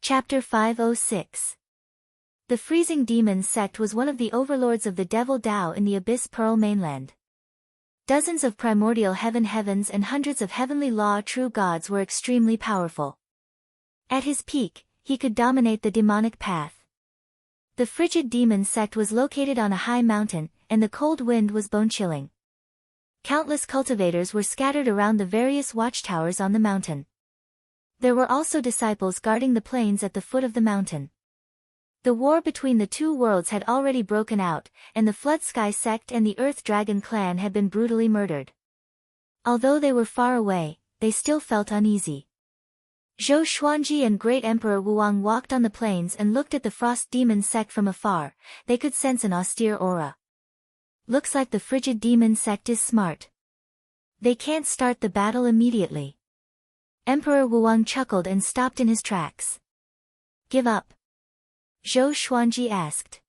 Chapter 506. The Freezing Demon sect was one of the overlords of the Devil Dao in the Abyss Pearl mainland. Dozens of primordial heavens and hundreds of heavenly law true gods were extremely powerful. At his peak, he could dominate the demonic path. The Frigid Demon sect was located on a high mountain, and the cold wind was bone-chilling. Countless cultivators were scattered around the various watchtowers on the mountain. There were also disciples guarding the plains at the foot of the mountain. The war between the two worlds had already broken out, and the Flood Sky sect and the Earth Dragon clan had been brutally murdered. Although they were far away, they still felt uneasy. Zhou Xuanji and Great Emperor Wuang walked on the plains and looked at the Frost Demon sect from afar. They could sense an austere aura. Looks like the Frigid Demon sect is smart. They can't start the battle immediately. Emperor Wuang chuckled and stopped in his tracks. Give up? Zhou Xuanji asked.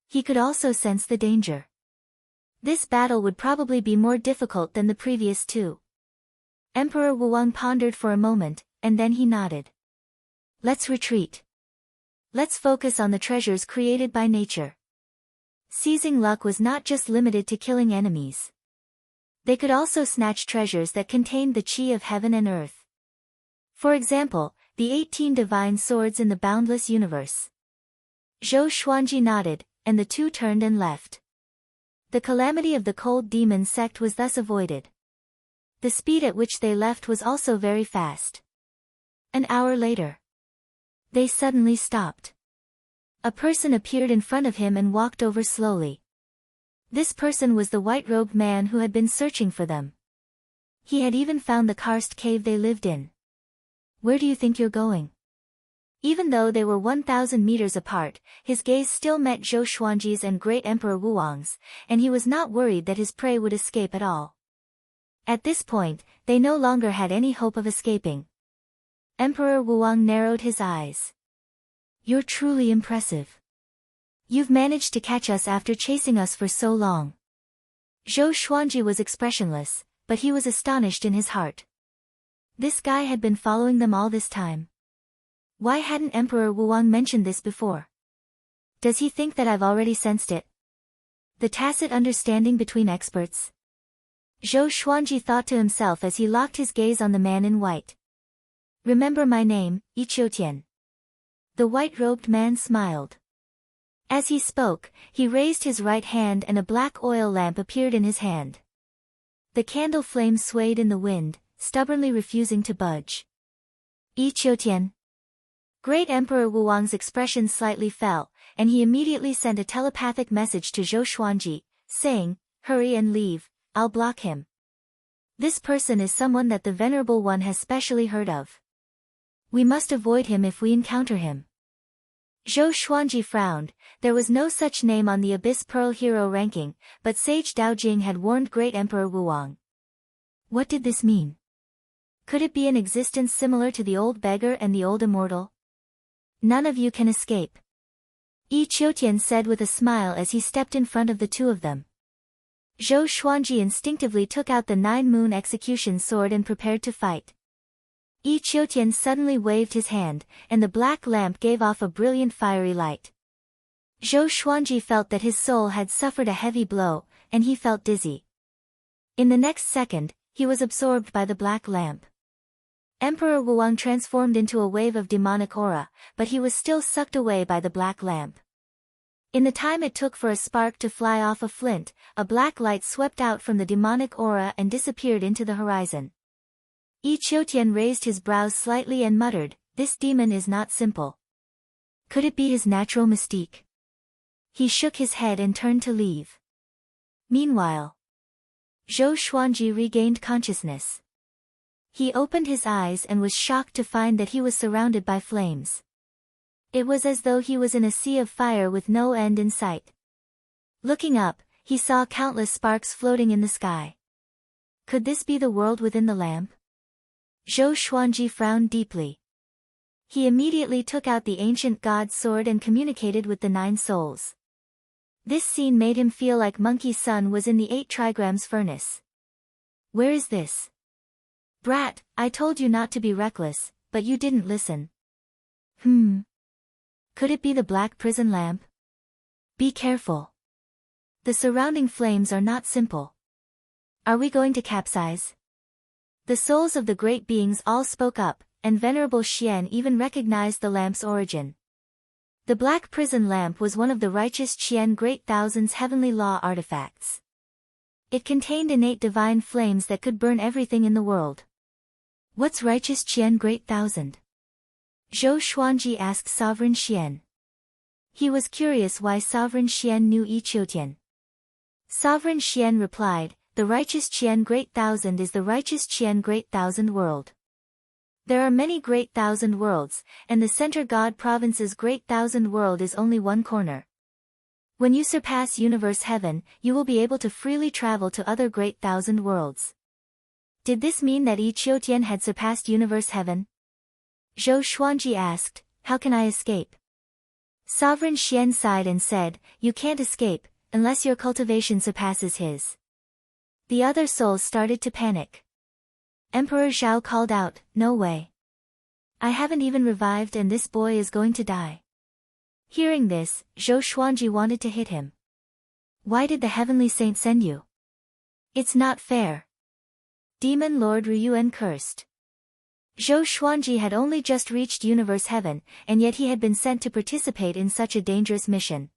He could also sense the danger. This battle would probably be more difficult than the previous two. Emperor Wuang pondered for a moment, and then he nodded. Let's retreat. Let's focus on the treasures created by nature. Seizing luck was not just limited to killing enemies. They could also snatch treasures that contained the chi of heaven and earth. For example, the 18 divine swords in the boundless universe. Zhou Xuanji nodded, and the two turned and left. The calamity of the Cold Demon sect was thus avoided. The speed at which they left was also very fast. An hour later, they suddenly stopped. A person appeared in front of him and walked over slowly. This person was the white-robed man who had been searching for them. He had even found the karst cave they lived in. Where do you think you're going? Even though they were 1,000 meters apart, his gaze still met Zhou Xuanji's and Great Emperor Wuang's, and he was not worried that his prey would escape at all. At this point, they no longer had any hope of escaping. Emperor Wuang narrowed his eyes. You're truly impressive. You've managed to catch us after chasing us for so long. Zhou Xuanji was expressionless, but he was astonished in his heart. This guy had been following them all this time. Why hadn't Emperor Wuang mentioned this before? Does he think that I've already sensed it? The tacit understanding between experts. Zhou Xuanji thought to himself as he locked his gaze on the man in white. Remember my name, Yiqiutian. The white-robed man smiled. As he spoke, he raised his right hand and a black oil lamp appeared in his hand. The candle flame swayed in the wind, stubbornly refusing to budge. Yiqiutian. Great Emperor Wuang's expression slightly fell, and he immediately sent a telepathic message to Zhou Xuanji, saying, Hurry and leave, I'll block him. This person is someone that the Venerable One has specially heard of. We must avoid him if we encounter him. Zhou Xuanji frowned. There was no such name on the Abyss Pearl hero ranking, but Sage Daojing had warned Great Emperor Wuang. What did this mean? Could it be an existence similar to the old beggar and the old immortal? None of you can escape. Yiqiutian said with a smile as he stepped in front of the two of them. Zhou Xuanji instinctively took out the 9-moon execution sword and prepared to fight. Yiqiutian suddenly waved his hand, and the black lamp gave off a brilliant fiery light. Zhou Xuanji felt that his soul had suffered a heavy blow, and he felt dizzy. In the next second, he was absorbed by the black lamp. Emperor Wuang transformed into a wave of demonic aura, but he was still sucked away by the black lamp. In the time it took for a spark to fly off a flint, a black light swept out from the demonic aura and disappeared into the horizon. Yiqiutian raised his brows slightly and muttered, This demon is not simple. Could it be his natural mystique? He shook his head and turned to leave. Meanwhile, Zhou Xuanji regained consciousness. He opened his eyes and was shocked to find that he was surrounded by flames. It was as though he was in a sea of fire with no end in sight. Looking up, he saw countless sparks floating in the sky. Could this be the world within the lamp? Zhou Xuanji frowned deeply. He immediately took out the ancient god's sword and communicated with the 9 souls. This scene made him feel like Monkey Sun was in the 8 trigrams furnace. Where is this? Brat, I told you not to be reckless, but you didn't listen. Could it be the black prison lamp? Be careful. The surrounding flames are not simple. Are we going to capsize? The souls of the great beings all spoke up, and Venerable Xian even recognized the lamp's origin. The black prison lamp was one of the righteous Qian Great Thousand's heavenly law artifacts. It contained innate divine flames that could burn everything in the world. What's righteous Qian Great Thousand? Zhou Xuanji asked Sovereign Xian. He was curious why Sovereign Xian knew Yi Qiutian. Sovereign Xian replied, the righteous Qian Great Thousand is the righteous Qian Great Thousand world. There are many Great Thousand worlds, and the Center God Province's Great Thousand world is only one corner. When you surpass Universe Heaven, you will be able to freely travel to other Great Thousand worlds. Did this mean that Yi Qiutian had surpassed Universe Heaven? Zhou Xuanji asked, how can I escape? Sovereign Xian sighed and said, you can't escape, unless your cultivation surpasses his. The other souls started to panic. Emperor Zhao called out, no way. I haven't even revived and this boy is going to die. Hearing this, Zhou Xuanji wanted to hit him. Why did the heavenly saint send you? It's not fair. Demon Lord Ryuan cursed. Zhou Xuanji had only just reached Universe Heaven, and yet he had been sent to participate in such a dangerous mission.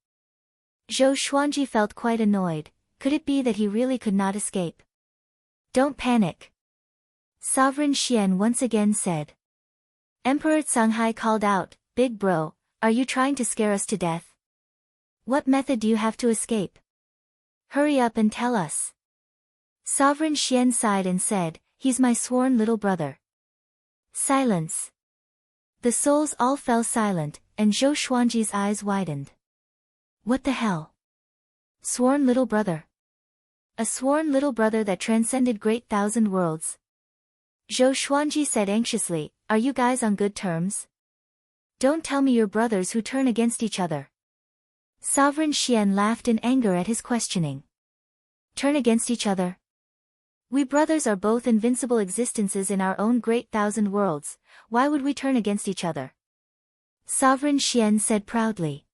Zhou Xuanji felt quite annoyed. Could it be that he really could not escape? Don't panic. Sovereign Xian once again said. Emperor Canghai called out, Big bro, are you trying to scare us to death? What method do you have to escape? Hurry up and tell us. Sovereign Xian sighed and said, he's my sworn little brother. Silence. The souls all fell silent, and Zhou Xuanji's eyes widened. What the hell? Sworn little brother. A sworn little brother that transcended Great Thousand worlds. Zhou Xuanji said anxiously, are you guys on good terms? Don't tell me you're brothers who turn against each other. Sovereign Xian laughed in anger at his questioning. Turn against each other? We brothers are both invincible existences in our own Great Thousand worlds, why would we turn against each other? Sovereign Xian said proudly.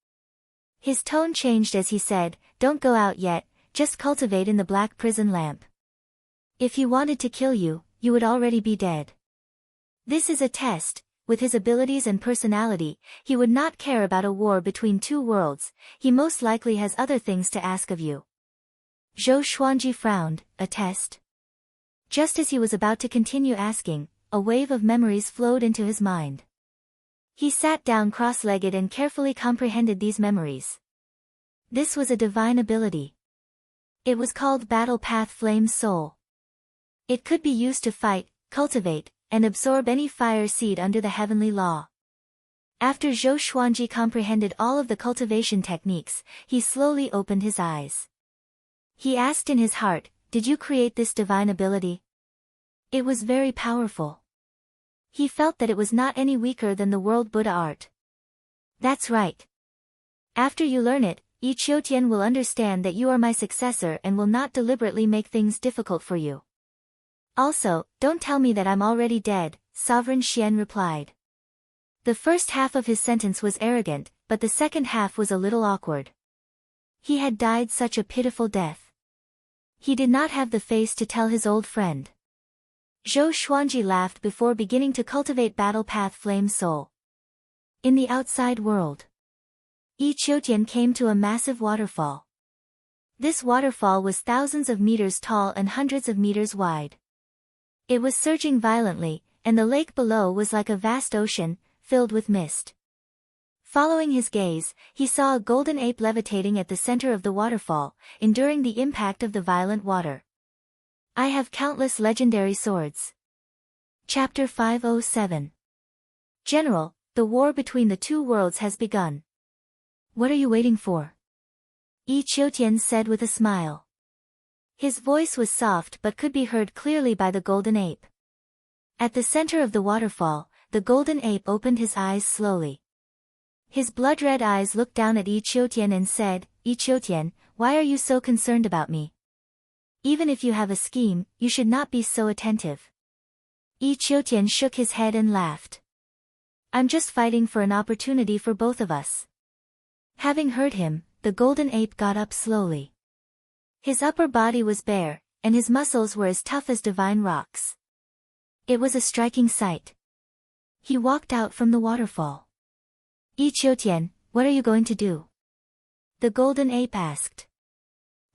His tone changed as he said, don't go out yet, just cultivate in the black prison lamp. If he wanted to kill you, you would already be dead. This is a test. With his abilities and personality, he would not care about a war between two worlds, he most likely has other things to ask of you. Zhou Xuanji frowned, a test? Just as he was about to continue asking, a wave of memories flowed into his mind. He sat down cross-legged and carefully comprehended these memories. This was a divine ability. It was called Battle Path Flame Soul. It could be used to fight, cultivate, and absorb any fire seed under the heavenly law. After Zhou Xuanji comprehended all of the cultivation techniques, he slowly opened his eyes. He asked in his heart, did you create this divine ability? It was very powerful. He felt that it was not any weaker than the world Buddha art. That's right. After you learn it, Yi Qiutian will understand that you are my successor and will not deliberately make things difficult for you. Also, don't tell me that I'm already dead, Sovereign Xian replied. The first half of his sentence was arrogant, but the second half was a little awkward. He had died such a pitiful death. He did not have the face to tell his old friend. Zhou Xuanji laughed before beginning to cultivate Battle Path Flame Soul. In the outside world, Yi Qiutian came to a massive waterfall. This waterfall was thousands of meters tall and hundreds of meters wide. It was surging violently, and the lake below was like a vast ocean, filled with mist. Following his gaze, he saw a golden ape levitating at the center of the waterfall, enduring the impact of the violent water. I have countless legendary swords. Chapter 507. General, the war between the two worlds has begun. What are you waiting for? Yi Qiutian said with a smile. His voice was soft but could be heard clearly by the golden ape. At the center of the waterfall, the golden ape opened his eyes slowly. His blood-red eyes looked down at Yi Qiutian and said, Yi Qiutian, why are you so concerned about me? Even if you have a scheme, you should not be so attentive. Yi Qiutian shook his head and laughed. I'm just fighting for an opportunity for both of us. Having heard him, the golden ape got up slowly. His upper body was bare, and his muscles were as tough as divine rocks. It was a striking sight. He walked out from the waterfall. Yi Qiutian, what are you going to do? The golden ape asked.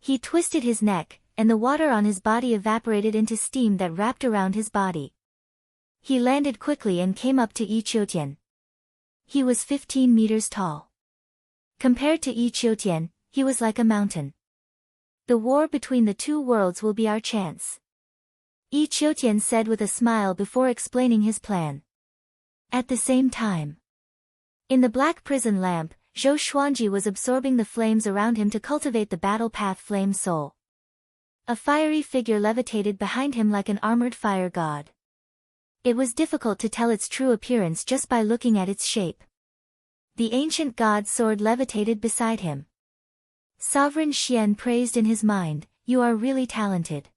He twisted his neck, and the water on his body evaporated into steam that wrapped around his body. He landed quickly and came up to Yi Qiutian. He was 15 meters tall. Compared to Yi Qiutian, he was like a mountain. The war between the two worlds will be our chance. Yi Qiutian said with a smile before explaining his plan. At the same time, in the black prison lamp, Zhou Xuanji was absorbing the flames around him to cultivate the battle path flame soul. A fiery figure levitated behind him like an armored fire god. It was difficult to tell its true appearance just by looking at its shape. The ancient god's sword levitated beside him. Sovereign Xian praised in his mind, "You are really talented.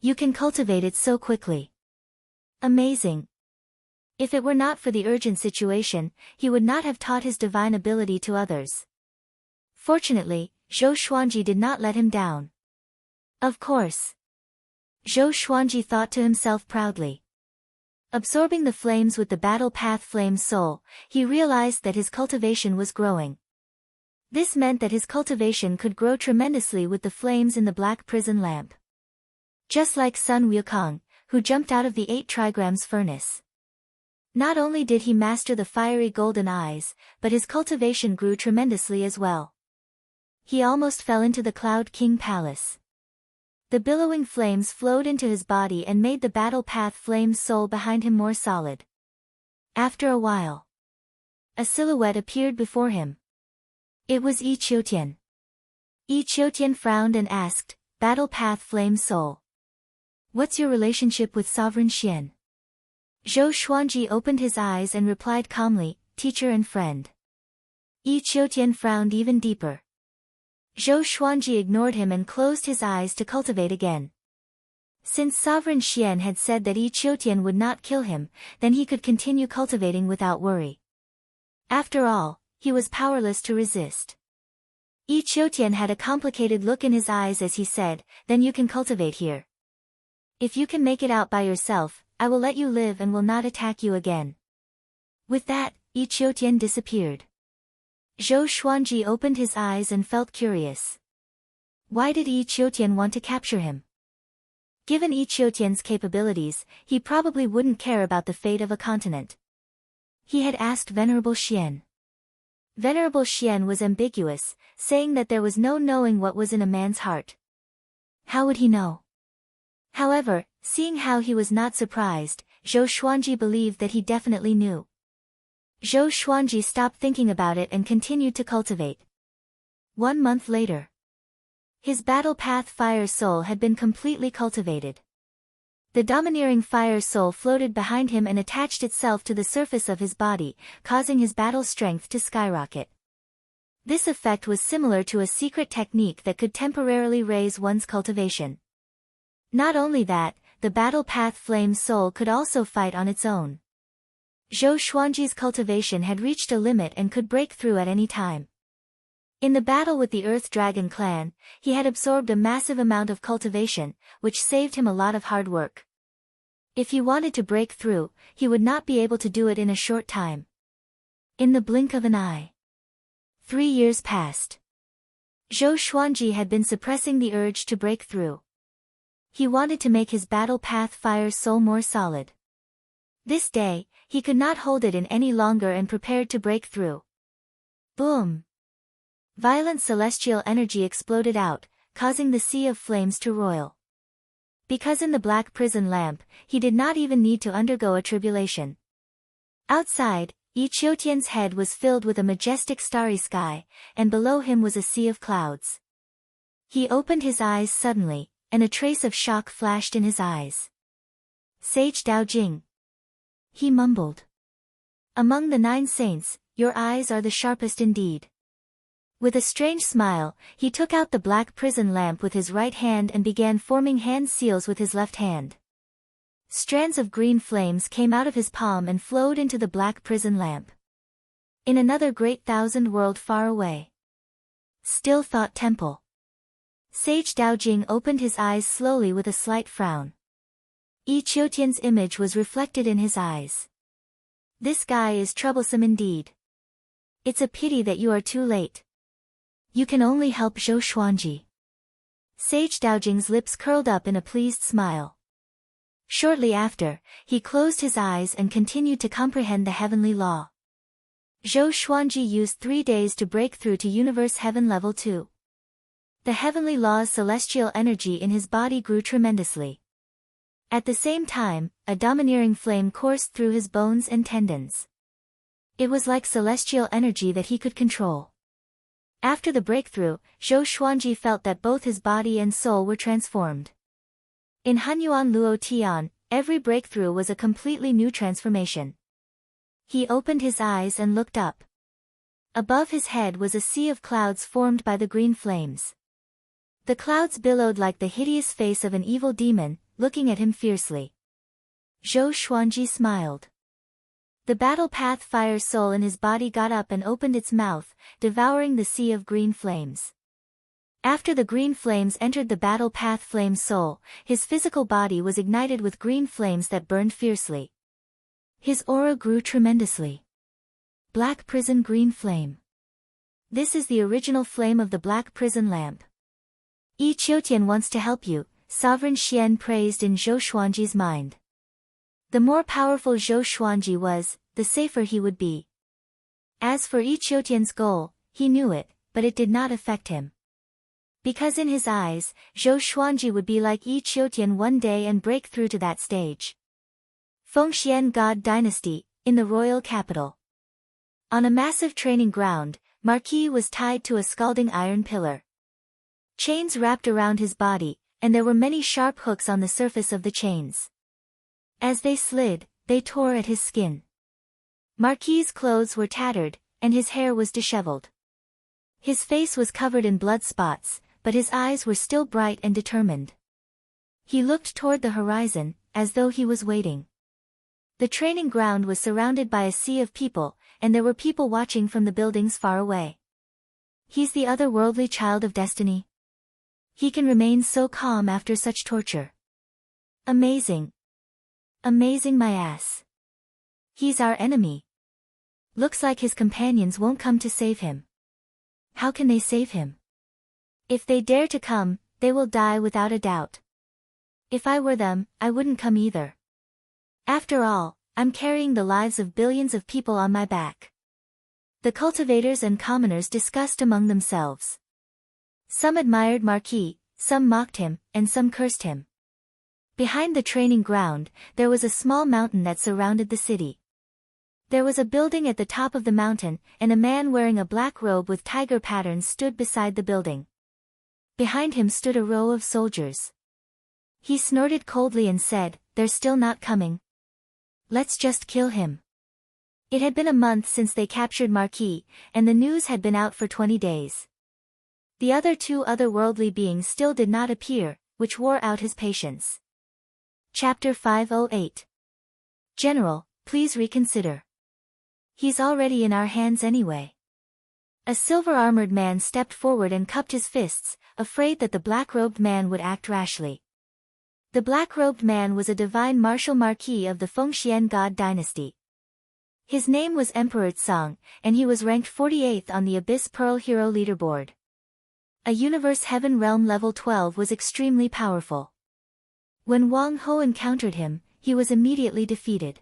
You can cultivate it so quickly. Amazing." If it were not for the urgent situation, he would not have taught his divine ability to others. Fortunately, Zhou Xuanji did not let him down. Of course. Zhou Xuanji thought to himself proudly. Absorbing the flames with the battle path flame soul, he realized that his cultivation was growing. This meant that his cultivation could grow tremendously with the flames in the black prison lamp. Just like Sun Wukong, who jumped out of the 8 trigrams furnace. Not only did he master the fiery golden eyes, but his cultivation grew tremendously as well. He almost fell into the Cloud King Palace. The billowing flames flowed into his body and made the battle path flame soul behind him more solid. After a while, a silhouette appeared before him. It was Yi Qiutian. Yi Qiutian frowned and asked, "Battle path flame soul. What's your relationship with Sovereign Xian?" Zhou Xuanji opened his eyes and replied calmly, "Teacher and friend." Yi Qiutian frowned even deeper. Zhou Xuanji ignored him and closed his eyes to cultivate again. Since Sovereign Xian had said that Yi Qiutian would not kill him, then he could continue cultivating without worry. After all, he was powerless to resist. Yi Qiutian had a complicated look in his eyes as he said, "Then you can cultivate here. If you can make it out by yourself, I will let you live and will not attack you again." With that, Yi Qiutian disappeared. Zhou Xuanji opened his eyes and felt curious. Why did Yi Qiutian want to capture him? Given Yi Qiutian's capabilities, he probably wouldn't care about the fate of a continent. He had asked Venerable Xian. Venerable Xian was ambiguous, saying that there was no knowing what was in a man's heart. How would he know? However, seeing how he was not surprised, Zhou Xuanji believed that he definitely knew. Zhou Xuanji stopped thinking about it and continued to cultivate. 1 month later, his battle path fire soul had been completely cultivated. The domineering fire soul floated behind him and attached itself to the surface of his body, causing his battle strength to skyrocket. This effect was similar to a secret technique that could temporarily raise one's cultivation. Not only that, the battle path flame soul could also fight on its own. Zhou Xuanji's cultivation had reached a limit and could break through at any time. In the battle with the Earth Dragon clan, he had absorbed a massive amount of cultivation, which saved him a lot of hard work. If he wanted to break through, he would not be able to do it in a short time. In the blink of an eye. 3 years passed. Zhou Xuanji had been suppressing the urge to break through. He wanted to make his battle path fire soul more solid. This day, he could not hold it in any longer and prepared to break through. Boom! Violent celestial energy exploded out, causing the sea of flames to roil. Because in the black prison lamp, he did not even need to undergo a tribulation. Outside, Yi Qiutian's head was filled with a majestic starry sky, and below him was a sea of clouds. He opened his eyes suddenly, and a trace of shock flashed in his eyes. "Sage Dao Jing," he mumbled. "Among the 9 saints, your eyes are the sharpest indeed." With a strange smile, he took out the black prison lamp with his right hand and began forming hand seals with his left hand. Strands of green flames came out of his palm and flowed into the black prison lamp. In another great thousand world far away. Still Thought Temple. Sage Daojing opened his eyes slowly with a slight frown. Yi Qiutian's image was reflected in his eyes. This guy is troublesome indeed. It's a pity that you are too late. You can only help Zhou Xuanji. Sage Daojing's lips curled up in a pleased smile. Shortly after, he closed his eyes and continued to comprehend the heavenly law. Zhou Xuanji used 3 days to break through to Universe Heaven Level 2. The heavenly law's celestial energy in his body grew tremendously. At the same time, a domineering flame coursed through his bones and tendons. It was like celestial energy that he could control. After the breakthrough, Zhou Xuanji felt that both his body and soul were transformed. In Hunyuan Luo Tian, every breakthrough was a completely new transformation. He opened his eyes and looked up. Above his head was a sea of clouds formed by the green flames. The clouds billowed like the hideous face of an evil demon, looking at him fiercely. Zhou Xuanji smiled. The battle path fire soul in his body got up and opened its mouth, devouring the sea of green flames. After the green flames entered the battle path flame soul, his physical body was ignited with green flames that burned fiercely. His aura grew tremendously. Black prison green flame. This is the original flame of the black prison lamp. Yi Qiutian wants to help you, Sovereign Xian praised in Zhou Xuanji's mind. The more powerful Zhou Xuanji was, the safer he would be. As for Yi Qiutian's goal, he knew it, but it did not affect him. Because in his eyes, Zhou Xuanji would be like Yi Qiutian one day and break through to that stage. Fengxian God Dynasty, in the royal capital. On a massive training ground, Marquis was tied to a scalding iron pillar. Chains wrapped around his body, and there were many sharp hooks on the surface of the chains. As they slid, they tore at his skin. Marquis's clothes were tattered, and his hair was disheveled. His face was covered in blood spots, but his eyes were still bright and determined. He looked toward the horizon, as though he was waiting. The training ground was surrounded by a sea of people, and there were people watching from the buildings far away. He's the otherworldly child of destiny. He can remain so calm after such torture. Amazing. Amazing my ass. He's our enemy. Looks like his companions won't come to save him. How can they save him? If they dare to come, they will die without a doubt. If I were them, I wouldn't come either. After all, I'm carrying the lives of billions of people on my back. The cultivators and commoners discussed among themselves. Some admired Marquis, some mocked him, and some cursed him. Behind the training ground, there was a small mountain that surrounded the city. There was a building at the top of the mountain, and a man wearing a black robe with tiger patterns stood beside the building. Behind him stood a row of soldiers. He snorted coldly and said, "They're still not coming. Let's just kill him." It had been a month since they captured Marquis, and the news had been out for 20 days. The other two otherworldly beings still did not appear, which wore out his patience. Chapter 508. General, please reconsider. He's already in our hands anyway. A silver-armored man stepped forward and cupped his fists, afraid that the black-robed man would act rashly. The black-robed man was a divine martial marquis of the Fengxian God Dynasty. His name was Emperor Tsang, and he was ranked 48th on the Abyss Pearl Hero Leaderboard. A Universe Heaven Realm Level 12 was extremely powerful. When Wang Ho encountered him, he was immediately defeated.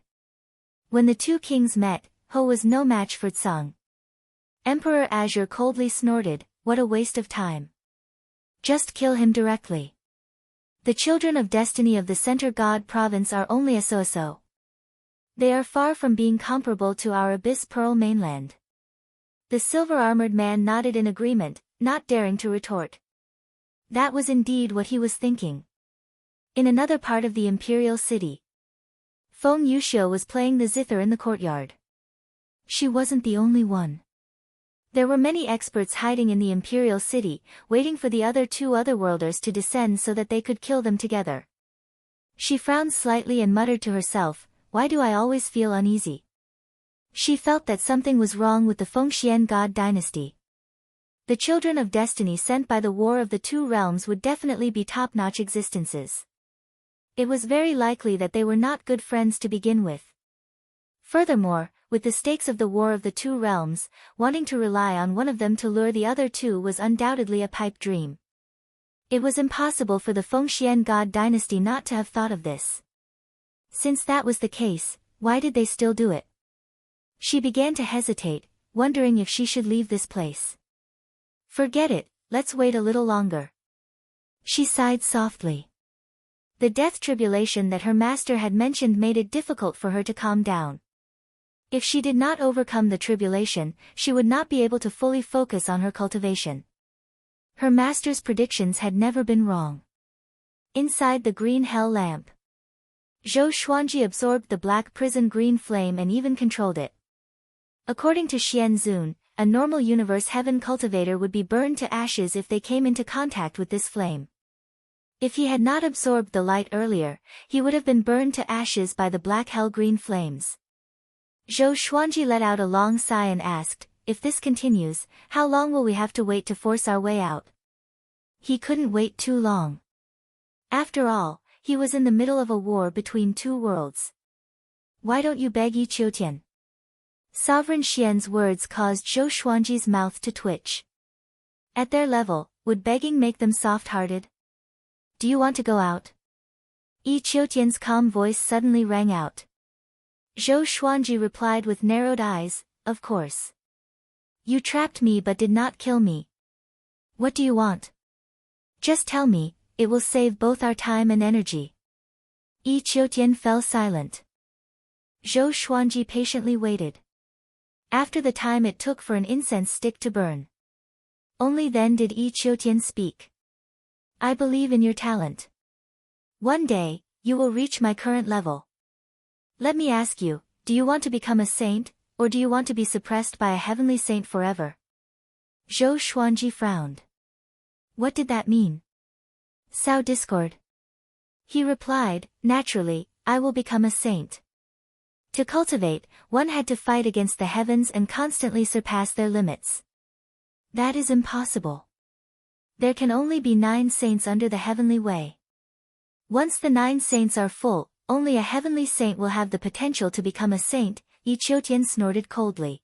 When the two kings met, Ho was no match for Tsang. Emperor Azure coldly snorted, "What a waste of time. Just kill him directly. The children of destiny of the Center God Province are only a so-so. They are far from being comparable to our Abyss Pearl mainland." The silver-armored man nodded in agreement, not daring to retort. That was indeed what he was thinking. In another part of the imperial city, Feng Yuxiu was playing the zither in the courtyard. She wasn't the only one. There were many experts hiding in the imperial city, waiting for the other two otherworlders to descend so that they could kill them together. She frowned slightly and muttered to herself, "Why do I always feel uneasy?" She felt that something was wrong with the Fengxian God dynasty. The children of destiny sent by the War of the Two Realms would definitely be top-notch existences. It was very likely that they were not good friends to begin with. Furthermore, with the stakes of the War of the Two Realms, wanting to rely on one of them to lure the other two was undoubtedly a pipe dream. It was impossible for the Fengxian God dynasty not to have thought of this. Since that was the case, why did they still do it? She began to hesitate, wondering if she should leave this place. Forget it, let's wait a little longer. She sighed softly. The death tribulation that her master had mentioned made it difficult for her to calm down. If she did not overcome the tribulation, she would not be able to fully focus on her cultivation. Her master's predictions had never been wrong. Inside the green hell lamp, Zhou Xuanji absorbed the black prison green flame and even controlled it. According to Xian Zun, a normal universe heaven cultivator would be burned to ashes if they came into contact with this flame. If he had not absorbed the light earlier, he would have been burned to ashes by the black hell-green flames. Zhou Xuanji let out a long sigh and asked, "If this continues, how long will we have to wait to force our way out?" He couldn't wait too long. After all, he was in the middle of a war between two worlds. "Why don't you beg Yi Qiutian?" Sovereign Xian's words caused Zhou Xuanji's mouth to twitch. At their level, would begging make them soft-hearted? "Do you want to go out?" Yi Qiutian's calm voice suddenly rang out. Zhou Xuanji replied with narrowed eyes, "Of course. You trapped me but did not kill me. What do you want? Just tell me, it will save both our time and energy." Yi Qiutian fell silent. Zhou Xuanji patiently waited. After the time it took for an incense stick to burn. Only then did Yi Qiutian speak. "I believe in your talent. One day, you will reach my current level. Let me ask you, do you want to become a saint, or do you want to be suppressed by a heavenly saint forever?" Zhou Xuanji frowned. What did that mean? Sao discord? He replied, "Naturally, I will become a saint." To cultivate, one had to fight against the heavens and constantly surpass their limits. That is impossible. There can only be 9 saints under the heavenly way. Once the 9 saints are full, only a heavenly saint will have the potential to become a saint, Yi Qiutian snorted coldly.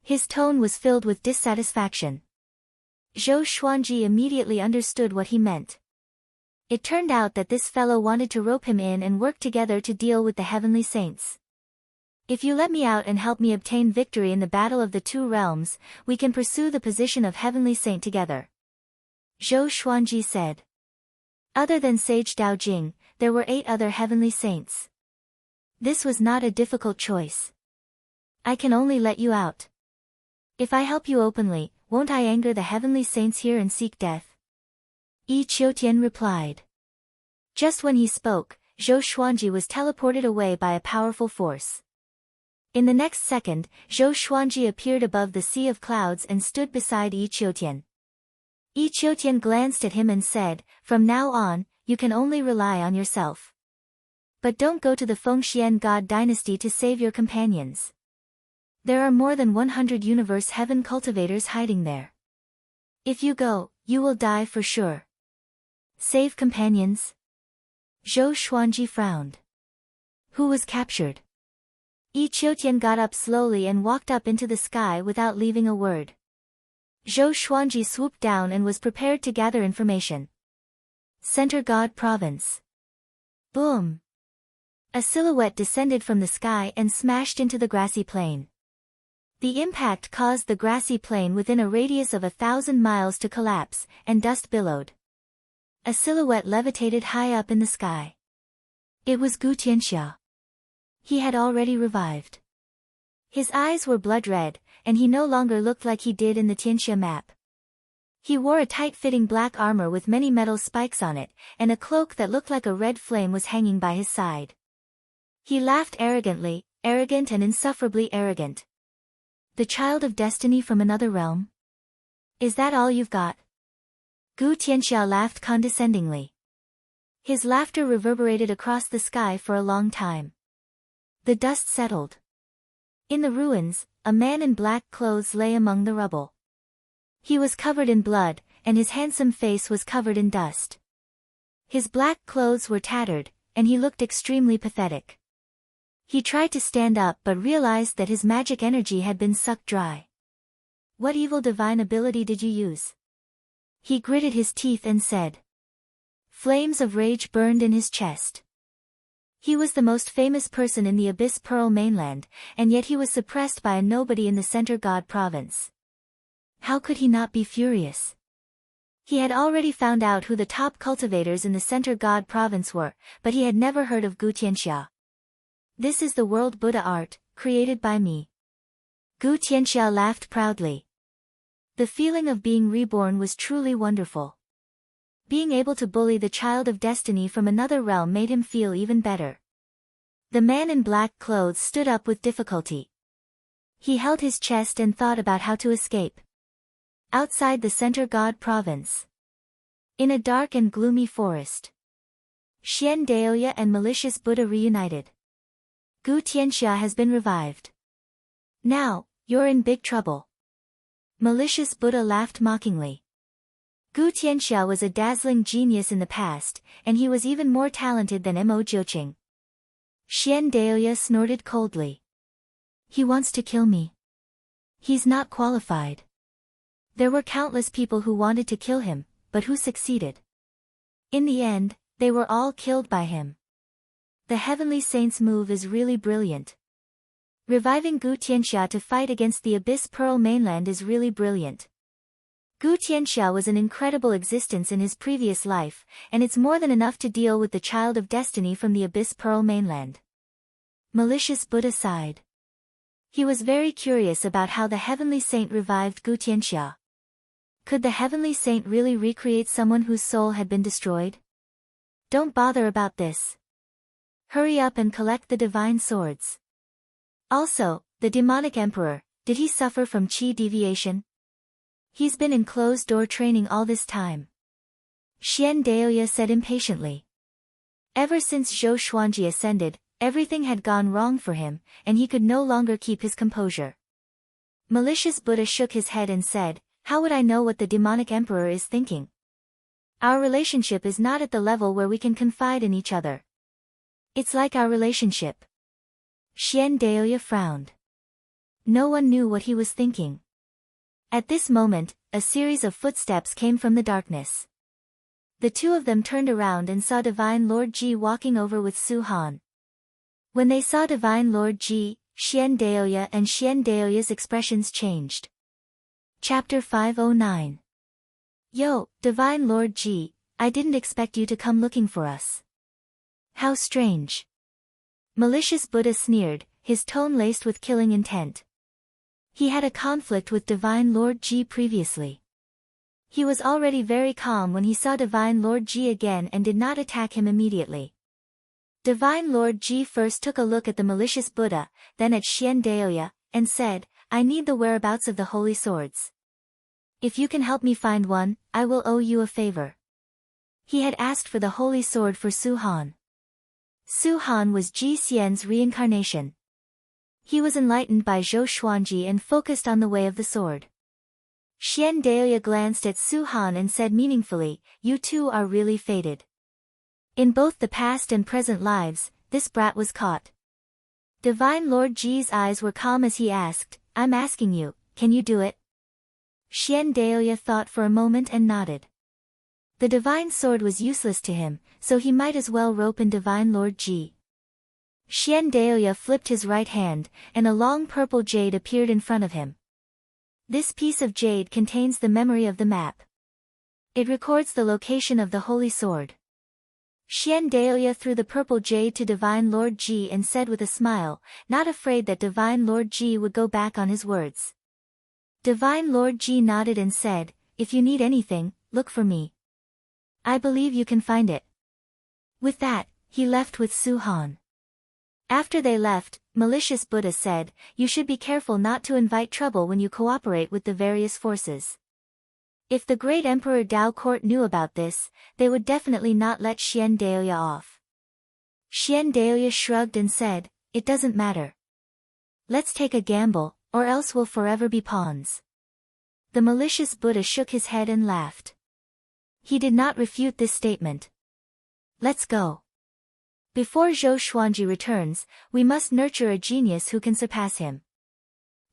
His tone was filled with dissatisfaction. Zhou Xuanji immediately understood what he meant. It turned out that this fellow wanted to rope him in and work together to deal with the heavenly saints. "If you let me out and help me obtain victory in the battle of the two realms, we can pursue the position of heavenly saint together," Zhou Xuanji said. Other than Sage Dao Jing, there were 8 other heavenly saints. This was not a difficult choice. "I can only let you out. If I help you openly, won't I anger the heavenly saints here and seek death?" Yi Qiutian replied. Just when he spoke, Zhou Xuanji was teleported away by a powerful force. In the next second, Zhou Xuanji appeared above the sea of clouds and stood beside Yi Qiutian. Yi Qiutian glanced at him and said, "From now on, you can only rely on yourself. But don't go to the Fengxian God dynasty to save your companions. There are more than 100 universe heaven cultivators hiding there. If you go, you will die for sure." "Save companions?" Zhou Xuanji frowned. "Who was captured?" Yi Qiutian got up slowly and walked up into the sky without leaving a word. Zhou Xuanji swooped down and was prepared to gather information. Center God Province. Boom! A silhouette descended from the sky and smashed into the grassy plain. The impact caused the grassy plain within a radius of 1,000 miles to collapse, and dust billowed. A silhouette levitated high up in the sky. It was Gu Tianxia. He had already revived. His eyes were blood red, and he no longer looked like he did in the Tianxia map. He wore a tight-fitting black armor with many metal spikes on it, and a cloak that looked like a red flame was hanging by his side. He laughed arrogantly, arrogant and insufferably arrogant. "The child of destiny from another realm? Is that all you've got?" Gu Tianxia laughed condescendingly. His laughter reverberated across the sky for a long time. The dust settled. In the ruins, a man in black clothes lay among the rubble. He was covered in blood, and his handsome face was covered in dust. His black clothes were tattered, and he looked extremely pathetic. He tried to stand up but realized that his magic energy had been sucked dry. What evil divine ability did you use? He gritted his teeth and said. Flames of rage burned in his chest. He was the most famous person in the Abyss Pearl mainland, and yet he was suppressed by a nobody in the Center God province. How could he not be furious? He had already found out who the top cultivators in the Center God province were, but he had never heard of Gu Tianxia. This is the world Buddha art, created by me. Gu Tianxia laughed proudly. The feeling of being reborn was truly wonderful. Being able to bully the child of destiny from another realm made him feel even better. The man in black clothes stood up with difficulty. He held his chest and thought about how to escape. Outside the Center God province. In a dark and gloomy forest. Xian Daoya and malicious Buddha reunited. Gu Tianxia has been revived. Now, you're in big trouble. Malicious Buddha laughed mockingly. Gu Tianxia was a dazzling genius in the past, and he was even more talented than Mo Jiuqing. Xian Daoya snorted coldly. He wants to kill me. He's not qualified. There were countless people who wanted to kill him, but who succeeded? In the end, they were all killed by him. The Heavenly Saint's move is really brilliant. Reviving Gu Tianxia to fight against the Abyss Pearl mainland is really brilliant. Gu Tianxia was an incredible existence in his previous life, and it's more than enough to deal with the child of destiny from the Abyss Pearl mainland. Malicious Buddha sighed. He was very curious about how the Heavenly Saint revived Gu Tianxia. Could the Heavenly Saint really recreate someone whose soul had been destroyed? Don't bother about this. Hurry up and collect the divine swords. Also, the demonic emperor, did he suffer from chi deviation? He's been in closed-door training all this time. Xian Daoya said impatiently. Ever since Zhou Xuanji ascended, everything had gone wrong for him, and he could no longer keep his composure. Malicious Buddha shook his head and said, how would I know what the demonic emperor is thinking? Our relationship is not at the level where we can confide in each other. It's like our relationship. Xian Daoya frowned. No one knew what he was thinking. At this moment, a series of footsteps came from the darkness. The two of them turned around and saw Divine Lord Ji walking over with Su Han. When they saw Divine Lord Ji, Xian Daoya and Xian Daoya's expressions changed. Chapter 509. Yo, Divine Lord Ji, I didn't expect you to come looking for us. How strange. Malicious Buddha sneered, his tone laced with killing intent. He had a conflict with Divine Lord Ji previously. He was already very calm when he saw Divine Lord Ji again and did not attack him immediately. Divine Lord Ji first took a look at the malicious Buddha, then at Xian Daoya, and said, I need the whereabouts of the holy swords. If you can help me find one, I will owe you a favor. He had asked for the holy sword for Su Han. Su Han was Ji Xian's reincarnation. He was enlightened by Zhou Xuanji and focused on the way of the sword. Xian Daoya glanced at Su Han and said meaningfully, you two are really fated. In both the past and present lives, this brat was caught. Divine Lord Ji's eyes were calm as he asked, I'm asking you, can you do it? Xian Daoya thought for a moment and nodded. The divine sword was useless to him, so he might as well rope in Divine Lord Ji. Xian Daoya flipped his right hand, and a long purple jade appeared in front of him. This piece of jade contains the memory of the map. It records the location of the holy sword. Xian Daoya threw the purple jade to Divine Lord Ji and said with a smile, not afraid that Divine Lord Ji would go back on his words. Divine Lord Ji nodded and said, if you need anything, look for me. I believe you can find it. With that, he left with Su Han. After they left, malicious Buddha said, you should be careful not to invite trouble when you cooperate with the various forces. If the great Emperor Dao court knew about this, they would definitely not let Xian Daoya off. Xian Daoya shrugged and said, "It doesn't matter. Let's take a gamble, or else we'll forever be pawns." The malicious Buddha shook his head and laughed. He did not refute this statement. "Let's go. Before Zhou Xuanji returns, we must nurture a genius who can surpass him."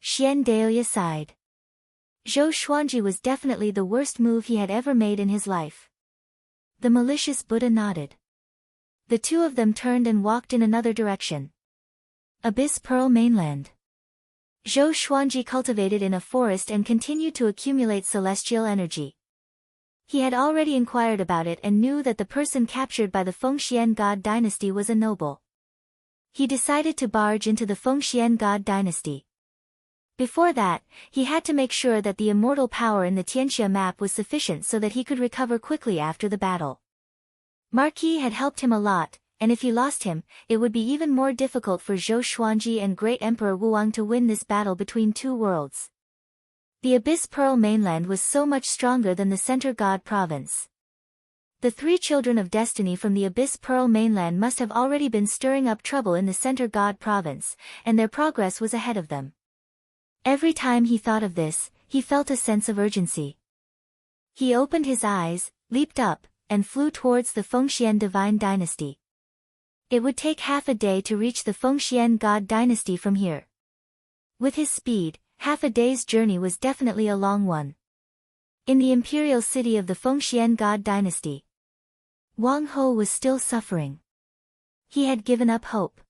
Xian Daoya sighed. Zhou Xuanji was definitely the worst move he had ever made in his life. The malicious Buddha nodded. The two of them turned and walked in another direction. Abyss Pearl Mainland. Zhou Xuanji cultivated in a forest and continued to accumulate celestial energy. He had already inquired about it and knew that the person captured by the Fengxian God dynasty was a noble. He decided to barge into the Fengxian God dynasty. Before that, he had to make sure that the immortal power in the Tianxia map was sufficient so that he could recover quickly after the battle. Marquis had helped him a lot, and if he lost him, it would be even more difficult for Zhou Xuanji and Great Emperor Wuang to win this battle between two worlds. The Abyss Pearl Mainland was so much stronger than the Center God Province. The three children of destiny from the Abyss Pearl Mainland must have already been stirring up trouble in the Center God Province, and their progress was ahead of them. Every time he thought of this, he felt a sense of urgency. He opened his eyes, leaped up, and flew towards the Fengxian Divine Dynasty. It would take half a day to reach the Fengxian God Dynasty from here. With his speed, half a day's journey was definitely a long one. In the imperial city of the Fengxian God Dynasty, Wang Ho was still suffering. He had given up hope.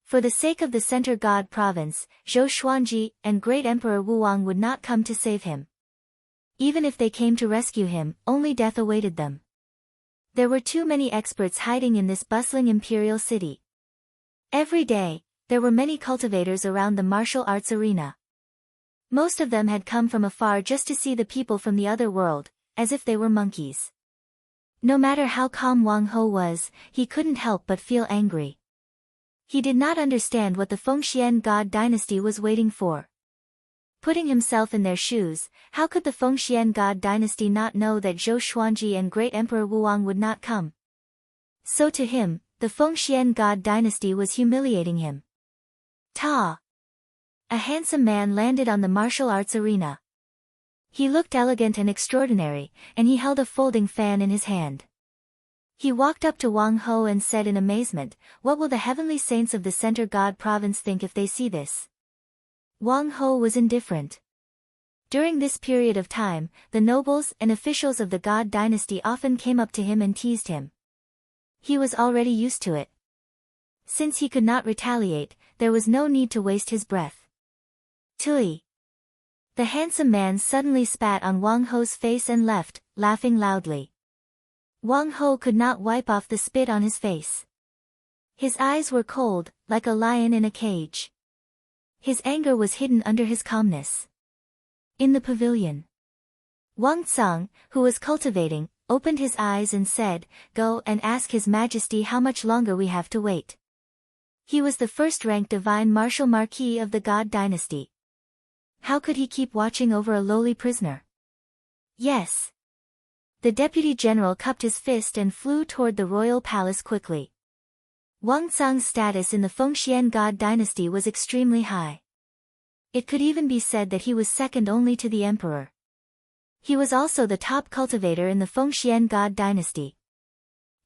For the sake of the Center God Province, Zhou Xuanji and Great Emperor Wuang would not come to save him. Even if they came to rescue him, only death awaited them. There were too many experts hiding in this bustling imperial city. Every day, there were many cultivators around the martial arts arena. Most of them had come from afar just to see the people from the other world, as if they were monkeys. No matter how calm Wang Ho was, he couldn't help but feel angry. He did not understand what the Fengxian God dynasty was waiting for. Putting himself in their shoes, how could the Fengxian God dynasty not know that Zhou Xuanji and Great Emperor Wuang would not come? So to him, the Fengxian God dynasty was humiliating him. Ta! A handsome man landed on the martial arts arena. He looked elegant and extraordinary, and he held a folding fan in his hand. He walked up to Wang Ho and said in amazement, "What will the heavenly saints of the Center God Province think if they see this?" Wang Ho was indifferent. During this period of time, the nobles and officials of the God dynasty often came up to him and teased him. He was already used to it. Since he could not retaliate, there was no need to waste his breath. Tui! The handsome man suddenly spat on Wang Ho's face and left, laughing loudly. Wang Ho could not wipe off the spit on his face. His eyes were cold, like a lion in a cage. His anger was hidden under his calmness. In the pavilion, Wang Tsang, who was cultivating, opened his eyes and said, "Go and ask His Majesty how much longer we have to wait." He was the first-ranked divine martial marquis of the God dynasty. How could he keep watching over a lowly prisoner? Yes. The deputy general cupped his fist and flew toward the royal palace quickly. Wang Tsang's status in the Fengxian God dynasty was extremely high. It could even be said that he was second only to the emperor. He was also the top cultivator in the Fengxian God dynasty.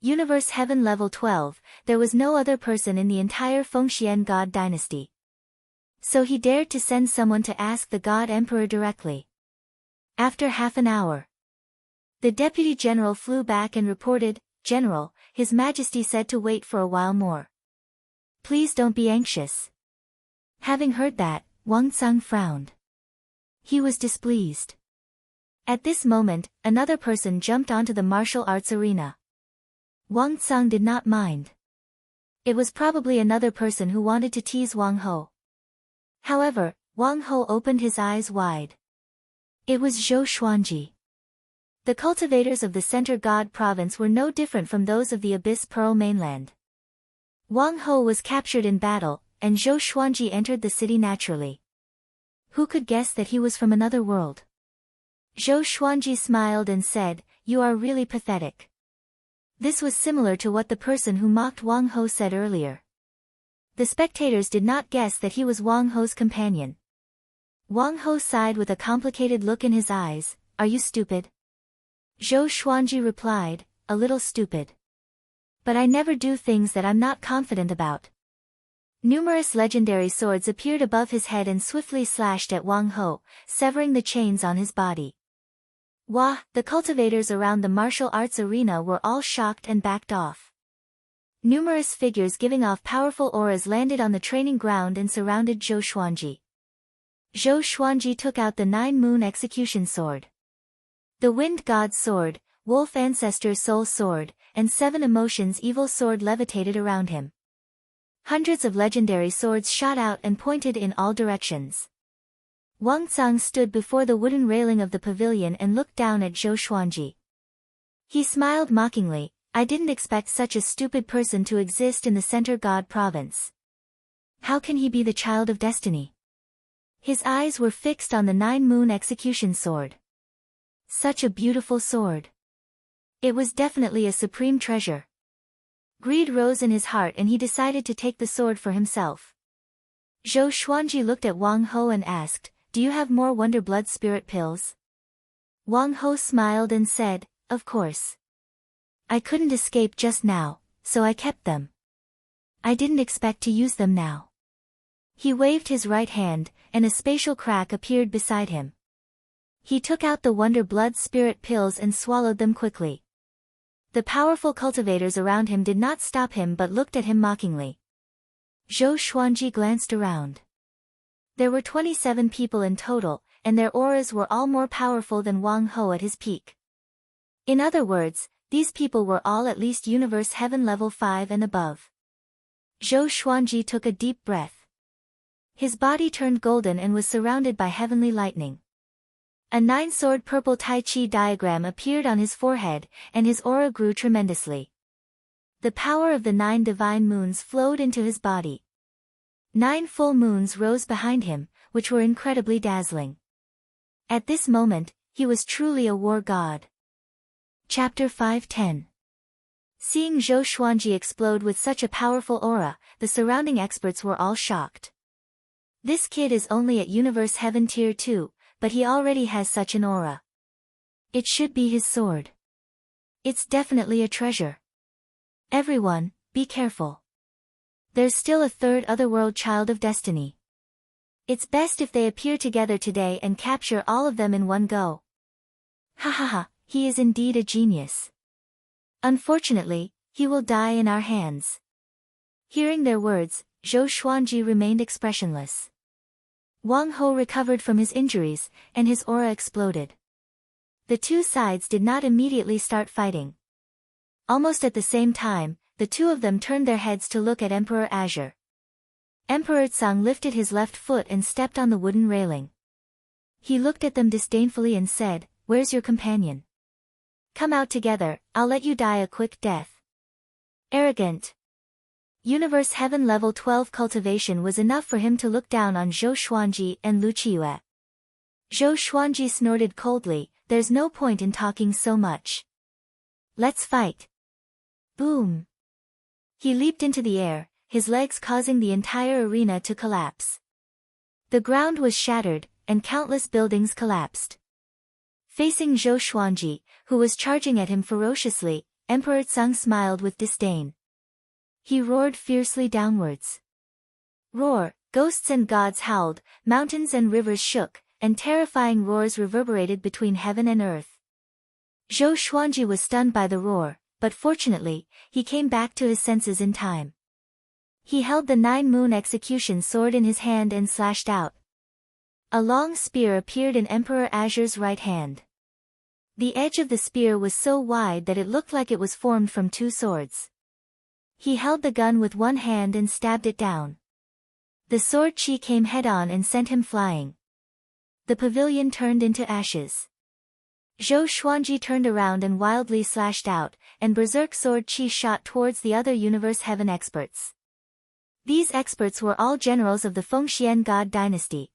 Universe Heaven Level 12, there was no other person in the entire Fengxian God dynasty. So he dared to send someone to ask the God Emperor directly. After half an hour, the deputy general flew back and reported, "General, His Majesty said to wait for a while more. Please don't be anxious." Having heard that, Wang Tsang frowned. He was displeased. At this moment, another person jumped onto the martial arts arena. Wang Tsang did not mind. It was probably another person who wanted to tease Wang Ho. However, Wang Ho opened his eyes wide. It was Zhou Xuanji. The cultivators of the Center God Province were no different from those of the Abyss Pearl Mainland. Wang Ho was captured in battle, and Zhou Xuanji entered the city naturally. Who could guess that he was from another world? Zhou Xuanji smiled and said, "You are really pathetic." This was similar to what the person who mocked Wang Ho said earlier. The spectators did not guess that he was Wang Ho's companion. Wang Ho sighed with a complicated look in his eyes. "Are you stupid?" Zhou Xuanji replied, "A little stupid. But I never do things that I'm not confident about." Numerous legendary swords appeared above his head and swiftly slashed at Wang Ho, severing the chains on his body. Wah! The cultivators around the martial arts arena were all shocked and backed off. Numerous figures giving off powerful auras landed on the training ground and surrounded Zhou Xuanji. Zhou Xuanji took out the 9-moon execution sword. The Wind God's sword, Wolf Ancestor's soul sword, and 7 emotions evil sword levitated around him. Hundreds of legendary swords shot out and pointed in all directions. Wang Tsang stood before the wooden railing of the pavilion and looked down at Zhou Xuanji. He smiled mockingly. "I didn't expect such a stupid person to exist in the Center God province. How can he be the child of destiny?" His eyes were fixed on the 9-moon execution sword. Such a beautiful sword. It was definitely a supreme treasure. Greed rose in his heart and he decided to take the sword for himself. Zhou Xuanji looked at Wang Ho and asked, "Do you have more Wonder Blood Spirit pills?" Wang Ho smiled and said, "Of course. I couldn't escape just now, so I kept them. I didn't expect to use them now." He waved his right hand, and a spatial crack appeared beside him. He took out the Wonder Blood Spirit pills and swallowed them quickly. The powerful cultivators around him did not stop him but looked at him mockingly. Zhou Xuanji glanced around. There were 27 people in total, and their auras were all more powerful than Wang Ho at his peak. In other words, these people were all at least Universe Heaven level 5 and above. Zhou Xuanji took a deep breath. His body turned golden and was surrounded by heavenly lightning. A 9-sword purple Tai Chi diagram appeared on his forehead, and his aura grew tremendously. The power of the 9 divine moons flowed into his body. 9 full moons rose behind him, which were incredibly dazzling. At this moment, he was truly a war god. Chapter 5:10. Seeing Zhou Xuanji explode with such a powerful aura, the surrounding experts were all shocked. This kid is only at Universe Heaven Tier 2, but he already has such an aura. It should be his sword. It's definitely a treasure. Everyone, be careful. There's still a third otherworld child of destiny. It's best if they appear together today and capture all of them in one go. Ha ha ha, he is indeed a genius. Unfortunately, he will die in our hands. Hearing their words, Zhou Xuanji remained expressionless. Wang Ho recovered from his injuries, and his aura exploded. The two sides did not immediately start fighting. Almost at the same time, the two of them turned their heads to look at Emperor Azure. Emperor Tsang lifted his left foot and stepped on the wooden railing. He looked at them disdainfully and said, "Where's your companion? Come out together, I'll let you die a quick death." Arrogant. Universe Heaven level 12 cultivation was enough for him to look down on Zhou Xuanji and Lu Qiyu. Zhou Xuanji snorted coldly, "There's no point in talking so much. Let's fight." Boom. He leaped into the air, his legs causing the entire arena to collapse. The ground was shattered, and countless buildings collapsed. Facing Zhou Xuanji, who was charging at him ferociously, Emperor Tsang smiled with disdain. He roared fiercely downwards. Roar, ghosts and gods howled, mountains and rivers shook, and terrifying roars reverberated between heaven and earth. Zhou Xuanji was stunned by the roar, but fortunately, he came back to his senses in time. He held the 9-moon execution sword in his hand and slashed out. A long spear appeared in Emperor Azure's right hand. The edge of the spear was so wide that it looked like it was formed from 2 swords. He held the gun with one hand and stabbed it down. The sword chi came head-on and sent him flying. The pavilion turned into ashes. Zhou Xuanji turned around and wildly slashed out, and berserk sword chi shot towards the other Universe Heaven experts. These experts were all generals of the Fengxian God dynasty.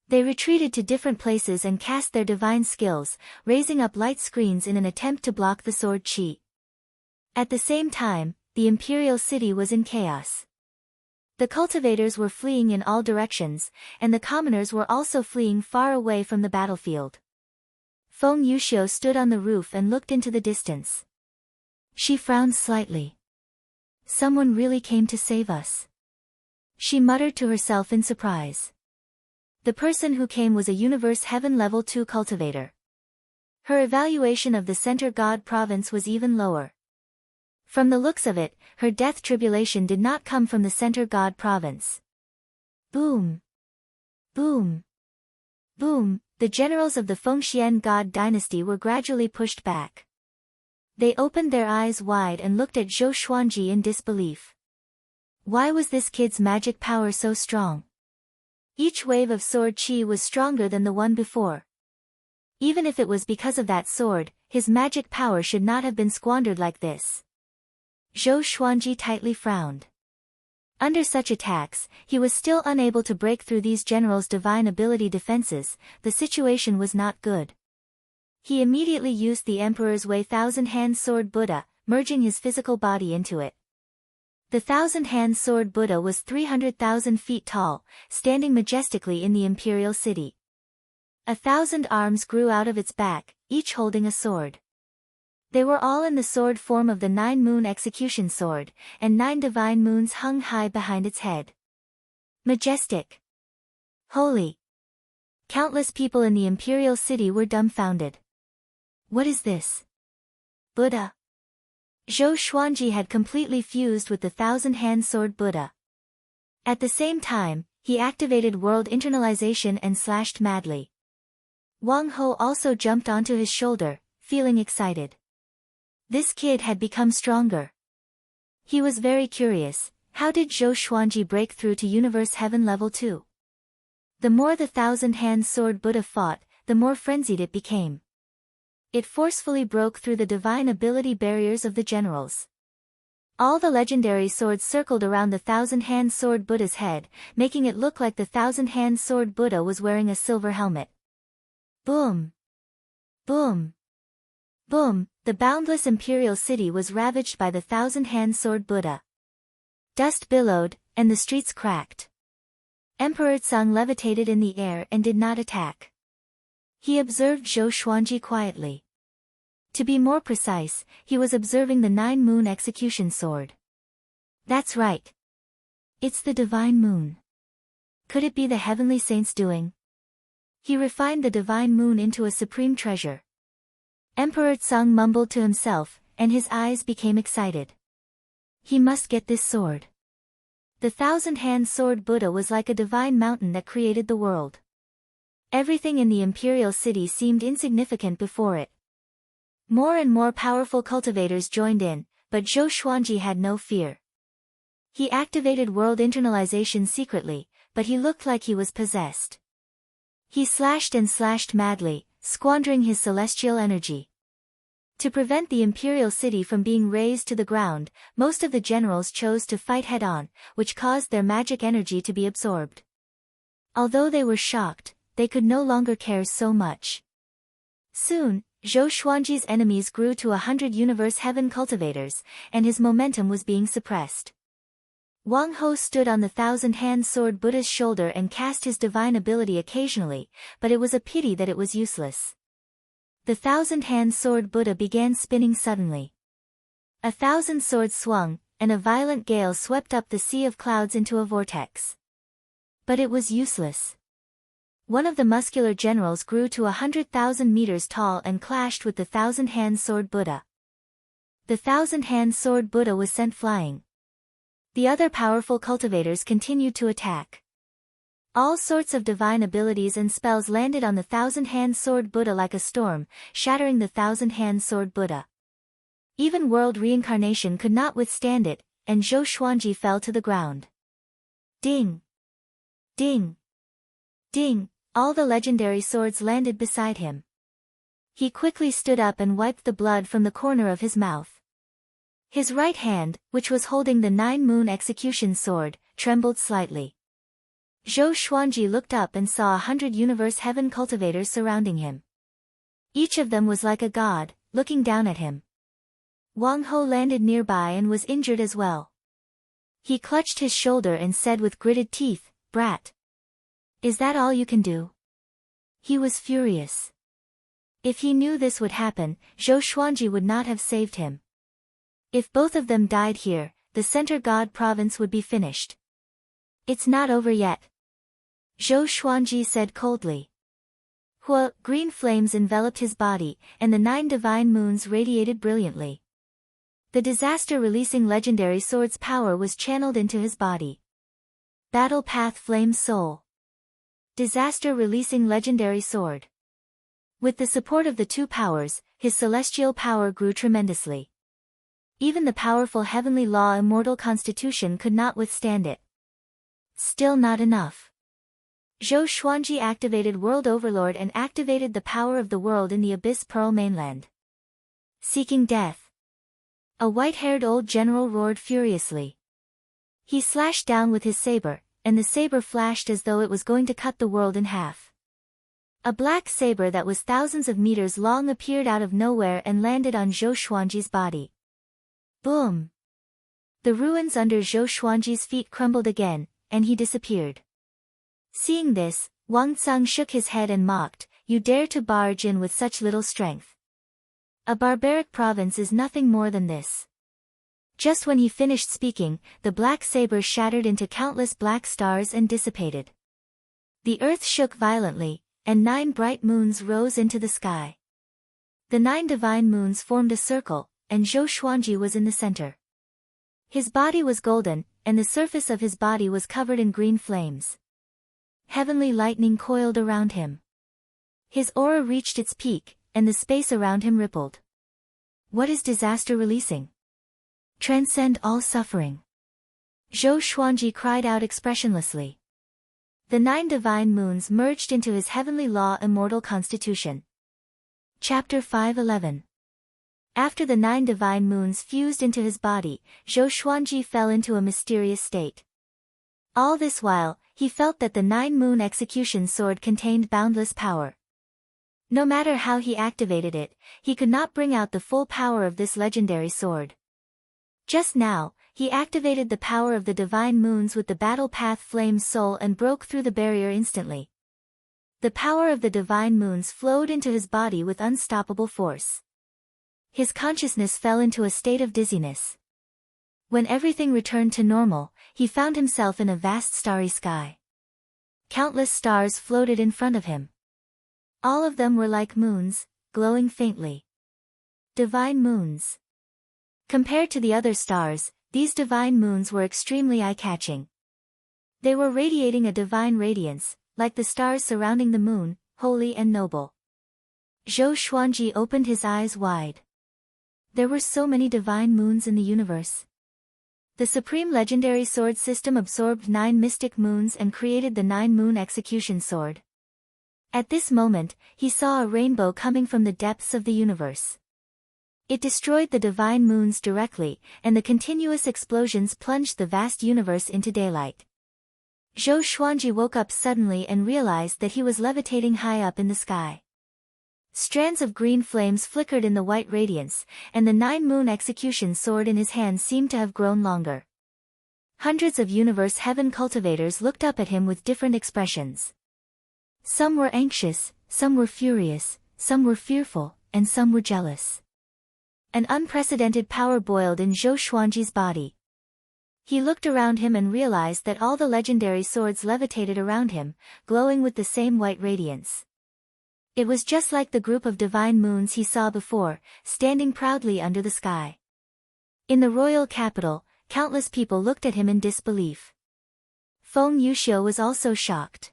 They retreated to different places and cast their divine skills, raising up light screens in an attempt to block the sword chi. At the same time, the imperial city was in chaos. The cultivators were fleeing in all directions, and the commoners were also fleeing far away from the battlefield. Feng Yuxiu stood on the roof and looked into the distance. She frowned slightly. Someone really came to save us. She muttered to herself in surprise. The person who came was a Universe Heaven Level 2 cultivator. Her evaluation of the Center God province was even lower. From the looks of it, her death tribulation did not come from the Center God province. Boom! Boom! Boom! The generals of the Fengxian God dynasty were gradually pushed back. They opened their eyes wide and looked at Zhou Xuanji in disbelief. Why was this kid's magic power so strong? Each wave of sword chi was stronger than the one before. Even if it was because of that sword, his magic power should not have been squandered like this. Zhou Xuanji tightly frowned. Under such attacks, he was still unable to break through these generals' divine ability defenses. The situation was not good. He immediately used the Emperor's Way Thousand-Hand Sword Buddha, merging his physical body into it. The Thousand-Hand Sword Buddha was 300,000 feet tall, standing majestically in the imperial city. 1,000 arms grew out of its back, each holding a sword. They were all in the sword form of the 9-moon execution sword, and 9 divine moons hung high behind its head. Majestic. Holy. Countless people in the imperial city were dumbfounded. What is this? Buddha. Zhou Xuanji had completely fused with the Thousand-Hand Sword Buddha. At the same time, he activated world internalization and slashed madly. Wang Ho also jumped onto his shoulder, feeling excited. This kid had become stronger. He was very curious, how did Zhou Xuanji break through to Universe Heaven Level 2? The more the Thousand-Hand Sword Buddha fought, the more frenzied it became. It forcefully broke through the divine ability barriers of the generals. All the legendary swords circled around the Thousand-Hand Sword Buddha's head, making it look like the Thousand-Hand Sword Buddha was wearing a silver helmet. Boom! Boom! Boom! The boundless imperial city was ravaged by the Thousand-Hand Sword Buddha. Dust billowed, and the streets cracked. Emperor Tsang levitated in the air and did not attack. He observed Zhou Xuanji quietly. To be more precise, he was observing the 9-moon execution sword. That's right. It's the divine moon. Could it be the heavenly saint's doing? He refined the divine moon into a supreme treasure. Emperor Tsang mumbled to himself, and his eyes became excited. He must get this sword. The Thousand-Hand Sword Buddha was like a divine mountain that created the world. Everything in the imperial city seemed insignificant before it. More and more powerful cultivators joined in, but Zhou Xuanji had no fear. He activated world internalization secretly, but he looked like he was possessed. He slashed and slashed madly, squandering his celestial energy. To prevent the imperial city from being razed to the ground, most of the generals chose to fight head-on, which caused their magic energy to be absorbed. Although they were shocked, they could no longer care so much. Soon, Zhou Xuanji's enemies grew to 100 Universe Heaven cultivators, and his momentum was being suppressed. Wang Ho stood on the Thousand-Hand Sword Buddha's shoulder and cast his divine ability occasionally, but it was a pity that it was useless. The Thousand-Hand Sword Buddha began spinning suddenly. 1,000 swords swung, and a violent gale swept up the sea of clouds into a vortex. But it was useless. One of the muscular generals grew to 100,000 meters tall and clashed with the Thousand-Hand Sword Buddha. The Thousand-Hand Sword Buddha was sent flying. The other powerful cultivators continued to attack. All sorts of divine abilities and spells landed on the Thousand-Hand Sword Buddha like a storm, shattering the Thousand-Hand Sword Buddha. Even world reincarnation could not withstand it, and Zhou Xuanji fell to the ground. Ding! Ding! Ding! All the legendary swords landed beside him. He quickly stood up and wiped the blood from the corner of his mouth. His right hand, which was holding the 9-moon execution sword, trembled slightly. Zhou Xuanji looked up and saw 100 universe heaven cultivators surrounding him. Each of them was like a god, looking down at him. Wang Ho landed nearby and was injured as well. He clutched his shoulder and said with gritted teeth, "Brat. Is that all you can do?" He was furious. If he knew this would happen, Zhou Xuanji would not have saved him. If both of them died here, the Center God province would be finished. "It's not over yet," Zhou Xuanji said coldly. Green flames enveloped his body, and the 9 divine moons radiated brilliantly. The disaster-releasing legendary sword's power was channeled into his body. Battle Path Flame Soul. Disaster-releasing legendary sword. With the support of the two powers, his celestial power grew tremendously. Even the powerful heavenly law immortal constitution could not withstand it. Still not enough. Zhou Xuanji activated World Overlord and activated the power of the world in the Abyss Pearl mainland. Seeking death. A white-haired old general roared furiously. He slashed down with his saber, and the saber flashed as though it was going to cut the world in half. A black saber that was thousands of meters long appeared out of nowhere and landed on Zhou Xuanji's body. Boom! The ruins under Zhou Xuanji's feet crumbled again, and he disappeared. Seeing this, Wang Tsang shook his head and mocked, "You dare to barge in with such little strength. A barbaric province is nothing more than this." Just when he finished speaking, the black saber shattered into countless black stars and dissipated. The earth shook violently, and 9 bright moons rose into the sky. The 9 divine moons formed a circle, and Zhou Xuanji was in the center. His body was golden, and the surface of his body was covered in green flames. Heavenly lightning coiled around him. His aura reached its peak, and the space around him rippled. What is disaster releasing? Transcend all suffering. Zhou Xuanji cried out expressionlessly. The 9 divine moons merged into his heavenly law immortal constitution. Chapter 5:11. After the 9 divine moons fused into his body, Zhou Xuanji fell into a mysterious state. All this while, he felt that the 9-moon execution sword contained boundless power. No matter how he activated it, he could not bring out the full power of this legendary sword. Just now, he activated the power of the divine moons with the battle path flame soul and broke through the barrier instantly. The power of the divine moons flowed into his body with unstoppable force. His consciousness fell into a state of dizziness. When everything returned to normal, he found himself in a vast starry sky. Countless stars floated in front of him. All of them were like moons, glowing faintly. Divine moons. Compared to the other stars, these divine moons were extremely eye-catching. They were radiating a divine radiance, like the stars surrounding the moon, holy and noble. Zhou Xuanji opened his eyes wide. There were so many divine moons in the universe. The Supreme Legendary Sword System absorbed 9 mystic moons and created the 9-moon execution sword. At this moment, he saw a rainbow coming from the depths of the universe. It destroyed the divine moons directly, and the continuous explosions plunged the vast universe into daylight. Zhou Xuanji woke up suddenly and realized that he was levitating high up in the sky. Strands of green flames flickered in the white radiance, and the 9-moon execution sword in his hand seemed to have grown longer. Hundreds of universe heaven cultivators looked up at him with different expressions. Some were anxious, some were furious, some were fearful, and some were jealous. An unprecedented power boiled in Zhou Xuanji's body. He looked around him and realized that all the legendary swords levitated around him, glowing with the same white radiance. It was just like the group of divine moons he saw before, standing proudly under the sky. In the royal capital, countless people looked at him in disbelief. Feng Yuxiu was also shocked.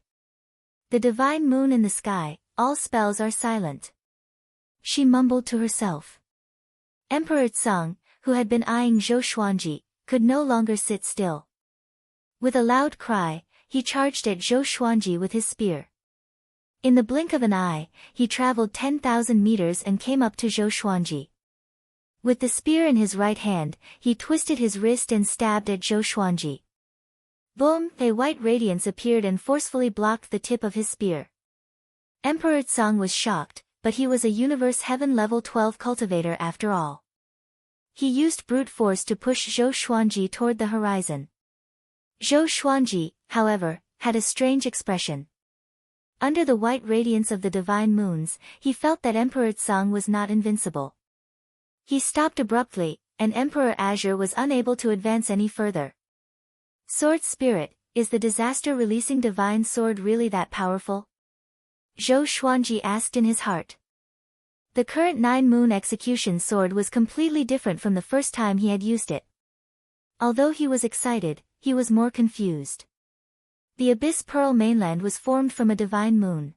The divine moon in the sky, all spells are silent. She mumbled to herself. Emperor Tsang, who had been eyeing Zhou Xuanji, could no longer sit still. With a loud cry, he charged at Zhou Xuanji with his spear. In the blink of an eye, he traveled 10,000 meters and came up to Zhou Xuanji. With the spear in his right hand, he twisted his wrist and stabbed at Zhou Xuanji. Boom! A white radiance appeared and forcefully blocked the tip of his spear. Emperor Tsang was shocked, but he was a Universe Heaven Level 12 cultivator after all. He used brute force to push Zhou Xuanji toward the horizon. Zhou Xuanji, however, had a strange expression. Under the white radiance of the divine moons, he felt that Emperor Tsang was not invincible. He stopped abruptly, and Emperor Azure was unable to advance any further. Sword Spirit, is the disaster-releasing divine sword really that powerful? Zhou Xuanji asked in his heart. The current 9-moon execution sword was completely different from the first time he had used it. Although he was excited, he was more confused. The Abyss Pearl mainland was formed from a divine moon.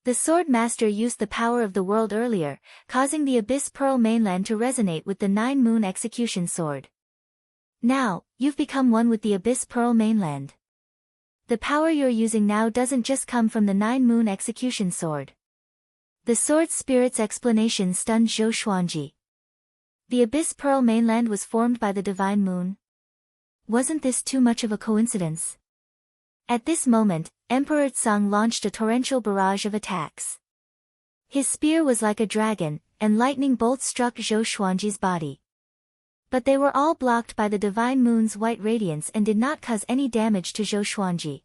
The Sword Master used the power of the world earlier, causing the Abyss Pearl mainland to resonate with the 9-moon execution sword. Now, you've become one with the Abyss Pearl mainland. The power you're using now doesn't just come from the 9-moon execution sword. The Sword Spirit's explanation stunned Zhou Xuanji. The Abyss Pearl mainland was formed by the divine moon? Wasn't this too much of a coincidence? At this moment, Emperor Tsang launched a torrential barrage of attacks. His spear was like a dragon, and lightning bolts struck Zhou Xuanji's body. But they were all blocked by the divine moon's white radiance and did not cause any damage to Zhou Xuanji.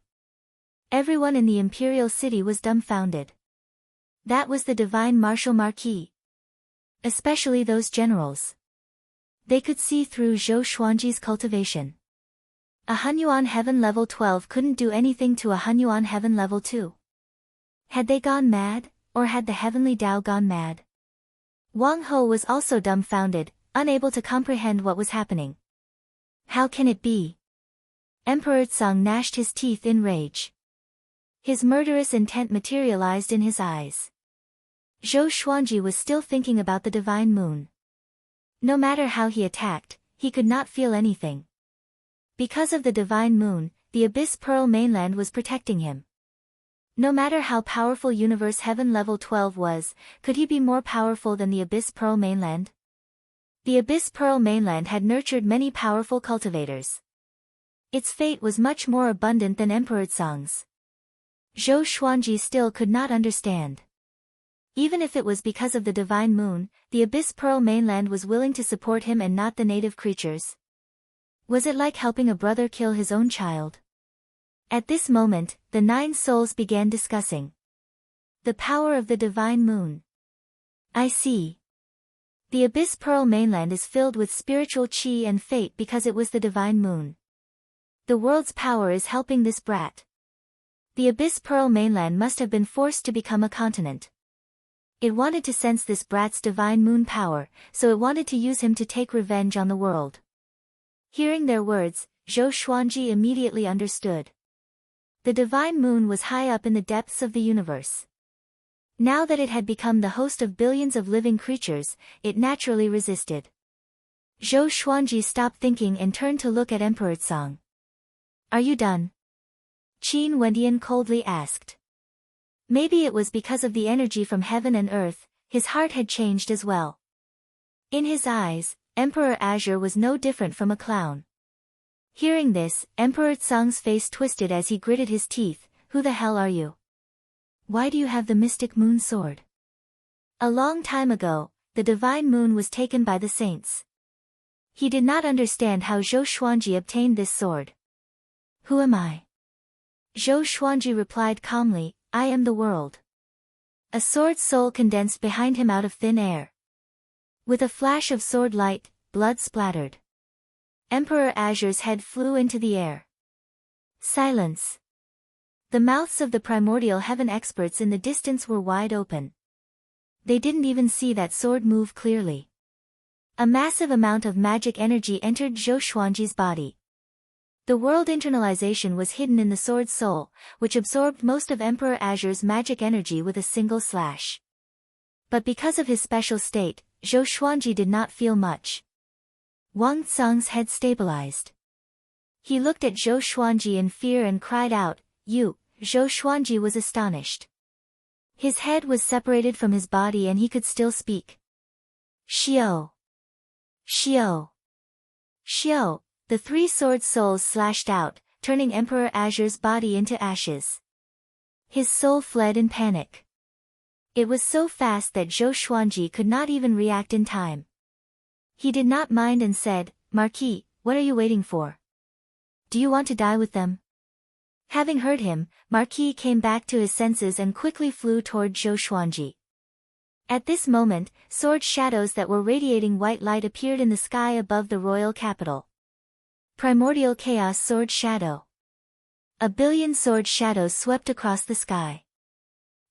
Everyone in the imperial city was dumbfounded. That was the divine martial marquis. Especially those generals. They could see through Zhou Xuanji's cultivation. A Hunyuan Heaven Level 12 couldn't do anything to a Hunyuan Heaven Level 2. Had they gone mad, or had the Heavenly Tao gone mad? Wang Ho was also dumbfounded, unable to comprehend what was happening. How can it be? Emperor Tsang gnashed his teeth in rage. His murderous intent materialized in his eyes. Zhou Xuanji was still thinking about the divine moon. No matter how he attacked, he could not feel anything. Because of the divine moon, the Abyss Pearl mainland was protecting him. No matter how powerful Universe Heaven Level 12 was, could he be more powerful than the Abyss Pearl mainland? The Abyss Pearl mainland had nurtured many powerful cultivators. Its fate was much more abundant than Emperor Tsang's. Zhou Xuanji still could not understand. Even if it was because of the divine moon, the Abyss Pearl mainland was willing to support him and not the native creatures. Was it like helping a brother kill his own child? At this moment, the 9 souls began discussing. The power of the divine moon. I see. The Abyss Pearl mainland is filled with spiritual chi and fate because it was the divine moon. The world's power is helping this brat. The Abyss Pearl mainland must have been forced to become a continent. It wanted to sense this brat's divine moon power, so it wanted to use him to take revenge on the world. Hearing their words, Zhou Xuanji immediately understood. The divine moon was high up in the depths of the universe. Now that it had become the host of billions of living creatures, it naturally resisted. Zhou Xuanji stopped thinking and turned to look at Emperor Tsang. Are you done? Qin Wendian coldly asked. Maybe it was because of the energy from heaven and earth, his heart had changed as well. In his eyes, Emperor Azure was no different from a clown. Hearing this, Emperor Tsang's face twisted as he gritted his teeth. Who the hell are you? Why do you have the mystic moon sword? A long time ago, the divine moon was taken by the saints. He did not understand how Zhou Xuanji obtained this sword. Who am I? Zhou Xuanji replied calmly, I am the world. A sword soul condensed behind him out of thin air. With a flash of sword light, blood splattered. Emperor Azure's head flew into the air. Silence. The mouths of the primordial heaven experts in the distance were wide open. They didn't even see that sword move clearly. A massive amount of magic energy entered Zhou Xuanji's body. The world internalization was hidden in the sword soul, which absorbed most of Emperor Azure's magic energy with a single slash. But because of his special state, Zhou Xuanji did not feel much. Wang Tsang's head stabilized. He looked at Zhou Xuanji in fear and cried out, You! Zhou Xuanji was astonished. His head was separated from his body and he could still speak. Xiao! Xiao! Xiao! The 3 sword souls slashed out, turning Emperor Azure's body into ashes. His soul fled in panic. It was so fast that Zhou Xuanji could not even react in time. He did not mind and said, "Marquis, what are you waiting for? Do you want to die with them?" Having heard him, Marquis came back to his senses and quickly flew toward Zhou Xuanji. At this moment, sword shadows that were radiating white light appeared in the sky above the royal capital. Primordial Chaos Sword Shadow. A billion sword shadows swept across the sky.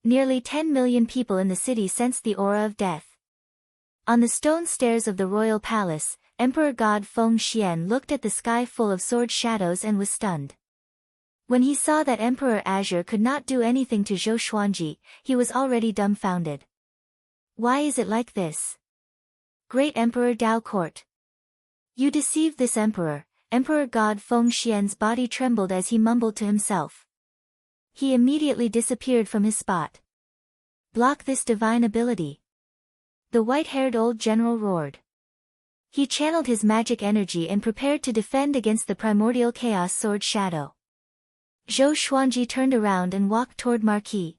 Nearly 10 million people in the city sensed the aura of death. On the stone stairs of the royal palace, Emperor God Feng Xian looked at the sky full of sword shadows and was stunned. When he saw that Emperor Azure could not do anything to Zhou Xuanji, he was already dumbfounded. Why is it like this? Great Emperor Dao Court. You deceived this emperor. Emperor God Feng Xian's body trembled as he mumbled to himself. He immediately disappeared from his spot. Block this divine ability. The white-haired old general roared. He channeled his magic energy and prepared to defend against the primordial chaos sword shadow. Zhou Xuanji turned around and walked toward Marquis.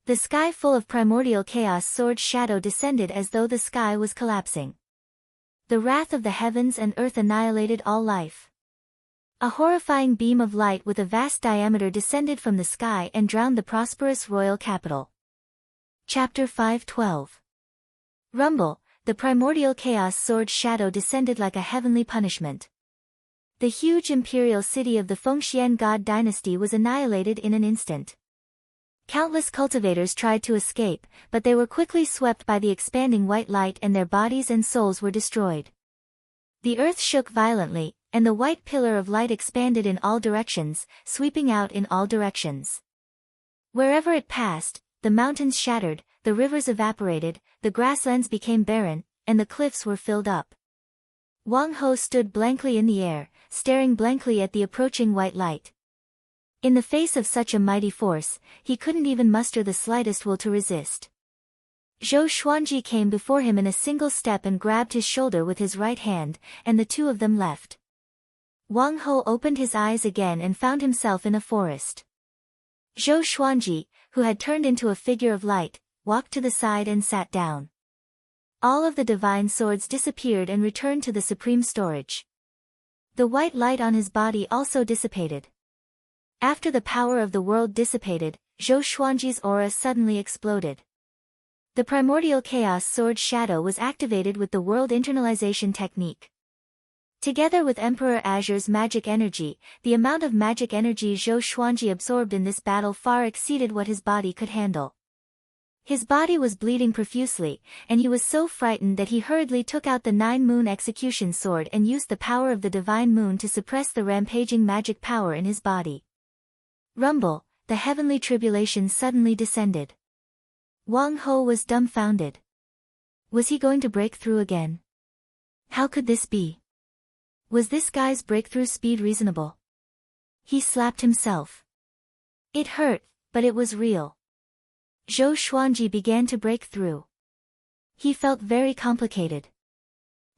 The sky full of primordial chaos sword shadow descended as though the sky was collapsing. The wrath of the heavens and earth annihilated all life. A horrifying beam of light with a vast diameter descended from the sky and drowned the prosperous royal capital. Chapter 5:12. Rumble, the primordial chaos sword shadow descended like a heavenly punishment. The huge imperial city of the Fengxian God dynasty was annihilated in an instant. Countless cultivators tried to escape, but they were quickly swept by the expanding white light and their bodies and souls were destroyed. The earth shook violently, and the white pillar of light expanded in all directions, sweeping out in all directions. Wherever it passed, the mountains shattered, the rivers evaporated, the grasslands became barren, and the cliffs were filled up. Wang Ho stood blankly in the air, staring blankly at the approaching white light. In the face of such a mighty force, he couldn't even muster the slightest will to resist. Zhou Xuanji came before him in a single step and grabbed his shoulder with his right hand, and the two of them left. Wang Ho opened his eyes again and found himself in a forest. Zhou Xuanji, who had turned into a figure of light, walked to the side and sat down. All of the divine swords disappeared and returned to the supreme storage. The white light on his body also dissipated. After the power of the world dissipated, Zhou Xuanji's aura suddenly exploded. The primordial chaos sword shadow was activated with the world internalization technique. Together with Emperor Azure's magic energy, the amount of magic energy Zhou Xuanji absorbed in this battle far exceeded what his body could handle. His body was bleeding profusely, and he was so frightened that he hurriedly took out the 9-moon execution sword and used the power of the divine moon to suppress the rampaging magic power in his body. Rumble, the heavenly tribulation suddenly descended. Wang Ho was dumbfounded. Was he going to break through again? How could this be? Was this guy's breakthrough speed reasonable? He slapped himself. It hurt, but it was real. Zhou Xuanji began to break through. He felt very complicated.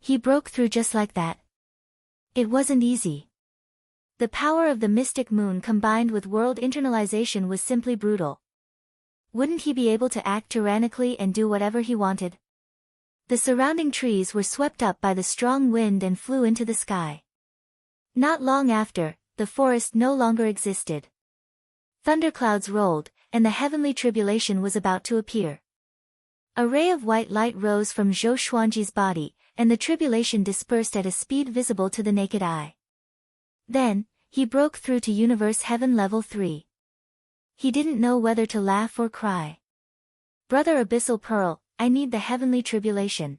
He broke through just like that. It wasn't easy. The power of the mystic moon combined with world internalization was simply brutal. Wouldn't he be able to act tyrannically and do whatever he wanted? The surrounding trees were swept up by the strong wind and flew into the sky. Not long after, the forest no longer existed. Thunderclouds rolled, and the heavenly tribulation was about to appear. A ray of white light rose from Zhou Xuanji's body, and the tribulation dispersed at a speed visible to the naked eye. Then, he broke through to Universe Heaven Level 3. He didn't know whether to laugh or cry. Brother Abyssal Pearl, I need the heavenly tribulation.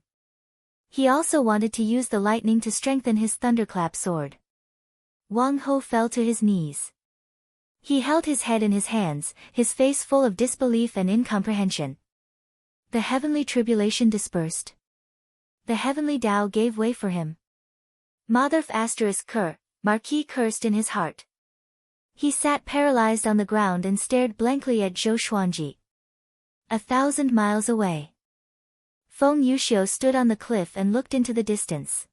He also wanted to use the lightning to strengthen his thunderclap sword. Wang Ho fell to his knees. He held his head in his hands, his face full of disbelief and incomprehension. The heavenly tribulation dispersed. The heavenly Tao gave way for him. Motherf *Ker, Marquis cursed in his heart. He sat paralyzed on the ground and stared blankly at Zhou Xuanji. 1,000 miles away. Feng Yuxiu stood on the cliff and looked into the distance.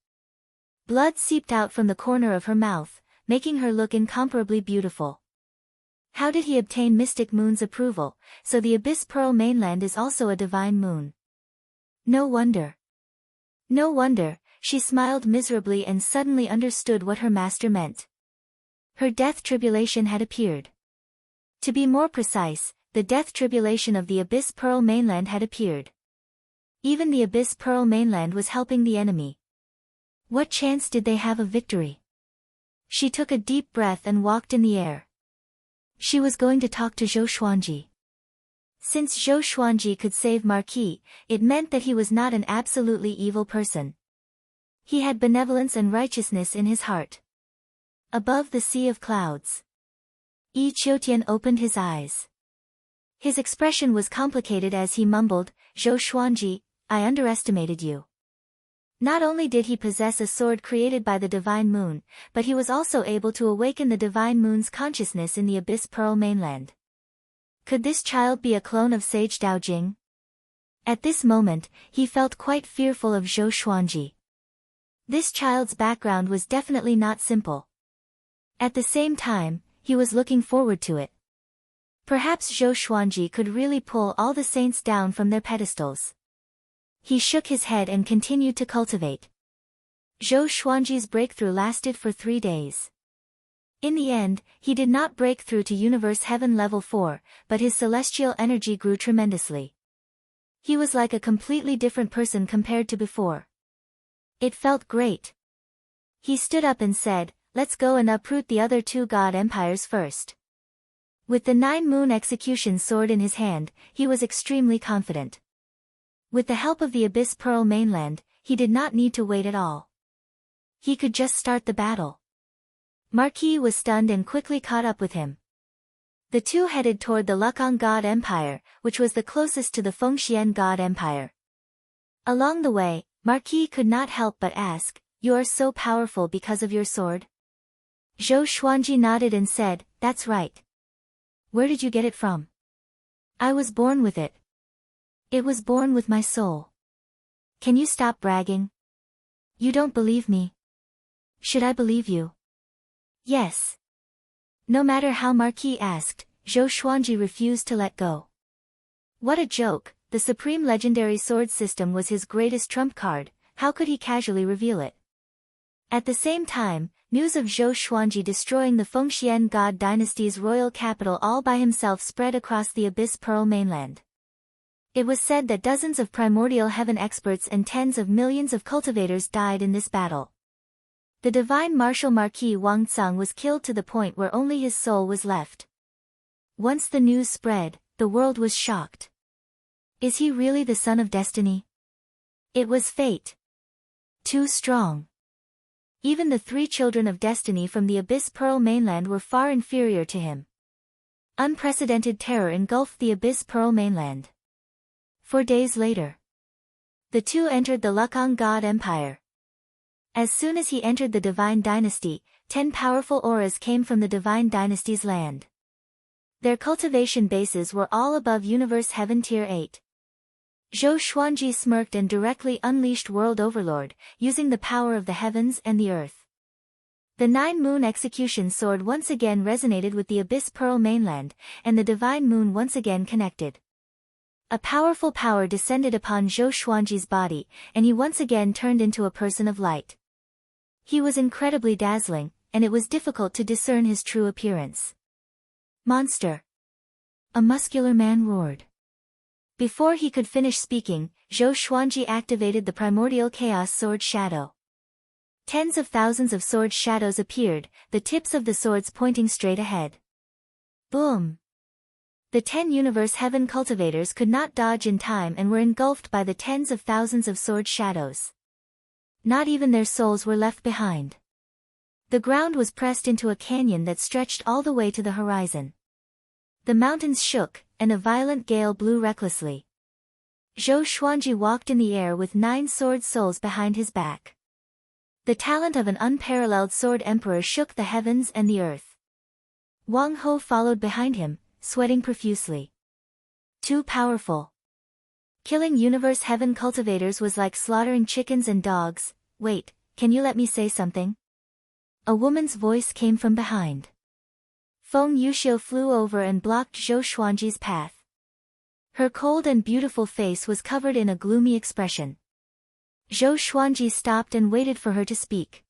Blood seeped out from the corner of her mouth, making her look incomparably beautiful. How did he obtain Mystic Moon's approval? So the Abyss Pearl mainland is also a divine moon. No wonder. No wonder, she smiled miserably and suddenly understood what her master meant. Her death tribulation had appeared. To be more precise, the death tribulation of the Abyss Pearl mainland had appeared. Even the Abyss Pearl mainland was helping the enemy. What chance did they have of victory? She took a deep breath and walked in the air. She was going to talk to Zhou Xuanji. Since Zhou Xuanji could save Marquis, it meant that he was not an absolutely evil person. He had benevolence and righteousness in his heart. Above the sea of clouds. Yi Qiutian opened his eyes. His expression was complicated as he mumbled, "Zhou Xuanji, I underestimated you." Not only did he possess a sword created by the Divine Moon, but he was also able to awaken the Divine Moon's consciousness in the Abyss Pearl mainland. Could this child be a clone of Sage Daojing? At this moment, he felt quite fearful of Zhou Xuanji. This child's background was definitely not simple. At the same time, he was looking forward to it. Perhaps Zhou Xuanji could really pull all the saints down from their pedestals. He shook his head and continued to cultivate. Zhou Xuanji's breakthrough lasted for 3 days. In the end, he did not break through to Universe Heaven Level 4, but his celestial energy grew tremendously. He was like a completely different person compared to before. It felt great. He stood up and said, "Let's go and uproot the other 2 god empires first." With the 9 Moon Execution sword in his hand, he was extremely confident. With the help of the Abyss Pearl mainland, he did not need to wait at all. He could just start the battle. Marquis was stunned and quickly caught up with him. The two headed toward the Lukang God Empire, which was the closest to the Fengxian God Empire. Along the way, Marquis could not help but ask, "You are so powerful because of your sword?" Zhou Xuanji nodded and said, "That's right." "Where did you get it from?" "I was born with it. It was born with my soul." "Can you stop bragging? You don't believe me. Should I believe you?" "Yes." No matter how Marquis asked, Zhou Xuanji refused to let go. What a joke, the Supreme Legendary Sword System was his greatest trump card, how could he casually reveal it? At the same time, news of Zhou Xuanji destroying the Fengxian God dynasty's royal capital all by himself spread across the Abyss Pearl mainland. It was said that dozens of primordial heaven experts and tens of millions of cultivators died in this battle. The divine martial Marquis Wangcang was killed to the point where only his soul was left. Once the news spread, the world was shocked. Is he really the son of destiny? It was fate. Too strong. Even the 3 children of destiny from the Abyss Pearl mainland were far inferior to him. Unprecedented terror engulfed the Abyss Pearl mainland. 4 days later, the two entered the Lukang God Empire. As soon as he entered the Divine Dynasty, 10 powerful auras came from the Divine Dynasty's land. Their cultivation bases were all above Universe Heaven Tier 8. Zhou Xuanji smirked and directly unleashed World Overlord, using the power of the heavens and the earth. The 9 Moon Execution Sword once again resonated with the Abyss Pearl mainland, and the Divine Moon once again connected. A powerful power descended upon Zhou Xuanji's body, and he once again turned into a person of light. He was incredibly dazzling, and it was difficult to discern his true appearance. "Monster!" a muscular man roared. Before he could finish speaking, Zhou Xuanji activated the primordial chaos sword shadow. Tens of thousands of sword shadows appeared, the tips of the swords pointing straight ahead. Boom! The 10 Universe Heaven cultivators could not dodge in time and were engulfed by the tens of thousands of sword shadows. Not even their souls were left behind. The ground was pressed into a canyon that stretched all the way to the horizon. The mountains shook, and a violent gale blew recklessly. Zhou Xuanji walked in the air with 9 sword souls behind his back. The talent of an unparalleled sword emperor shook the heavens and the earth. Wang Ho followed behind him, sweating profusely. Too powerful. Killing Universe Heaven cultivators was like slaughtering chickens and dogs. Wait, can you let me say something? A woman's voice came from behind. Feng Yuxiu flew over and blocked Zhou Xuanji's path. Her cold and beautiful face was covered in a gloomy expression. Zhou Xuanji stopped and waited for her to speak.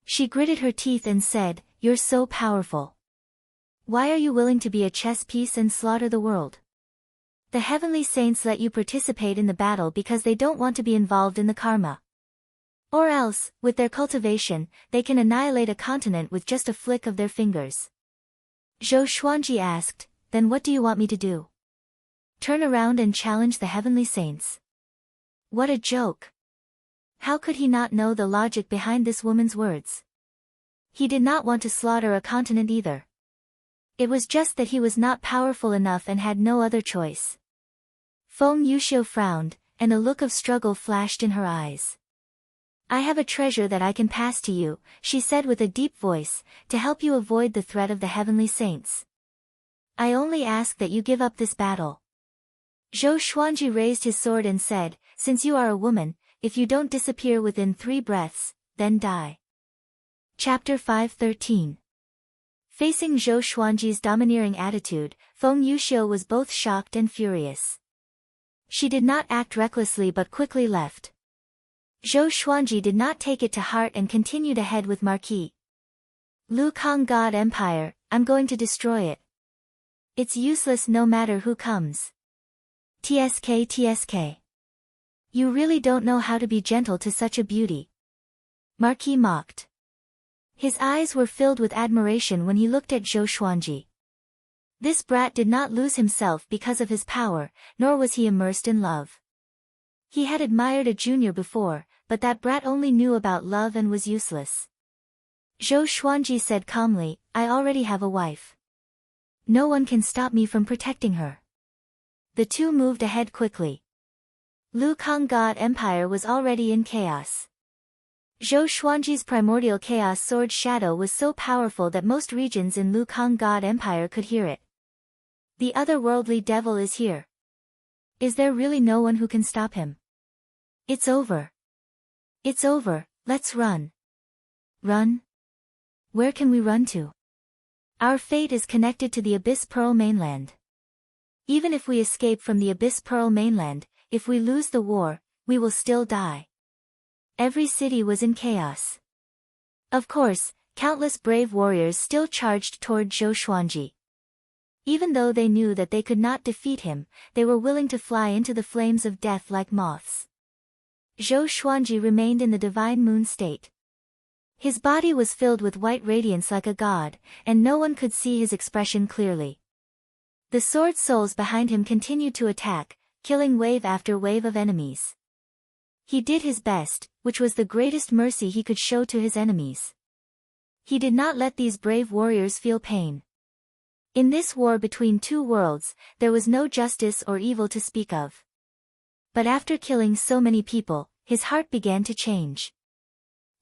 She gritted her teeth and said, "You're so powerful. Why are you willing to be a chess piece and slaughter the world? The heavenly saints let you participate in the battle because they don't want to be involved in the karma. Or else, with their cultivation, they can annihilate a continent with just a flick of their fingers." Zhou Xuanji asked, "Then what do you want me to do? Turn around and challenge the heavenly saints?" What a joke! How could he not know the logic behind this woman's words? He did not want to slaughter a continent either. It was just that he was not powerful enough and had no other choice. Feng Yuxiu frowned, and a look of struggle flashed in her eyes. "I have a treasure that I can pass to you," she said with a deep voice, "to help you avoid the threat of the heavenly saints. I only ask that you give up this battle." Zhou Xuanji raised his sword and said, "Since you are a woman, if you don't disappear within 3 breaths, then die." Chapter 5:13. Facing Zhou Xuanji's domineering attitude, Feng Yuxiu was both shocked and furious. She did not act recklessly but quickly left. Zhou Xuanji did not take it to heart and continued ahead with Marquis. "Lu Kang God Empire, I'm going to destroy it. It's useless no matter who comes. TSK. You really don't know how to be gentle to such a beauty." Marquis mocked. His eyes were filled with admiration when he looked at Zhou Xuanji. This brat did not lose himself because of his power, nor was he immersed in love. He had admired a junior before, but that brat only knew about love and was useless. Zhou Xuanji said calmly, "I already have a wife. No one can stop me from protecting her." The two moved ahead quickly. Lu Kang God Empire was already in chaos. Zhou Xuanji's primordial chaos sword shadow was so powerful that most regions in Lu Kang God Empire could hear it. "The otherworldly devil is here. Is there really no one who can stop him? It's over. It's over, let's run." "Run? Where can we run to? Our fate is connected to the Abyss Pearl mainland. Even if we escape from the Abyss Pearl mainland, if we lose the war, we will still die." Every city was in chaos. Of course, countless brave warriors still charged toward Zhou Xuanji. Even though they knew that they could not defeat him, they were willing to fly into the flames of death like moths. Zhou Xuanji remained in the divine moon state. His body was filled with white radiance like a god, and no one could see his expression clearly. The sword souls behind him continued to attack, killing wave after wave of enemies. He did his best, which was the greatest mercy he could show to his enemies. He did not let these brave warriors feel pain. In this war between two worlds, there was no justice or evil to speak of. But after killing so many people, his heart began to change.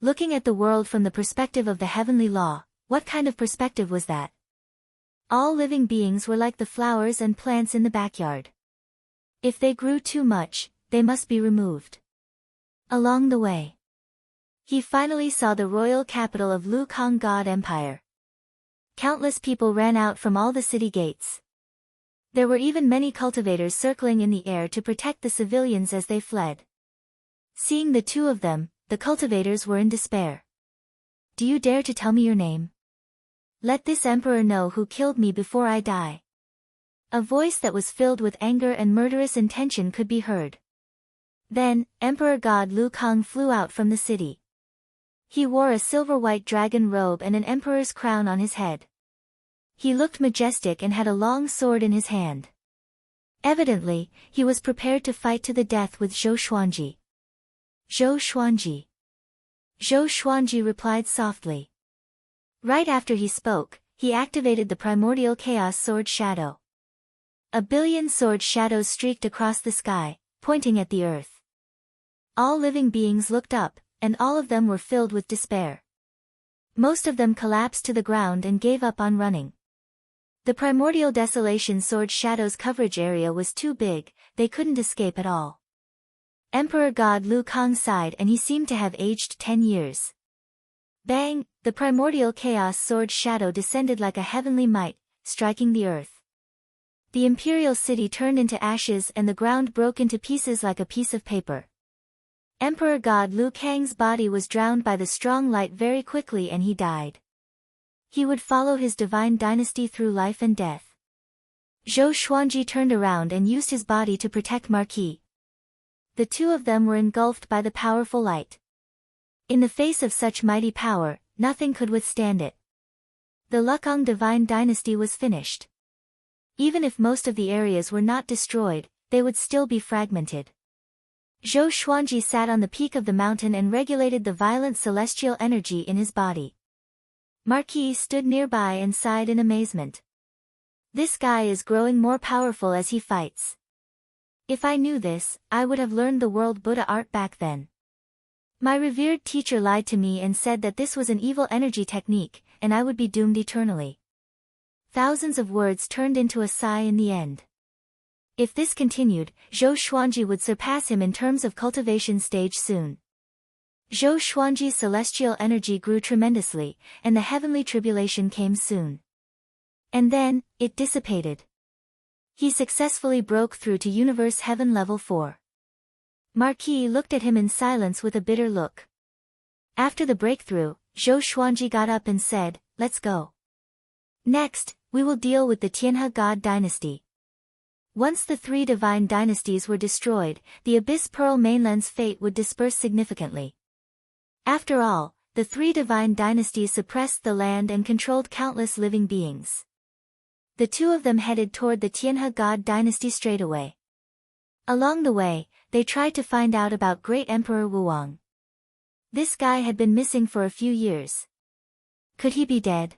Looking at the world from the perspective of the heavenly law, what kind of perspective was that? All living beings were like the flowers and plants in the backyard. If they grew too much, they must be removed. Along the way, he finally saw the royal capital of Lu Kang God Empire. Countless people ran out from all the city gates. There were even many cultivators circling in the air to protect the civilians as they fled. Seeing the two of them, the cultivators were in despair. "Do you dare to tell me your name? Let this emperor know who killed me before I die." A voice that was filled with anger and murderous intention could be heard. Then, Emperor God Lu Kang flew out from the city. He wore a silver-white dragon robe and an emperor's crown on his head. He looked majestic and had a long sword in his hand. Evidently, he was prepared to fight to the death with Zhou Xuanji. "Zhou Xuanji." Zhou Xuanji replied softly. Right after he spoke, he activated the primordial chaos sword shadow. A billion sword shadows streaked across the sky, pointing at the earth. All living beings looked up, and all of them were filled with despair. Most of them collapsed to the ground and gave up on running. The primordial desolation sword shadow's coverage area was too big, they couldn't escape at all. Emperor God Lu Kang sighed and he seemed to have aged 10 years. Bang! The primordial chaos sword shadow descended like a heavenly might, striking the earth. The imperial city turned into ashes and the ground broke into pieces like a piece of paper. Emperor God Liu Kang's body was drowned by the strong light very quickly and he died. He would follow his divine dynasty through life and death. Zhou Xuanji turned around and used his body to protect Marquis. The two of them were engulfed by the powerful light. In the face of such mighty power, nothing could withstand it. The Lukang divine dynasty was finished. Even if most of the areas were not destroyed, they would still be fragmented. Zhou Xuanji sat on the peak of the mountain and regulated the violent celestial energy in his body. Marquis stood nearby and sighed in amazement. This guy is growing more powerful as he fights. If I knew this, I would have learned the world Buddha art back then. My revered teacher lied to me and said that this was an evil energy technique, and I would be doomed eternally. Thousands of words turned into a sigh in the end. If this continued, Zhou Xuanji would surpass him in terms of cultivation stage soon. Zhou Xuanji's celestial energy grew tremendously, and the heavenly tribulation came soon. And then, it dissipated. He successfully broke through to Universe Heaven Level 4. Marquis looked at him in silence with a bitter look. After the breakthrough, Zhou Xuanji got up and said, "Let's go. Next, we will deal with the Tianhe God dynasty." Once the three divine dynasties were destroyed, the Abyss Pearl mainland's fate would disperse significantly. After all, the three divine dynasties suppressed the land and controlled countless living beings. The two of them headed toward the Tianhe God dynasty straight away. Along the way, they tried to find out about Great Emperor Wuwang. This guy had been missing for a few years. Could he be dead?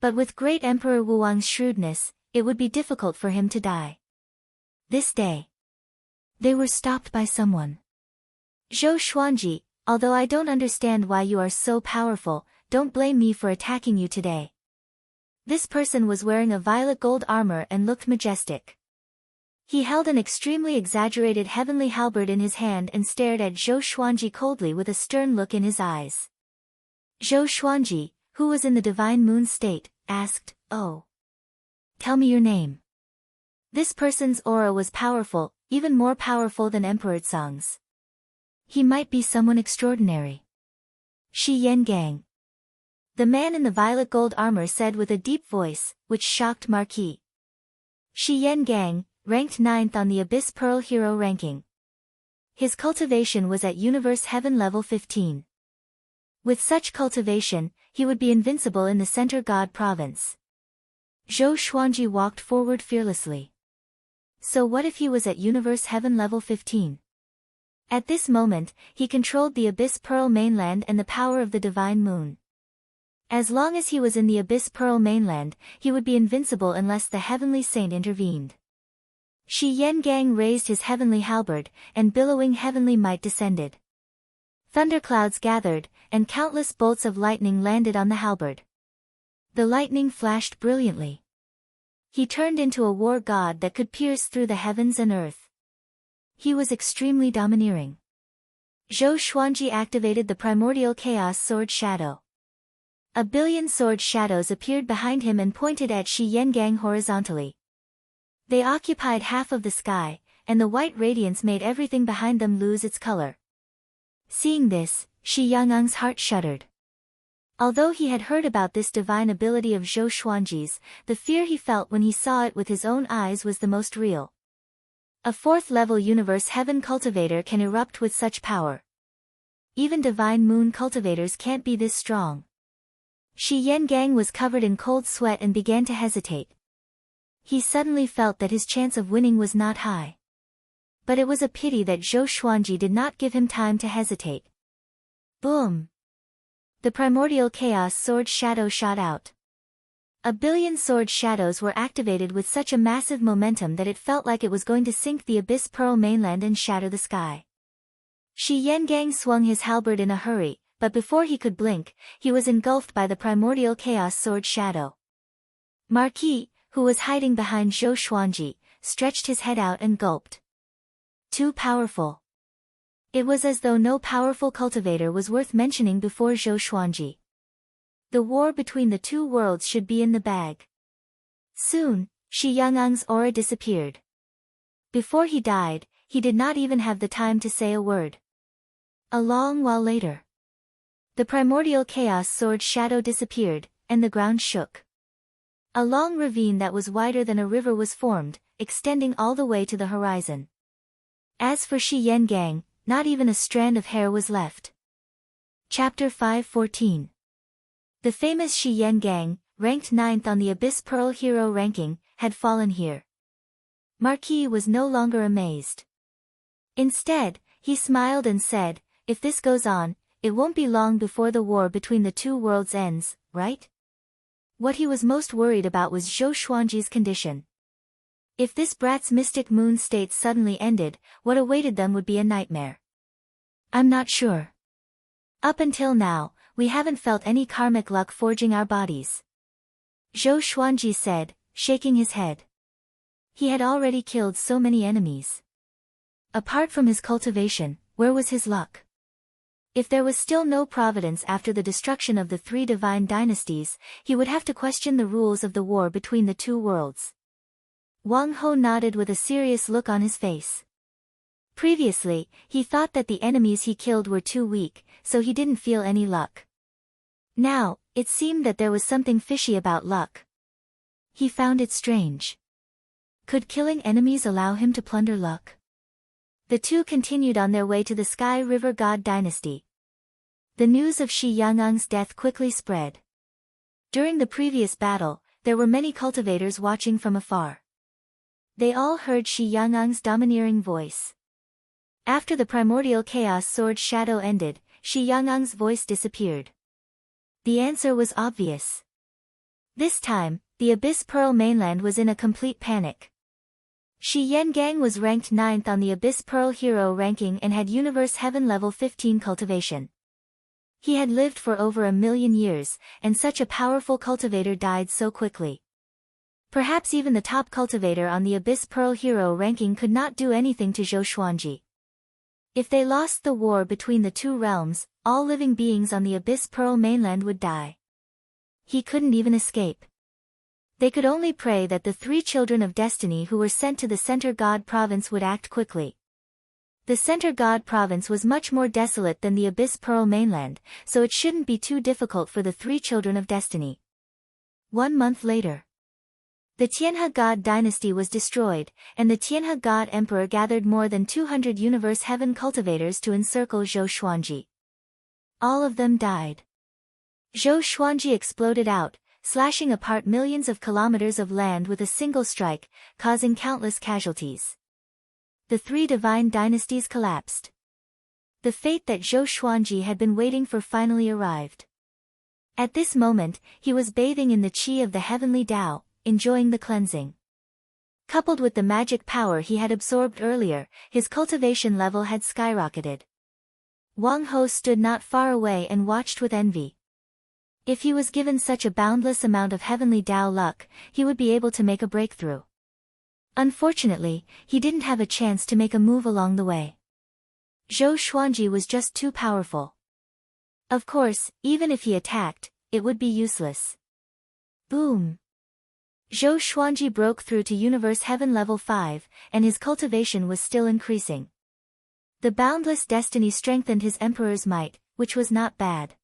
But with Great Emperor Wuwang's shrewdness, it would be difficult for him to die. This day, they were stopped by someone. "Zhou Xuanji, although I don't understand why you are so powerful, don't blame me for attacking you today." This person was wearing a violet gold armor and looked majestic. He held an extremely exaggerated heavenly halberd in his hand and stared at Zhou Xuanji coldly with a stern look in his eyes. Zhou Xuanji, who was in the divine moon state, asked, "Oh. Tell me your name." This person's aura was powerful, even more powerful than Emperor Tsang's. He might be someone extraordinary. Shi Yan Gang. The man in the violet gold armor said with a deep voice, which shocked Marquis. Shi Yan Gang, ranked 9th on the Abyss Pearl Hero ranking. His cultivation was at Universe Heaven Level 15. With such cultivation, he would be invincible in the Center God Province. Zhou Xuanji walked forward fearlessly. So what if he was at Universe Heaven Level 15? At this moment, he controlled the Abyss Pearl mainland and the power of the Divine Moon. As long as he was in the Abyss Pearl mainland, he would be invincible unless the Heavenly Saint intervened. Shi Yan Gang raised his heavenly halberd, and billowing heavenly might descended. Thunderclouds gathered, and countless bolts of lightning landed on the halberd. The lightning flashed brilliantly. He turned into a war god that could pierce through the heavens and earth. He was extremely domineering. Zhou Xuanji activated the primordial chaos sword shadow. A billion sword shadows appeared behind him and pointed at Shi Yan Gang horizontally. They occupied half of the sky, and the white radiance made everything behind them lose its color. Seeing this, Shi Yangang's heart shuddered. Although he had heard about this divine ability of Zhou Xuanji's, the fear he felt when he saw it with his own eyes was the most real. A 4th-level Universe Heaven cultivator can erupt with such power. Even Divine Moon cultivators can't be this strong. Shi Yan Gang was covered in cold sweat and began to hesitate. He suddenly felt that his chance of winning was not high. But it was a pity that Zhou Xuanji did not give him time to hesitate. Boom! The primordial chaos sword shadow shot out. A billion sword shadows were activated with such a massive momentum that it felt like it was going to sink the Abyss Pearl mainland and shatter the sky. Shi Yan Gang swung his halberd in a hurry, but before he could blink, he was engulfed by the primordial chaos sword shadow. Marquis, who was hiding behind Zhou Xuanji, stretched his head out and gulped. Too powerful. It was as though no powerful cultivator was worth mentioning before Zhou Xuanji. The war between the two worlds should be in the bag. Soon, Shi Yangang's aura disappeared. Before he died, he did not even have the time to say a word. A long while later, the primordial chaos sword shadow disappeared, and the ground shook. A long ravine that was wider than a river was formed, extending all the way to the horizon. As for Shi Yangang, not even a strand of hair was left. Chapter 5:14. The famous Shi Yangang, ranked 9th on the Abyss Pearl Hero ranking, had fallen here. Marquis was no longer amazed. Instead, he smiled and said, "If this goes on, it won't be long before the war between the two worlds ends, right?" What he was most worried about was Zhou Xuanji's condition. If this brat's mystic moon state suddenly ended, what awaited them would be a nightmare. "I'm not sure. Up until now, we haven't felt any karmic luck forging our bodies," Zhou Xuanji said, shaking his head. He had already killed so many enemies. Apart from his cultivation, where was his luck? If there was still no providence after the destruction of the three divine dynasties, he would have to question the rules of the war between the two worlds. Wang Ho nodded with a serious look on his face. Previously, he thought that the enemies he killed were too weak, so he didn't feel any luck. Now, it seemed that there was something fishy about luck. He found it strange. Could killing enemies allow him to plunder luck? The two continued on their way to the Sky River God dynasty. The news of Shi Yangang's death quickly spread. During the previous battle, there were many cultivators watching from afar. They all heard Shi Yangang's domineering voice. After the primordial chaos sword shadow ended, Shi Yangang's voice disappeared. The answer was obvious. This time, the Abyss Pearl mainland was in a complete panic. Shi Yangang was ranked 9th on the Abyss Pearl Hero ranking and had Universe Heaven level 15 cultivation. He had lived for over 1,000,000 years, and such a powerful cultivator died so quickly. Perhaps even the top cultivator on the Abyss Pearl Hero ranking could not do anything to Zhou Xuanji. If they lost the war between the two realms, all living beings on the Abyss Pearl mainland would die. He couldn't even escape. They could only pray that the three children of destiny who were sent to the Center God province would act quickly. The Center God province was much more desolate than the Abyss Pearl mainland, so it shouldn't be too difficult for the three children of destiny. 1 month later, the Tianhe God dynasty was destroyed, and the Tianhe God Emperor gathered more than 200 Universe Heaven cultivators to encircle Zhou Xuanji. All of them died. Zhou Xuanji exploded out, slashing apart millions of kilometers of land with a single strike, causing countless casualties. The three divine dynasties collapsed. The fate that Zhou Xuanji had been waiting for finally arrived. At this moment, he was bathing in the qi of the heavenly Tao, enjoying the cleansing. Coupled with the magic power he had absorbed earlier, his cultivation level had skyrocketed. Wang Ho stood not far away and watched with envy. If he was given such a boundless amount of heavenly Tao luck, he would be able to make a breakthrough. Unfortunately, he didn't have a chance to make a move along the way. Zhou Xuanji was just too powerful. Of course, even if he attacked, it would be useless. Boom! Zhou Xuanji broke through to Universe Heaven level 5, and his cultivation was still increasing. The boundless destiny strengthened his emperor's might, which was not bad.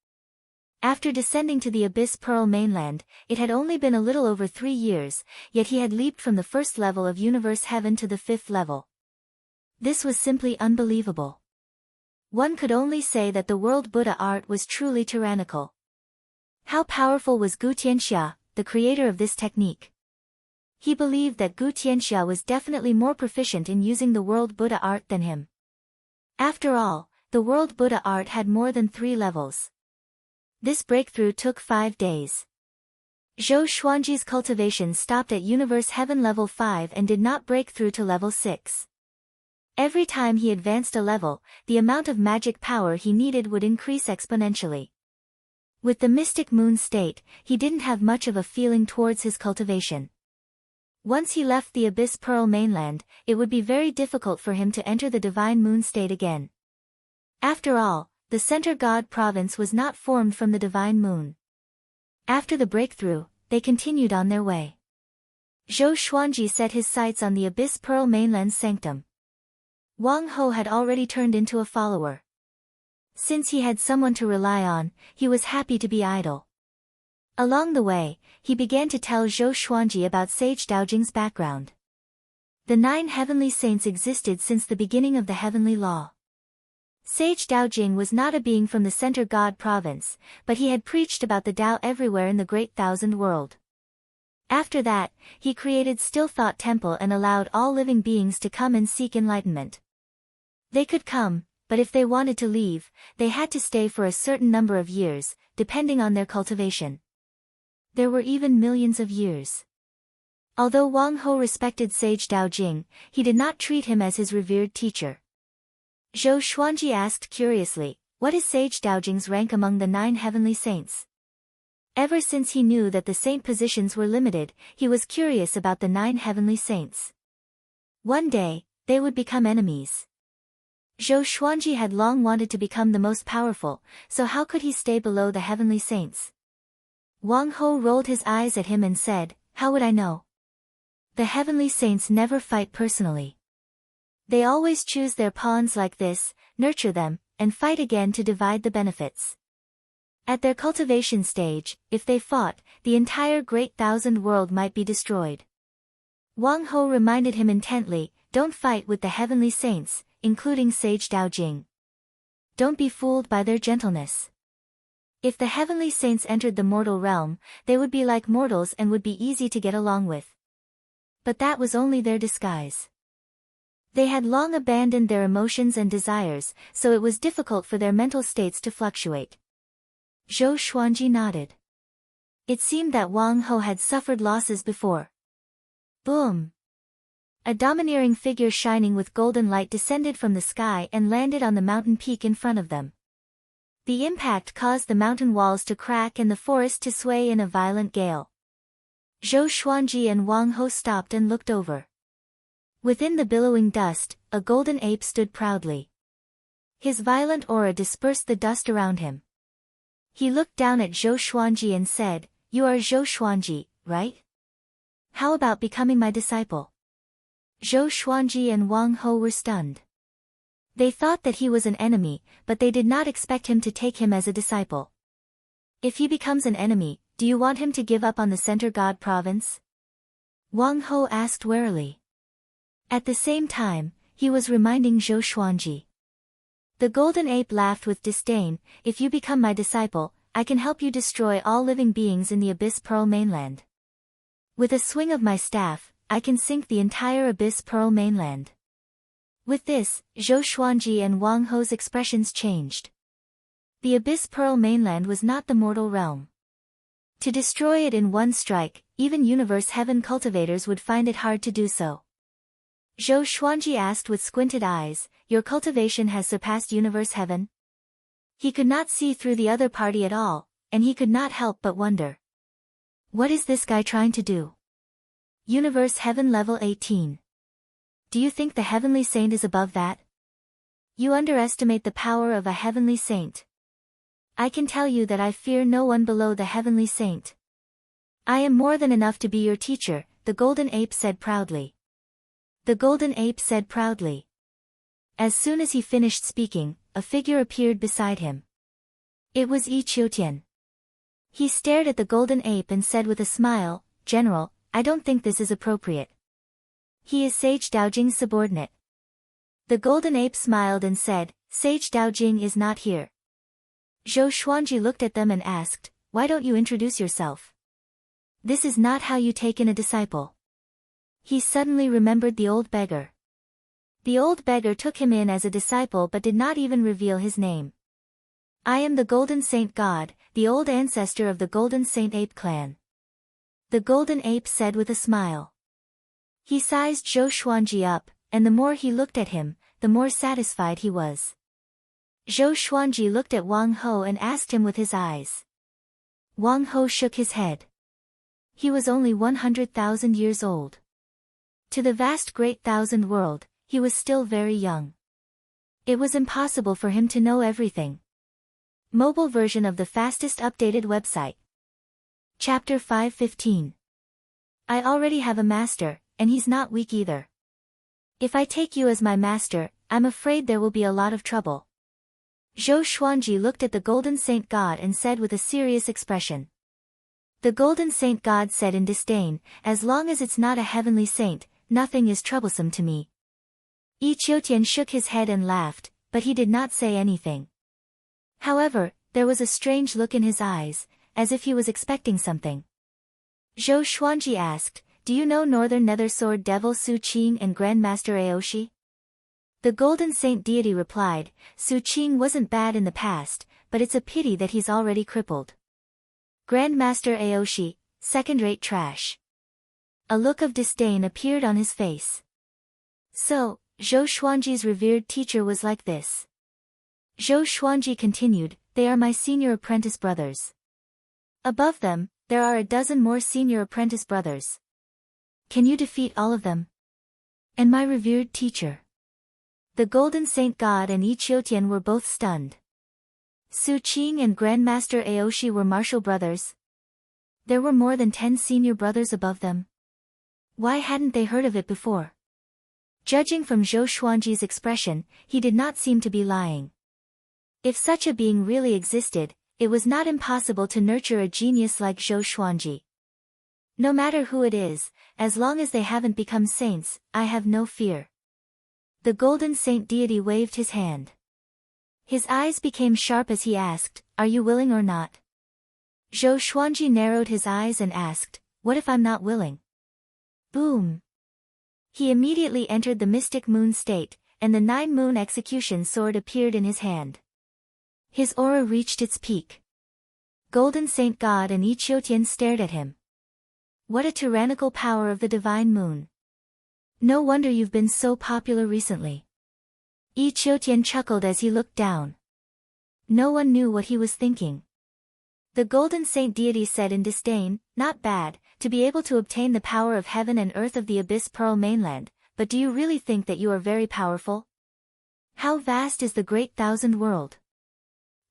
After descending to the Abyss Pearl mainland, it had only been a little over 3 years, yet he had leaped from the first level of Universe Heaven to the 5th level. This was simply unbelievable. One could only say that the world Buddha art was truly tyrannical. How powerful was Gu Tianxia, the creator of this technique? He believed that Gu Tianxia was definitely more proficient in using the world Buddha art than him. After all, the world Buddha art had more than 3 levels. This breakthrough took 5 days. Zhou Xuanji's cultivation stopped at Universe Heaven level 5 and did not break through to level 6. Every time he advanced a level, the amount of magic power he needed would increase exponentially. With the mystic moon state, he didn't have much of a feeling towards his cultivation. Once he left the Abyss Pearl mainland, it would be very difficult for him to enter the divine moon state again. After all, the center god province was not formed from the divine moon. After the breakthrough, they continued on their way. Zhou Xuanji set his sights on the Abyss Pearl Mainland's sanctum. Wang Ho had already turned into a follower. Since he had someone to rely on, he was happy to be idle. Along the way, he began to tell Zhou Xuanji about Sage Daojing's background. The 9 heavenly saints existed since the beginning of the heavenly law. Sage Daojing was not a being from the center god province, but he had preached about the Tao everywhere in the Great Thousand World. After that, he created Still Thought Temple and allowed all living beings to come and seek enlightenment. They could come, but if they wanted to leave, they had to stay for a certain number of years, depending on their cultivation. There were even millions of years. Although Wang Ho respected Sage Daojing, he did not treat him as his revered teacher. Zhou Xuanji asked curiously, what is Sage Daojing's rank among the 9 heavenly saints? Ever since he knew that the saint positions were limited, he was curious about the 9 heavenly saints. One day, they would become enemies. Zhou Xuanji had long wanted to become the most powerful, so how could he stay below the heavenly saints? Wang Ho rolled his eyes at him and said, how would I know? The heavenly saints never fight personally. They always choose their pawns like this, nurture them, and fight again to divide the benefits. At their cultivation stage, if they fought, the entire Great Thousand World might be destroyed. Wang Ho reminded him intently, don't fight with the heavenly saints, including Sage Daojing. Don't be fooled by their gentleness. If the heavenly saints entered the mortal realm, they would be like mortals and would be easy to get along with. But that was only their disguise. They had long abandoned their emotions and desires, so it was difficult for their mental states to fluctuate. Zhou Xuanji nodded. It seemed that Wang Ho had suffered losses before. Boom! A domineering figure shining with golden light descended from the sky and landed on the mountain peak in front of them. The impact caused the mountain walls to crack and the forest to sway in a violent gale. Zhou Xuanji and Wang Ho stopped and looked over. Within the billowing dust, a golden ape stood proudly. His violent aura dispersed the dust around him. He looked down at Zhou Xuanji and said, you are Zhou Xuanji, right? How about becoming my disciple? Zhou Xuanji and Wang Ho were stunned. They thought that he was an enemy, but they did not expect him to take him as a disciple. If he becomes an enemy, do you want him to give up on the center god province? Wang Ho asked warily. At the same time, he was reminding Zhou Xuanji. The golden ape laughed with disdain, if you become my disciple, I can help you destroy all living beings in the Abyss Pearl Mainland. With a swing of my staff, I can sink the entire Abyss Pearl Mainland. With this, Zhou Xuanji and Wang Ho's expressions changed. The Abyss Pearl Mainland was not the mortal realm. To destroy it in one strike, even Universe Heaven cultivators would find it hard to do so. Zhou Xuanji asked with squinted eyes, your cultivation has surpassed Universe Heaven? He could not see through the other party at all, and he could not help but wonder. What is this guy trying to do? Universe Heaven level 18. Do you think the heavenly saint is above that? You underestimate the power of a heavenly saint. I can tell you that I fear no one below the heavenly saint. I am more than enough to be your teacher, the golden ape said proudly. The golden ape said proudly. As soon as he finished speaking, a figure appeared beside him. It was Yi Qiutian. He stared at the golden ape and said with a smile, General, I don't think this is appropriate. He is Sage Daojing's subordinate. The golden ape smiled and said, Sage Daojing is not here. Zhou Xuanji looked at them and asked, why don't you introduce yourself? This is not how you take in a disciple. He suddenly remembered the old beggar. The old beggar took him in as a disciple but did not even reveal his name. I am the Golden Saint God, the old ancestor of the Golden Saint Ape clan. The golden ape said with a smile. He sized Zhou Xuanji up, and the more he looked at him, the more satisfied he was. Zhou Xuanji looked at Wang Ho and asked him with his eyes. Wang Ho shook his head. He was only 100,000 years old. To the vast Great Thousand World, he was still very young. It was impossible for him to know everything. Mobile version of the fastest updated website. Chapter 5:15. I already have a master, and he's not weak either. If I take you as my master, I'm afraid there will be a lot of trouble. Zhou Xuanji looked at the Golden Saint God and said with a serious expression. The Golden Saint God said in disdain, as long as it's not a heavenly saint, nothing is troublesome to me. Yi Qiutian shook his head and laughed, but he did not say anything. However, there was a strange look in his eyes, as if he was expecting something. Zhou Xuanji asked, do you know Northern Nether Sword Devil Su Qing and Grandmaster Aoshi? The Golden Saint deity replied, Su Qing wasn't bad in the past, but it's a pity that he's already crippled. Grandmaster Aoshi, second-rate trash. A look of disdain appeared on his face. So, Zhou Xuanji's revered teacher was like this. Zhou Xuanji continued, they are my senior apprentice brothers. Above them, there are a dozen more senior apprentice brothers. Can you defeat all of them? And my revered teacher. The Golden Saint God and Yi Qiutian were both stunned. Su Qing and Grandmaster Aoshi were martial brothers. There were more than 10 senior brothers above them. Why hadn't they heard of it before? Judging from Zhou Xuanji's expression, he did not seem to be lying. If such a being really existed, it was not impossible to nurture a genius like Zhou Xuanji. No matter who it is, as long as they haven't become saints, I have no fear. The Golden Saint deity waved his hand. His eyes became sharp as he asked, are you willing or not? Zhou Xuanji narrowed his eyes and asked, what if I'm not willing? Boom! He immediately entered the mystic moon state, and the 9-moon execution sword appeared in his hand. His aura reached its peak. Golden Saint God and Yi Qiutian stared at him. What a tyrannical power of the divine moon. No wonder you've been so popular recently. Yi Qiutian chuckled as he looked down. No one knew what he was thinking. The Golden Saint deity said in disdain, not bad, to be able to obtain the power of heaven and earth of the Abyss Pearl mainland, but do you really think that you are very powerful? How vast is the great thousand world?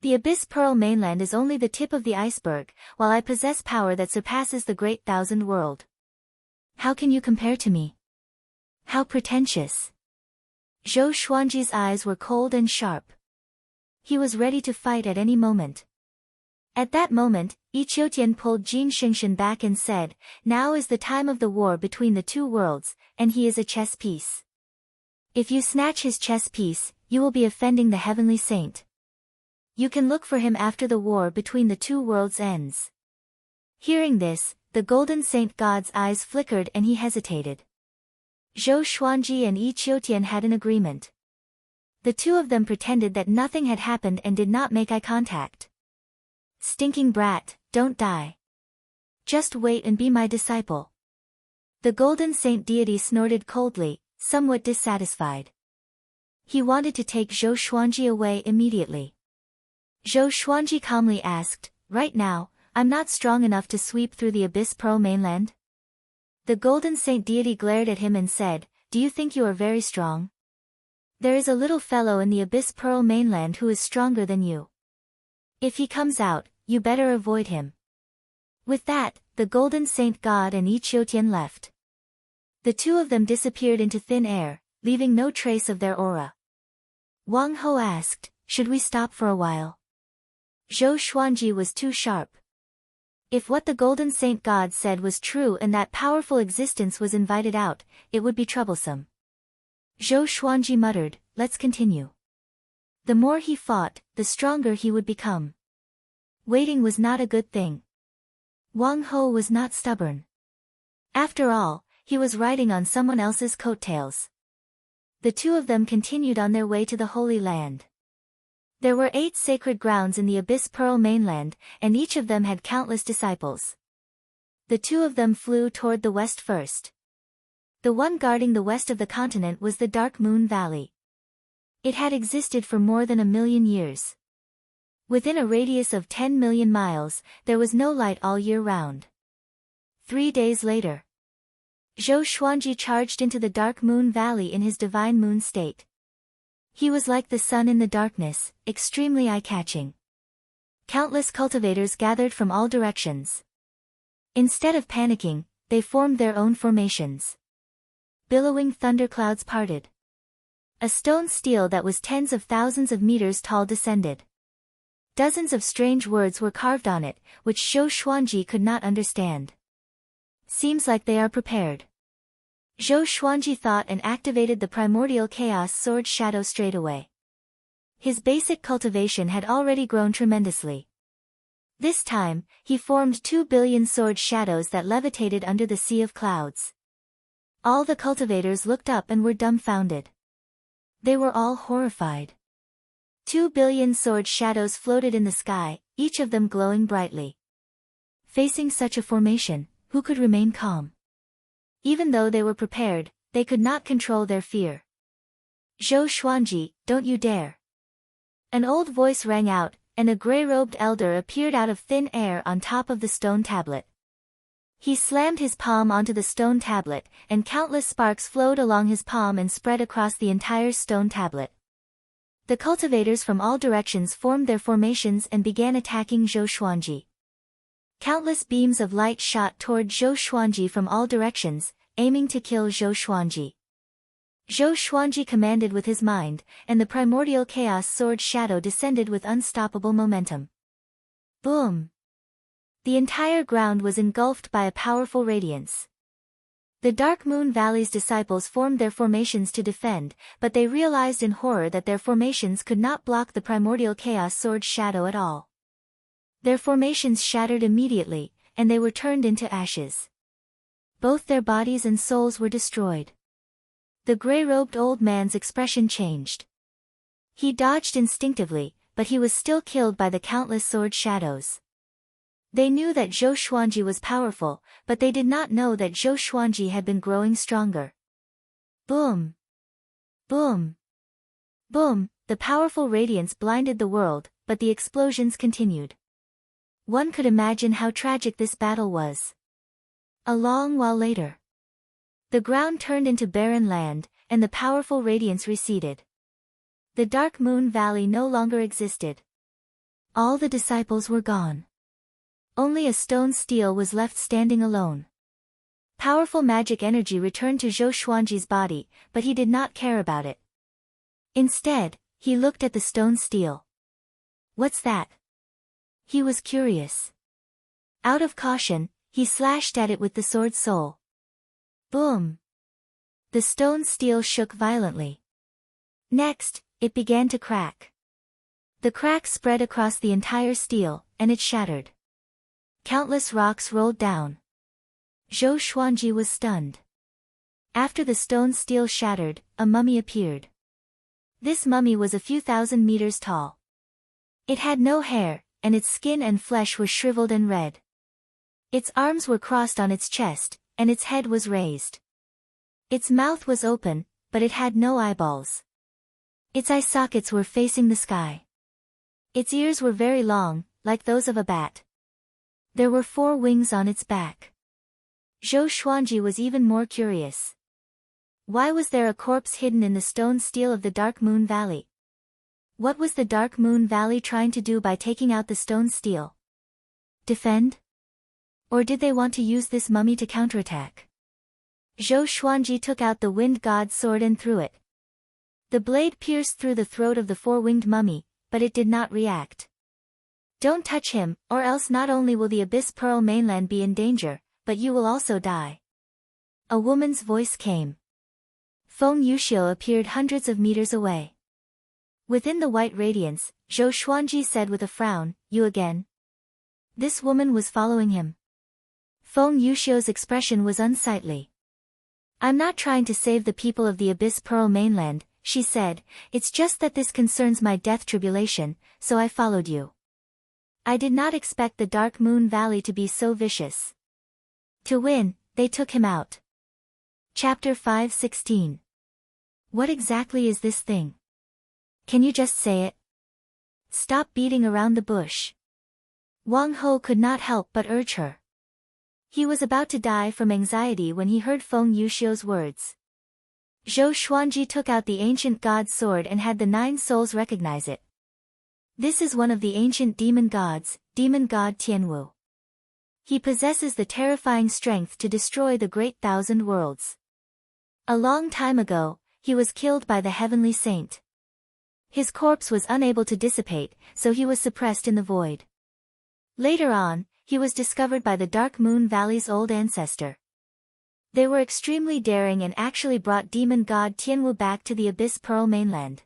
The Abyss Pearl mainland is only the tip of the iceberg, while I possess power that surpasses the great thousand world. How can you compare to me? How pretentious. Zhou Xuanji's eyes were cold and sharp. He was ready to fight at any moment. At that moment, Yi Qiutian pulled Jin Xingshan back and said, now is the time of the war between the two worlds, and he is a chess piece. If you snatch his chess piece, you will be offending the heavenly saint. You can look for him after the war between the two worlds ends. Hearing this, the Golden Saint God's eyes flickered and he hesitated. Zhou Xuanji and Yi Qiutian had an agreement. The two of them pretended that nothing had happened and did not make eye contact. Stinking brat, don't die. Just wait and be my disciple. The Golden Saint deity snorted coldly, somewhat dissatisfied. He wanted to take Zhou Xuanji away immediately. Zhou Xuanji calmly asked, right now, I'm not strong enough to sweep through the Abyss Pearl mainland? The Golden Saint deity glared at him and said, do you think you are very strong? There is a little fellow in the Abyss Pearl mainland who is stronger than you. If he comes out, you better avoid him. With that, the Golden Saint God and Yi Qiutian left. The two of them disappeared into thin air, leaving no trace of their aura. Wang Ho asked, should we stop for a while? Zhou Xuanji was too sharp. If what the Golden Saint God said was true and that powerful existence was invited out, it would be troublesome. Zhou Xuanji muttered, let's continue. The more he fought, the stronger he would become. Waiting was not a good thing. Wang Ho was not stubborn. After all, he was riding on someone else's coattails. The two of them continued on their way to the Holy Land. There were 8 sacred grounds in the Abyss Pearl mainland, and each of them had countless disciples. The two of them flew toward the west first. The one guarding the west of the continent was the Dark Moon Valley. It had existed for more than 1,000,000 years. Within a radius of 10 million miles, there was no light all year round. 3 days later, Zhou Xuanji charged into the Dark Moon Valley in his divine moon state. He was like the sun in the darkness, extremely eye-catching. Countless cultivators gathered from all directions. Instead of panicking, they formed their own formations. Billowing thunderclouds parted. A stone stele that was tens of thousands of meters tall descended. Dozens of strange words were carved on it, which Zhou Xuanji could not understand. Seems like they are prepared. Zhou Xuanji thought and activated the primordial chaos sword shadow straightaway. His basic cultivation had already grown tremendously. This time, he formed 2 billion sword shadows that levitated under the sea of clouds. All the cultivators looked up and were dumbfounded. They were all horrified. 2 billion sword shadows floated in the sky, each of them glowing brightly. Facing such a formation, who could remain calm? Even though they were prepared, they could not control their fear. Zhou Xuanji, don't you dare! An old voice rang out, and a gray-robed elder appeared out of thin air on top of the stone tablet. He slammed his palm onto the stone tablet, and countless sparks flowed along his palm and spread across the entire stone tablet. The cultivators from all directions formed their formations and began attacking Zhou Xuanji. Countless beams of light shot toward Zhou Xuanji from all directions, aiming to kill Zhou Xuanji. Zhou Xuanji commanded with his mind, and the primordial chaos sword shadow descended with unstoppable momentum. Boom! The entire ground was engulfed by a powerful radiance. The Dark Moon Valley's disciples formed their formations to defend, but they realized in horror that their formations could not block the primordial chaos sword shadow at all. Their formations shattered immediately, and they were turned into ashes. Both their bodies and souls were destroyed. The gray-robed old man's expression changed. He dodged instinctively, but he was still killed by the countless sword shadows. They knew that Zhou Xuanji was powerful, but they did not know that Zhou Xuanji had been growing stronger. Boom! Boom! Boom! The powerful radiance blinded the world, but the explosions continued. One could imagine how tragic this battle was. A long while later, the ground turned into barren land, and the powerful radiance receded. The Dark Moon Valley no longer existed. All the disciples were gone. Only a stone stele was left standing alone. Powerful magic energy returned to Zhou Xuanji's body, but he did not care about it. Instead, he looked at the stone stele. What's that? He was curious. Out of caution, he slashed at it with the sword soul. Boom! The stone stele shook violently. Next, it began to crack. The crack spread across the entire stele, and it shattered. Countless rocks rolled down. Zhou Xuanji was stunned. After the stone stele shattered, a mummy appeared. This mummy was a few thousand meters tall. It had no hair, and its skin and flesh were shriveled and red. Its arms were crossed on its chest, and its head was raised. Its mouth was open, but it had no eyeballs. Its eye sockets were facing the sky. Its ears were very long, like those of a bat. There were 4 wings on its back. Zhou Xuanji was even more curious. Why was there a corpse hidden in the stone stele of the Dark Moon Valley? What was the Dark Moon Valley trying to do by taking out the stone stele? Defend? Or did they want to use this mummy to counterattack? Zhou Xuanji took out the Wind God's sword and threw it. The blade pierced through the throat of the 4-winged mummy, but it did not react. Don't touch him, or else not only will the Abyss Pearl mainland be in danger, but you will also die. A woman's voice came. Feng Yuxiu appeared hundreds of meters away. Within the white radiance, Zhou Xuanji said with a frown, "You again?" This woman was following him. Feng Yuxiu's expression was unsightly. "I'm not trying to save the people of the Abyss Pearl mainland," she said, "it's just that this concerns my death tribulation, so I followed you. I did not expect the Dark Moon Valley to be so vicious." To win, they took him out. Chapter 5:16. What exactly is this thing? Can you just say it? Stop beating around the bush. Wang Ho could not help but urge her. He was about to die from anxiety when he heard Feng Yuxiu's words. Zhou Xuanji took out the ancient god's sword and had the 9 souls recognize it. This is one of the ancient demon gods, demon god Tianwu. He possesses the terrifying strength to destroy the great 1,000 worlds. A long time ago, he was killed by the heavenly saint. His corpse was unable to dissipate, so he was suppressed in the void. Later on, he was discovered by the Dark Moon Valley's old ancestor. They were extremely daring and actually brought demon god Tianwu back to the Abyss Pearl mainland.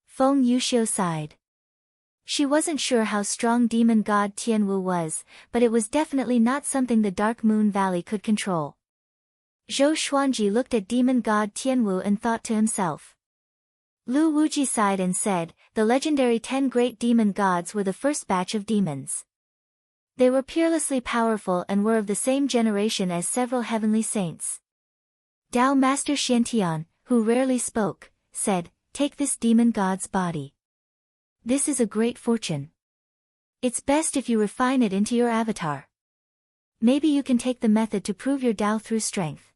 Feng Yuxiu sighed. She wasn't sure how strong demon god Tianwu was, but it was definitely not something the Dark Moon Valley could control. Zhou Xuanji looked at demon god Tianwu and thought to himself. Lu Wuji sighed and said, the legendary 10 great demon gods were the first batch of demons. They were peerlessly powerful and were of the same generation as several heavenly saints. Dao Master Xiantian, who rarely spoke, said, take this demon god's body. This is a great fortune. It's best if you refine it into your avatar. Maybe you can take the method to prove your Dao through strength.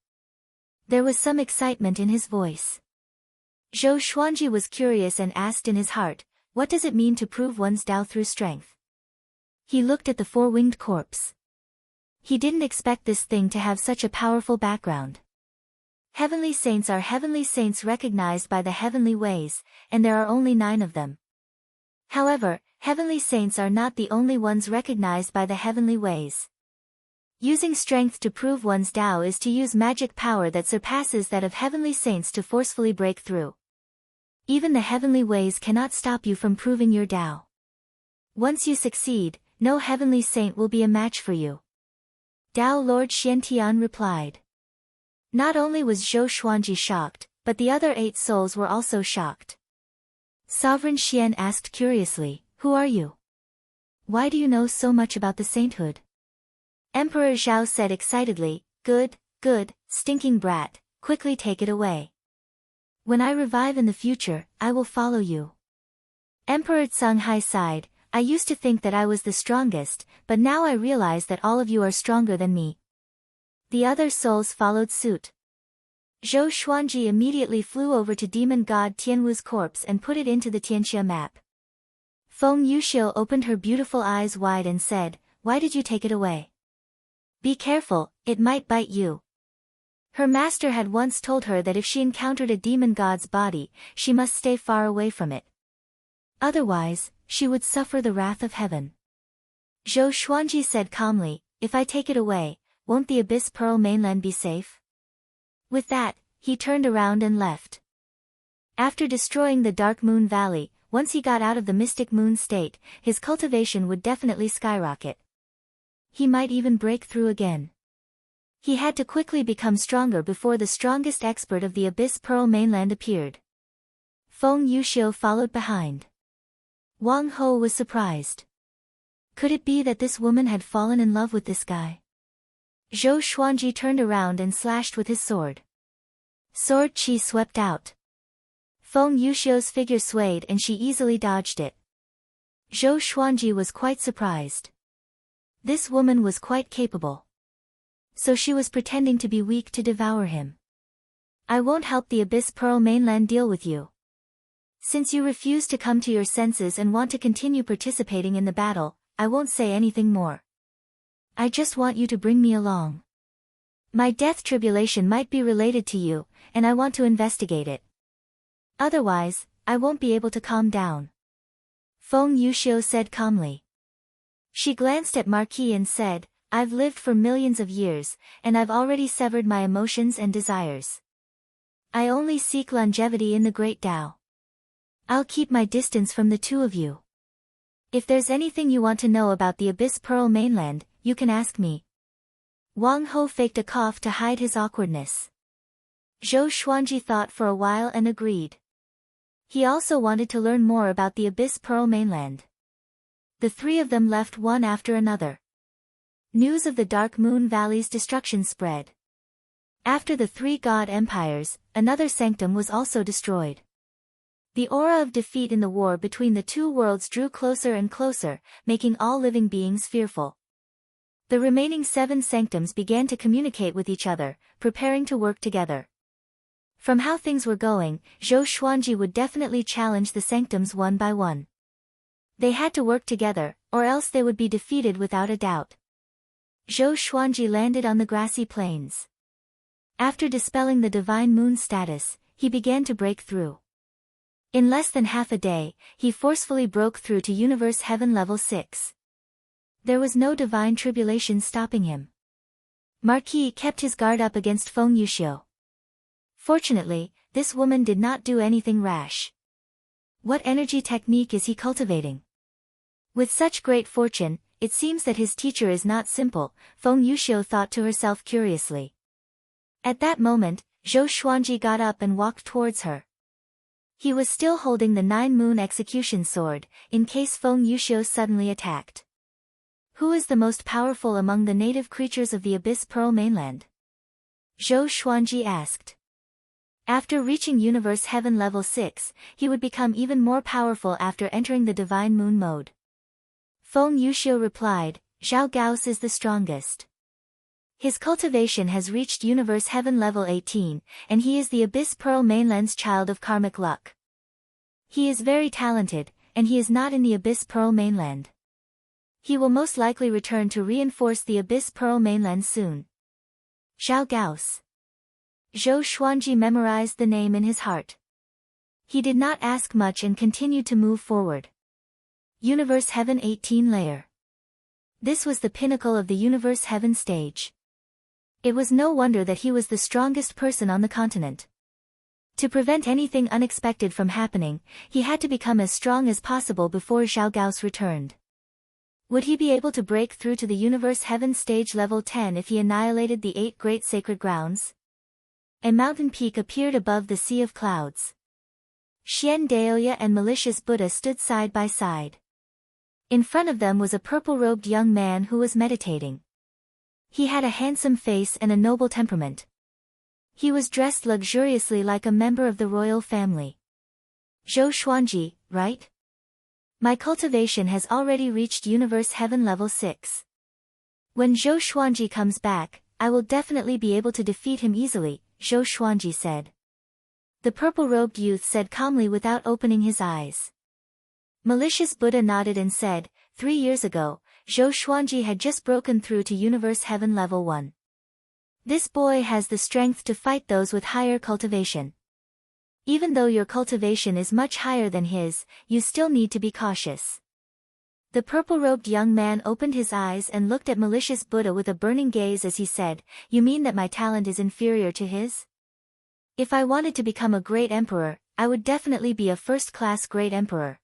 There was some excitement in his voice. Zhou Xuanji was curious and asked in his heart, what does it mean to prove one's Dao through strength? He looked at the 4-winged corpse. He didn't expect this thing to have such a powerful background. Heavenly saints are heavenly saints recognized by the heavenly ways, and there are only 9 of them. However, heavenly saints are not the only ones recognized by the heavenly ways. Using strength to prove one's Dao is to use magic power that surpasses that of heavenly saints to forcefully break through. Even the heavenly ways cannot stop you from proving your Dao. Once you succeed, no heavenly saint will be a match for you. Dao Lord Xiantian replied. Not only was Zhou Xuanji shocked, but the other 8 souls were also shocked. Sovereign Xian asked curiously, who are you? Why do you know so much about the sainthood? Emperor Zhao said excitedly, good, stinking brat, quickly take it away. When I revive in the future, I will follow you. Emperor Songhai sighed, I used to think that I was the strongest, but now I realize that all of you are stronger than me. The other souls followed suit. Zhou Xuanji immediately flew over to demon god Tianwu's corpse and put it into the Tianxia map. Feng Yuxiu opened her beautiful eyes wide and said, why did you take it away? Be careful, it might bite you. Her master had once told her that if she encountered a demon god's body, she must stay far away from it. Otherwise, she would suffer the wrath of heaven. Zhou Xuanji said calmly, if I take it away, won't the Abyss Pearl mainland be safe? With that, he turned around and left. After destroying the Dark Moon Valley, once he got out of the Mystic Moon state, his cultivation would definitely skyrocket. He might even break through again. He had to quickly become stronger before the strongest expert of the Abyss Pearl mainland appeared. Feng Yuxiu followed behind. Wang Ho was surprised. Could it be that this woman had fallen in love with this guy? Zhou Xuanji turned around and slashed with his sword. Sword chi swept out. Feng Yuxiu's figure swayed and she easily dodged it. Zhou Xuanji was quite surprised. This woman was quite capable. So she was pretending to be weak to devour him. I won't help the Abyss Pearl mainland deal with you. Since you refuse to come to your senses and want to continue participating in the battle, I won't say anything more. I just want you to bring me along. My death tribulation might be related to you, and I want to investigate it. Otherwise, I won't be able to calm down. Feng Yuxiu said calmly. She glanced at Marquis and said, I've lived for millions of years, and I've already severed my emotions and desires. I only seek longevity in the Great Tao. I'll keep my distance from the two of you. If there's anything you want to know about the Abyss Pearl mainland, you can ask me. Wang Ho faked a cough to hide his awkwardness. Zhou Xuanji thought for a while and agreed. He also wanted to learn more about the Abyss Pearl mainland. The 3 of them left one after another. News of the Dark Moon Valley's destruction spread. After the 3 god empires, another sanctum was also destroyed. The aura of defeat in the war between the 2 worlds drew closer and closer, making all living beings fearful. The remaining 7 sanctums began to communicate with each other, preparing to work together. From how things were going, Zhou Xuanji would definitely challenge the sanctums one by one. They had to work together, or else they would be defeated without a doubt. Zhou Xuanji landed on the grassy plains. After dispelling the divine moon status, he began to break through. In less than half a day, he forcefully broke through to Universe Heaven Level 6. There was no divine tribulation stopping him. Marquis kept his guard up against Feng Yuxiu. Fortunately, this woman did not do anything rash. What energy technique is he cultivating? With such great fortune, it seems that his teacher is not simple, Feng Yuxiu thought to herself curiously. At that moment, Zhou Xuanji got up and walked towards her. He was still holding the 9-moon execution sword, in case Feng Yuxiu suddenly attacked. Who is the most powerful among the native creatures of the Abyss Pearl mainland? Zhou Xuanji asked. After reaching Universe Heaven Level 6, he would become even more powerful after entering the Divine Moon mode. Feng Yuxiu replied, Zhao Gao's is the strongest. His cultivation has reached Universe Heaven Level 18, and he is the Abyss Pearl mainland's child of karmic luck. He is very talented, and he is not in the Abyss Pearl mainland. He will most likely return to reinforce the Abyss Pearl mainland soon. Zhao Gao's. Zhou Xuanji memorized the name in his heart. He did not ask much and continued to move forward. Universe Heaven 18 layer. This was the pinnacle of the Universe Heaven stage. It was no wonder that he was the strongest person on the continent. To prevent anything unexpected from happening, he had to become as strong as possible before Zhao Gao's returned. Would he be able to break through to the Universe Heaven stage level 10 if he annihilated the 8 great sacred grounds? A mountain peak appeared above the sea of clouds. Xian Daoya and Malicious Buddha stood side by side. In front of them was a purple-robed young man who was meditating. He had a handsome face and a noble temperament. He was dressed luxuriously like a member of the royal family. Zhou Xuanji, right? My cultivation has already reached Universe Heaven Level 6. When Zhou Xuanji comes back, I will definitely be able to defeat him easily, Zhou Xuanji said. The purple-robed youth said calmly without opening his eyes. Malicious Buddha nodded and said, 3 years ago, Zhou Xuanji had just broken through to Universe Heaven Level 1. This boy has the strength to fight those with higher cultivation. Even though your cultivation is much higher than his, you still need to be cautious. The purple-robed young man opened his eyes and looked at Malicious Buddha with a burning gaze as he said, You mean that my talent is inferior to his? If I wanted to become a great emperor, I would definitely be a first-class great emperor.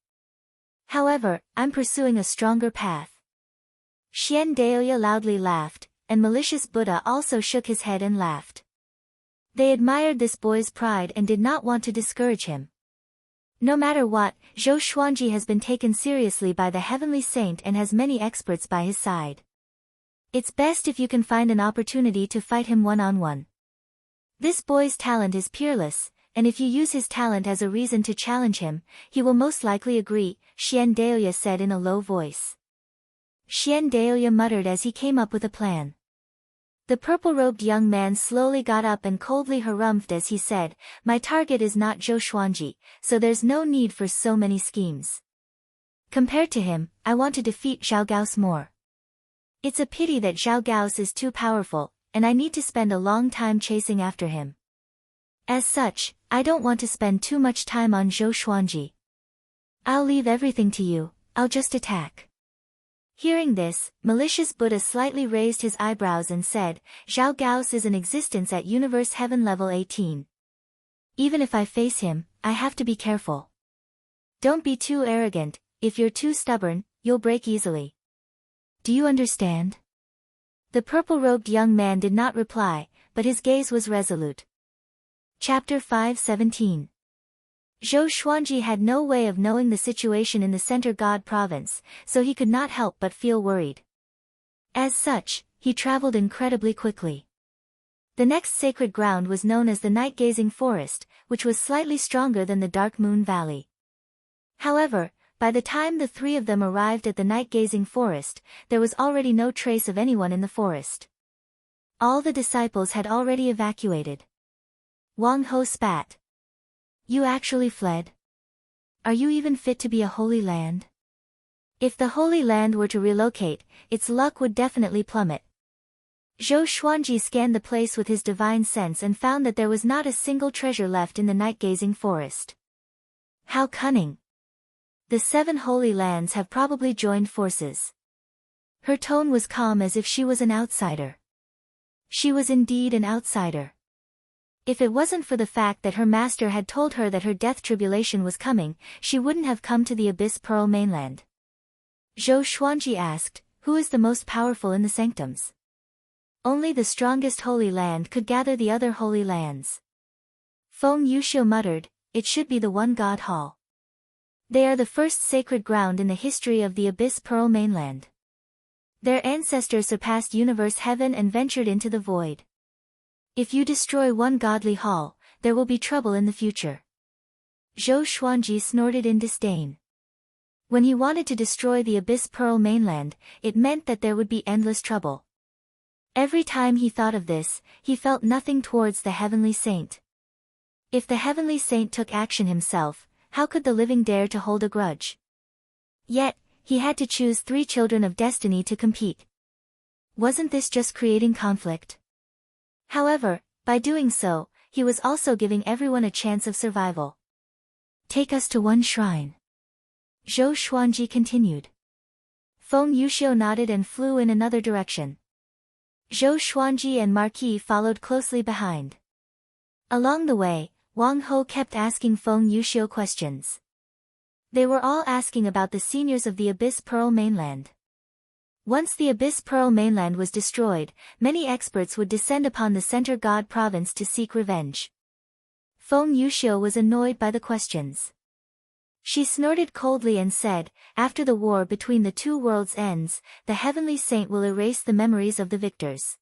However, I'm pursuing a stronger path. Xian Daoya loudly laughed, and Malicious Buddha also shook his head and laughed. They admired this boy's pride and did not want to discourage him. No matter what, Zhou Xuanji has been taken seriously by the heavenly saint and has many experts by his side. It's best if you can find an opportunity to fight him one-on-one. This boy's talent is peerless, and if you use his talent as a reason to challenge him, he will most likely agree, Xian Daoya said in a low voice. Xian Daoya muttered as he came up with a plan. The purple-robed young man slowly got up and coldly harumphed as he said, My target is not Zhou Xuanji, so there's no need for so many schemes. Compared to him, I want to defeat Zhao Gao's more. It's a pity that Zhao Gao's is too powerful, and I need to spend a long time chasing after him. As such, I don't want to spend too much time on Zhou Xuanji. I'll leave everything to you, I'll just attack. Hearing this, Malicious Buddha slightly raised his eyebrows and said, Zhao Gao's is in existence at Universe Heaven Level 18. Even if I face him, I have to be careful. Don't be too arrogant, if you're too stubborn, you'll break easily. Do you understand? The purple-robed young man did not reply, but his gaze was resolute. Chapter 5:17. Zhou Xuanji had no way of knowing the situation in the Center God province, so he could not help but feel worried. As such, he traveled incredibly quickly. The next sacred ground was known as the Night-Gazing Forest, which was slightly stronger than the Dark Moon Valley. However, by the time the three of them arrived at the Night-Gazing Forest, there was already no trace of anyone in the forest. All the disciples had already evacuated. Wang Ho spat. You actually fled? Are you even fit to be a holy land? If the Holy Land were to relocate, its luck would definitely plummet. Zhou Xuanji scanned the place with his divine sense and found that there was not a single treasure left in the night-gazing forest. How cunning! The 7 Holy Lands have probably joined forces. Her tone was calm as if she was an outsider. She was indeed an outsider. If it wasn't for the fact that her master had told her that her death tribulation was coming, she wouldn't have come to the Abyss Pearl mainland. Zhou Xuanji asked, who is the most powerful in the sanctums? Only the strongest Holy Land could gather the other Holy Lands. Feng Yuxiu muttered, it should be the One God Hall. They are the first sacred ground in the history of the Abyss Pearl mainland. Their ancestors surpassed universe heaven and ventured into the void. If you destroy one godly hall, there will be trouble in the future. Zhou Xuanji snorted in disdain. When he wanted to destroy the Abyss Pearl mainland, it meant that there would be endless trouble. Every time he thought of this, he felt nothing towards the heavenly saint. If the heavenly saint took action himself, how could the living dare to hold a grudge? Yet, he had to choose 3 children of destiny to compete. Wasn't this just creating conflict? However, by doing so, he was also giving everyone a chance of survival. Take us to one shrine. Zhou Xuanji continued. Feng Yuxiu nodded and flew in another direction. Zhou Xuanji and Marquis followed closely behind. Along the way, Wang Ho kept asking Feng Yuxiu questions. They were all asking about the seniors of the Abyss Pearl mainland. Once the Abyss Pearl mainland was destroyed, many experts would descend upon the Center God province to seek revenge. Feng Yuxiu was annoyed by the questions. She snorted coldly and said, after the war between the 2 worlds ends, the heavenly saint will erase the memories of the victors.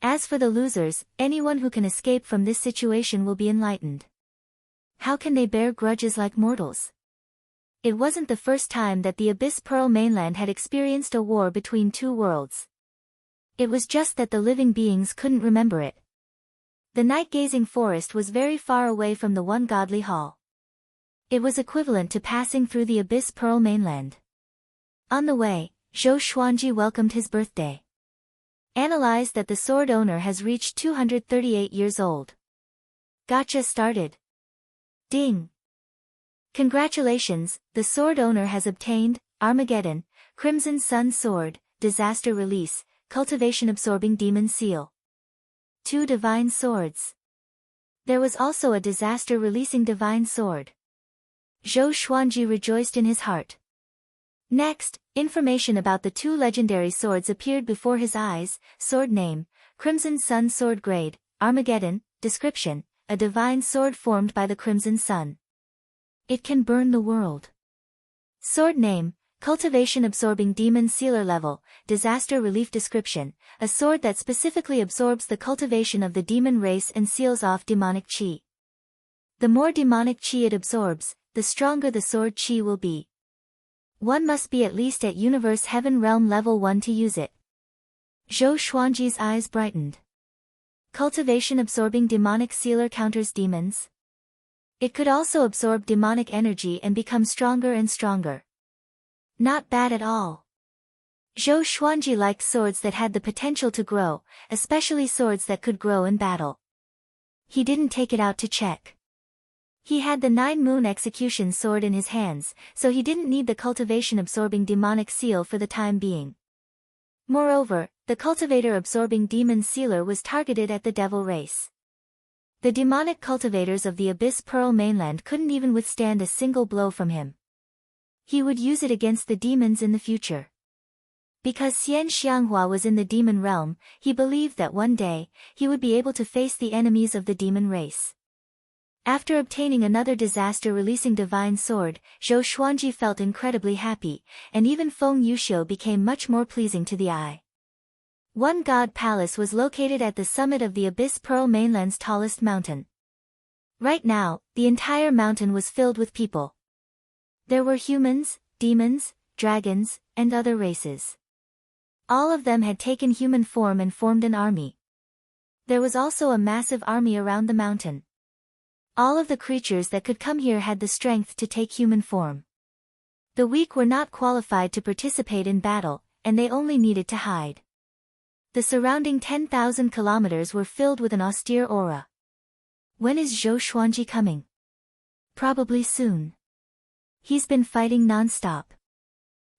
As for the losers, anyone who can escape from this situation will be enlightened. How can they bear grudges like mortals? It wasn't the first time that the Abyss Pearl mainland had experienced a war between 2 worlds. It was just that the living beings couldn't remember it. The night-gazing forest was very far away from the one godly hall. It was equivalent to passing through the Abyss Pearl mainland. On the way, Zhou Xuanji welcomed his birthday. Analyzed that the sword owner has reached 238 years old. Gotcha started. Ding. Congratulations, the sword owner has obtained, Armageddon, Crimson Sun Sword, Disaster Release, Cultivation Absorbing Demon Seal. 2 divine swords. There was also a disaster releasing divine sword. Zhou Xuanji rejoiced in his heart. Next, information about the 2 legendary swords appeared before his eyes. Sword name, Crimson Sun Sword grade, Armageddon, description, a divine sword formed by the Crimson Sun. It can burn the world. Sword name, Cultivation Absorbing Demon Sealer level, Disaster Relief description, a sword that specifically absorbs the cultivation of the demon race and seals off demonic chi. The more demonic chi it absorbs, the stronger the sword chi will be. One must be at least at Universe Heaven Realm level 1 to use it. Zhou Xuanji's eyes brightened. Cultivation Absorbing Demonic Sealer counters demons. It could also absorb demonic energy and become stronger and stronger. Not bad at all. Zhou Xuanji liked swords that had the potential to grow, especially swords that could grow in battle. He didn't take it out to check. He had the 9 Moon Execution Sword in his hands, so he didn't need the Cultivation Absorbing Demonic Seal for the time being. Moreover, the Cultivator Absorbing Demon Sealer was targeted at the devil race. The demonic cultivators of the Abyss Pearl mainland couldn't even withstand a single blow from him. He would use it against the demons in the future. Because Xian Xianghua was in the demon realm, he believed that one day, he would be able to face the enemies of the demon race. After obtaining another disaster-releasing divine sword, Zhou Xuanji felt incredibly happy, and even Feng Yuxiu became much more pleasing to the eye. One God Palace was located at the summit of the Abyss Pearl mainland's tallest mountain. Right now, the entire mountain was filled with people. There were humans, demons, dragons, and other races. All of them had taken human form and formed an army. There was also a massive army around the mountain. All of the creatures that could come here had the strength to take human form. The weak were not qualified to participate in battle, and they only needed to hide. The surrounding 10,000 kilometers were filled with an austere aura. When is Zhou Xuanji coming? Probably soon. He's been fighting non-stop.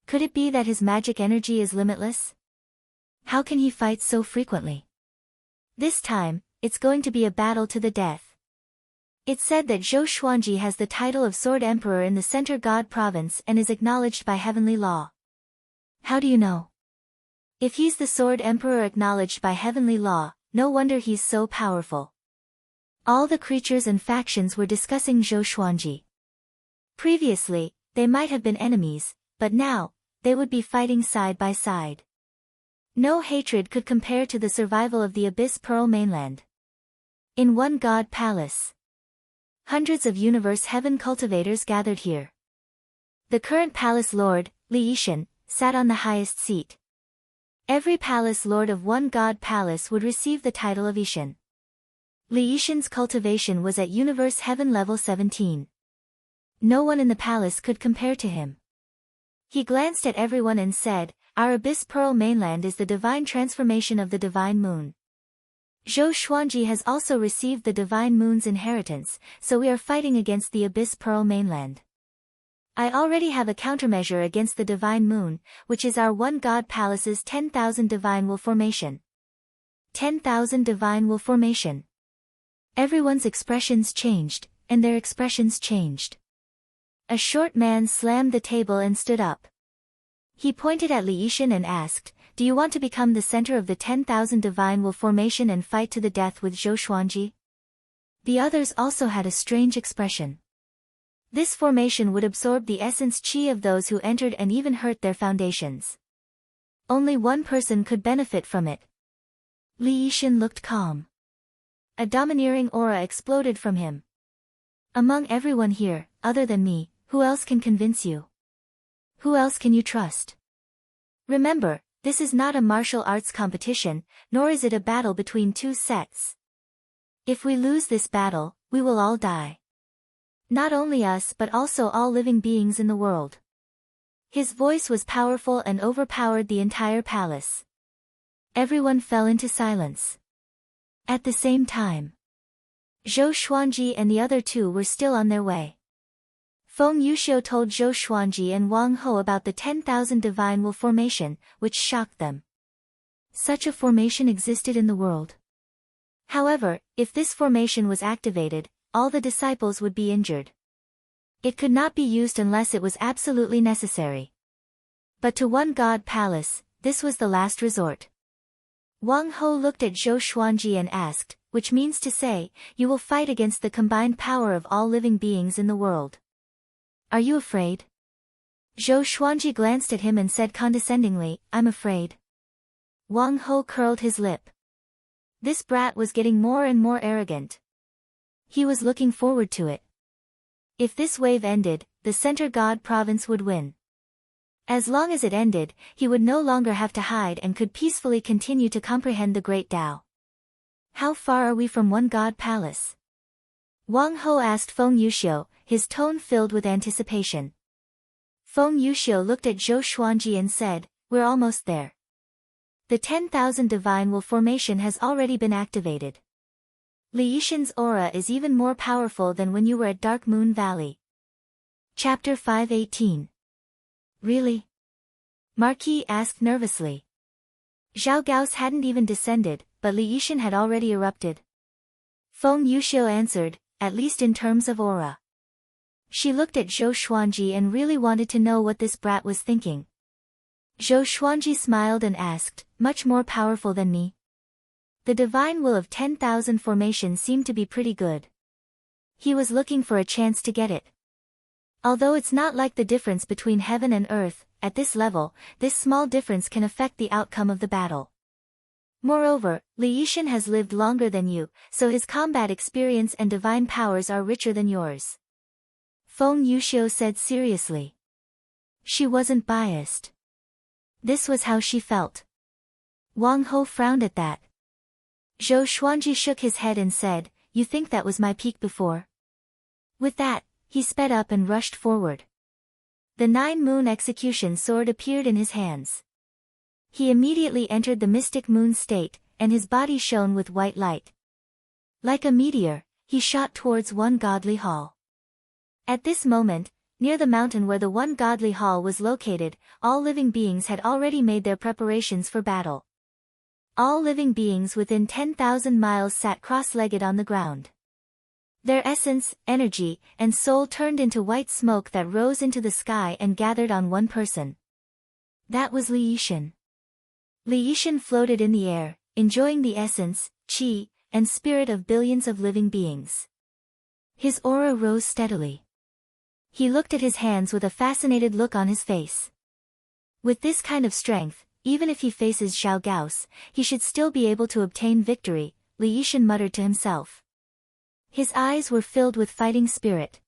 Could it be that his magic energy is limitless? How can he fight so frequently? This time, it's going to be a battle to the death. It's said that Zhou Xuanji has the title of Sword Emperor in the Center God Province and is acknowledged by heavenly law. How do you know? If he's the Sword Emperor acknowledged by heavenly law, no wonder he's so powerful. All the creatures and factions were discussing Zhou Xuanji. Previously, they might have been enemies, but now, they would be fighting side by side. No hatred could compare to the survival of the Abyss Pearl mainland. In one god palace, hundreds of universe heaven cultivators gathered here. The current palace lord, Li Yishan, sat on the highest seat. Every palace lord of one god palace would receive the title of Yishan. Li Yishan's cultivation was at universe heaven level 17. No one in the palace could compare to him. He glanced at everyone and said, "Our Abyss Pearl mainland is the divine transformation of the divine moon. Zhou Xuanji has also received the divine moon's inheritance, so we are fighting against the Abyss Pearl mainland. I already have a countermeasure against the divine moon, which is our one god palace's 10,000 divine will formation." 10,000 divine will formation. Everyone's expressions changed, and their expressions changed. A short man slammed the table and stood up. He pointed at Li Yishan and asked, "Do you want to become the center of the 10,000 divine will formation and fight to the death with Zhou Xuanji?" The others also had a strange expression. This formation would absorb the essence qi of those who entered and even hurt their foundations. Only one person could benefit from it. Li Yishan looked calm. A domineering aura exploded from him. "Among everyone here, other than me, who else can convince you? Who else can you trust? Remember, this is not a martial arts competition, nor is it a battle between two sets. If we lose this battle, we will all die. Not only us but also all living beings in the world." His voice was powerful and overpowered the entire palace. Everyone fell into silence. At the same time, Zhou Xuanji and the other two were still on their way. Feng Yuxiu told Zhou Xuanji and Wang Ho about the 10,000 divine will formation, which shocked them. Such a formation existed in the world. However, if this formation was activated, all the disciples would be injured. It could not be used unless it was absolutely necessary. But to one god palace, this was the last resort. Wang Ho looked at Zhou Xuanji and asked, "Which means to say, you will fight against the combined power of all living beings in the world. Are you afraid?" Zhou Xuanji glanced at him and said condescendingly, "I'm afraid." Wang Ho curled his lip. This brat was getting more and more arrogant. He was looking forward to it. If this wave ended, the Center God Province would win. As long as it ended, he would no longer have to hide and could peacefully continue to comprehend the Great Tao. "How far are we from one God Palace?" Wang Ho asked Feng Yuxiu, his tone filled with anticipation. Feng Yuxiu looked at Zhou Xuanji and said, "We're almost there. The 10,000 divine will formation has already been activated. Li Yishan's aura is even more powerful than when you were at Dark Moon Valley." Chapter 518. "Really?" Marquis asked nervously. Zhao Gao's hadn't even descended, but Li Yishan had already erupted. Feng Yuxiu answered, "At least in terms of aura." She looked at Zhou Xuanji and really wanted to know what this brat was thinking. Zhou Xuanji smiled and asked, "Much more powerful than me?" The divine will of 10,000 formation seemed to be pretty good. He was looking for a chance to get it. Although it's not like the difference between heaven and earth, at this level, this small difference can affect the outcome of the battle. Moreover, Li Yishan has lived longer than you, so his combat experience and divine powers are richer than yours. Feng Yuxiu said seriously. She wasn't biased. This was how she felt. Wang Ho frowned at that. Zhou Xuanji shook his head and said, "You think that was my peak before?" With that, he sped up and rushed forward. The 9-moon execution sword appeared in his hands. He immediately entered the mystic moon state, and his body shone with white light. Like a meteor, he shot towards one godly hall. At this moment, near the mountain where the one godly hall was located, all living beings had already made their preparations for battle. All living beings within 10,000 miles sat cross-legged on the ground. Their essence, energy, and soul turned into white smoke that rose into the sky and gathered on one person. That was Li Yishan. Li Yishan floated in the air, enjoying the essence, qi, and spirit of billions of living beings. His aura rose steadily. He looked at his hands with a fascinated look on his face. With this kind of strength, even if he faces Zhao Gao's, he should still be able to obtain victory, Li Yishan muttered to himself. His eyes were filled with fighting spirit.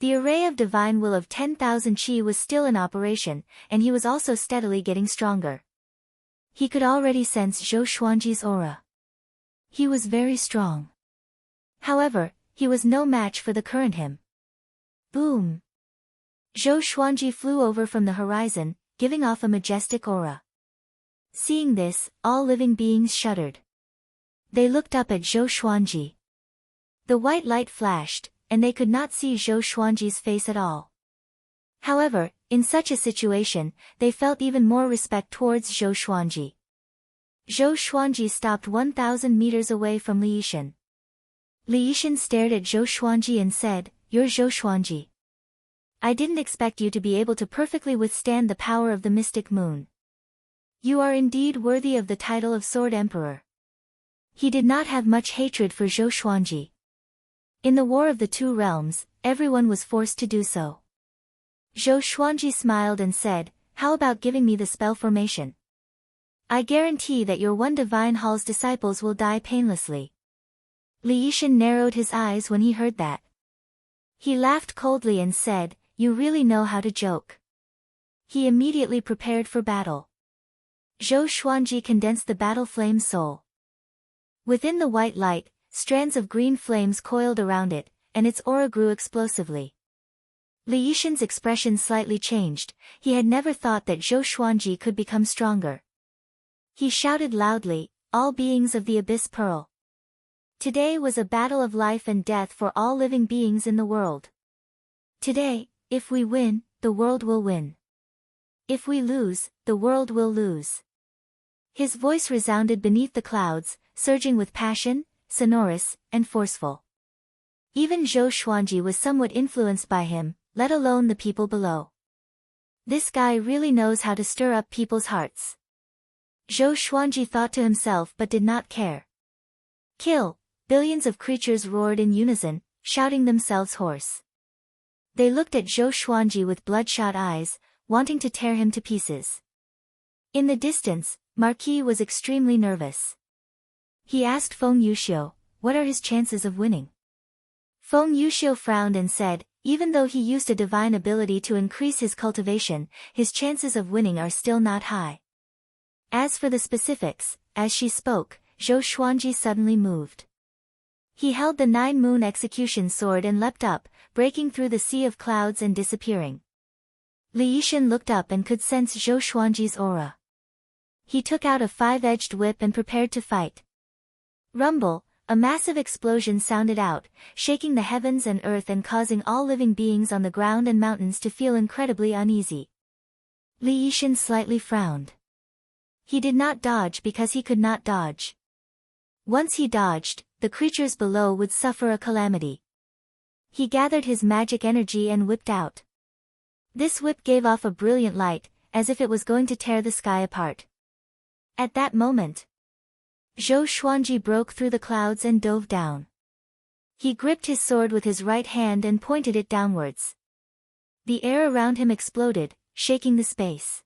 The array of divine will of 10,000 qi was still in operation, and he was also steadily getting stronger. He could already sense Zhou Xuanji's aura. He was very strong. However, he was no match for the current him. Boom! Zhou Xuanji flew over from the horizon, giving off a majestic aura. Seeing this, all living beings shuddered. They looked up at Zhou Xuanji. The white light flashed, and they could not see Zhou Xuanji's face at all. However, in such a situation, they felt even more respect towards Zhou Xuanji. Zhou Xuanji stopped 1,000 meters away from Li Yishan. Li Yishan stared at Zhou Xuanji and said, "You're Zhou Xuanji. I didn't expect you to be able to perfectly withstand the power of the mystic moon. You are indeed worthy of the title of Sword Emperor." He did not have much hatred for Zhou Xuanji. In the War of the Two Realms, everyone was forced to do so. Zhou Xuanji smiled and said, "How about giving me the spell formation? I guarantee that your one divine hall's disciples will die painlessly." Li Yishan narrowed his eyes when he heard that. He laughed coldly and said, "You really know how to joke." He immediately prepared for battle. Zhou Xuanji condensed the battle flame soul. Within the white light, strands of green flames coiled around it, and its aura grew explosively. Li Yishan's expression slightly changed. He had never thought that Zhou Xuanji could become stronger. He shouted loudly, "All beings of the Abyss Pearl! Today was a battle of life and death for all living beings in the world. Today, if we win, the world will win. If we lose, the world will lose." His voice resounded beneath the clouds, surging with passion, sonorous, and forceful. Even Zhou Xuanji was somewhat influenced by him, let alone the people below. This guy really knows how to stir up people's hearts. Zhou Xuanji thought to himself but did not care. "Kill!" Billions of creatures roared in unison, shouting themselves hoarse. They looked at Zhou Xuanji with bloodshot eyes, wanting to tear him to pieces. In the distance, Marquis was extremely nervous. He asked Feng Yuxiu, "What are his chances of winning?" Feng Yuxiu frowned and said, "Even though he used a divine ability to increase his cultivation, his chances of winning are still not high." As for the specifics, as she spoke, Zhou Xuanji suddenly moved. He held the 9-moon execution sword and leapt up, breaking through the sea of clouds and disappearing. Li Yishan looked up and could sense Zhou Xuanji's aura. He took out a 5-edged whip and prepared to fight. Rumble, a massive explosion sounded out, shaking the heavens and earth and causing all living beings on the ground and mountains to feel incredibly uneasy. Li Yishan slightly frowned. He did not dodge because he could not dodge. Once he dodged, the creatures below would suffer a calamity. He gathered his magic energy and whipped out. This whip gave off a brilliant light, as if it was going to tear the sky apart. At that moment, Zhou Xuanji broke through the clouds and dove down. He gripped his sword with his right hand and pointed it downwards. The air around him exploded, shaking the space.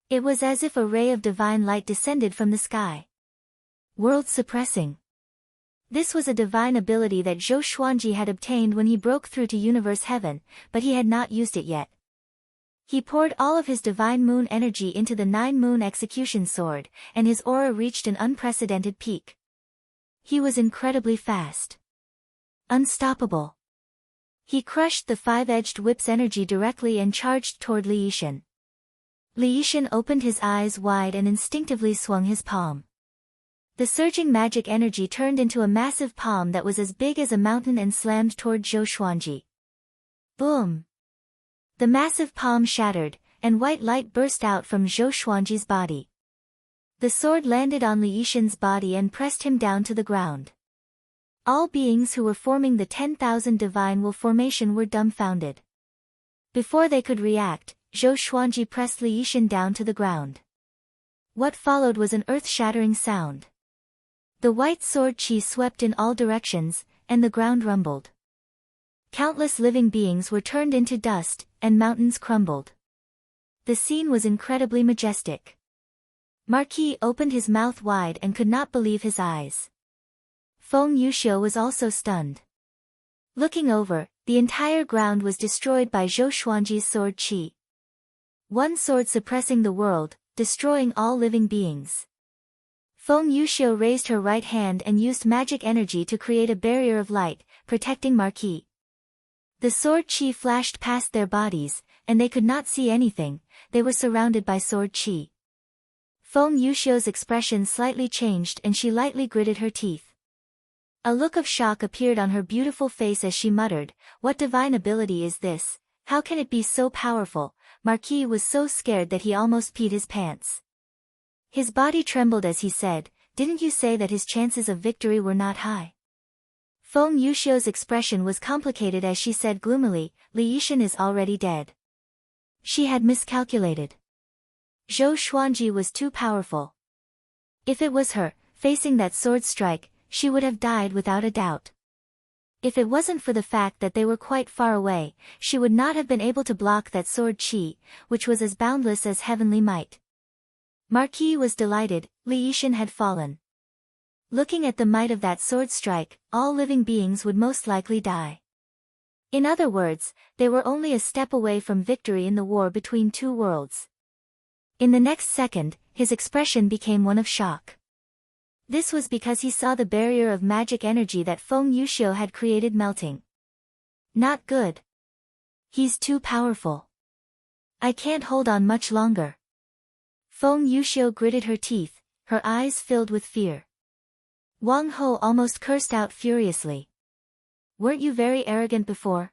It was as if a ray of divine light descended from the sky. World suppressing. This was a divine ability that Zhou Xuanji had obtained when he broke through to universe heaven, but he had not used it yet. He poured all of his divine moon energy into the 9-moon execution sword, and his aura reached an unprecedented peak. He was incredibly fast. Unstoppable. He crushed the five-edged whip's energy directly and charged toward Li Yishan. Li Yishan opened his eyes wide and instinctively swung his palm. The surging magic energy turned into a massive palm that was as big as a mountain and slammed toward Zhou Xuanji. Boom! The massive palm shattered, and white light burst out from Zhou Xuanji's body. The sword landed on Li Yishan's body and pressed him down to the ground. All beings who were forming the 10,000 divine will formation were dumbfounded. Before they could react, Zhou Xuanji pressed Li Yishan down to the ground. What followed was an earth-shattering sound. The white sword chi swept in all directions, and the ground rumbled. Countless living beings were turned into dust, and mountains crumbled. The scene was incredibly majestic. Marquis opened his mouth wide and could not believe his eyes. Feng Yuxiu was also stunned. Looking over, the entire ground was destroyed by Zhou Xuanji's sword chi. One sword suppressing the world, destroying all living beings. Feng Yuxiu raised her right hand and used magic energy to create a barrier of light, protecting Marquis. The sword chi flashed past their bodies, and they could not see anything, they were surrounded by sword chi. Feng Yuxiu's expression slightly changed and she lightly gritted her teeth. A look of shock appeared on her beautiful face as she muttered, "What divine ability is this? How can it be so powerful?" Marquis was so scared that he almost peed his pants. His body trembled as he said, "Didn't you say that his chances of victory were not high?" Feng Yuxiu's expression was complicated as she said gloomily, "Li Yishan is already dead." She had miscalculated. Zhou Xuanji was too powerful. If it was her, facing that sword strike, she would have died without a doubt. If it wasn't for the fact that they were quite far away, she would not have been able to block that sword chi, which was as boundless as heavenly might. Marquis was delighted, Li Yishan had fallen. Looking at the might of that sword strike, all living beings would most likely die. In other words, they were only a step away from victory in the war between two worlds. In the next second, his expression became one of shock. This was because he saw the barrier of magic energy that Feng Yuxiu had created melting. Not good. He's too powerful. I can't hold on much longer. Feng Yuxiu gritted her teeth, her eyes filled with fear. Wang Ho almost cursed out furiously. Weren't you very arrogant before?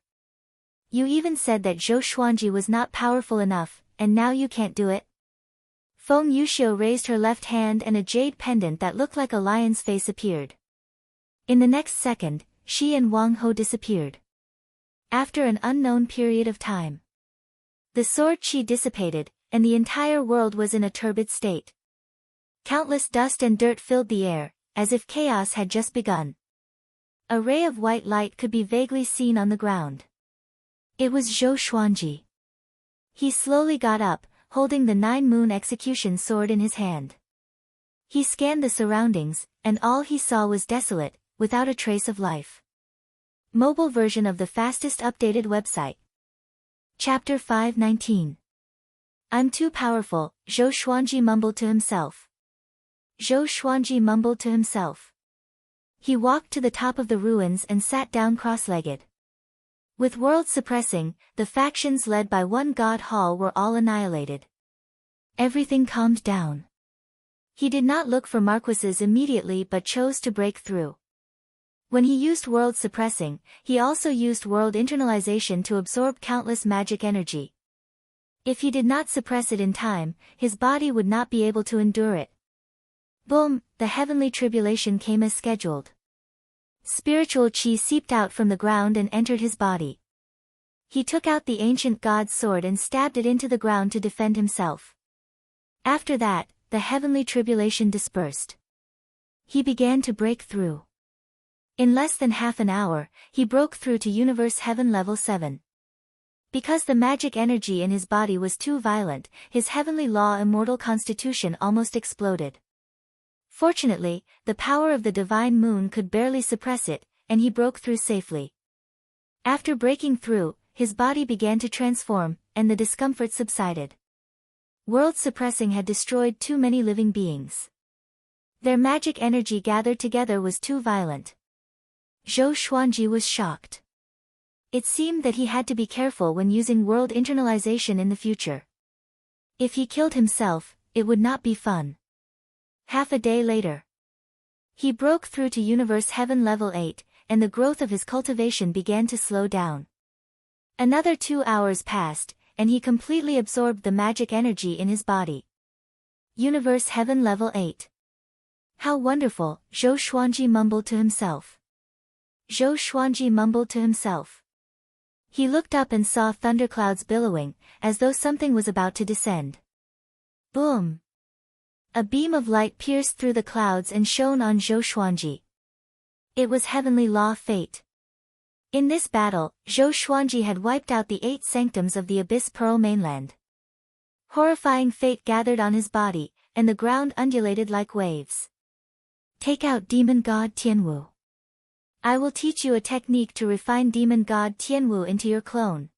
You even said that Zhou Xuanji was not powerful enough, and now you can't do it? Feng Yuxiu raised her left hand and a jade pendant that looked like a lion's face appeared. In the next second, she and Wang Ho disappeared. After an unknown period of time, the sword chi dissipated, and the entire world was in a turbid state. Countless dust and dirt filled the air, as if chaos had just begun. A ray of white light could be vaguely seen on the ground. It was Zhou Xuanji. He slowly got up, holding the 9-moon execution sword in his hand. He scanned the surroundings, and all he saw was desolate, without a trace of life. Mobile version of the fastest updated website. Chapter 519. I'm too powerful, Zhou Xuanji mumbled to himself. Zhou Xuanji mumbled to himself. He walked to the top of the ruins and sat down cross-legged. With worlds suppressing, the factions led by one god Hall were all annihilated. Everything calmed down. He did not look for marquises immediately but chose to break through. When he used world suppressing, he also used world internalization to absorb countless magic energy. If he did not suppress it in time, his body would not be able to endure it. Boom, the heavenly tribulation came as scheduled. Spiritual chi seeped out from the ground and entered his body. He took out the ancient god's sword and stabbed it into the ground to defend himself. After that, the heavenly tribulation dispersed. He began to break through. In less than half an hour, he broke through to Universe Heaven Level 7. Because the magic energy in his body was too violent, his heavenly law immortal constitution almost exploded. Fortunately, the power of the divine moon could barely suppress it, and he broke through safely. After breaking through, his body began to transform, and the discomfort subsided. World suppressing had destroyed too many living beings. Their magic energy gathered together was too violent. Zhou Xuanji was shocked. It seemed that he had to be careful when using world internalization in the future. If he killed himself, it would not be fun. Half a day later, he broke through to Universe Heaven Level 8, and the growth of his cultivation began to slow down. Another 2 hours passed, and he completely absorbed the magic energy in his body. Universe Heaven Level 8. How wonderful, Zhou Xuanji mumbled to himself. Zhou Xuanji mumbled to himself. He looked up and saw thunderclouds billowing, as though something was about to descend. Boom! A beam of light pierced through the clouds and shone on Zhou Xuanji. It was heavenly law fate. In this battle, Zhou Xuanji had wiped out the 8 sanctums of the Abyss Pearl mainland. Horrifying fate gathered on his body, and the ground undulated like waves. Take out demon god Tianwu. I will teach you a technique to refine demon god Tianwu into your clone.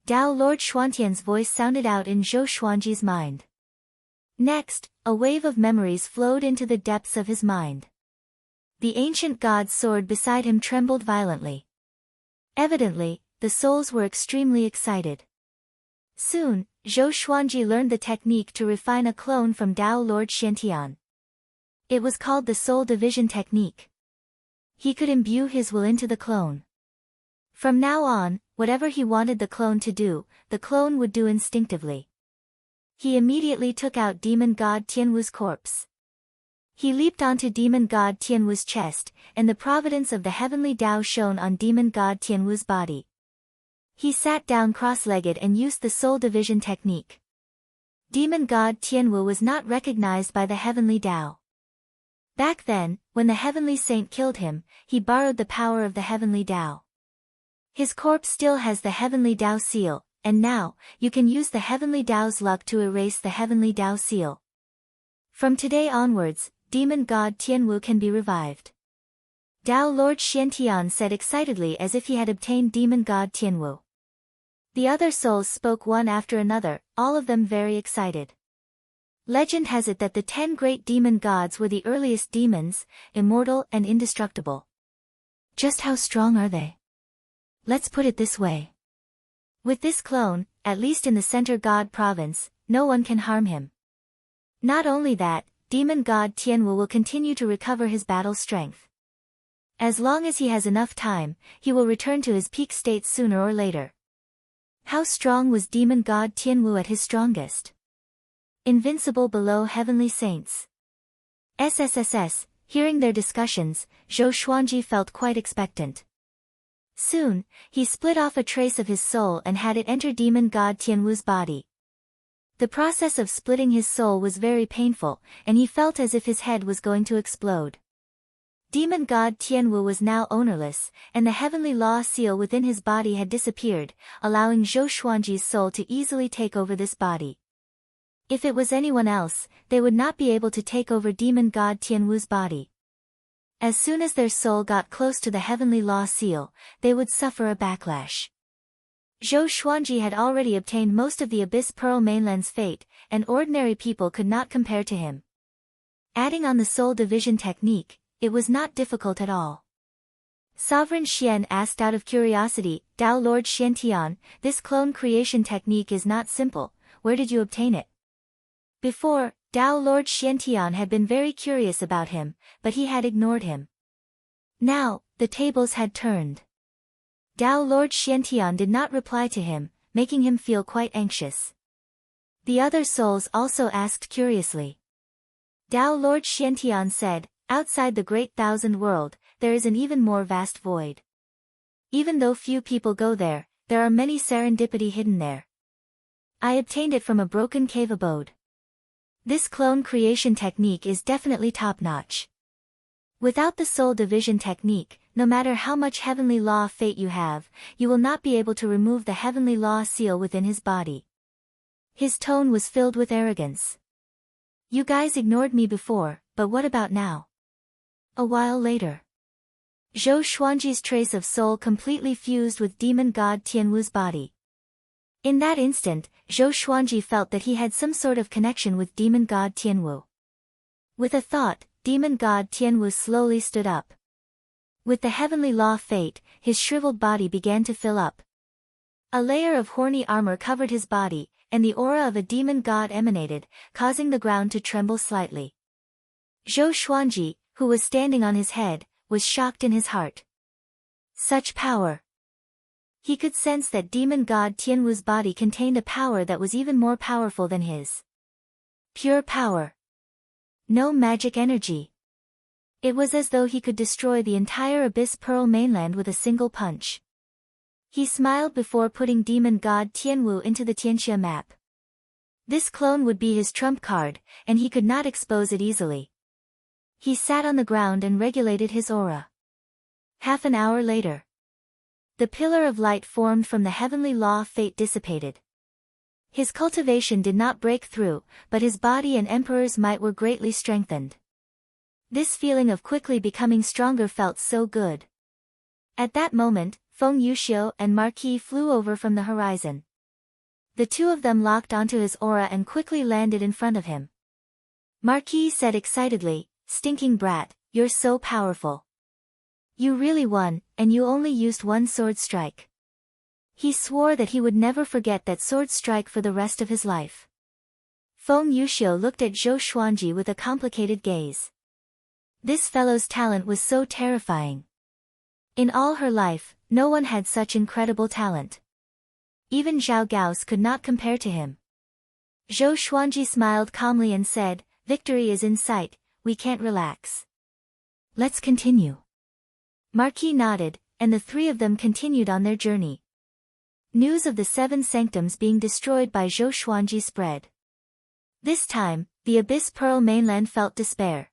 Dao Lord Xuantian's voice sounded out in Zhou Xuanji's mind. Next, a wave of memories flowed into the depths of his mind. The ancient god's sword beside him trembled violently. Evidently, the souls were extremely excited. Soon, Zhou Xuanji learned the technique to refine a clone from Dao Lord Xiantian. It was called the Soul Division Technique. He could imbue his will into the clone. From now on, whatever he wanted the clone to do, the clone would do instinctively. He immediately took out demon god Tianwu's corpse. He leaped onto demon god Tianwu's chest, and the providence of the heavenly Tao shone on demon god Tianwu's body. He sat down cross-legged and used the soul division technique. Demon god Tianwu was not recognized by the heavenly Tao. Back then, when the heavenly saint killed him, he borrowed the power of the heavenly Tao. His corpse still has the heavenly Tao seal, and now, you can use the heavenly Tao's luck to erase the heavenly Tao seal. From today onwards, demon god Tianwu can be revived. Tao Lord Xiantian said excitedly as if he had obtained demon god Tianwu. The other souls spoke one after another, all of them very excited. Legend has it that the 10 great demon gods were the earliest demons, immortal and indestructible. Just how strong are they? Let's put it this way. With this clone, at least in the Center God province, no one can harm him. Not only that, demon god Tianwu will continue to recover his battle strength. As long as he has enough time, he will return to his peak state sooner or later. How strong was demon god Tianwu at his strongest? Invincible below heavenly saints. SSSS, hearing their discussions, Zhou Xuanji felt quite expectant. Soon, he split off a trace of his soul and had it enter demon god Tianwu's body. The process of splitting his soul was very painful, and he felt as if his head was going to explode. Demon god Tianwu was now ownerless, and the heavenly law seal within his body had disappeared, allowing Zhou Xuanji's soul to easily take over this body. If it was anyone else, they would not be able to take over demon god Tianwu's body. As soon as their soul got close to the heavenly law seal, they would suffer a backlash. Zhou Xuanji had already obtained most of the Abyss Pearl mainland's fate, and ordinary people could not compare to him. Adding on the soul division technique, it was not difficult at all. Sovereign Xian asked out of curiosity, Tao Lord Xiantian, this clone creation technique is not simple, where did you obtain it? Before, Tao Lord Xiantian had been very curious about him, but he had ignored him. Now, the tables had turned. Tao Lord Xiantian did not reply to him, making him feel quite anxious. The other souls also asked curiously. Tao Lord Xiantian said, outside the great thousand world, there is an even more vast void. Even though few people go there, there are many serendipity hidden there. I obtained it from a broken cave abode. This clone creation technique is definitely top-notch. Without the soul division technique, no matter how much heavenly law fate you have, you will not be able to remove the heavenly law seal within his body. His tone was filled with arrogance. You guys ignored me before, but what about now? A while later, Zhou Xuanji's trace of soul completely fused with demon god Tianwu's body. In that instant, Zhou Xuanji felt that he had some sort of connection with demon god Tianwu. With a thought, demon god Tianwu slowly stood up. With the heavenly law fate, his shriveled body began to fill up. A layer of horny armor covered his body, and the aura of a demon god emanated, causing the ground to tremble slightly. Zhou Xuanji, who was standing on his head, was shocked in his heart. Such power! He could sense that demon god Tianwu's body contained a power that was even more powerful than his. Pure power. No magic energy. It was as though he could destroy the entire Abyss Pearl mainland with a single punch. He smiled before putting demon god Tianwu into the Tianxia map. This clone would be his trump card, and he could not expose it easily. He sat on the ground and regulated his aura. Half an hour later, the pillar of light formed from the heavenly law fate dissipated. His cultivation did not break through, but his body and emperor's might were greatly strengthened. This feeling of quickly becoming stronger felt so good. At that moment, Feng Yuxiu and Marquis flew over from the horizon. The two of them locked onto his aura and quickly landed in front of him. Marquis said excitedly, "Stinking brat, you're so powerful. You really won, and you only used one sword strike." He swore that he would never forget that sword strike for the rest of his life. Feng Yuxiu looked at Zhou Xuanji with a complicated gaze. This fellow's talent was so terrifying. In all her life, no one had such incredible talent. Even Zhao Gao's could not compare to him. Zhou Xuanji smiled calmly and said, "Victory is in sight, we can't relax. Let's continue." Marquis nodded, and the three of them continued on their journey. News of the 7 sanctums being destroyed by Zhou Xuanji spread. This time, the Abyss Pearl mainland felt despair.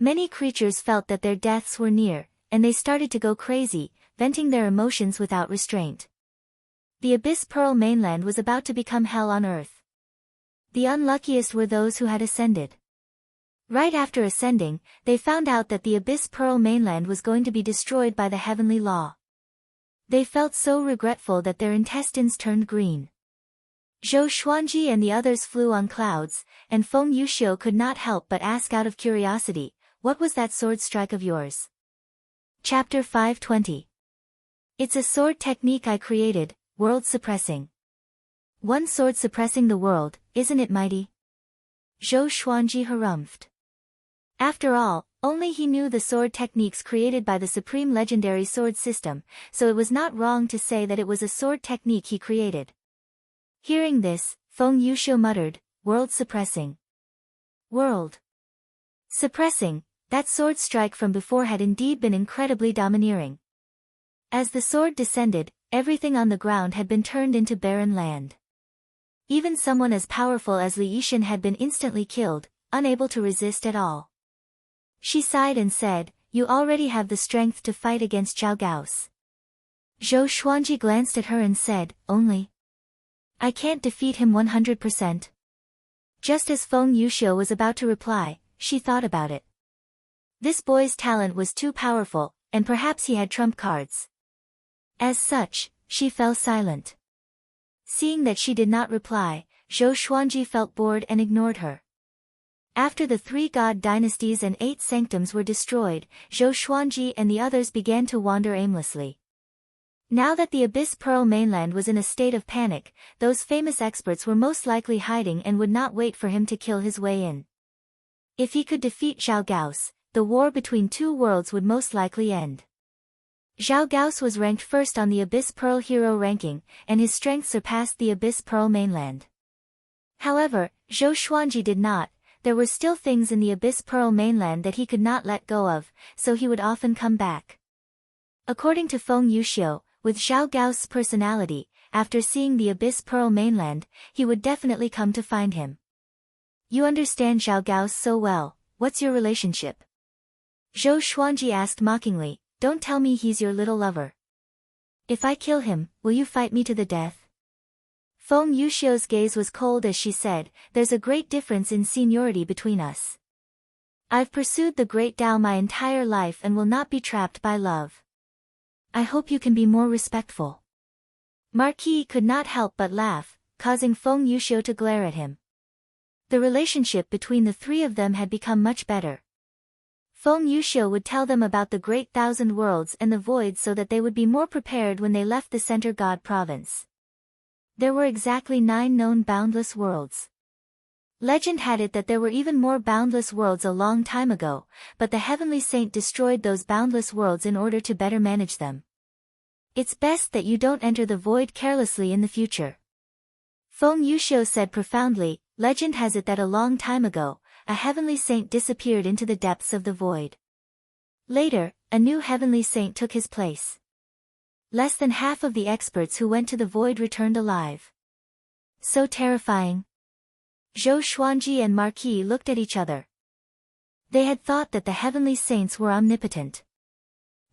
Many creatures felt that their deaths were near, and they started to go crazy, venting their emotions without restraint. The Abyss Pearl mainland was about to become hell on earth. The unluckiest were those who had ascended. Right after ascending, they found out that the Abyss Pearl mainland was going to be destroyed by the heavenly law. They felt so regretful that their intestines turned green. Zhou Xuanji and the others flew on clouds, and Feng Yuxiu could not help but ask out of curiosity, "What was that sword strike of yours?" Chapter 520. It's a sword technique I created, world suppressing. One sword suppressing the world, isn't it mighty? Zhou Xuanji harumphed. After all, only he knew the sword techniques created by the supreme legendary sword system, so it was not wrong to say that it was a sword technique he created. Hearing this, Feng Yuxiu muttered, "World suppressing. World suppressing." That sword strike from before had indeed been incredibly domineering. As the sword descended, everything on the ground had been turned into barren land. Even someone as powerful as Li Yixin had been instantly killed, unable to resist at all. She sighed and said, "You already have the strength to fight against Zhao Gao's." Zhou Xuanji glanced at her and said, "Only I can't defeat him 100%. Just as Feng Yuxiu was about to reply, she thought about it. This boy's talent was too powerful, and perhaps he had trump cards. As such, she fell silent. Seeing that she did not reply, Zhou Xuanji felt bored and ignored her. After the 3 god dynasties and 8 sanctums were destroyed, Zhou Xuanji and the others began to wander aimlessly. Now that the Abyss Pearl mainland was in a state of panic, those famous experts were most likely hiding and would not wait for him to kill his way in. If he could defeat Zhao Gao's, the war between 2 worlds would most likely end. Zhao Gao's was ranked first on the Abyss Pearl hero ranking, and his strength surpassed the Abyss Pearl mainland. However, Zhou Xuanji did not. There were still things in the Abyss Pearl mainland that he could not let go of, so he would often come back. According to Feng Yuxiu, with Zhao Gao's personality, after seeing the Abyss Pearl mainland, he would definitely come to find him. "You understand Zhao Gao so well, what's your relationship?" Zhou Xuanji asked mockingly, "Don't tell me he's your little lover. If I kill him, will you fight me to the death?" Feng Yuxiu's gaze was cold as she said, "There's a great difference in seniority between us. I've pursued the great Tao my entire life and will not be trapped by love. I hope you can be more respectful." Marquis could not help but laugh, causing Feng Yuxiu to glare at him. The relationship between the 3 of them had become much better. Feng Yuxiu would tell them about the Great Thousand Worlds and the Void so that they would be more prepared when they left the Center God Province. There were exactly 9 known boundless worlds. Legend had it that there were even more boundless worlds a long time ago, but the Heavenly Saint destroyed those boundless worlds in order to better manage them. It's best that you don't enter the void carelessly in the future. Feng Yuxiu said profoundly. Legend has it that a long time ago, a Heavenly Saint disappeared into the depths of the void. Later, a new Heavenly Saint took his place. Less than half of the experts who went to the void returned alive. So terrifying. Zhou Xuanji and Marquis looked at each other. They had thought that the Heavenly Saints were omnipotent.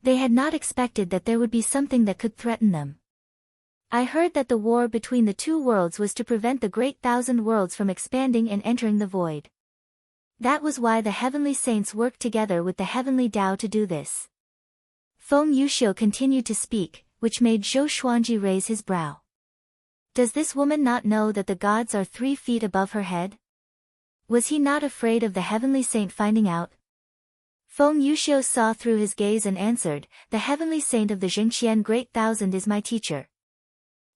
They had not expected that there would be something that could threaten them. I heard that the war between the 2 worlds was to prevent the Great Thousand Worlds from expanding and entering the void. That was why the Heavenly Saints worked together with the Heavenly Tao to do this. Feng Yuxiu continued to speak, which made Zhou Xuanji raise his brow. Does this woman not know that the gods are 3 feet above her head? Was he not afraid of the Heavenly Saint finding out? Feng Yuxiu saw through his gaze and answered, the Heavenly Saint of the Jingqian Great Thousand is my teacher.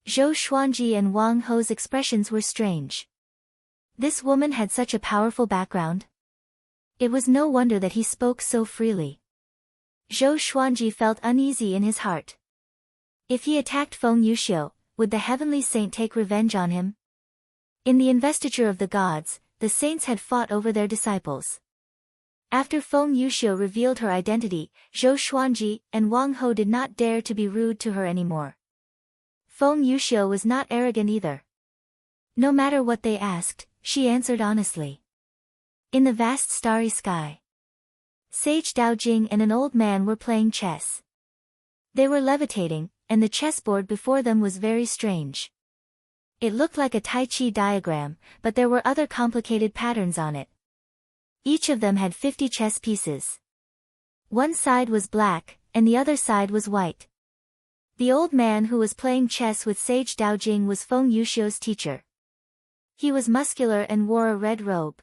Zhou Xuanji and Wang Ho's expressions were strange. This woman had such a powerful background. It was no wonder that he spoke so freely. Zhou Xuanji felt uneasy in his heart. If he attacked Feng Yuxiu, would the Heavenly Saint take revenge on him? In the investiture of the gods, the saints had fought over their disciples. After Feng Yuxiu revealed her identity, Zhou Xuanji and Wang Ho did not dare to be rude to her anymore. Feng Yuxiu was not arrogant either. No matter what they asked, she answered honestly. In the vast starry sky, Sage Daojing and an old man were playing chess. They were levitating, and the chessboard before them was very strange. It looked like a Tai Chi diagram, but there were other complicated patterns on it. Each of them had 50 chess pieces. One side was black, and the other side was white. The old man who was playing chess with Sage Daojing was Feng Yuxiu's teacher. He was muscular and wore a red robe.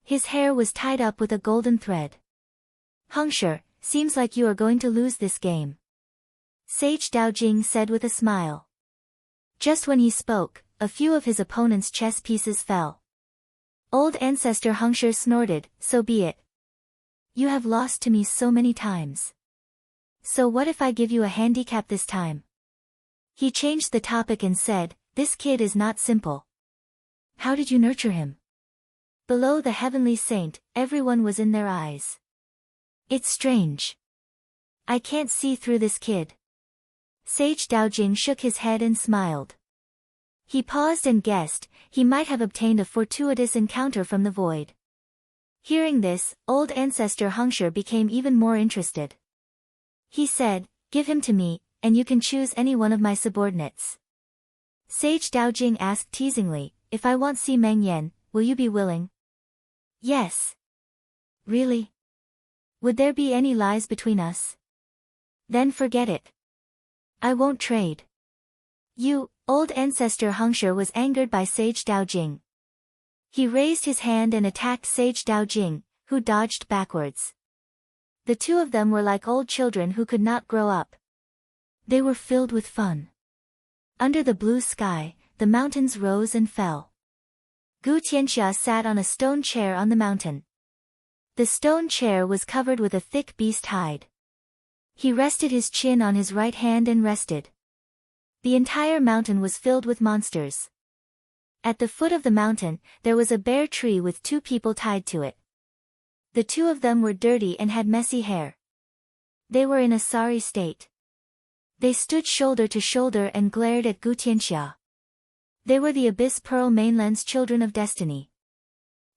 His hair was tied up with a golden thread. Hengshi, seems like you are going to lose this game. Sage Daojing said with a smile. Just when he spoke, a few of his opponent's chess pieces fell. Old ancestor Hengshi snorted, so be it. You have lost to me so many times. So what if I give you a handicap this time? He changed the topic and said, this kid is not simple. How did you nurture him? Below the Heavenly Saint, everyone was in their eyes. It's strange. I can't see through this kid. Sage Daojing shook his head and smiled. He paused and guessed, he might have obtained a fortuitous encounter from the void. Hearing this, old ancestor Hengshi became even more interested. He said, give him to me, and you can choose any one of my subordinates. Sage Daojing asked teasingly, if I want Si Mengyan, will you be willing? Yes. Really? Would there be any lies between us? Then forget it. I won't trade. You, old ancestor Hengshi was angered by Sage Daojing. He raised his hand and attacked Sage Daojing, who dodged backwards. The 2 of them were like old children who could not grow up. They were filled with fun. Under the blue sky, the mountains rose and fell. Gu Tianxia sat on a stone chair on the mountain. The stone chair was covered with a thick beast hide. He rested his chin on his right hand and rested. The entire mountain was filled with monsters. At the foot of the mountain, there was a bare tree with 2 people tied to it. The 2 of them were dirty and had messy hair. They were in a sorry state. They stood shoulder to shoulder and glared at Gu Tianxia. They were the Abyss Pearl Mainland's children of destiny.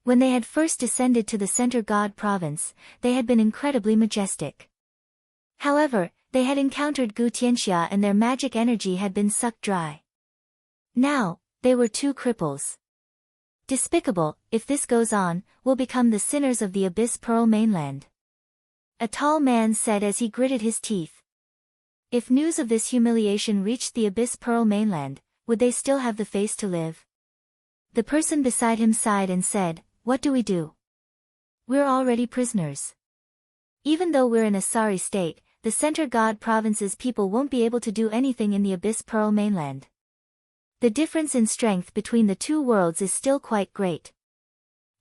When they had first descended to the Center God Province, they had been incredibly majestic. However, they had encountered Gu Tianxia and their magic energy had been sucked dry. Now, they were 2 cripples. Despicable, if this goes on, we'll become the sinners of the Abyss Pearl Mainland. A tall man said as he gritted his teeth. If news of this humiliation reached the Abyss Pearl Mainland, would they still have the face to live? The person beside him sighed and said, what do we do? We're already prisoners. Even though we're in a sorry state, the Center God Province's people won't be able to do anything in the Abyss Pearl mainland. The difference in strength between the two worlds is still quite great.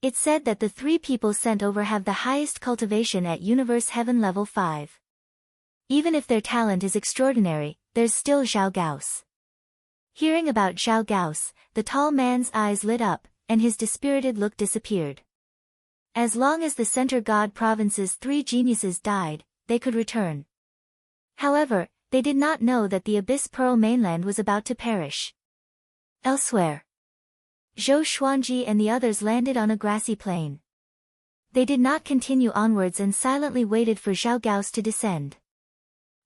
It's said that the 3 people sent over have the highest cultivation at Universe Heaven Level 5. Even if their talent is extraordinary, there's still Zhao Gao's. Hearing about Zhao Gao's, the tall man's eyes lit up, and his dispirited look disappeared. As long as the Center God Province's 3 geniuses died, they could return. However, they did not know that the Abyss Pearl mainland was about to perish. Elsewhere, Zhou Xuanji and the others landed on a grassy plain. They did not continue onwards and silently waited for Zhao Gao's to descend.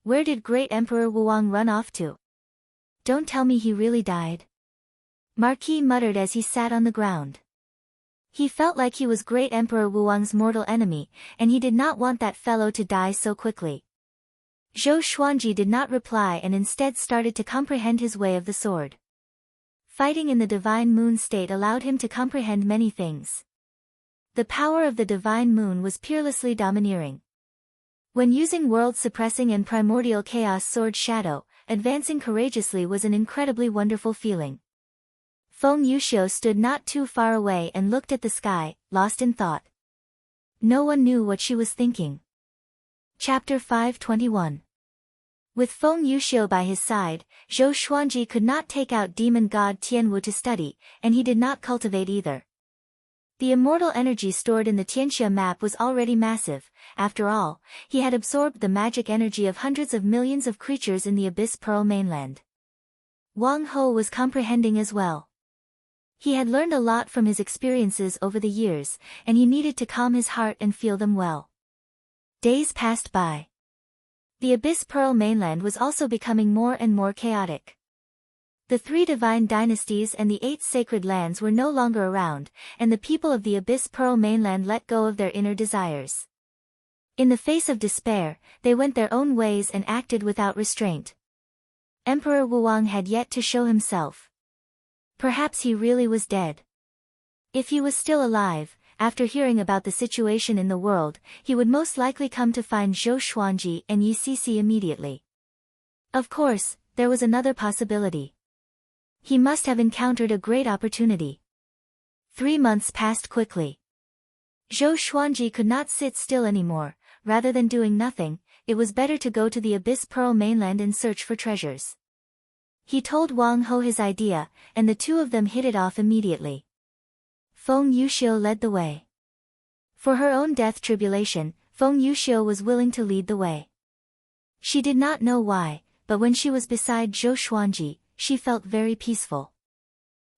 Where did Great Emperor Wuang run off to? Don't tell me he really died. Marquis muttered as he sat on the ground. He felt like he was Great Emperor Wuang's mortal enemy, and he did not want that fellow to die so quickly. Zhou Xuanji did not reply and instead started to comprehend his way of the sword. Fighting in the Divine Moon state allowed him to comprehend many things. The power of the Divine Moon was peerlessly domineering. When using world-suppressing and primordial chaos sword Shadow, advancing courageously was an incredibly wonderful feeling. Feng Yuxiu stood not too far away and looked at the sky, lost in thought. No one knew what she was thinking. Chapter 521. With Feng Yuxiu by his side, Zhou Xuanji could not take out demon god Tianwu to study, and he did not cultivate either. The immortal energy stored in the Tianxia map was already massive. After all, he had absorbed the magic energy of hundreds of millions of creatures in the Abyss Pearl mainland. Wang Ho was comprehending as well. He had learned a lot from his experiences over the years, and he needed to calm his heart and feel them well. Days passed by. The Abyss Pearl mainland was also becoming more and more chaotic. The 3 divine dynasties and the 8 sacred lands were no longer around, and the people of the Abyss Pearl mainland let go of their inner desires. In the face of despair, they went their own ways and acted without restraint. Emperor Wuang had yet to show himself. Perhaps he really was dead. If he was still alive, after hearing about the situation in the world, he would most likely come to find Zhou Xuanji and Yi Cici immediately. Of course, there was another possibility. He must have encountered a great opportunity. 3 months passed quickly. Zhou Xuanji could not sit still anymore. Rather than doing nothing, it was better to go to the Abyss Pearl mainland and search for treasures. He told Wang Ho his idea, and the 2 of them hit it off immediately. Feng Yuxiu led the way. For her own death tribulation, Feng Yuxiu was willing to lead the way. She did not know why, but when she was beside Zhou Xuanji, she felt very peaceful.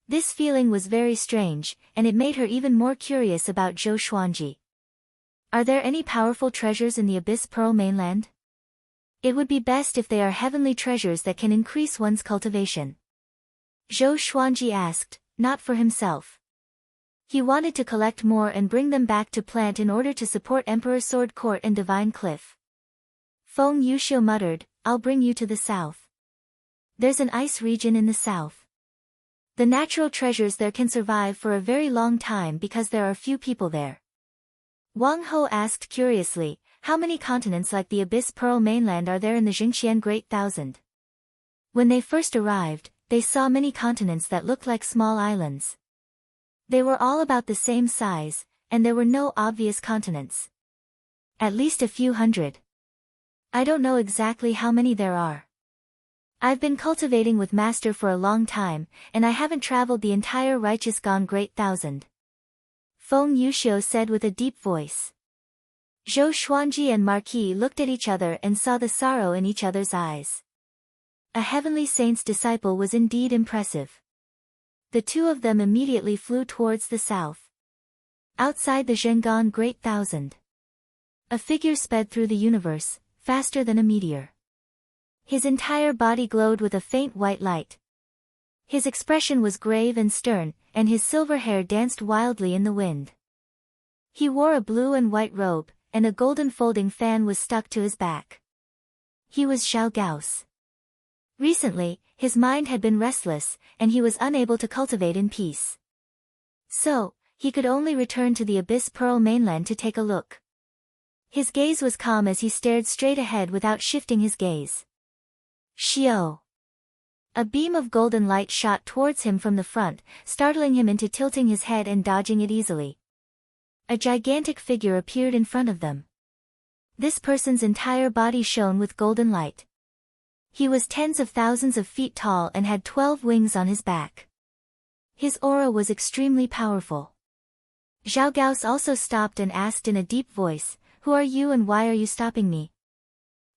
This feeling was very strange, and it made her even more curious about Zhou Xuanji. Are there any powerful treasures in the Abyss Pearl mainland? It would be best if they are heavenly treasures that can increase one's cultivation. Zhou Xuanji asked, not for himself. He wanted to collect more and bring them back to plant in order to support Emperor Sword Court and Divine Cliff. Feng Yuxiu muttered, I'll bring you to the south. There's an ice region in the south. The natural treasures there can survive for a very long time because there are few people there. Wang Ho asked curiously, how many continents like the Abyss Pearl mainland are there in the Jingxian Great Thousand? When they first arrived, they saw many continents that looked like small islands. They were all about the same size, and there were no obvious continents. At least a few hundred. I don't know exactly how many there are. I've been cultivating with Master for a long time, and I haven't traveled the entire Righteous Gone Great Thousand. Feng Yuxiu said with a deep voice. Zhou Xuanji and Marquis looked at each other and saw the sorrow in each other's eyes. A heavenly saint's disciple was indeed impressive. The 2 of them immediately flew towards the south. Outside the Zhengan Great Thousand, a figure sped through the universe, faster than a meteor. His entire body glowed with a faint white light. His expression was grave and stern, and his silver hair danced wildly in the wind. He wore a blue and white robe, and a golden folding fan was stuck to his back. He was Zhao Gao's. Recently, his mind had been restless, and he was unable to cultivate in peace. So, he could only return to the Abyss Pearl mainland to take a look. His gaze was calm as he stared straight ahead without shifting his gaze. Xiao. A beam of golden light shot towards him from the front, startling him into tilting his head and dodging it easily. A gigantic figure appeared in front of them. This person's entire body shone with golden light. He was tens of thousands of feet tall and had 12 wings on his back. His aura was extremely powerful. Zhao Gao's also stopped and asked in a deep voice, "Who are you and why are you stopping me?"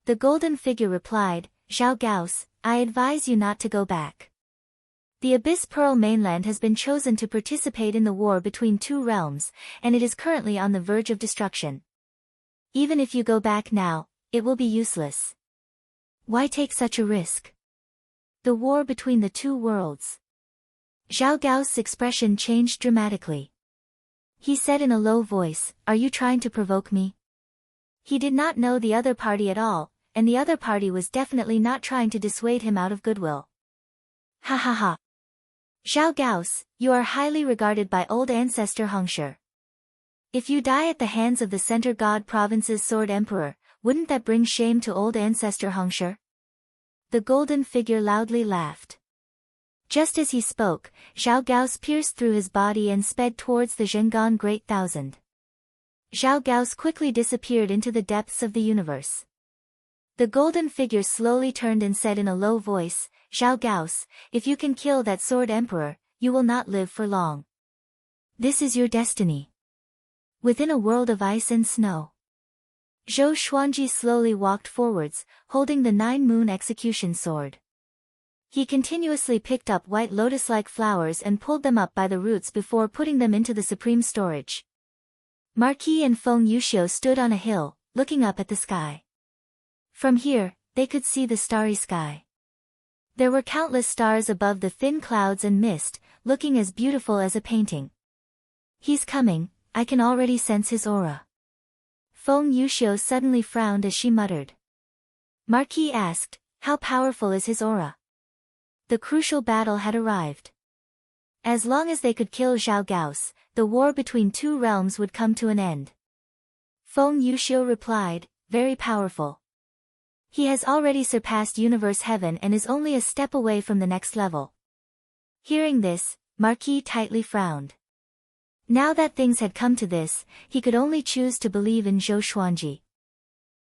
The golden figure replied, "Zhao Gao's, I advise you not to go back. The Abyss Pearl mainland has been chosen to participate in the war between two realms, and it is currently on the verge of destruction. Even if you go back now, it will be useless. Why take such a risk? The war between the two worlds." Zhao Gao's expression changed dramatically. He said in a low voice, "Are you trying to provoke me?" He did not know the other party at all, and the other party was definitely not trying to dissuade him out of goodwill. Ha ha ha. Zhao Gao's, you are highly regarded by old ancestor Hongshi. If you die at the hands of the Center God Province's Sword Emperor, wouldn't that bring shame to old ancestor Hongshi? The golden figure loudly laughed. Just as he spoke, Zhao Gao's pierced through his body and sped towards the Zhengan Great Thousand. Zhao Gao's quickly disappeared into the depths of the universe. The golden figure slowly turned and said in a low voice, "Zhao Gao's, if you can kill that Sword Emperor, you will not live for long. This is your destiny." Within a world of ice and snow, Zhou Xuanji slowly walked forwards, holding the 9-moon execution sword. He continuously picked up white lotus-like flowers and pulled them up by the roots before putting them into the supreme storage. Marquis and Feng Yuxiu stood on a hill, looking up at the sky. From here, they could see the starry sky. There were countless stars above the thin clouds and mist, looking as beautiful as a painting. "He's coming, I can already sense his aura." Feng Yuxiu suddenly frowned as she muttered. Marquis asked, "How powerful is his aura?" The crucial battle had arrived. As long as they could kill Zhao Gao's, the war between two realms would come to an end. Feng Yuxiu replied, "Very powerful. He has already surpassed Universe Heaven and is only a step away from the next level." Hearing this, Marquis tightly frowned. Now that things had come to this, he could only choose to believe in Zhou Xuanji.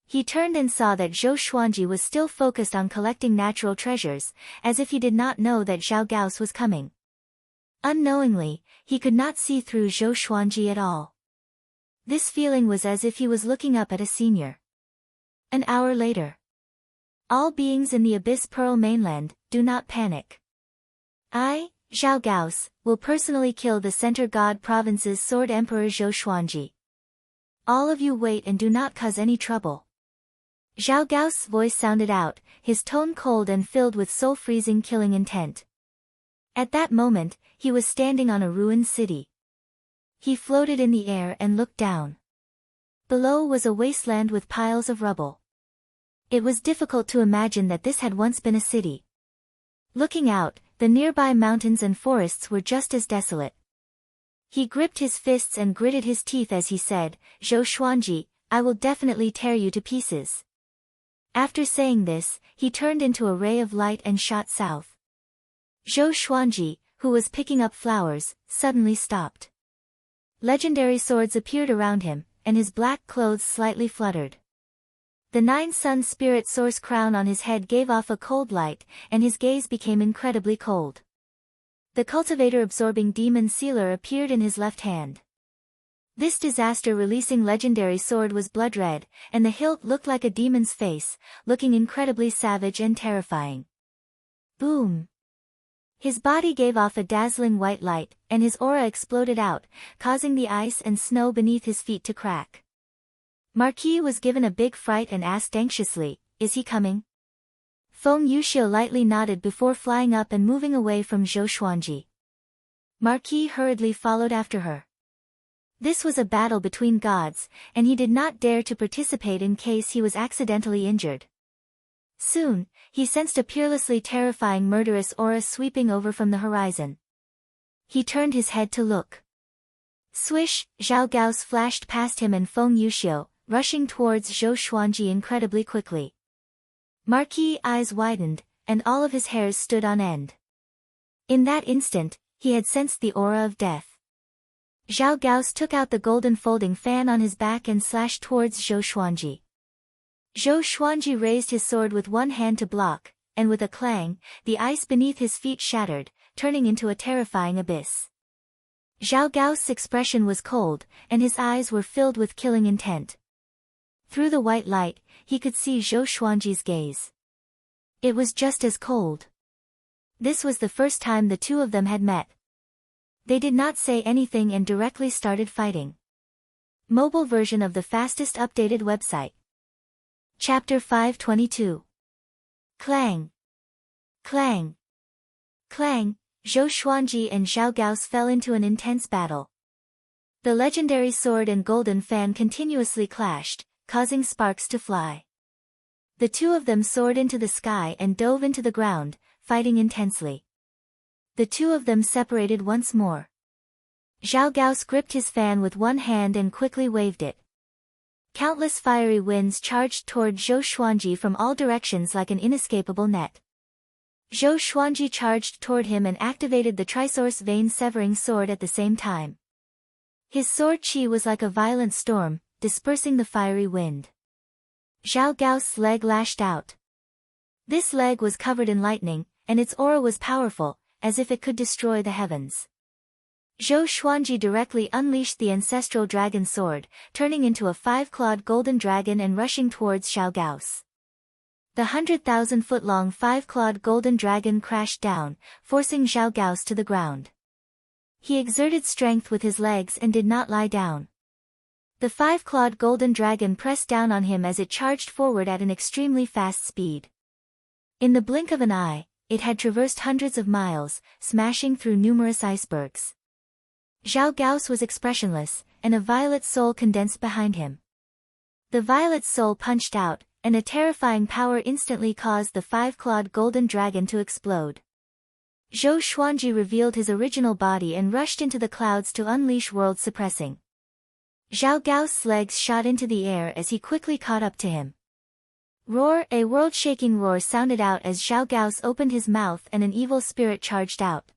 He turned and saw that Zhou Xuanji was still focused on collecting natural treasures, as if he did not know that Zhao Gao's was coming. Unknowingly, he could not see through Zhou Xuanji at all. This feeling was as if he was looking up at a senior. An hour later. All beings in the Abyss Pearl mainland, do not panic. I, Zhao Gao's, will personally kill the Center God Province's Sword Emperor Zhou Xuanji. All of you wait and do not cause any trouble. Zhao Gao's voice sounded out, his tone cold and filled with soul-freezing killing intent. At that moment, he was standing on a ruined city. He floated in the air and looked down. Below was a wasteland with piles of rubble. It was difficult to imagine that this had once been a city. Looking out, the nearby mountains and forests were just as desolate. He gripped his fists and gritted his teeth as he said, "Zhou Xuanji, I will definitely tear you to pieces." After saying this, he turned into a ray of light and shot south. Zhou Xuanji, who was picking up flowers, suddenly stopped. Legendary swords appeared around him, and his black clothes slightly fluttered. The 9-sun spirit source crown on his head gave off a cold light, and his gaze became incredibly cold. The cultivator-absorbing demon sealer appeared in his left hand. This disaster-releasing legendary sword was blood red, and the hilt looked like a demon's face, looking incredibly savage and terrifying. Boom! His body gave off a dazzling white light, and his aura exploded out, causing the ice and snow beneath his feet to crack. Marquis was given a big fright and asked anxiously, "Is he coming?" Feng Yuxiu lightly nodded before flying up and moving away from Zhou Xuanji. Marquis hurriedly followed after her. This was a battle between gods, and he did not dare to participate in case he was accidentally injured. Soon, he sensed a peerlessly terrifying murderous aura sweeping over from the horizon. He turned his head to look. Swish, Zhao Gao's flashed past him and Feng Yuxiu, rushing towards Zhou Xuanji incredibly quickly. Marquis' eyes widened, and all of his hairs stood on end. In that instant, he had sensed the aura of death. Zhao Gao's took out the golden folding fan on his back and slashed towards Zhou Xuanji. Zhou Xuanji raised his sword with one hand to block, and with a clang, the ice beneath his feet shattered, turning into a terrifying abyss. Zhao Gao's expression was cold, and his eyes were filled with killing intent. Through the white light, he could see Zhou Xuanji's gaze. It was just as cold. This was the first time the two of them had met. They did not say anything and directly started fighting. Mobile version of the fastest updated website. Chapter 522. Clang. Clang. Clang, Zhou Xuanji and Zhao Gao's fell into an intense battle. The legendary sword and golden fan continuously clashed, causing sparks to fly. The two of them soared into the sky and dove into the ground, fighting intensely. The two of them separated once more. Zhao Gao gripped his fan with one hand and quickly waved it. Countless fiery winds charged toward Zhou Xuanji from all directions like an inescapable net. Zhou Xuanji charged toward him and activated the Trisource vein-severing sword at the same time. His sword chi was like a violent storm, dispersing the fiery wind. Zhao Gao's leg lashed out. This leg was covered in lightning, and its aura was powerful, as if it could destroy the heavens. Zhou Xuanji directly unleashed the ancestral dragon sword, turning into a 5-clawed golden dragon and rushing towards Zhao Gao's. The 100,000-foot-long 5-clawed golden dragon crashed down, forcing Zhao Gao's to the ground. He exerted strength with his legs and did not lie down. The 5-clawed golden dragon pressed down on him as it charged forward at an extremely fast speed. In the blink of an eye, it had traversed hundreds of miles, smashing through numerous icebergs. Zhao Gao's was expressionless, and a violet soul condensed behind him. The violet soul punched out, and a terrifying power instantly caused the 5-clawed golden dragon to explode. Zhou Xuanji revealed his original body and rushed into the clouds to unleash world-suppressing. Zhao Gao's legs shot into the air as he quickly caught up to him. Roar! A world-shaking roar sounded out as Zhao Gao's opened his mouth and an evil spirit charged out.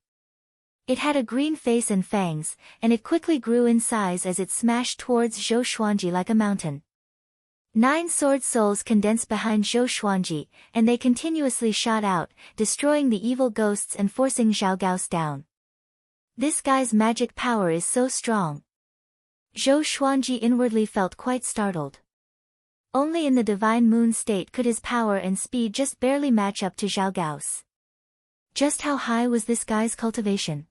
It had a green face and fangs, and it quickly grew in size as it smashed towards Zhou Xuanji like a mountain. 9 sword souls condensed behind Zhou Xuanji, and they continuously shot out, destroying the evil ghosts and forcing Zhao Gao's down. This guy's magic power is so strong. Zhou Xuanji inwardly felt quite startled. Only in the divine moon state could his power and speed just barely match up to Zhao Gao's. Just how high was this guy's cultivation?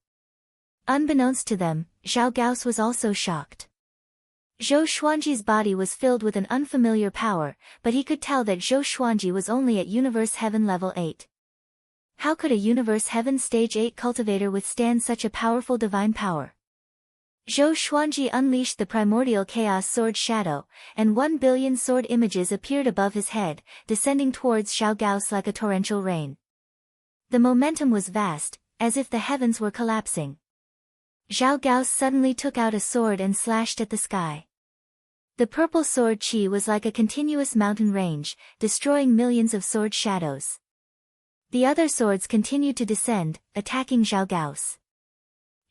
Unbeknownst to them, Zhao Gao's was also shocked. Zhou Xuanji's body was filled with an unfamiliar power, but he could tell that Zhou Xuanji was only at Universe Heaven level 8. How could a Universe Heaven Stage 8 cultivator withstand such a powerful divine power? Zhou Xuanji unleashed the primordial chaos sword shadow, and 1 billion sword images appeared above his head, descending towards Zhao Gao's like a torrential rain. The momentum was vast, as if the heavens were collapsing. Zhao Gao suddenly took out a sword and slashed at the sky. The purple sword chi was like a continuous mountain range, destroying millions of sword shadows. The other swords continued to descend, attacking Zhao Gao's.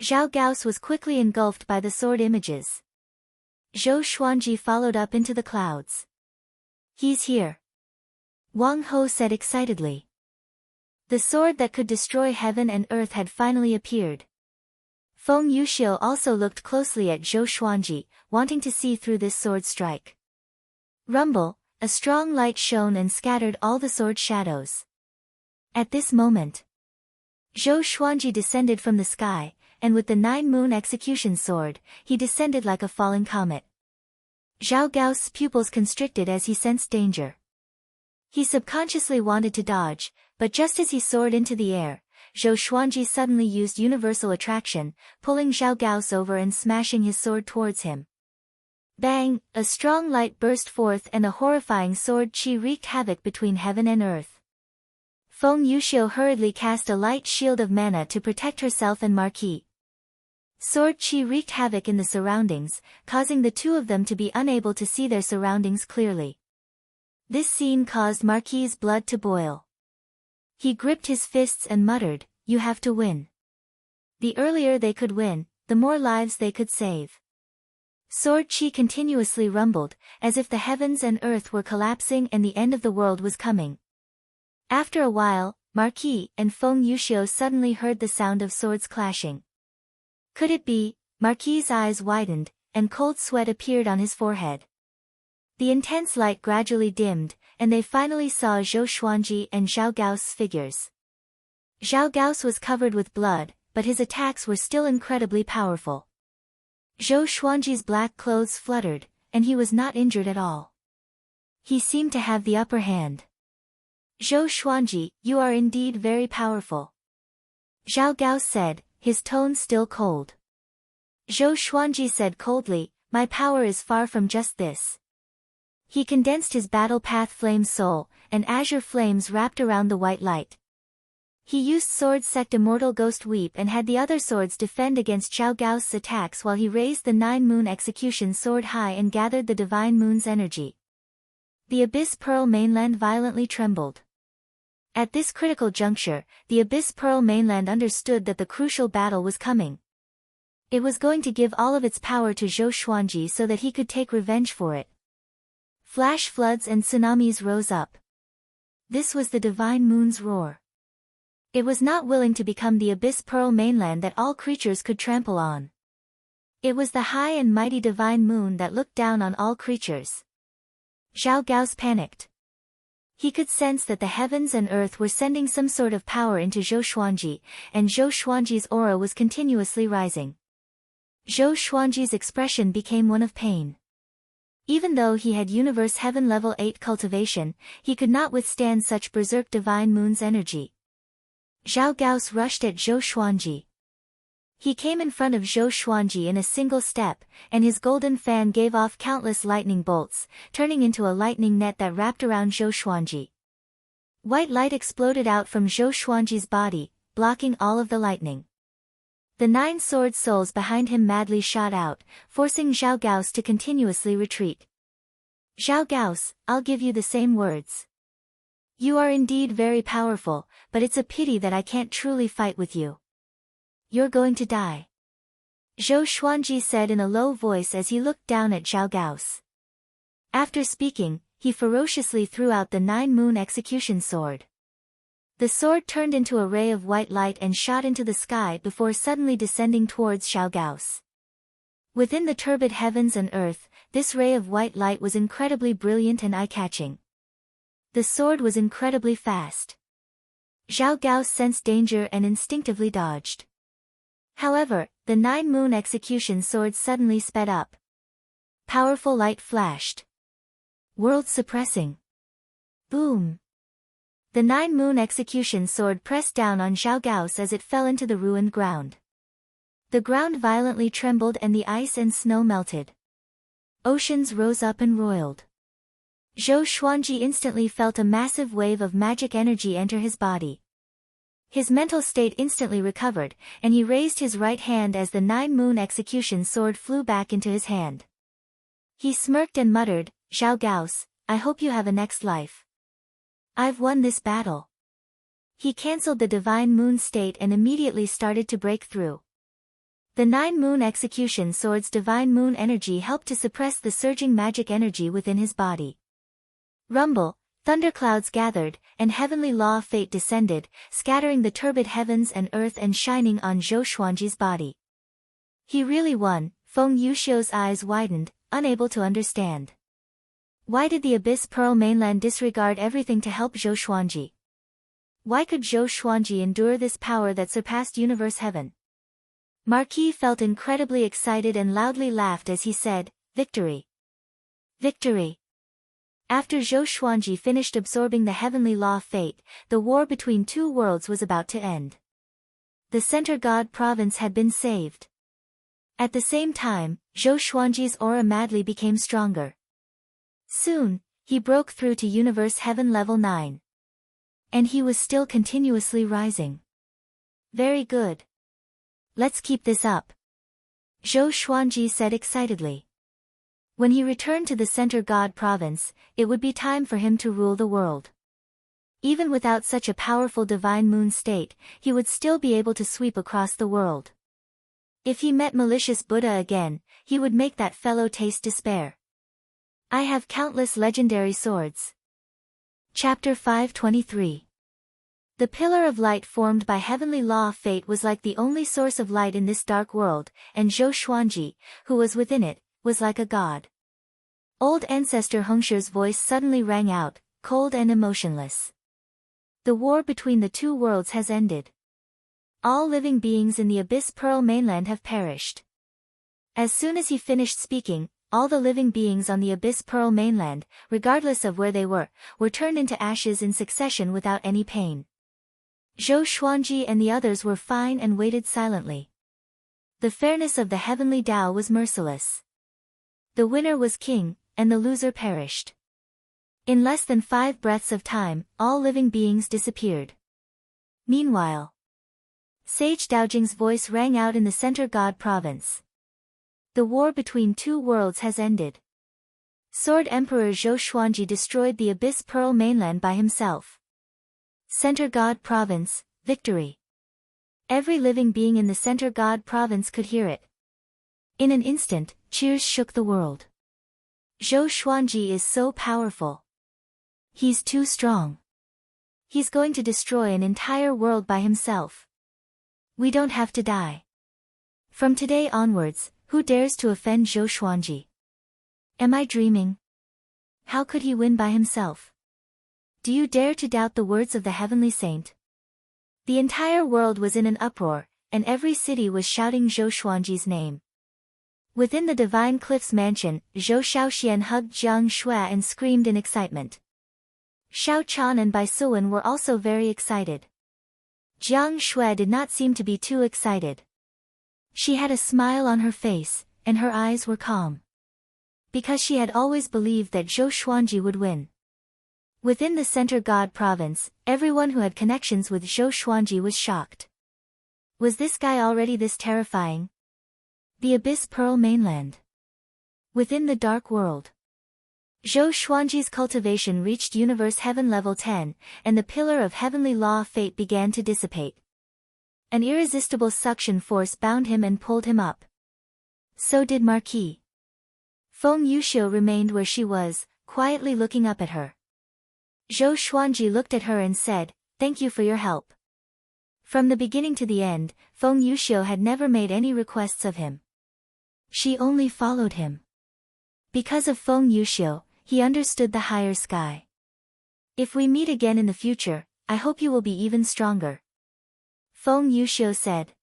Zhao Gao's was quickly engulfed by the sword images. Zhou Xuanji followed up into the clouds. He's here. Wang Ho said excitedly. The sword that could destroy heaven and earth had finally appeared. Feng Yuxiu also looked closely at Zhou Xuanji, wanting to see through this sword strike. Rumble, a strong light shone and scattered all the sword shadows. At this moment, Zhou Xuanji descended from the sky, and with the 9-moon execution sword, he descended like a falling comet. Zhao Gao's pupils constricted as he sensed danger. He subconsciously wanted to dodge, but just as he soared into the air, Zhou Xuanji suddenly used universal attraction, pulling Zhao Gao's over and smashing his sword towards him. Bang! A strong light burst forth and a horrifying sword chi wreaked havoc between heaven and earth. Feng Yuxiu hurriedly cast a light shield of mana to protect herself and Marquis. Sword Chi wreaked havoc in the surroundings, causing the two of them to be unable to see their surroundings clearly. This scene caused Marquis's blood to boil. He gripped his fists and muttered, "You have to win. The earlier they could win, the more lives they could save." Sword Chi continuously rumbled, as if the heavens and earth were collapsing and the end of the world was coming. After a while, Marquis and Feng Yuxiu suddenly heard the sound of swords clashing. Could it be? Marquis's eyes widened, and cold sweat appeared on his forehead. The intense light gradually dimmed, and they finally saw Zhou Xuanji and Zhao Gao's figures. Zhao Gao's was covered with blood, but his attacks were still incredibly powerful. Zhou Xuanji's black clothes fluttered, and he was not injured at all. He seemed to have the upper hand. "Zhou Xuanji, you are indeed very powerful," Zhao Gao said, his tone still cold. Zhou Xuanji said coldly, "My power is far from just this." He condensed his battle path flame soul, and azure flames wrapped around the white light. He used sword sect Immortal Ghost Weep and had the other swords defend against Zhao Gao's attacks while he raised the Nine Moon Execution sword high and gathered the Divine Moon's energy. The Abyss Pearl mainland violently trembled. At this critical juncture, the Abyss Pearl mainland understood that the crucial battle was coming. It was going to give all of its power to Zhou Xuanji so that he could take revenge for it. Flash floods and tsunamis rose up. This was the Divine Moon's roar. It was not willing to become the Abyss Pearl mainland that all creatures could trample on. It was the high and mighty Divine Moon that looked down on all creatures. Zhao Gao's panicked. He could sense that the heavens and earth were sending some sort of power into Zhou Xuanji, and Zhou Xuanji's aura was continuously rising. Zhou Xuanji's expression became one of pain. Even though he had Universe Heaven Level 8 cultivation, he could not withstand such berserk Divine Moon's energy. Zhao Gaos rushed at Zhou Xuanji. He came in front of Zhou Xuanji in a single step, and his golden fan gave off countless lightning bolts, turning into a lightning net that wrapped around Zhou Xuanji. White light exploded out from Zhou Xuanji's body, blocking all of the lightning. The 9 sword souls behind him madly shot out, forcing Zhao Gaos to continuously retreat. "Zhao Gaos, I'll give you the same words. You are indeed very powerful, but it's a pity that I can't truly fight with you. You're going to die," Zhou Xuanji said in a low voice as he looked down at Zhao Gaos. After speaking, he ferociously threw out the 9 Moon Execution sword. The sword turned into a ray of white light and shot into the sky before suddenly descending towards Zhao Gaos. Within the turbid heavens and earth, this ray of white light was incredibly brilliant and eye-catching. The sword was incredibly fast. Zhao Gaos sensed danger and instinctively dodged. However, the 9 Moon Execution sword suddenly sped up. Powerful light flashed. World-suppressing. Boom! The 9 Moon Execution sword pressed down on Zhao Gaos as it fell into the ruined ground. The ground violently trembled and the ice and snow melted. Oceans rose up and roiled. Zhou Xuanji instantly felt a massive wave of magic energy enter his body. His mental state instantly recovered, and he raised his right hand as the 9 Moon Execution sword flew back into his hand. He smirked and muttered, "Zhao Gaos, I hope you have a next life. I've won this battle." He cancelled the Divine Moon state and immediately started to break through. The 9 Moon Execution sword's Divine Moon energy helped to suppress the surging magic energy within his body. Rumble, thunderclouds gathered, and heavenly law of fate descended, scattering the turbid heavens and earth and shining on Zhou Xuanji's body. He really won. Feng Yuxiu's eyes widened, unable to understand. Why did the Abyss Pearl mainland disregard everything to help Zhou Xuanji? Why could Zhou Xuanji endure this power that surpassed Universe Heaven? Marquis felt incredibly excited and loudly laughed as he said, "Victory! Victory!" After Zhou Xuanji finished absorbing the heavenly law of fate, the war between two worlds was about to end. The Center God province had been saved. At the same time, Zhou Xuanji's aura madly became stronger. Soon, he broke through to Universe Heaven Level 9. And he was still continuously rising. Very good. Let's keep this up. Zhou Xuanji said excitedly. When he returned to the Center God province, it would be time for him to rule the world. Even without such a powerful divine moon state, he would still be able to sweep across the world. If he met malicious Buddha again, he would make that fellow taste despair. I have countless legendary swords. Chapter 523. The pillar of light formed by heavenly law of fate was like the only source of light in this dark world, and Zhou Xuanji, who was within it, was like a god. Old ancestor Hongshi's voice suddenly rang out, cold and emotionless. The war between the two worlds has ended. All living beings in the Abyss Pearl mainland have perished. As soon as he finished speaking, all the living beings on the Abyss Pearl mainland, regardless of where they were turned into ashes in succession without any pain. Zhou Xuanji and the others were fine and waited silently. The fairness of the heavenly Tao was merciless. The winner was king, and the loser perished. In less than 5 breaths of time, all living beings disappeared. Meanwhile, Sage Daojing's voice rang out in the Center God province. The war between two worlds has ended. Sword Emperor Zhou Xuanji destroyed the Abyss Pearl mainland by himself. Center God province, victory. Every living being in the Center God province could hear it. In an instant, cheers shook the world. Zhou Xuanji is so powerful. He's too strong. He's going to destroy an entire world by himself. We don't have to die. From today onwards, who dares to offend Zhou Xuanji? Am I dreaming? How could he win by himself? Do you dare to doubt the words of the heavenly saint? The entire world was in an uproar, and every city was shouting Zhou Xuanji's name. Within the Divine Cliff's mansion, Zhou Shaoxian hugged Jiang Shui and screamed in excitement. Xiao Chan and Bai Suwen were also very excited. Jiang Shui did not seem to be too excited. She had a smile on her face, and her eyes were calm. Because she had always believed that Zhou Xuanji would win. Within the Center God province, everyone who had connections with Zhou Xuanji was shocked. Was this guy already this terrifying? The Abyss Pearl mainland. Within the dark world. Zhou Xuanji's cultivation reached Universe Heaven level 10, and the pillar of heavenly law of fate began to dissipate. An irresistible suction force bound him and pulled him up. So did Marquis. Feng Yuxiu remained where she was, quietly looking up at her. Zhou Xuanji looked at her and said, "Thank you for your help." From the beginning to the end, Feng Yuxiu had never made any requests of him. She only followed him. Because of Feng Yuxiu, he understood the higher sky. If we meet again in the future, I hope you will be even stronger. Feng Yuxiu said.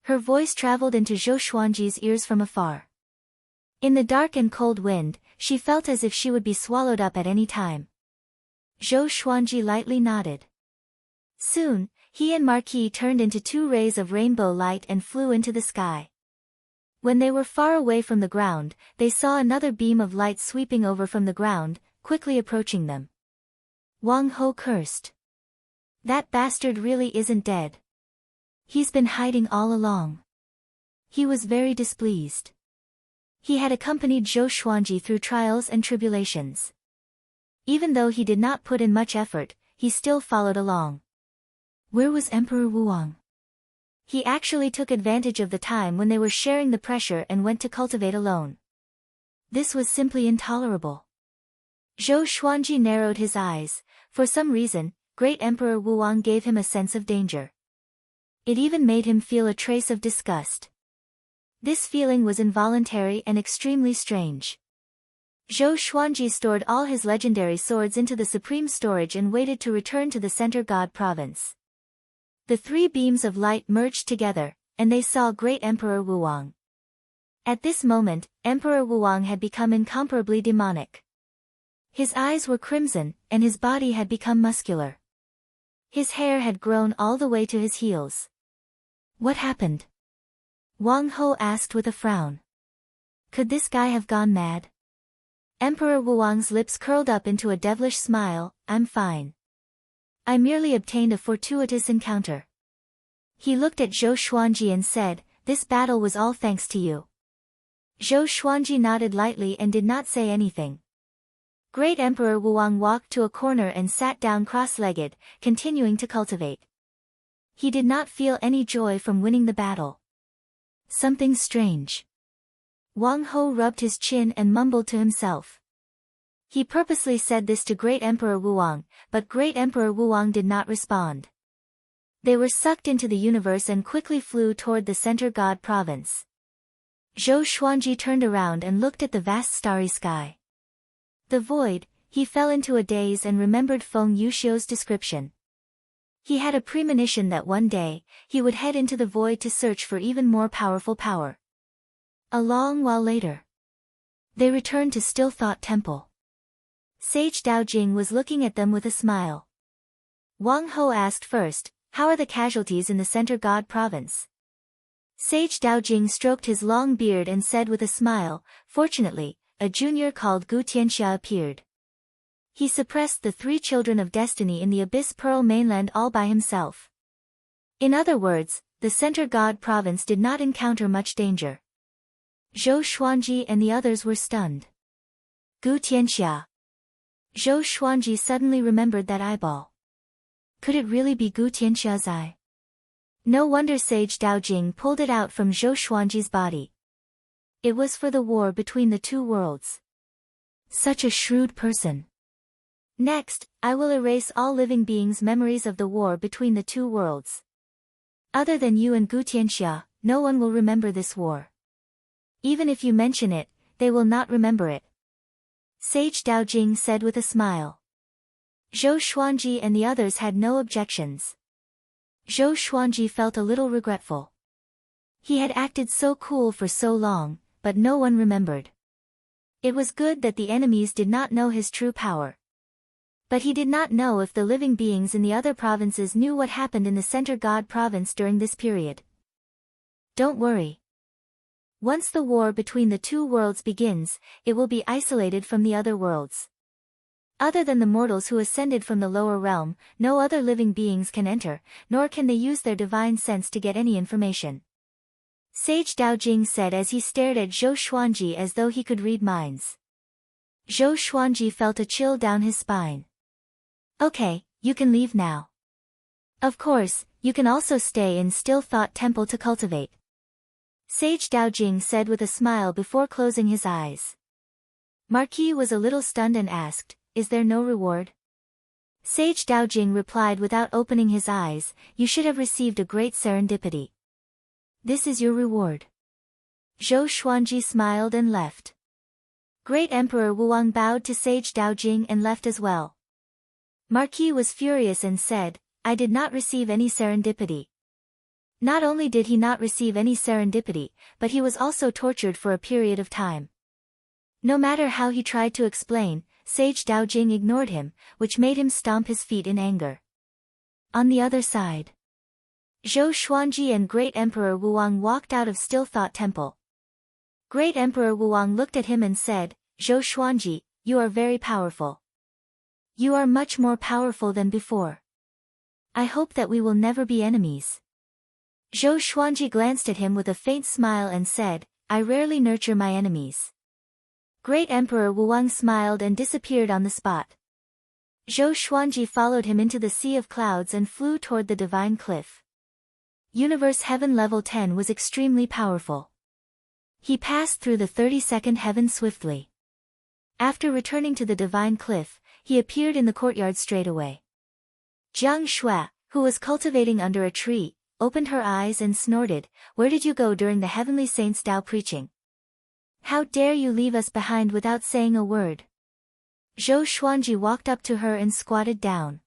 Her voice traveled into Zhou Xuanji's ears from afar. In the dark and cold wind, she felt as if she would be swallowed up at any time. Zhou Xuanji lightly nodded. Soon, he and Marquis turned into 2 rays of rainbow light and flew into the sky. When they were far away from the ground, they saw another beam of light sweeping over from the ground, quickly approaching them. Wang Ho cursed. That bastard really isn't dead. He's been hiding all along. He was very displeased. He had accompanied Zhou Xuanji through trials and tribulations. Even though he did not put in much effort, he still followed along. Where was Emperor Wuang? He actually took advantage of the time when they were sharing the pressure and went to cultivate alone. This was simply intolerable. Zhou Xuanji narrowed his eyes. For some reason, Great Emperor Wuang gave him a sense of danger. It even made him feel a trace of disgust. This feeling was involuntary and extremely strange. Zhou Xuanji stored all his legendary swords into the supreme storage and waited to return to the Center God province. The 3 beams of light merged together, and they saw Great Emperor Wuang. At this moment, Emperor Wuang had become incomparably demonic. His eyes were crimson, and his body had become muscular. His hair had grown all the way to his heels. What happened? Wang Ho asked with a frown. Could this guy have gone mad? Emperor Wuang's lips curled up into a devilish smile. I'm fine. I merely obtained a fortuitous encounter. He looked at Zhou Xuanji and said, this battle was all thanks to you. Zhou Xuanji nodded lightly and did not say anything. Great Emperor Wuang walked to a corner and sat down cross-legged, continuing to cultivate. He did not feel any joy from winning the battle. Something strange. Wang Ho rubbed his chin and mumbled to himself. He purposely said this to Great Emperor Wuang, but Great Emperor Wuang did not respond. They were sucked into the universe and quickly flew toward the center god province. Zhou Xuanji turned around and looked at the vast starry sky. The void, he fell into a daze and remembered Feng Yuxiu's description. He had a premonition that one day, he would head into the void to search for even more powerful power. A long while later, they returned to Still Thought Temple. Sage Daojing was looking at them with a smile. Wang Ho asked first, how are the casualties in the center god province? Sage Daojing stroked his long beard and said with a smile, fortunately, a junior called Gu Tianxia appeared. He suppressed the 3 children of destiny in the Abyss Pearl mainland all by himself. In other words, the center god province did not encounter much danger. Zhou Xuanji and the others were stunned. Gu Tianxia. Zhou Xuanji suddenly remembered that eyeball. Could it really be Gu Tianxia's eye? No wonder Sage Daojing pulled it out from Zhou Xuanji's body. It was for the war between the 2 worlds. Such a shrewd person. Next, I will erase all living beings' memories of the war between the 2 worlds. Other than you and Gu Tianxia, no one will remember this war. Even if you mention it, they will not remember it. Sage Daojing said with a smile. Zhou Xuanji and the others had no objections. Zhou Xuanji felt a little regretful. He had acted so cool for so long, but no one remembered. It was good that the enemies did not know his true power. But he did not know if the living beings in the other provinces knew what happened in the center god province during this period. Don't worry. Once the war between the 2 worlds begins, it will be isolated from the other worlds. Other than the mortals who ascended from the lower realm, no other living beings can enter, nor can they use their divine sense to get any information. Sage Daojing said as he stared at Zhou Xuanji as though he could read minds. Zhou Xuanji felt a chill down his spine. Okay, you can leave now. Of course, you can also stay in Still Thought Temple to cultivate. Sage Daojing said with a smile before closing his eyes. Marquis was a little stunned and asked, is there no reward? Sage Daojing replied without opening his eyes, you should have received a great serendipity. This is your reward. Zhou Xuanji smiled and left. Great Emperor Wuang bowed to Sage Daojing and left as well. Marquis was furious and said, I did not receive any serendipity. Not only did he not receive any serendipity, but he was also tortured for a period of time. No matter how he tried to explain, Sage Daojing ignored him, which made him stomp his feet in anger. On the other side, Zhou Xuanji and Great Emperor Wuang walked out of Still Thought Temple. Great Emperor Wuang looked at him and said, Zhou Xuanji, you are very powerful. You are much more powerful than before. I hope that we will never be enemies. Zhou Xuanji glanced at him with a faint smile and said, I rarely nurture my enemies. Great Emperor Wuang smiled and disappeared on the spot. Zhou Xuanji followed him into the sea of clouds and flew toward the divine cliff. Universe Heaven Level 10 was extremely powerful. He passed through the 32nd heaven swiftly. After returning to the divine cliff, he appeared in the courtyard straight away. Jiang Shui, who was cultivating under a tree, opened her eyes and snorted, where did you go during the heavenly saints' Tao preaching? How dare you leave us behind without saying a word? Zhou Xuanji walked up to her and squatted down.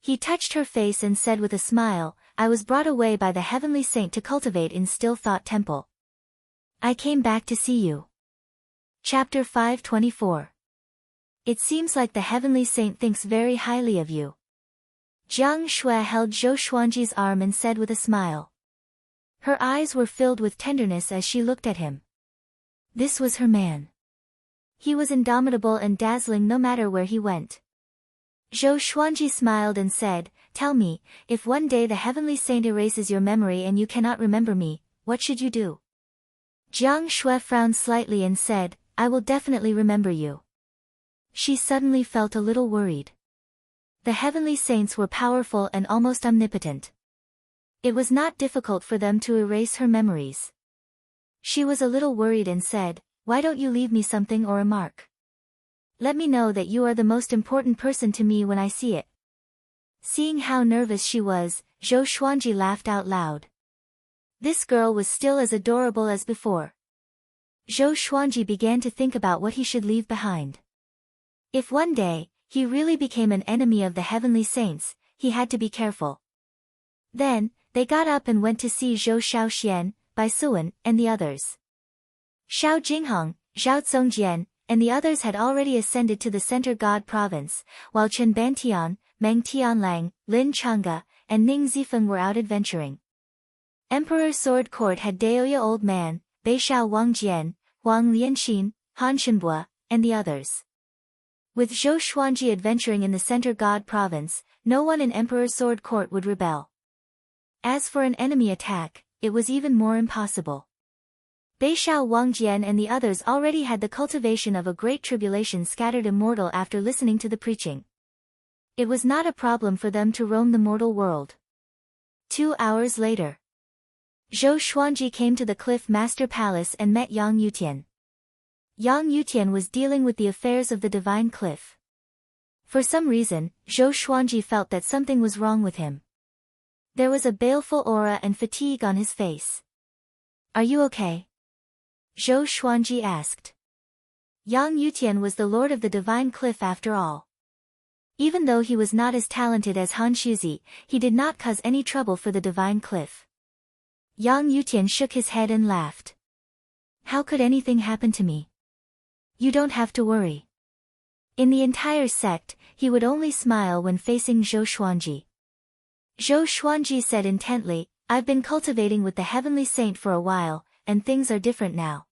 He touched her face and said with a smile, I was brought away by the heavenly saint to cultivate in Still Thought Temple. I came back to see you. Chapter 524. It seems like the heavenly saint thinks very highly of you. Jiang Shui held Zhou Xuanji's arm and said with a smile. Her eyes were filled with tenderness as she looked at him. This was her man. He was indomitable and dazzling no matter where he went. Zhou Xuanji smiled and said, tell me, if one day the heavenly saint erases your memory and you cannot remember me, what should you do? Jiang Shui frowned slightly and said, I will definitely remember you. She suddenly felt a little worried. The heavenly saints were powerful and almost omnipotent. It was not difficult for them to erase her memories. She was a little worried and said, why don't you leave me something or a mark? Let me know that you are the most important person to me when I see it. Seeing how nervous she was, Zhou Xuanji laughed out loud. This girl was still as adorable as before. Zhou Xuanji began to think about what he should leave behind. If one day, he really became an enemy of the heavenly saints, he had to be careful. Then, they got up and went to see Zhou Shaoxian, Bai Suan, and the others. Xiao Jinghong, Zhao Zongjian, and the others had already ascended to the Center God province, while Chen Bantian, Meng Tianlang, Lin Changge, and Ning Zifeng were out adventuring. Emperor Sword Court had Daoya Old Man, Beishao Wangjian, Huang Lianxin, Han Shenbua, and the others. With Zhou Xuanji adventuring in the Center God province, no one in Emperor Sword Court would rebel. As for an enemy attack, it was even more impossible. Beishao Wangjian and the others already had the cultivation of a great tribulation scattered immortal after listening to the preaching. It was not a problem for them to roam the mortal world. 2 hours later, Zhou Xuanji came to the Cliff Master Palace and met Yang Yutian. Yang Yutian was dealing with the affairs of the Divine Cliff. For some reason, Zhou Xuanji felt that something was wrong with him. There was a baleful aura and fatigue on his face. Are you okay? Zhou Xuanji asked. Yang Yutian was the lord of the Divine Cliff after all. Even though he was not as talented as Han Shuzi, he did not cause any trouble for the Divine Cliff. Yang Yutian shook his head and laughed. How could anything happen to me? You don't have to worry. In the entire sect, he would only smile when facing Zhou Xuanji. Zhou Xuanji said intently, I've been cultivating with the heavenly saint for a while, and things are different now.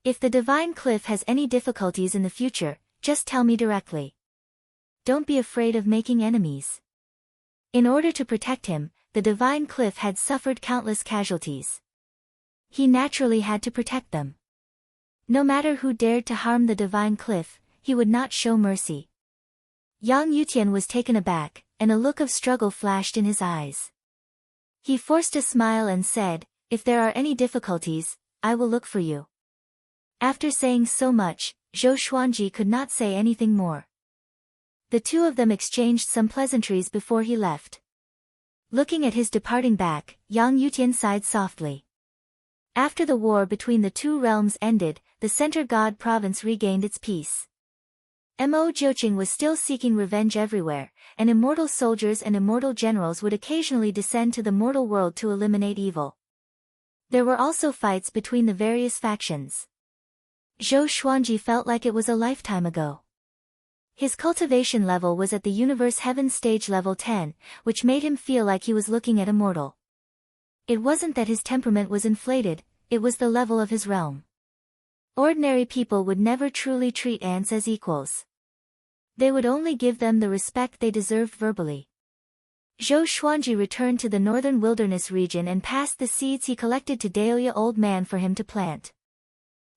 If the Divine Cliff has any difficulties in the future, just tell me directly. Don't be afraid of making enemies. In order to protect him, the Divine Cliff had suffered countless casualties. He naturally had to protect them. No matter who dared to harm the Divine Cliff, he would not show mercy. Yang Yutian was taken aback, and a look of struggle flashed in his eyes. He forced a smile and said, if there are any difficulties, I will look for you. After saying so much, Zhou Xuanji could not say anything more. The two of them exchanged some pleasantries before he left. Looking at his departing back, Yang Yutian sighed softly. After the war between the two realms ended, the Center God province regained its peace. Mo Jiuqing was still seeking revenge everywhere, and immortal soldiers and immortal generals would occasionally descend to the mortal world to eliminate evil. There were also fights between the various factions. Zhou Xuanji felt like it was a lifetime ago. His cultivation level was at the Universe Heaven stage level 10, which made him feel like he was looking at a mortal. It wasn't that his temperament was inflated, it was the level of his realm. Ordinary people would never truly treat ants as equals. They would only give them the respect they deserved verbally. Zhou Xuanji returned to the northern wilderness region and passed the seeds he collected to Daoya Old Man for him to plant.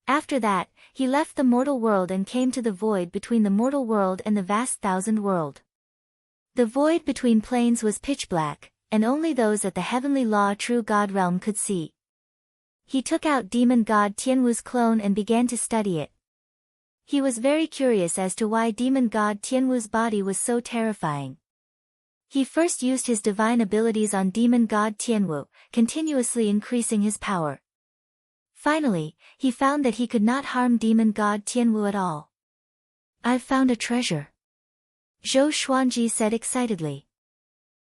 After that, he left the mortal world and came to the void between the mortal world and the vast thousand world. The void between planes was pitch black, and only those at the heavenly law true God realm could see. He took out demon god Tianwu's clone and began to study it. He was very curious as to why demon god Tianwu's body was so terrifying. He first used his divine abilities on demon god Tianwu, continuously increasing his power. Finally, he found that he could not harm demon god Tianwu at all. I've found a treasure, Zhou Xuanji said excitedly.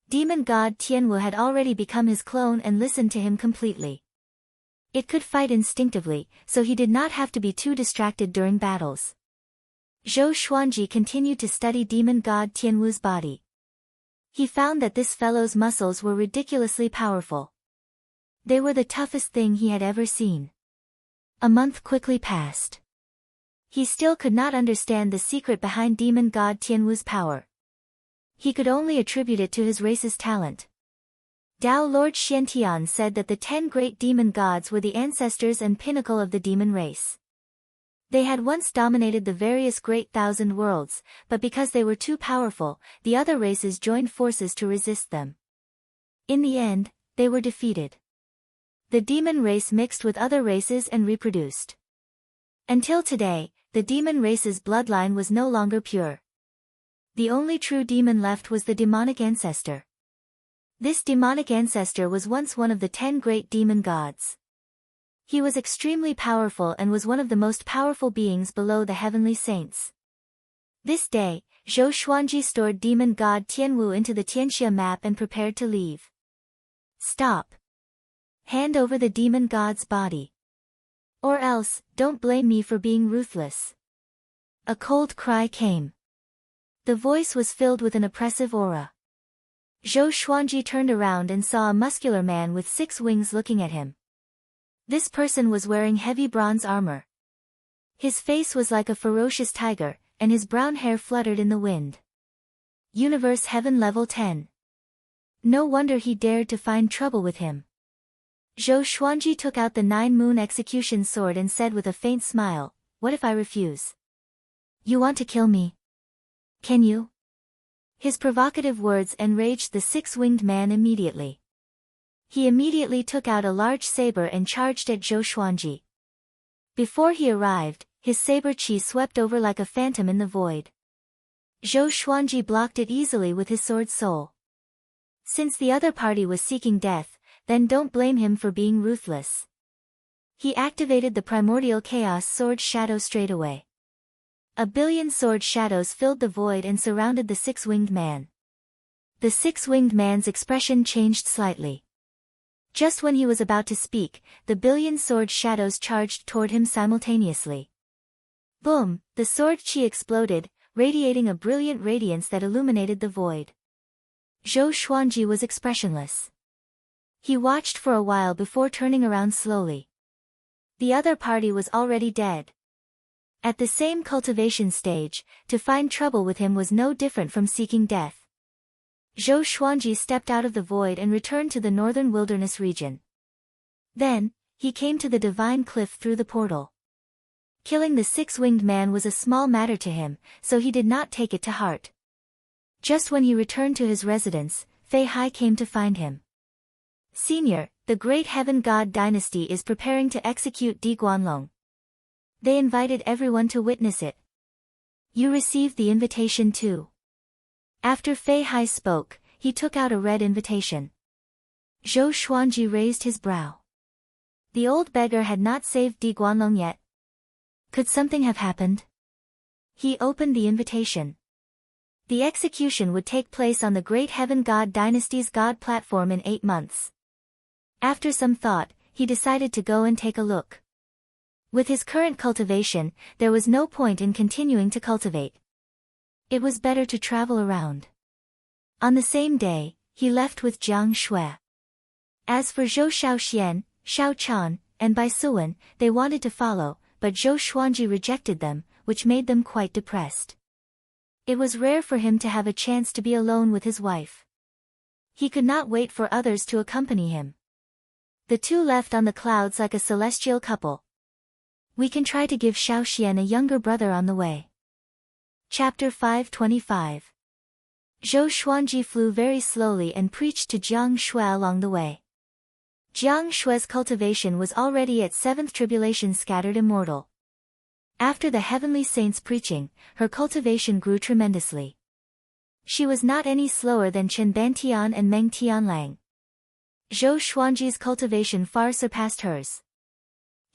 Demon god Tianwu had already become his clone and listened to him completely. It could fight instinctively, so he did not have to be too distracted during battles. Zhou Xuanji continued to study demon god Tianwu's body. He found that this fellow's muscles were ridiculously powerful. They were the toughest thing he had ever seen. A month quickly passed. He still could not understand the secret behind demon god Tianwu's power. He could only attribute it to his race's talent. Tao Lord Xiantian said that the 10 great demon gods were the ancestors and pinnacle of the demon race. They had once dominated the various great thousand worlds, but because they were too powerful, the other races joined forces to resist them. In the end, they were defeated. The demon race mixed with other races and reproduced. Until today, the demon race's bloodline was no longer pure. The only true demon left was the demonic ancestor. This demonic ancestor was once one of the 10 great demon gods. He was extremely powerful and was one of the most powerful beings below the heavenly saints. This day, Zhou Xuanji stored demon god Tianwu into the Tianxia map and prepared to leave. Stop. Hand over the demon god's body. Or else, don't blame me for being ruthless. A cold cry came. The voice was filled with an oppressive aura. Zhou Xuanji turned around and saw a muscular man with 6 wings looking at him. This person was wearing heavy bronze armor. His face was like a ferocious tiger, and his brown hair fluttered in the wind. Universe Heaven Level 10. No wonder he dared to find trouble with him. Zhou Xuanji took out the 9-moon execution sword and said with a faint smile, "What if I refuse? You want to kill me? Can you?" His provocative words enraged the 6-winged man immediately. He immediately took out a large saber and charged at Zhou Xuanji. Before he arrived, his saber chi swept over like a phantom in the void. Zhou Xuanji blocked it easily with his sword soul. Since the other party was seeking death, then don't blame him for being ruthless. He activated the primordial chaos sword shadow straight away. A billion sword shadows filled the void and surrounded the 6-winged man. The 6-winged man's expression changed slightly. Just when he was about to speak, the billion sword shadows charged toward him simultaneously. Boom! The sword chi exploded, radiating a brilliant radiance that illuminated the void. Zhou Xuanji was expressionless. He watched for a while before turning around slowly. The other party was already dead. At the same cultivation stage, to find trouble with him was no different from seeking death. Zhou Xuanji stepped out of the void and returned to the northern wilderness region. Then, he came to the divine cliff through the portal. Killing the 6-winged man was a small matter to him, so he did not take it to heart. Just when he returned to his residence, Fei Hai came to find him. "Senior, the great heaven god dynasty is preparing to execute Di Guanlong. They invited everyone to witness it. You received the invitation too." After Fei Hai spoke, he took out a red invitation. Zhou Xuanji raised his brow. The old beggar had not saved Di Guanlong yet. Could something have happened? He opened the invitation. The execution would take place on the Great Heaven God Dynasty's God platform in 8 months. After some thought, he decided to go and take a look. With his current cultivation, there was no point in continuing to cultivate. It was better to travel around. On the same day, he left with Jiang Shui. As for Zhou Shaoxian, Shao Chan, and Bai Suwen, they wanted to follow, but Zhou Xuanji rejected them, which made them quite depressed. It was rare for him to have a chance to be alone with his wife. He could not wait for others to accompany him. The two left on the clouds like a celestial couple. We can try to give Shaoxian a younger brother on the way. Chapter 525. Zhou Xuanji flew very slowly and preached to Jiang Shui along the way. Jiang Shui's cultivation was already at 7th tribulation scattered immortal. After the heavenly saints' preaching, her cultivation grew tremendously. She was not any slower than Chen Bantian and Meng Tianlang. Zhou Xuanji's cultivation far surpassed hers.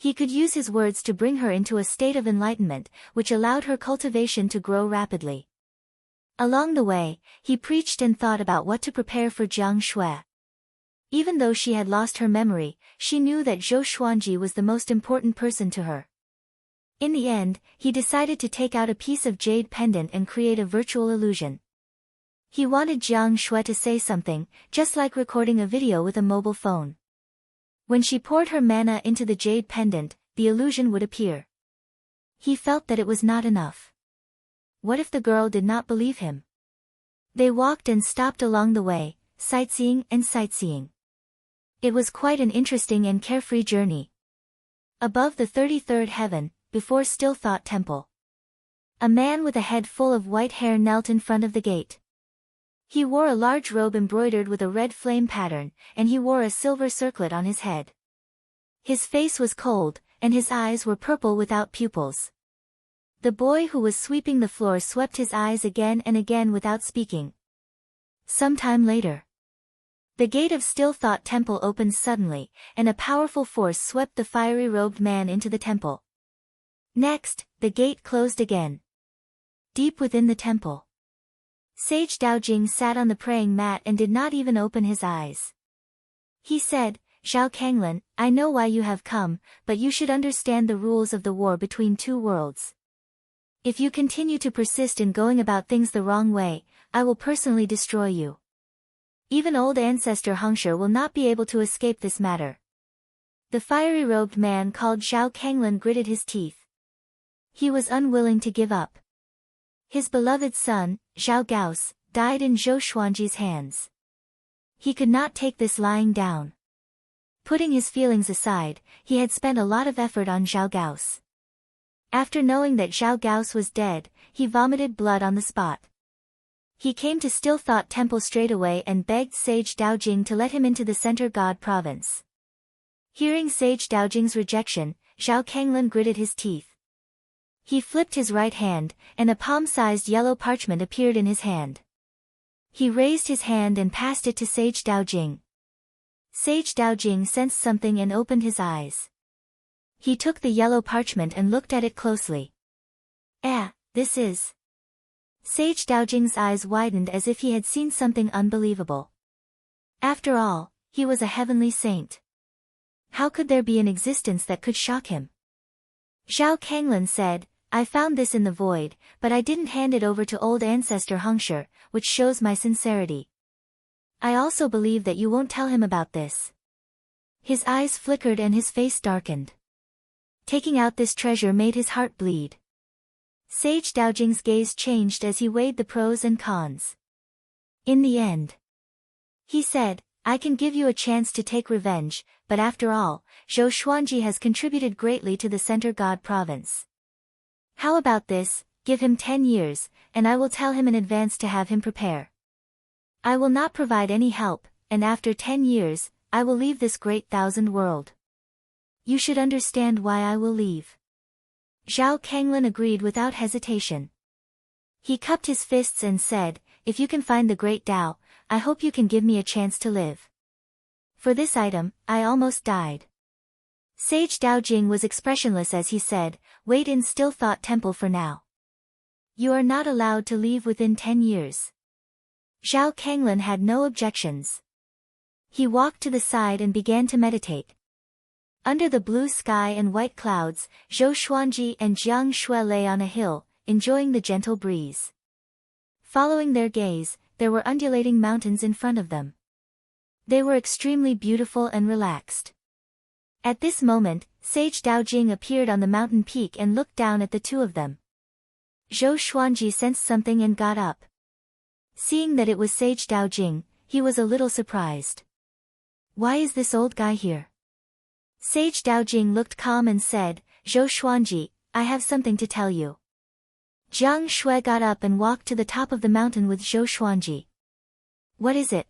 He could use his words to bring her into a state of enlightenment, which allowed her cultivation to grow rapidly. Along the way, he preached and thought about what to prepare for Jiang Shui. Even though she had lost her memory, she knew that Zhou Xuanji was the most important person to her. In the end, he decided to take out a piece of jade pendant and create a virtual illusion. He wanted Jiang Shui to say something, just like recording a video with a mobile phone. When she poured her mana into the jade pendant, the illusion would appear. He felt that it was not enough. What if the girl did not believe him? They walked and stopped along the way, sightseeing and sightseeing. It was quite an interesting and carefree journey. Above the 33rd heaven, before Still Thought Temple, a man with a head full of white hair knelt in front of the gate. He wore a large robe embroidered with a red flame pattern, and he wore a silver circlet on his head. His face was cold, and his eyes were purple without pupils. The boy who was sweeping the floor swept his eyes again and again without speaking. Some time later, the gate of Still Thought Temple opened suddenly, and a powerful force swept the fiery-robed man into the temple. Next, the gate closed again. Deep within the temple, Sage Daojing sat on the praying mat and did not even open his eyes. He said, "Zhao Kanglan, I know why you have come, but you should understand the rules of the war between two worlds. If you continue to persist in going about things the wrong way, I will personally destroy you. Even old ancestor Hongshi will not be able to escape this matter." The fiery-robed man called Zhao Kanglan gritted his teeth. He was unwilling to give up. His beloved son, Zhao Gao's, died in Zhou Xuanji's hands. He could not take this lying down. Putting his feelings aside, he had spent a lot of effort on Zhao Gao's. After knowing that Zhao Gao's was dead, he vomited blood on the spot. He came to Still Thought Temple straight away and begged Sage Daojing to let him into the Center God province. Hearing Sage Daojing's rejection, Zhao Kanglan gritted his teeth. He flipped his right hand, and a palm-sized yellow parchment appeared in his hand. He raised his hand and passed it to Sage Daojing. Sage Daojing sensed something and opened his eyes. He took the yellow parchment and looked at it closely. This is... Sage Daojing's eyes widened as if he had seen something unbelievable. After all, he was a heavenly saint. How could there be an existence that could shock him? Zhao Kanglan said, "I found this in the void, but I didn't hand it over to old ancestor Hongshi, which shows my sincerity. I also believe that you won't tell him about this." His eyes flickered and his face darkened. Taking out this treasure made his heart bleed. Sage Daojing's gaze changed as he weighed the pros and cons. In the end, he said, "I can give you a chance to take revenge, but after all, Zhou Xuanji has contributed greatly to the Center God province. How about this? Give him 10 years, and I will tell him in advance to have him prepare. I will not provide any help, and after 10 years, I will leave this great thousand world. You should understand why I will leave." Zhao Kanglan agreed without hesitation. He cupped his fists and said, "If you can find the Great Tao, I hope you can give me a chance to live. For this item, I almost died." Sage Daojing was expressionless as he said, "Wait in Still Thought Temple for now. You are not allowed to leave within 10 years. Zhao Kanglan had no objections. He walked to the side and began to meditate. Under the blue sky and white clouds, Zhou Xuanji and Jiang Shui lay on a hill, enjoying the gentle breeze. Following their gaze, there were undulating mountains in front of them. They were extremely beautiful and relaxed. At this moment, Sage Daojing appeared on the mountain peak and looked down at the two of them. Zhou Xuanji sensed something and got up. Seeing that it was Sage Daojing, he was a little surprised. "Why is this old guy here?" Sage Daojing looked calm and said, "Zhou Xuanji, I have something to tell you." Jiang Shui got up and walked to the top of the mountain with Zhou Xuanji. "What is it?"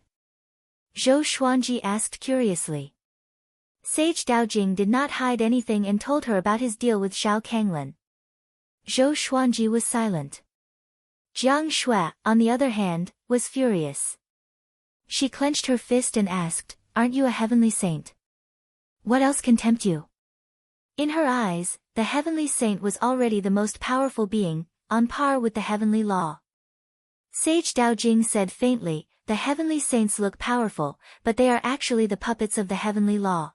Zhou Xuanji asked curiously. Sage Daojing did not hide anything and told her about his deal with Zhao Kanglan. Zhou Xuanji was silent. Jiang Shui, on the other hand, was furious. She clenched her fist and asked, "Aren't you a heavenly saint? What else can tempt you?" In her eyes, the heavenly saint was already the most powerful being, on par with the heavenly law. Sage Daojing said faintly, "The heavenly saints look powerful, but they are actually the puppets of the heavenly law.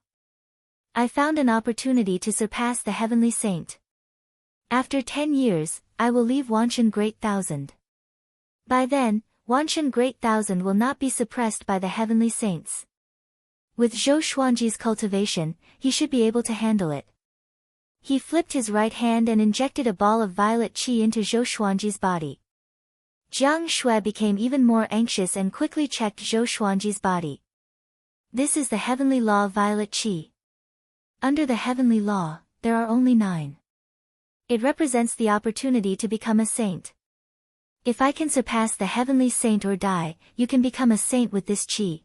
I found an opportunity to surpass the heavenly saint. After 10 years, I will leave Wanshan Great Thousand. By then, Wanshan Great Thousand will not be suppressed by the heavenly saints. With Zhou Xuanji's cultivation, he should be able to handle it." He flipped his right hand and injected a ball of violet qi into Zhou Xuanji's body. Jiang Shui became even more anxious and quickly checked Zhou Xuanji's body. This is the heavenly law of violet qi. Under the heavenly law, there are only 9. It represents the opportunity to become a saint. If I can surpass the heavenly saint or die, you can become a saint with this qi.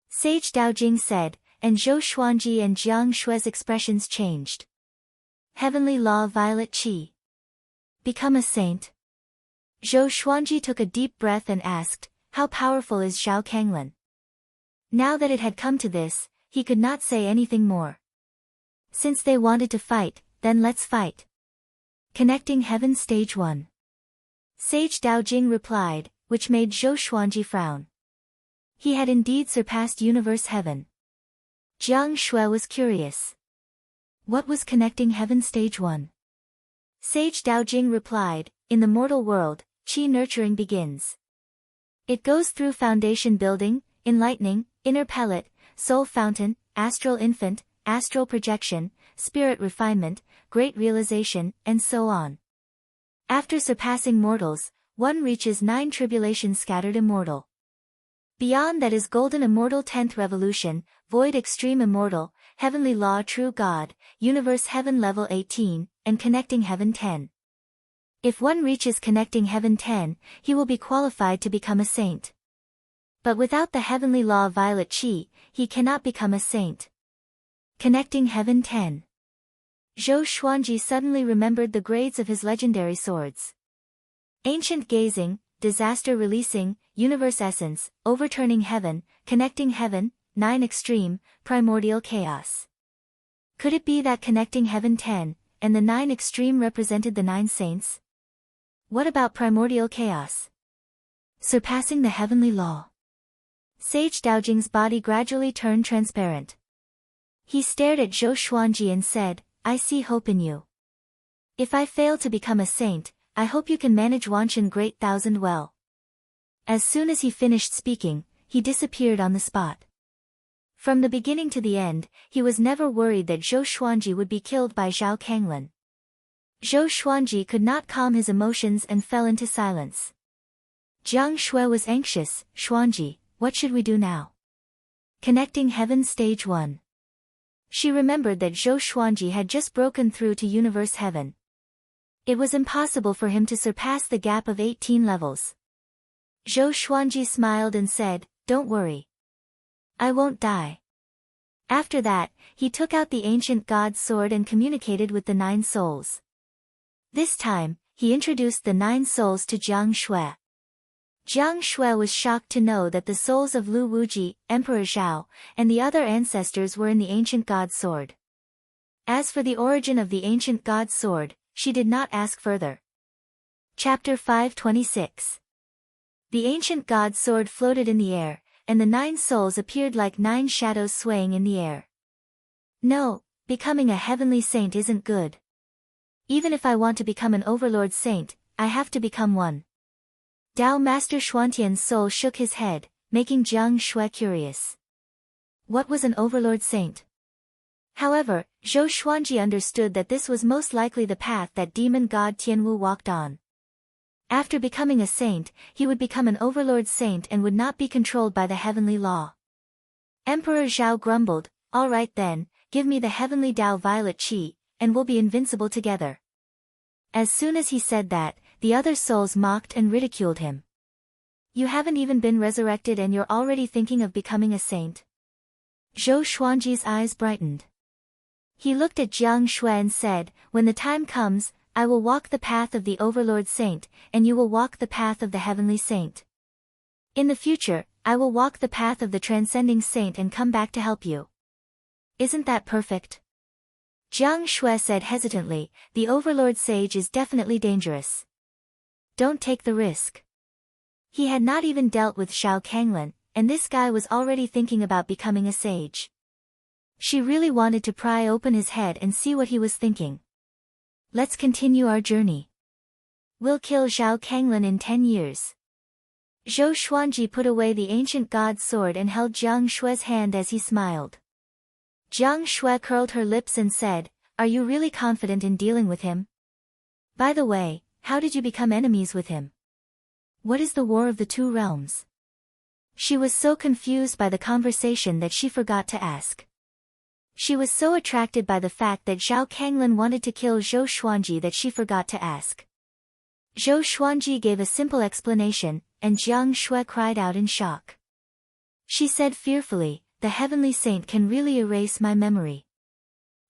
Sage Daojing said, and Zhou Xuanji and Jiang Shui's expressions changed. Heavenly law of violet qi. Become a saint? Zhou Xuanji took a deep breath and asked, how powerful is Zhao Kanglan? Now that it had come to this, he could not say anything more. Since they wanted to fight, then let's fight. Connecting Heaven Stage 1. Sage Daojing replied, which made Zhou Xuanji frown. He had indeed surpassed universe heaven. Jiang Shui was curious. What was connecting Heaven Stage 1? Sage Daojing replied, in the mortal world, qi nurturing begins. It goes through foundation building, enlightening, inner pellet, soul fountain, astral infant, astral projection, spirit refinement, great realization, and so on. After surpassing mortals, one reaches 9 tribulations scattered immortal. Beyond that is golden immortal 10th revolution, void extreme immortal, heavenly law true God, universe heaven level 18, and connecting heaven 10. If one reaches connecting heaven 10, he will be qualified to become a saint. But without the heavenly law of violet qi, he cannot become a saint. Connecting heaven 10. Zhou Xuanji suddenly remembered the grades of his legendary swords. Ancient gazing, disaster releasing, universe essence, overturning heaven, connecting heaven, 9 extreme, primordial chaos. Could it be that connecting heaven 10, and the 9 extreme represented the 9 saints? What about primordial chaos? Surpassing the heavenly law. Sage Daojing's body gradually turned transparent. He stared at Zhou Xuanji and said, I see hope in you. If I fail to become a saint, I hope you can manage Wanshan Great Thousand well. As soon as he finished speaking, he disappeared on the spot. From the beginning to the end, he was never worried that Zhou Xuanji would be killed by Zhao Kanglan. Zhou Xuanji could not calm his emotions and fell into silence. Jiang Shui was anxious. Xuanji, what should we do now? Connecting Heaven Stage 1. She remembered that Zhou Xuanji had just broken through to universe heaven. It was impossible for him to surpass the gap of 18 levels. Zhou Xuanji smiled and said, don't worry. I won't die. After that, he took out the ancient god's sword and communicated with the 9 souls. This time, he introduced the 9 souls to Jiang Shui. Jiang Shui was shocked to know that the souls of Lu Wuji, Emperor Zhao, and the other ancestors were in the ancient god's sword. As for the origin of the ancient god's sword, she did not ask further. Chapter 526. The ancient god's sword floated in the air, and the 9 souls appeared like 9 shadows swaying in the air. No, becoming a heavenly saint isn't good. Even if I want to become an overlord saint, I have to become one. Dao Master Xuantian's soul shook his head, making Jiang Shui curious. What was an overlord saint? However, Zhou Xuanji understood that this was most likely the path that demon god Tianwu walked on. After becoming a saint, he would become an overlord saint and would not be controlled by the heavenly law. Emperor Zhao grumbled, all right then, give me the heavenly Dao violet qi, and we'll be invincible together. As soon as he said that, the other souls mocked and ridiculed him. You haven't even been resurrected and you're already thinking of becoming a saint? Zhou Xuanji's eyes brightened. He looked at Jiang Shui and said, when the time comes, I will walk the path of the overlord saint, and you will walk the path of the heavenly saint. In the future, I will walk the path of the transcending saint and come back to help you. Isn't that perfect? Jiang Shui said hesitantly, the overlord sage is definitely dangerous. Don't take the risk. He had not even dealt with Zhao Kanglan, and this guy was already thinking about becoming a sage. She really wanted to pry open his head and see what he was thinking. Let's continue our journey. We'll kill Zhao Kanglan in 10 years. Zhou Xuanji put away the ancient god's sword and held Jiang Shui's hand as he smiled. Jiang Shui curled her lips and said, are you really confident in dealing with him? By the way, how did you become enemies with him? What is the war of the 2 realms? She was so confused by the conversation that she forgot to ask. She was so attracted by the fact that Zhao Kanglin wanted to kill Zhou Xuanji that she forgot to ask. Zhou Xuanji gave a simple explanation, and Jiang Shui cried out in shock. She said fearfully, "The heavenly saint can really erase my memory.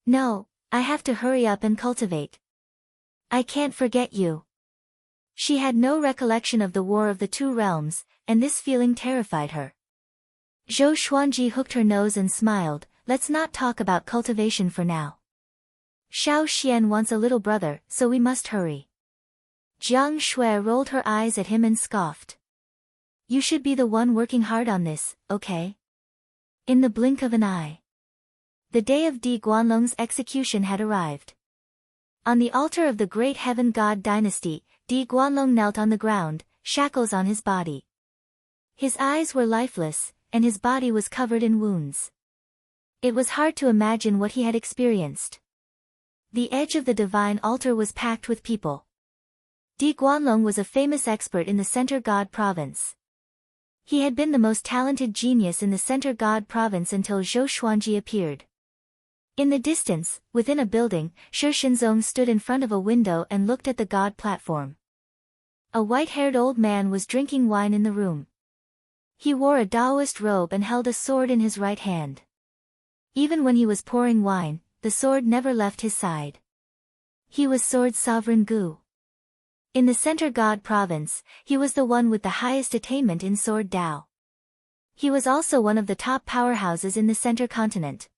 No, I have to hurry up and cultivate. I can't forget you." She had no recollection of the War of the Two Realms, and this feeling terrified her. Zhou Xuanji hooked her nose and smiled, "Let's not talk about cultivation for now. Xiao Xian wants a little brother, so we must hurry." Jiang Shui rolled her eyes at him and scoffed. "You should be the one working hard on this, okay?" In the blink of an eye, the day of Di Guanlong's execution had arrived. On the altar of the great heaven god dynasty, Di Guanlong knelt on the ground, shackles on his body. His eyes were lifeless, and his body was covered in wounds. It was hard to imagine what he had experienced. The edge of the divine altar was packed with people. Di Guanlong was a famous expert in the Center God province. He had been the most talented genius in the Center God province until Zhou Xuanji appeared. In the distance, within a building, Shi Shinzong stood in front of a window and looked at the god platform. A white-haired old man was drinking wine in the room. He wore a Taoist robe and held a sword in his right hand. Even when he was pouring wine, the sword never left his side. He was Sword Sovereign Gu. In the Center God province, he was the one with the highest attainment in Sword Dao. He was also one of the top powerhouses in the Center continent.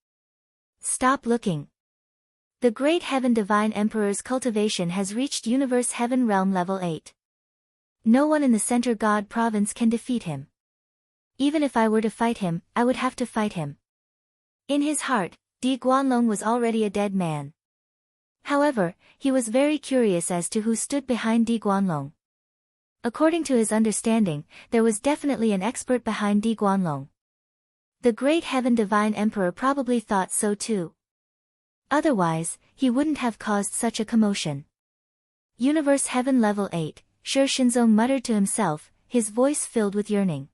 Stop looking. The Great Heaven Divine Emperor's cultivation has reached Universe Heaven Realm Level 8. No one in the Center God province can defeat him. Even if I were to fight him, I would have to fight him. In his heart, Di Guanlong was already a dead man. However, he was very curious as to who stood behind Di Guanlong. According to his understanding, there was definitely an expert behind Di Guanlong. The Great Heaven Divine Emperor probably thought so too. Otherwise, he wouldn't have caused such a commotion. Universe Heaven Level 8, Shi Shinzong muttered to himself, his voice filled with yearning.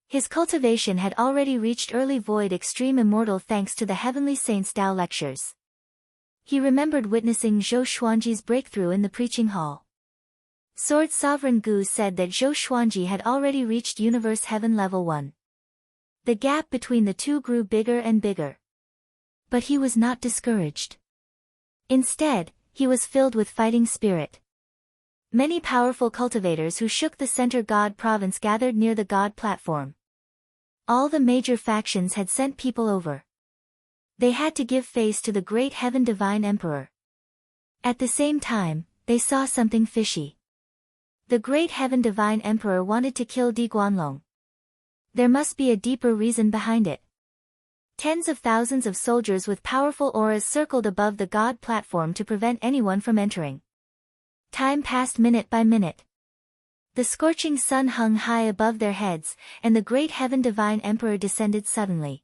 His cultivation had already reached early void extreme immortal thanks to the Heavenly Saints' Tao lectures. He remembered witnessing Zhou Xuanji's breakthrough in the preaching hall. Sword Sovereign Gu said that Zhou Xuanji had already reached Universe Heaven Level 1. The gap between the two grew bigger and bigger. But he was not discouraged. Instead, he was filled with fighting spirit. Many powerful cultivators who shook the Center God province gathered near the God platform. All the major factions had sent people over. They had to give face to the Great Heaven Divine Emperor. At the same time, they saw something fishy. The Great Heaven Divine Emperor wanted to kill Di Guanlong. There must be a deeper reason behind it. Tens of thousands of soldiers with powerful auras circled above the god platform to prevent anyone from entering. Time passed minute by minute. The scorching sun hung high above their heads, and the Great Heaven Divine Emperor descended suddenly.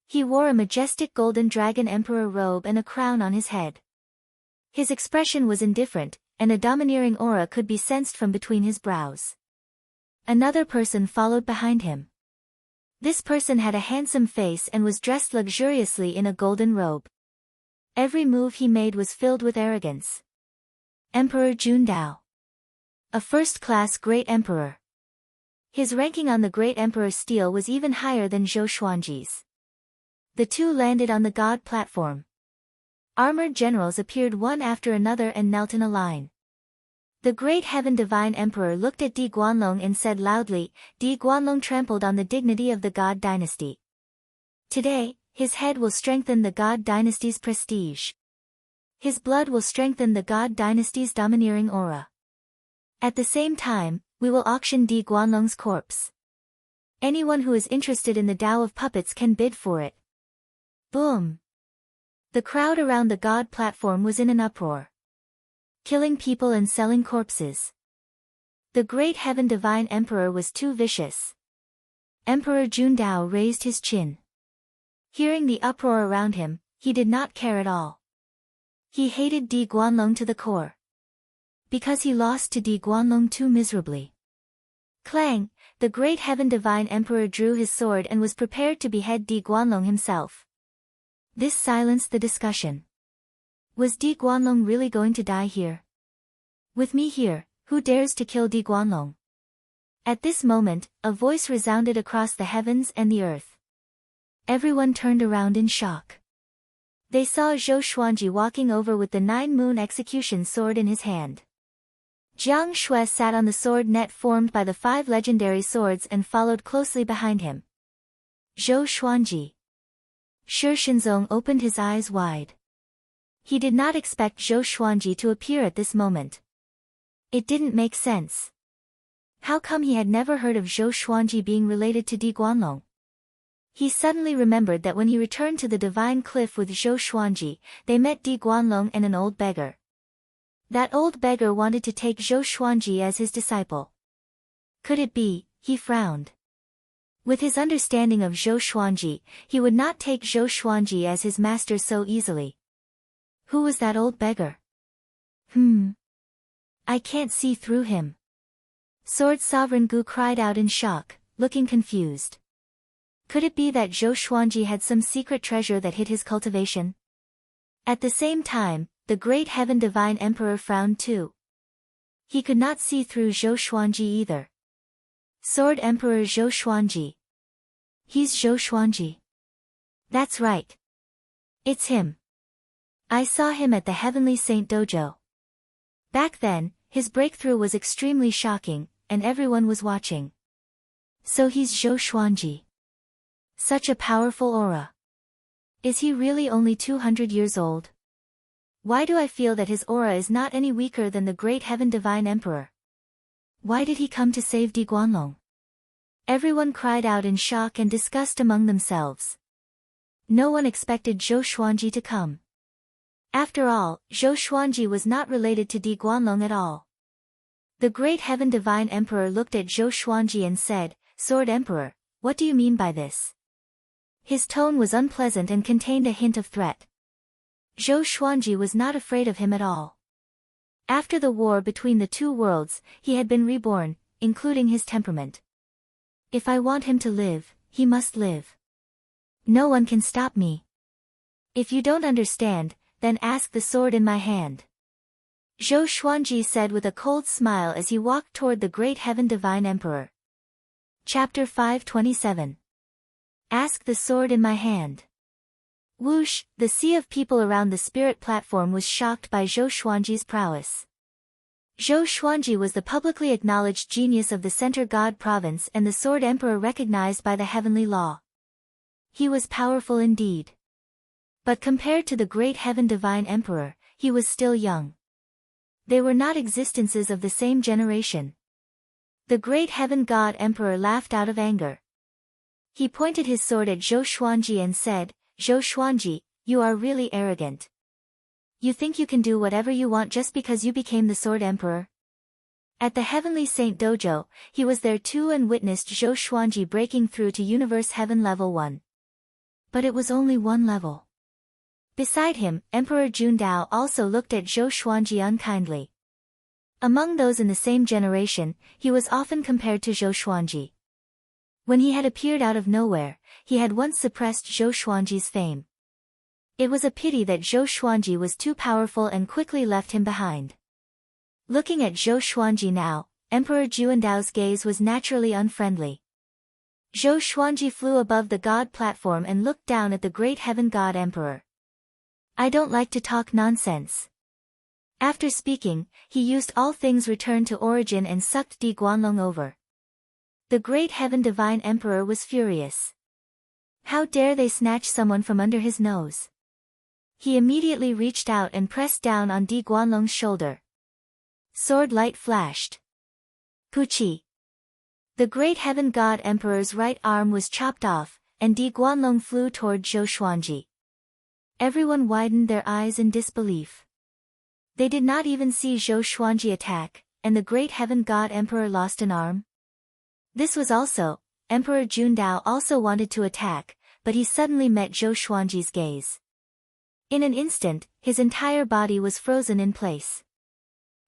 He wore a majestic golden dragon emperor robe and a crown on his head. His expression was indifferent, and a domineering aura could be sensed from between his brows. Another person followed behind him. This person had a handsome face and was dressed luxuriously in a golden robe. Every move he made was filled with arrogance. Emperor Jun Dao. A first-class great emperor. His ranking on the Great Emperor's stele was even higher than Zhou Xuanji's. The two landed on the god platform. Armored generals appeared one after another and knelt in a line. The Great Heaven Divine Emperor looked at Di Guanlong and said loudly, "Di Guanlong trampled on the dignity of the God dynasty. Today, his head will strengthen the God dynasty's prestige. His blood will strengthen the God dynasty's domineering aura. At the same time, we will auction Di Guanlong's corpse. Anyone who is interested in the Tao of puppets can bid for it." Boom! The crowd around the god platform was in an uproar. Killing people and selling corpses. The Great Heaven Divine Emperor was too vicious. Emperor Jun Dao raised his chin. Hearing the uproar around him, he did not care at all. He hated Di Guanlong to the core. Because he lost to Di Guanlong too miserably. Clang! the great Heaven Divine Emperor drew his sword and was prepared to behead Di Guanlong himself. This silenced the discussion. Was Di Guanlong really going to die here? With me here, who dares to kill Di Guanlong? At this moment, a voice resounded across the heavens and the earth. Everyone turned around in shock. They saw Zhou Xuanji walking over with the 9-moon execution sword in his hand. Jiang Shui sat on the sword net formed by the 5 legendary swords and followed closely behind him. Zhou Xuanji. Shi Shinzong opened his eyes wide. He did not expect Zhou Xuanji to appear at this moment. It didn't make sense. How come he had never heard of Zhou Xuanji being related to Di Guanlong? He suddenly remembered that when he returned to the Divine Cliff with Zhou Xuanji, they met Di Guanlong and an old beggar. That old beggar wanted to take Zhou Xuanji as his disciple. Could it be? He frowned. With his understanding of Zhou Xuanji, he would not take Zhou Xuanji as his master so easily. Who was that old beggar? I can't see through him. Sword Sovereign Gu cried out in shock, looking confused. Could it be that Zhou Xuanji had some secret treasure that hid his cultivation? At the same time, the great Heaven Divine Emperor frowned too. He could not see through Zhou Xuanji either. Sword Emperor Zhou Xuanji. He's Zhou Xuanji. That's right. It's him. I saw him at the Heavenly Saint Dojo. Back then, his breakthrough was extremely shocking, and everyone was watching. So he's Zhou Xuanji. Such a powerful aura. Is he really only 200 years old? Why do I feel that his aura is not any weaker than the great Heaven Divine Emperor? Why did he come to save Di Guanlong? Everyone cried out in shock and disgust among themselves. No one expected Zhou Xuanji to come. After all, Zhou Xuanji was not related to Di Guanlong at all. The great Heaven Divine Emperor looked at Zhou Xuanji and said, "Sword Emperor, what do you mean by this?" His tone was unpleasant and contained a hint of threat. Zhou Xuanji was not afraid of him at all. After the war between the two worlds, he had been reborn, including his temperament. If I want him to live, he must live. No one can stop me. If you don't understand, then ask the sword in my hand. Zhou Xuanji said with a cold smile as he walked toward the great Heaven Divine Emperor. Chapter 527. Ask the sword in my hand. Whoosh, the sea of people around the spirit platform was shocked by Zhou Xuanji's prowess. Zhou Xuanji was the publicly acknowledged genius of the Center God Province and the Sword Emperor recognized by the heavenly law. He was powerful indeed. But compared to the great Heaven Divine Emperor, he was still young. They were not existences of the same generation. The great Heaven God Emperor laughed out of anger. He pointed his sword at Zhou Xuanji and said, "Zhou Xuanji, you are really arrogant. You think you can do whatever you want just because you became the Sword Emperor?" At the Heavenly Saint Dojo, he was there too and witnessed Zhou Xuanji breaking through to Universe Heaven Level 1. But it was only one level. Beside him, Emperor Jundao also looked at Zhou Xuanji unkindly. Among those in the same generation, he was often compared to Zhou Xuanji. When he had appeared out of nowhere, he had once suppressed Zhou Xuanji's fame. It was a pity that Zhou Xuanji was too powerful and quickly left him behind. Looking at Zhou Xuanji now, Emperor Juandao's gaze was naturally unfriendly. Zhou Xuanji flew above the God platform and looked down at the great Heaven God Emperor. "I don't like to talk nonsense." After speaking, he used all things return to origin and sucked Di Guanlong over. The great Heaven Divine Emperor was furious. How dare they snatch someone from under his nose? He immediately reached out and pressed down on Di Guanlong's shoulder. Sword light flashed. Puchi. The great Heaven God Emperor's right arm was chopped off, and Di Guanlong flew toward Zhou Xuanji. Everyone widened their eyes in disbelief. They did not even see Zhou Xuanji attack, and the great Heaven God Emperor lost an arm. This was also, Emperor Jundao also wanted to attack, but he suddenly met Zhou Xuanji's gaze. In an instant, his entire body was frozen in place.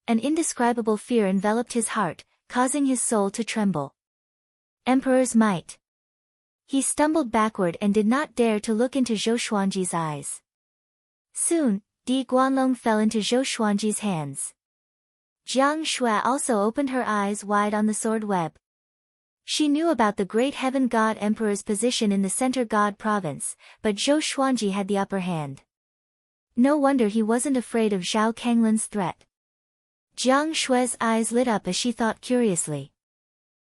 An indescribable fear enveloped his heart, causing his soul to tremble. Emperor's might. He stumbled backward and did not dare to look into Zhou Xuanji's eyes. Soon, Di Guanlong fell into Zhou Xuanji's hands. Jiang Shui also opened her eyes wide on the sword web. She knew about the great heaven god emperor's position in the center god province, but Zhou Xuanji had the upper hand. No wonder he wasn't afraid of Zhao Kanglin's threat. Jiang Shui's eyes lit up as she thought curiously.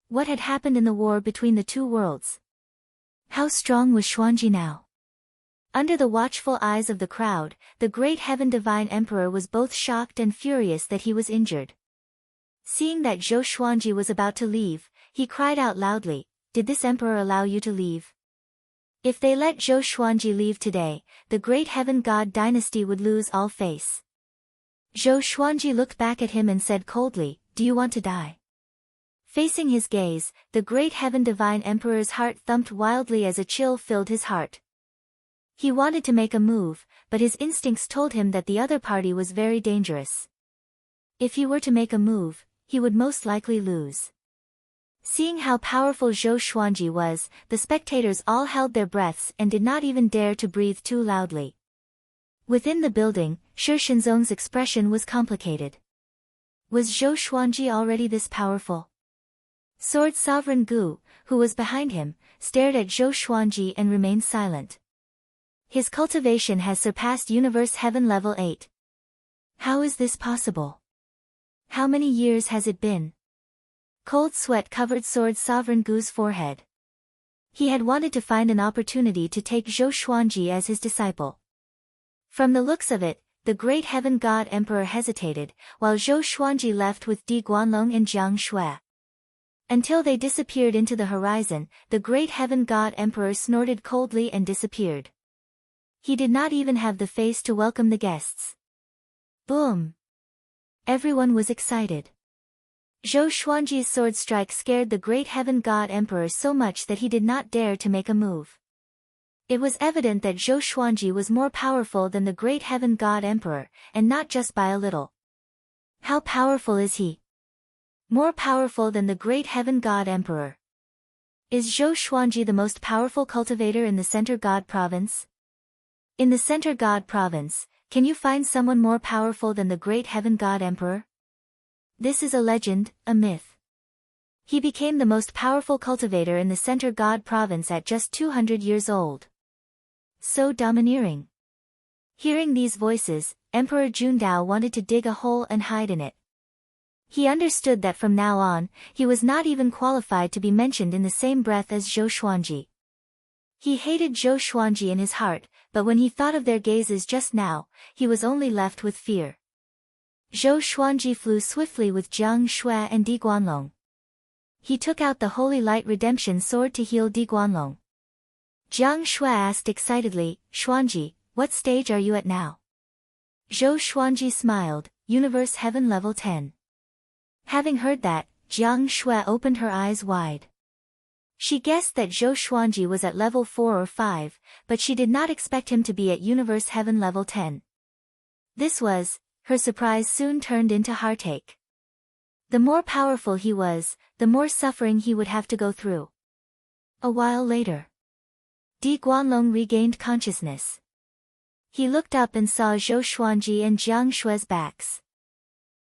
What had happened in the war between the two worlds? How strong was Xuanji now? Under the watchful eyes of the crowd, the great heaven divine emperor was both shocked and furious that he was injured. Seeing that Zhou Xuanji was about to leave, he cried out loudly, "Did this emperor allow you to leave? If they let Zhou Xuanji leave today, the great heaven god dynasty would lose all face." Zhou Xuanji looked back at him and said coldly, "Do you want to die?" Facing his gaze, the great heaven divine emperor's heart thumped wildly as a chill filled his heart. He wanted to make a move, but his instincts told him that the other party was very dangerous. If he were to make a move, he would most likely lose. Seeing how powerful Zhou Xuanji was, the spectators all held their breaths and did not even dare to breathe too loudly. Within the building, Shi Shinzong's expression was complicated. Was Zhou Xuanji already this powerful? Sword Sovereign Gu, who was behind him, stared at Zhou Xuanji and remained silent. His cultivation has surpassed Universe Heaven Level 8. How is this possible? How many years has it been? Cold sweat covered Sword Sovereign Gu's forehead. He had wanted to find an opportunity to take Zhou Xuanji as his disciple. From the looks of it, the great heaven god emperor hesitated, while Zhou Xuanji left with Di Guanlong and Jiang Shui. Until they disappeared into the horizon, the great heaven god emperor snorted coldly and disappeared. He did not even have the face to welcome the guests. Boom! Everyone was excited. Zhou Xuanji's sword strike scared the great heaven god emperor so much that he did not dare to make a move. It was evident that Zhou Xuanji was more powerful than the great heaven god emperor, and not just by a little. How powerful is he? More powerful than the great heaven god emperor. Is Zhou Xuanji the most powerful cultivator in the Center God Province? In the Center God Province, can you find someone more powerful than the great heaven god emperor? This is a legend, a myth. He became the most powerful cultivator in the Center God Province at just 200 years old. So domineering. Hearing these voices, Emperor Jundao wanted to dig a hole and hide in it. He understood that from now on, he was not even qualified to be mentioned in the same breath as Zhou Xuanji. He hated Zhou Xuanji in his heart, but when he thought of their gazes just now, he was only left with fear. Zhou Xuanji flew swiftly with Jiang Shui and Di Guanlong. He took out the Holy Light Redemption Sword to heal Di Guanlong. Jiang Shui asked excitedly, "Xuanji, what stage are you at now?" Zhou Xuanji smiled, "Universe Heaven Level 10. Having heard that, Jiang Shui opened her eyes wide. She guessed that Zhou Xuanji was at level 4 or 5, but she did not expect him to be at Universe Heaven Level 10. Her surprise soon turned into heartache. The more powerful he was, the more suffering he would have to go through. A while later, Di Guanlong regained consciousness. He looked up and saw Zhou Xuanji and Jiang Shui's backs.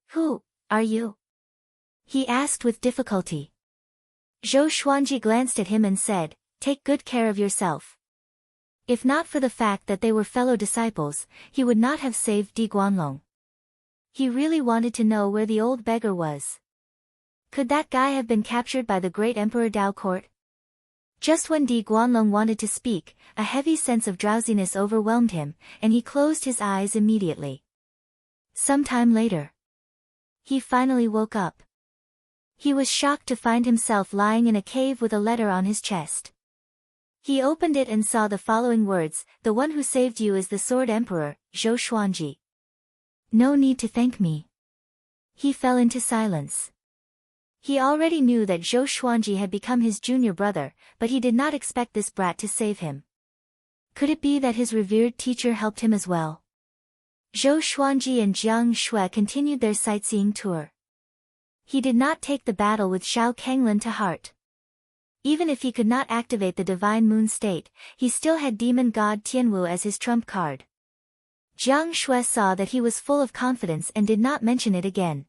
"Who are you?" he asked with difficulty. Zhou Xuanji glanced at him and said, "Take good care of yourself." If not for the fact that they were fellow disciples, he would not have saved Di Guanlong. He really wanted to know where the old beggar was. Could that guy have been captured by the great Emperor Dao Court? Just when Di Guanlong wanted to speak, a heavy sense of drowsiness overwhelmed him, and he closed his eyes immediately. Sometime later, he finally woke up. He was shocked to find himself lying in a cave with a letter on his chest. He opened it and saw the following words, "The one who saved you is the Sword Emperor, Zhou Xuanji. No need to thank me." He fell into silence. He already knew that Zhou Xuanji had become his junior brother, but he did not expect this brat to save him. Could it be that his revered teacher helped him as well? Zhou Xuanji and Jiang Shui continued their sightseeing tour. He did not take the battle with Zhao Kanglin to heart. Even if he could not activate the divine moon state, he still had demon god Tianwu as his trump card. Jiang Shui saw that he was full of confidence and did not mention it again.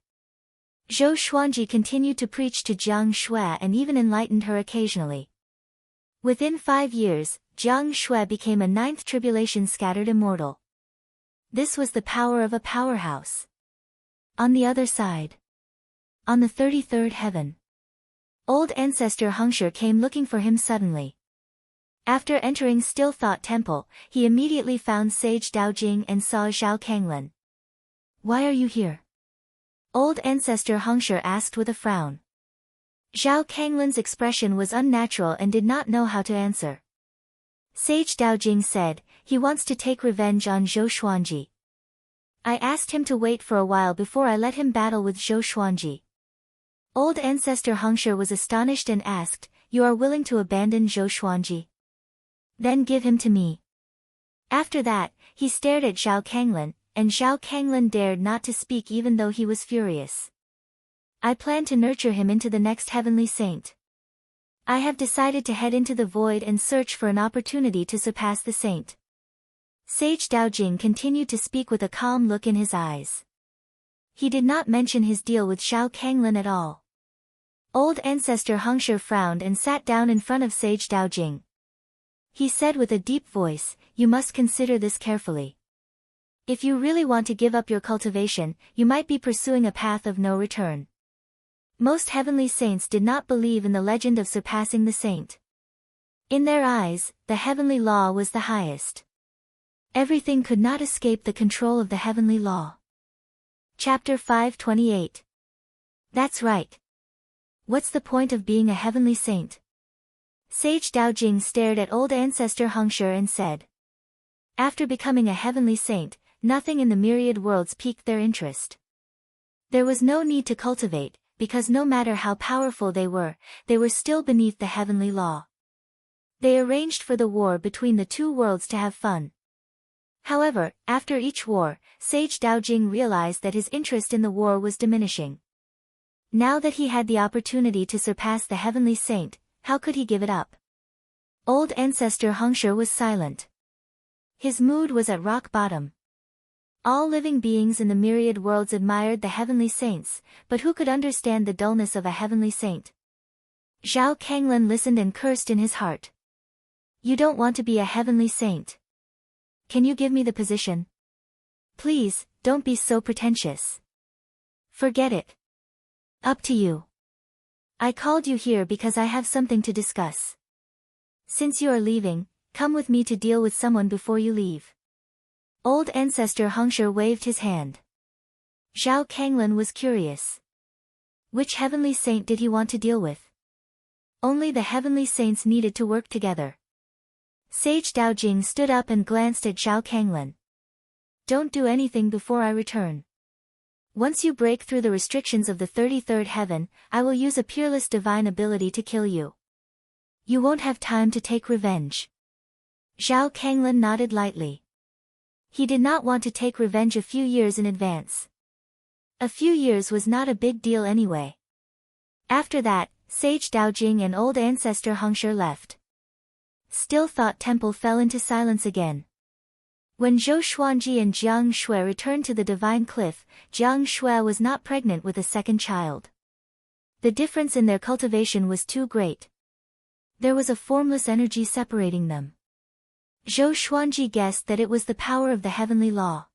Zhou Xuanji continued to preach to Jiang Shui and even enlightened her occasionally. Within 5 years, Jiang Shui became a 9th tribulation scattered immortal. This was the power of a powerhouse. On the other side, on the 33rd heaven, old ancestor Hengshi came looking for him suddenly. After entering Still Thought Temple, he immediately found Sage Daojing and saw Zhao Kanglin. "Why are you here?" Old ancestor Hengshi asked with a frown. Zhao Kanglin's expression was unnatural and did not know how to answer. Sage Daojing said, "He wants to take revenge on Zhou Xuanji. I asked him to wait for a while before I let him battle with Zhou Xuanji." Old ancestor Hengshi was astonished and asked, "You are willing to abandon Zhou Xuanji? Then give him to me." After that, he stared at Zhao Kanglin, and Zhao Kanglin dared not to speak even though he was furious. "I plan to nurture him into the next heavenly saint. I have decided to head into the void and search for an opportunity to surpass the saint." Sage Daojing continued to speak with a calm look in his eyes. He did not mention his deal with Zhao Kanglin at all. Old ancestor Hengshi frowned and sat down in front of Sage Daojing. He said with a deep voice, "You must consider this carefully. If you really want to give up your cultivation, you might be pursuing a path of no return." Most heavenly saints did not believe in the legend of surpassing the saint. In their eyes, the heavenly law was the highest. Everything could not escape the control of the heavenly law. Chapter 528. That's right. What's the point of being a heavenly saint? Sage Daojing stared at old ancestor Hengshi and said. After becoming a heavenly saint, nothing in the myriad worlds piqued their interest. There was no need to cultivate, because no matter how powerful they were still beneath the heavenly law. They arranged for the war between the two worlds to have fun. However, after each war, Sage Daojing realized that his interest in the war was diminishing. Now that he had the opportunity to surpass the heavenly saint, how could he give it up? Old ancestor Hengshi was silent. His mood was at rock bottom. All living beings in the myriad worlds admired the heavenly saints, but who could understand the dullness of a heavenly saint? Zhao Kanglin listened and cursed in his heart. "You don't want to be a heavenly saint. Can you give me the position? Please, don't be so pretentious. Forget it. Up to you. I called you here because I have something to discuss. Since you are leaving, come with me to deal with someone before you leave." Old ancestor Hengshi waved his hand. Zhao Kanglin was curious. Which heavenly saint did he want to deal with? Only the heavenly saints needed to work together. Sage Daojing stood up and glanced at Zhao Kanglin. "Don't do anything before I return. Once you break through the restrictions of the 33rd heaven, I will use a peerless divine ability to kill you. You won't have time to take revenge." Zhao Kanglin nodded lightly. He did not want to take revenge a few years in advance. A few years was not a big deal anyway. After that, Sage Daojing and old ancestor Hengshi left. Still Thought Temple fell into silence again. When Zhou Xuanji and Jiang Shui returned to the Divine Cliff, Jiang Shui was not pregnant with a second child. The difference in their cultivation was too great. There was a formless energy separating them. Zhou Xuanji guessed that it was the power of the heavenly law.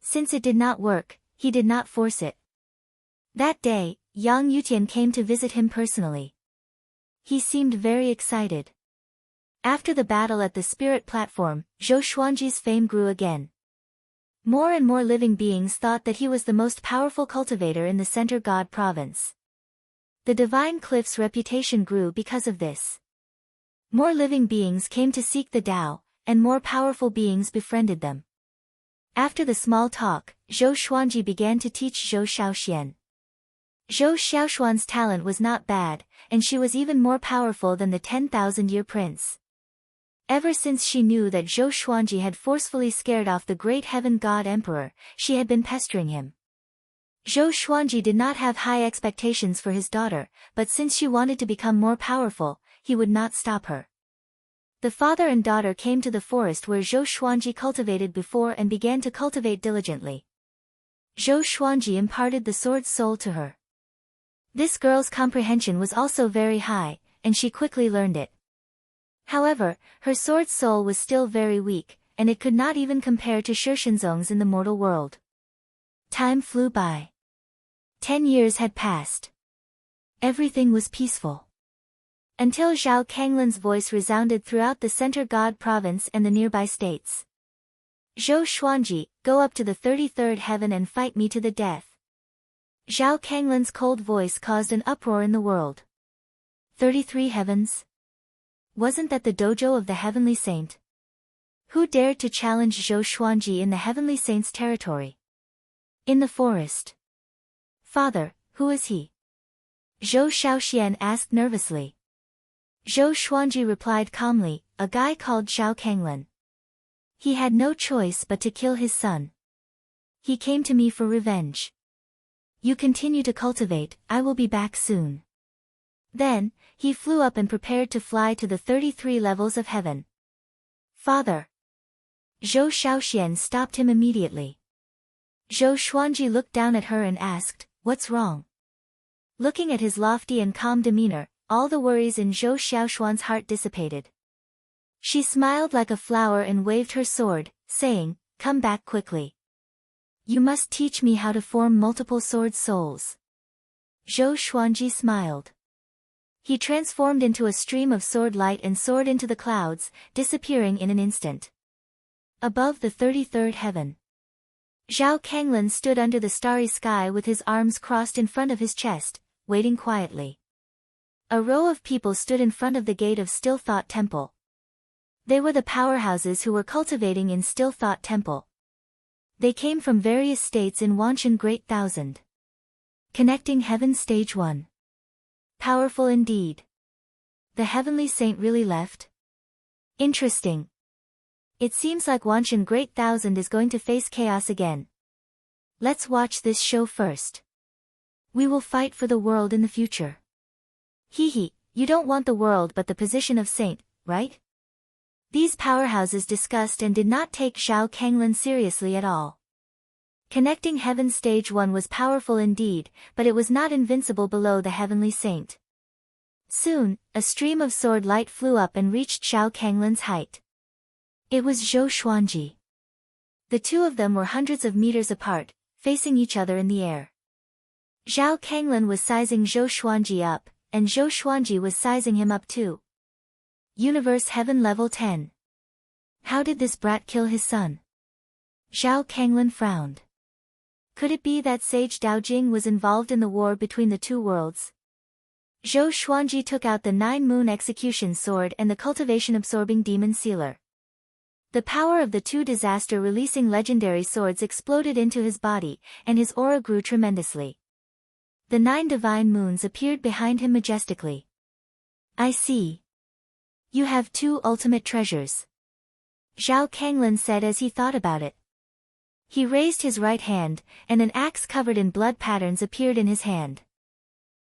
Since it did not work, he did not force it. That day, Yang Yutian came to visit him personally. He seemed very excited. After the battle at the spirit platform, Zhou Xuanji's fame grew again. More and more living beings thought that he was the most powerful cultivator in the Center God province. The Divine Cliff's reputation grew because of this. More living beings came to seek the Tao, and more powerful beings befriended them. After the small talk, Zhou Xuanji began to teach Zhou Xiaoxian. Zhou Xiaoxuan's talent was not bad, and she was even more powerful than the 10,000-year prince. Ever since she knew that Zhou Xuanji had forcefully scared off the great heaven god emperor, she had been pestering him. Zhou Xuanji did not have high expectations for his daughter, but since she wanted to become more powerful, he would not stop her. The father and daughter came to the forest where Zhou Xuanji cultivated before and began to cultivate diligently. Zhou Xuanji imparted the sword's soul to her. This girl's comprehension was also very high, and she quickly learned it. However, her sword's soul was still very weak, and it could not even compare to Shishenzong's in the mortal world. Time flew by. 10 years had passed. Everything was peaceful. Until Zhao Kanglin's voice resounded throughout the Center God province and the nearby states. Zhou Xuanji, go up to the 33rd heaven and fight me to the death. Zhao Kanglin's cold voice caused an uproar in the world. 33 heavens? Wasn't that the dojo of the heavenly saint? Who dared to challenge Zhou Xuanji in the heavenly saint's territory? In the forest. Father, who is he? Zhou Shaoxian asked nervously. Zhou Xuanji replied calmly, a guy called Zhao Kanglin. He had no choice but to kill his son. He came to me for revenge. You continue to cultivate, I will be back soon. Then, he flew up and prepared to fly to the 33 levels of heaven. Father. Zhou Shaoxian stopped him immediately. Zhou Xuanji looked down at her and asked, what's wrong? Looking at his lofty and calm demeanor, all the worries in Zhou Xiaoshuan's heart dissipated. She smiled like a flower and waved her sword, saying, come back quickly. You must teach me how to form multiple sword souls. Zhou Xuanji smiled. He transformed into a stream of sword light and soared into the clouds, disappearing in an instant. Above the 33rd heaven. Zhao Kanglin stood under the starry sky with his arms crossed in front of his chest, waiting quietly. A row of people stood in front of the gate of Still Thought Temple. They were the powerhouses who were cultivating in Still Thought Temple. They came from various states in Wanshan Great Thousand. Connecting Heaven Stage 1. Powerful indeed. The Heavenly Saint really left? Interesting. It seems like Wanshan Great Thousand is going to face chaos again. Let's watch this show first. We will fight for the world in the future. Hee, you don't want the world but the position of saint, right? These powerhouses discussed and did not take Zhao Kanglin seriously at all. Connecting Heaven Stage 1 was powerful indeed, but it was not invincible below the Heavenly Saint. Soon, a stream of sword light flew up and reached Zhao Kanglin's height. It was Zhou Xuanji. The two of them were hundreds of meters apart, facing each other in the air. Zhao Kanglin was sizing Zhou Xuanji up, and Zhou Xuanji was sizing him up too. Universe Heaven Level 10. How did this brat kill his son? Zhao Kanglin frowned. Could it be that Sage Daojing was involved in the war between the two worlds? Zhou Xuanji took out the 9-moon execution sword and the cultivation-absorbing demon sealer. The power of the two disaster-releasing legendary swords exploded into his body, and his aura grew tremendously. The 9 divine moons appeared behind him majestically. I see. You have 2 ultimate treasures. Zhao Kanglin said as he thought about it. He raised his right hand, and an axe covered in blood patterns appeared in his hand.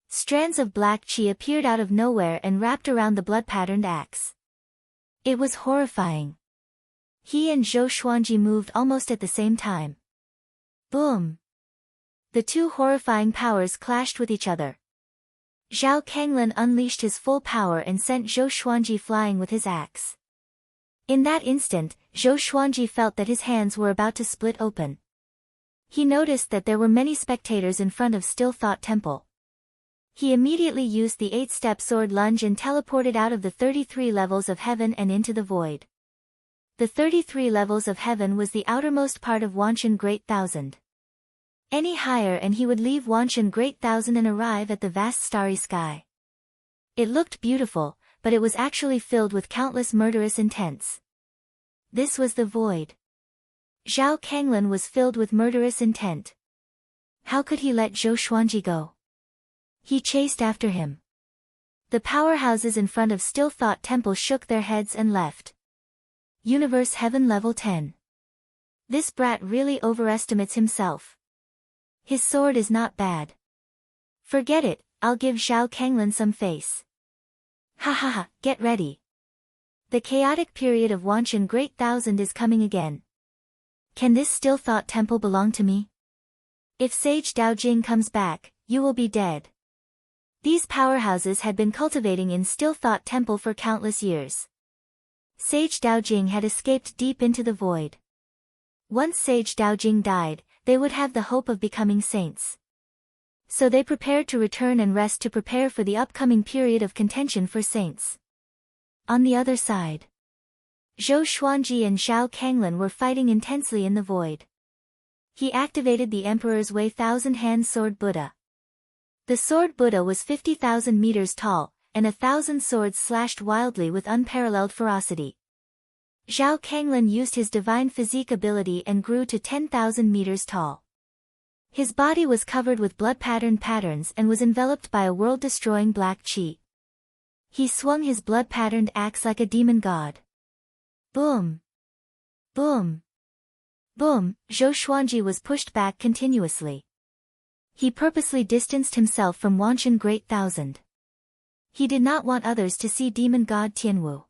Strands of black qi appeared out of nowhere and wrapped around the blood-patterned axe. It was horrifying. He and Zhou Xuanji moved almost at the same time. Boom! The two horrifying powers clashed with each other. Zhao Kanglin unleashed his full power and sent Zhou Xuanji flying with his axe. In that instant, Zhou Xuanji felt that his hands were about to split open. He noticed that there were many spectators in front of Still Thought Temple. He immediately used the 8-step sword lunge and teleported out of the 33 levels of heaven and into the void. The 33 levels of heaven was the outermost part of Wanshan Great Thousand. Any higher and he would leave Wanshan Great Thousand and arrive at the vast starry sky. It looked beautiful, but it was actually filled with countless murderous intents. This was the void. Zhao Kanglin was filled with murderous intent. How could he let Zhou Xuanji go? He chased after him. The powerhouses in front of Still Thought Temple shook their heads and left. Universe Heaven Level 10. This brat really overestimates himself. His sword is not bad. Forget it, I'll give Zhao Kanglin some face. Ha ha ha, get ready. The chaotic period of Wanshan Great Thousand is coming again. Can this still-thought temple belong to me? If Sage Daojing comes back, you will be dead. These powerhouses had been cultivating in still-thought temple for countless years. Sage Daojing had escaped deep into the void. Once Sage Daojing died, they would have the hope of becoming saints. So they prepared to return and rest to prepare for the upcoming period of contention for saints. On the other side, Zhou Xuanji and Zhao Kanglin were fighting intensely in the void. He activated the Emperor's Way Thousand-Hand Sword Buddha. The Sword Buddha was 50,000 meters tall, and 1,000 swords slashed wildly with unparalleled ferocity. Zhao Kanglin used his divine physique ability and grew to 10,000 meters tall. His body was covered with blood-patterned patterns and was enveloped by a world-destroying black chi. He swung his blood-patterned axe like a demon god. Boom! Boom! Boom! Zhou Xuanji was pushed back continuously. He purposely distanced himself from Wanshan Great Thousand. He did not want others to see demon god Tianwu.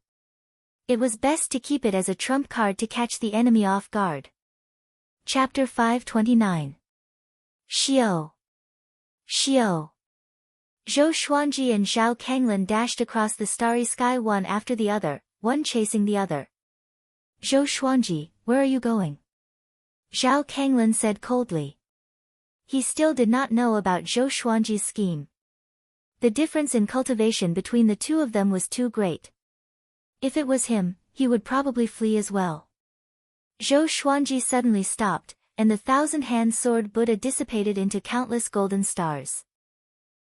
It was best to keep it as a trump card to catch the enemy off guard. Chapter 529. Xiao. Xiao. Zhou Xuanji and Zhao Kanglin dashed across the starry sky one after the other, one chasing the other. Zhou Xuanji, where are you going? Zhao Kanglin said coldly. He still did not know about Zhou Xuanji's scheme. The difference in cultivation between the two of them was too great. If it was him, he would probably flee as well. Zhou Xuanji suddenly stopped, and the thousand-hand sword Buddha dissipated into countless golden stars.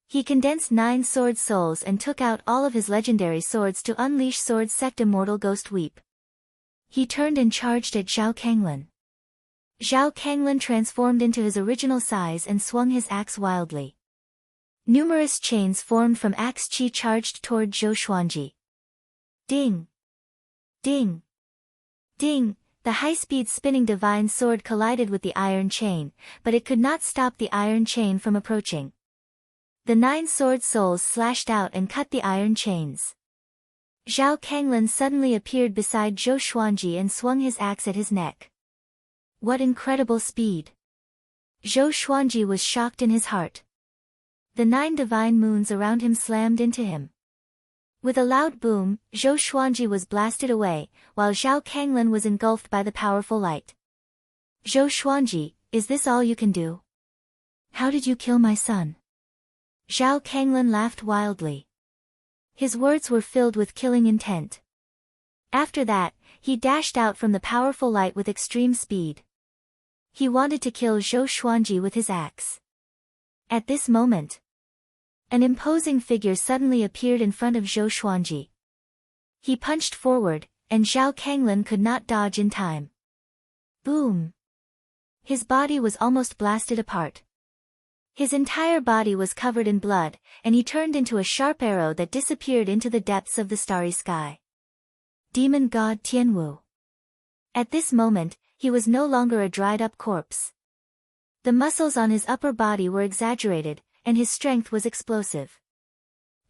He condensed 9 sword souls and took out all of his legendary swords to unleash Sword Sect Immortal Ghost Weep. He turned and charged at Zhao Kanglin. Zhao Kanglin transformed into his original size and swung his axe wildly. Numerous chains formed from axe chi charged toward Zhou Xuanji. Ding! Ding! Ding! The high-speed spinning divine sword collided with the iron chain, but it could not stop the iron chain from approaching. The 9 sword souls slashed out and cut the iron chains. Zhao Kanglin suddenly appeared beside Zhou Xuanji and swung his axe at his neck. What incredible speed! Zhou Xuanji was shocked in his heart. The 9 divine moons around him slammed into him. With a loud boom, Zhou Xuanji was blasted away, while Zhao Kanglin was engulfed by the powerful light. Zhou Xuanji, is this all you can do? How did you kill my son? Zhao Kanglin laughed wildly. His words were filled with killing intent. After that, he dashed out from the powerful light with extreme speed. He wanted to kill Zhou Xuanji with his axe. At this moment, an imposing figure suddenly appeared in front of Zhou Xuanji. He punched forward, and Zhao Kanglin could not dodge in time. Boom! His body was almost blasted apart. His entire body was covered in blood, and he turned into a sharp arrow that disappeared into the depths of the starry sky. Demon god Tianwu. At this moment, he was no longer a dried-up corpse. The muscles on his upper body were exaggerated, and his strength was explosive.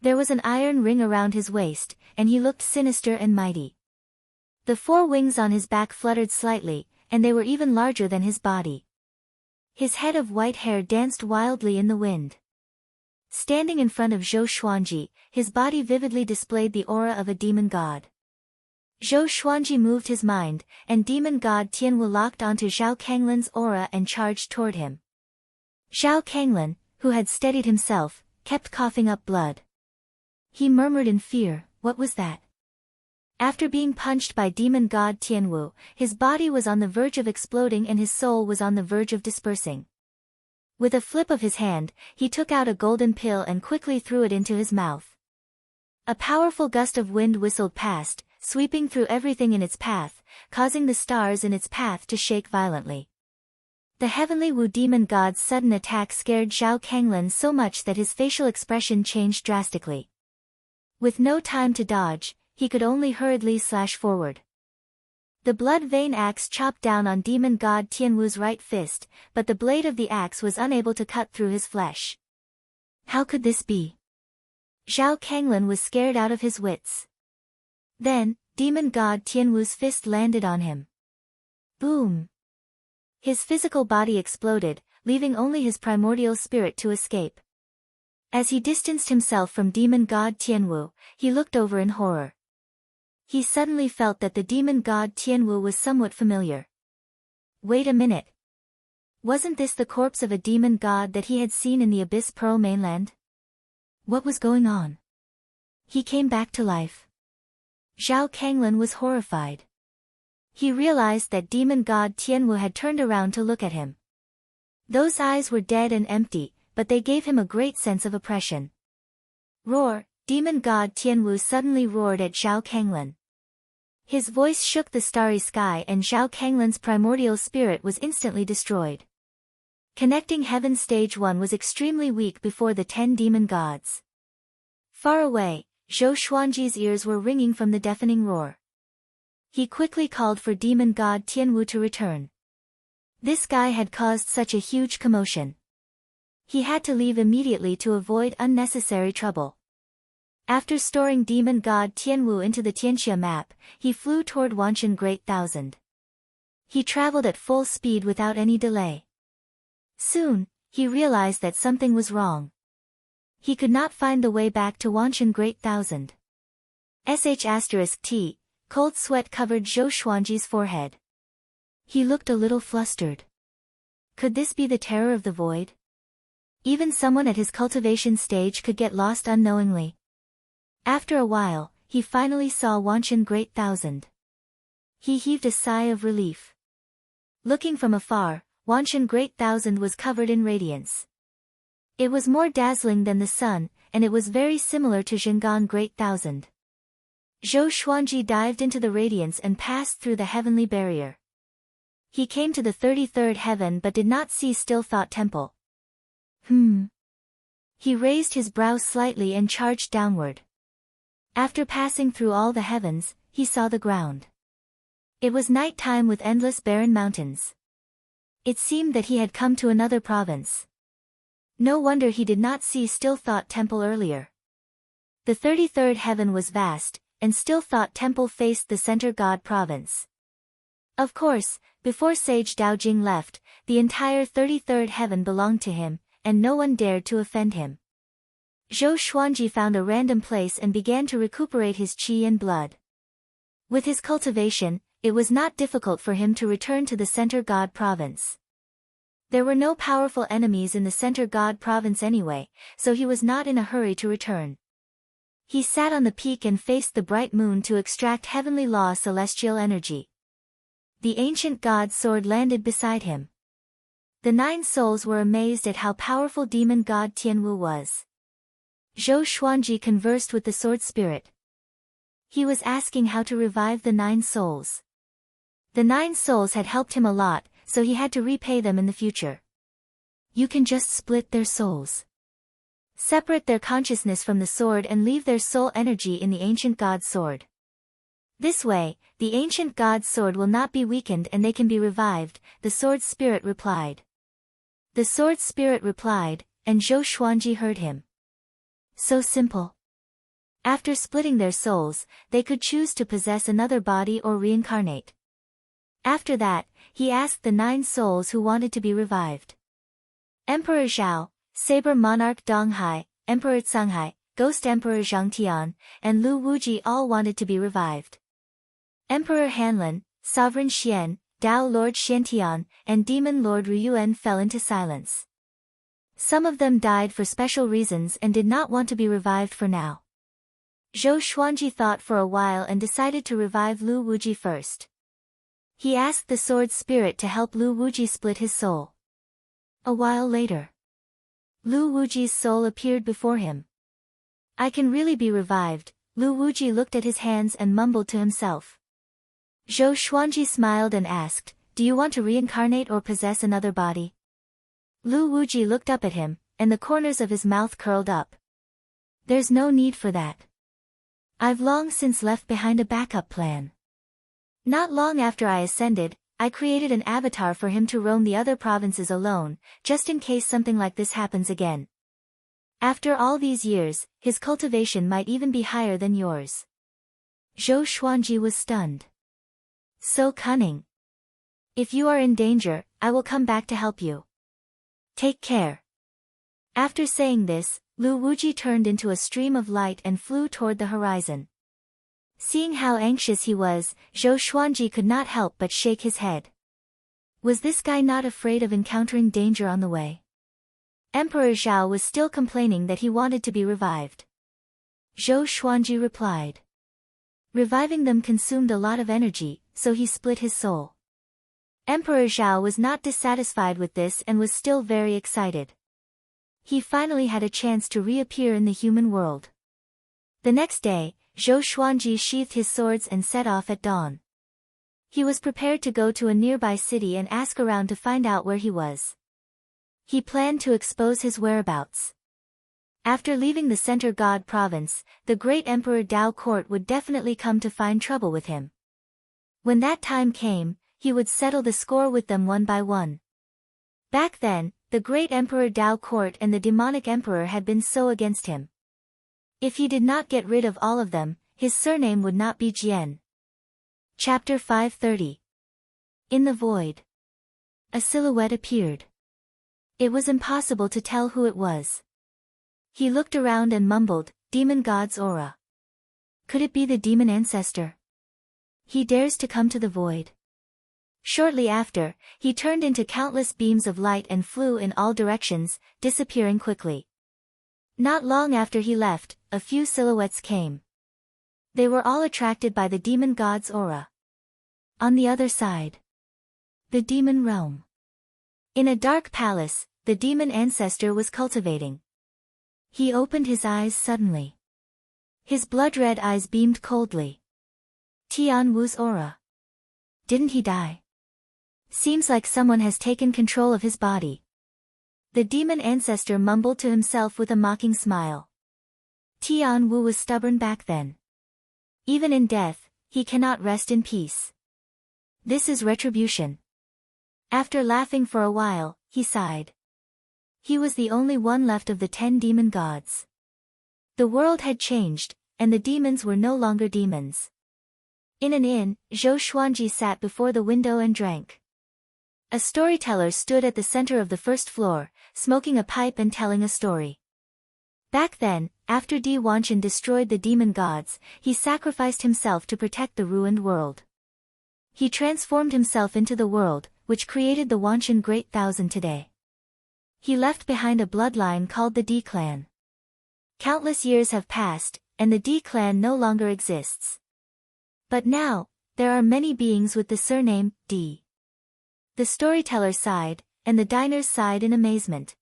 There was an iron ring around his waist, and he looked sinister and mighty. The 4 wings on his back fluttered slightly, and they were even larger than his body. His head of white hair danced wildly in the wind. Standing in front of Zhou Xuanji, his body vividly displayed the aura of a demon god. Zhou Xuanji moved his mind, and demon god Tianwu locked onto Zhao Kanglin's aura and charged toward him. Zhao Kanglin, who had steadied himself, kept coughing up blood. He murmured in fear, what was that? After being punched by demon god Tianwu, his body was on the verge of exploding and his soul was on the verge of dispersing. With a flip of his hand, he took out a golden pill and quickly threw it into his mouth. A powerful gust of wind whistled past, sweeping through everything in its path, causing the stars in its path to shake violently. The heavenly Wu demon god's sudden attack scared Zhao Kanglin so much that his facial expression changed drastically. With no time to dodge, he could only hurriedly slash forward. The blood vein axe chopped down on demon god Tianwu's right fist, but the blade of the axe was unable to cut through his flesh. How could this be? Zhao Kanglan was scared out of his wits. Then, demon god Tianwu's fist landed on him. Boom! His physical body exploded, leaving only his primordial spirit to escape. As he distanced himself from demon god Tianwu, he looked over in horror. He suddenly felt that the demon god Tianwu was somewhat familiar. Wait a minute. Wasn't this the corpse of a demon god that he had seen in the Abyss Pearl mainland? What was going on? He came back to life. Zhao Kanglan was horrified. He realized that demon god Tianwu had turned around to look at him. Those eyes were dead and empty, but they gave him a great sense of oppression. Roar! Demon god Tianwu suddenly roared at Zhao Kanglan. His voice shook the starry sky and Zhao Kanglan's primordial spirit was instantly destroyed. Connecting Heaven Stage 1 was extremely weak before the 10 demon gods. Far away, Zhou Xuanji's ears were ringing from the deafening roar. He quickly called for demon god Tianwu to return. This guy had caused such a huge commotion. He had to leave immediately to avoid unnecessary trouble. After storing demon god Tianwu into the Tianxia map, he flew toward Wanshan Great Thousand. He traveled at full speed without any delay. Soon, he realized that something was wrong. He could not find the way back to Wanshan Great Thousand. *T. Cold sweat covered Zhou Xuanji's forehead. He looked a little flustered. Could this be the terror of the void? Even someone at his cultivation stage could get lost unknowingly. After a while, he finally saw Wanshan Great Thousand. He heaved a sigh of relief. Looking from afar, Wanshan Great Thousand was covered in radiance. It was more dazzling than the sun, and it was very similar to Zhengan Great Thousand. Zhou Xuanji dived into the radiance and passed through the heavenly barrier. He came to the 33rd heaven but did not see Still Thought Temple. He raised his brow slightly and charged downward. After passing through all the heavens, he saw the ground. It was night time with endless barren mountains. It seemed that he had come to another province. No wonder he did not see Still Thought Temple earlier. The 33rd heaven was vast, and Still Thought Temple faced the center god province. Of course, before Sage Daojing left, the entire 33rd heaven belonged to him, and no one dared to offend him. Zhou Xuanji found a random place and began to recuperate his qi and blood. With his cultivation, it was not difficult for him to return to the center god province. There were no powerful enemies in the center god province anyway, so he was not in a hurry to return. He sat on the peak and faced the bright moon to extract heavenly law celestial energy. The ancient god's sword landed beside him. The 9 souls were amazed at how powerful demon god Tianwu was. Zhou Xuanji conversed with the sword spirit. He was asking how to revive the 9 souls. The 9 souls had helped him a lot, so he had to repay them in the future. You can just split their souls. Separate their consciousness from the sword and leave their soul energy in the ancient god's sword. This way, the ancient god's sword will not be weakened and they can be revived, the sword spirit replied. The sword spirit replied, and Zhou Xuanji heard him. So simple. After splitting their souls, they could choose to possess another body or reincarnate. After that, he asked the 9 souls who wanted to be revived. Emperor Zhao, Saber Monarch Donghai, Emperor Canghai, Ghost Emperor Zhang Tian, and Lu Wuji all wanted to be revived. Emperor Hanlin, Sovereign Xian, Dao Lord Xiantian, and Demon Lord Ryuan fell into silence. Some of them died for special reasons and did not want to be revived for now. Zhou Xuanji thought for a while and decided to revive Lu Wuji first. He asked the sword spirit to help Lu Wuji split his soul. A while later, Lu Wuji's soul appeared before him. I can really be revived, Lu Wuji looked at his hands and mumbled to himself. Zhou Xuanji smiled and asked, do you want to reincarnate or possess another body? Lu Wuji looked up at him, and the corners of his mouth curled up. There's no need for that. I've long since left behind a backup plan. Not long after I ascended, I created an avatar for him to roam the other provinces alone, just in case something like this happens again. After all these years, his cultivation might even be higher than yours. Zhou Xuanji was stunned. So cunning. If you are in danger, I will come back to help you. Take care. After saying this, Lu Wuji turned into a stream of light and flew toward the horizon. Seeing how anxious he was, Zhou Xuanji could not help but shake his head. Was this guy not afraid of encountering danger on the way? Emperor Zhao was still complaining that he wanted to be revived. Zhou Xuanji replied. Reviving them consumed a lot of energy, so he split his soul. Emperor Zhao was not dissatisfied with this and was still very excited. He finally had a chance to reappear in the human world. The next day, Zhou Xuanji sheathed his swords and set off at dawn. He was prepared to go to a nearby city and ask around to find out where he was. He planned to expose his whereabouts. After leaving the Center God province, the great Emperor Dao court would definitely come to find trouble with him. When that time came, he would settle the score with them one by one. Back then, the great Emperor Dao court and the demonic emperor had been so against him. If he did not get rid of all of them, his surname would not be Jian. Chapter 530. In the void. A silhouette appeared. It was impossible to tell who it was. He looked around and mumbled, Demon God's aura. Could it be the demon ancestor? He dares to come to the void. Shortly after, he turned into countless beams of light and flew in all directions, disappearing quickly. Not long after he left, a few silhouettes came. They were all attracted by the demon god's aura. On the other side. The demon realm. In a dark palace, the demon ancestor was cultivating. He opened his eyes suddenly. His blood-red eyes beamed coldly. Tian Wu's aura. Didn't he die? Seems like someone has taken control of his body. The demon ancestor mumbled to himself with a mocking smile. Tian Wu was stubborn back then. Even in death, he cannot rest in peace. This is retribution. After laughing for a while, he sighed. He was the only one left of the 10 demon gods. The world had changed, and the demons were no longer demons. In an inn, Zhou Xuanji sat before the window and drank. A storyteller stood at the center of the first floor, smoking a pipe and telling a story. Back then, after Di Wanchen destroyed the demon gods, he sacrificed himself to protect the ruined world. He transformed himself into the world, which created the Wanchen Great Thousand today. He left behind a bloodline called the Di clan. Countless years have passed, and the Di clan no longer exists. But now, there are many beings with the surname, Di. The storyteller sighed, and the diners sighed in amazement.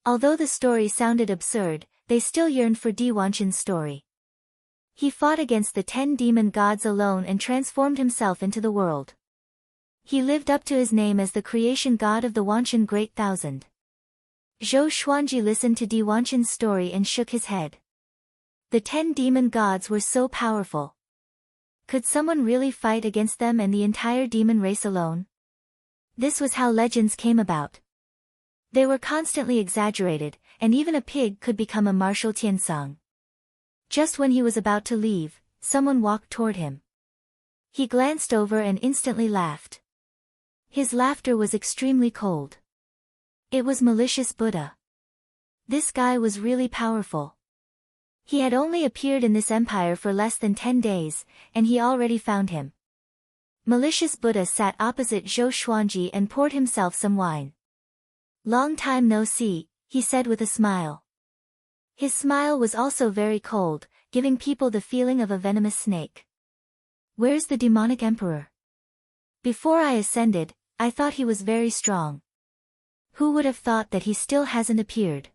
Although the story sounded absurd, they still yearned for Di Wanchen's story. He fought against the 10 demon gods alone and transformed himself into the world. He lived up to his name as the creation god of the Wanchen Great Thousand. Zhou Xuanji listened to Di Wanchen's story and shook his head. The 10 demon gods were so powerful. Could someone really fight against them and the entire demon race alone? This was how legends came about. They were constantly exaggerated, and even a pig could become a martial Tiansong. Just when he was about to leave, someone walked toward him. He glanced over and instantly laughed. His laughter was extremely cold. It was malicious Buddha. This guy was really powerful. He had only appeared in this empire for less than 10 days, and he already found him. Malicious Buddha sat opposite Zhou Xuanji and poured himself some wine. Long time no see, he said with a smile. His smile was also very cold, giving people the feeling of a venomous snake. Where's the demonic emperor? Before I ascended, I thought he was very strong. Who would have thought that he still hasn't appeared?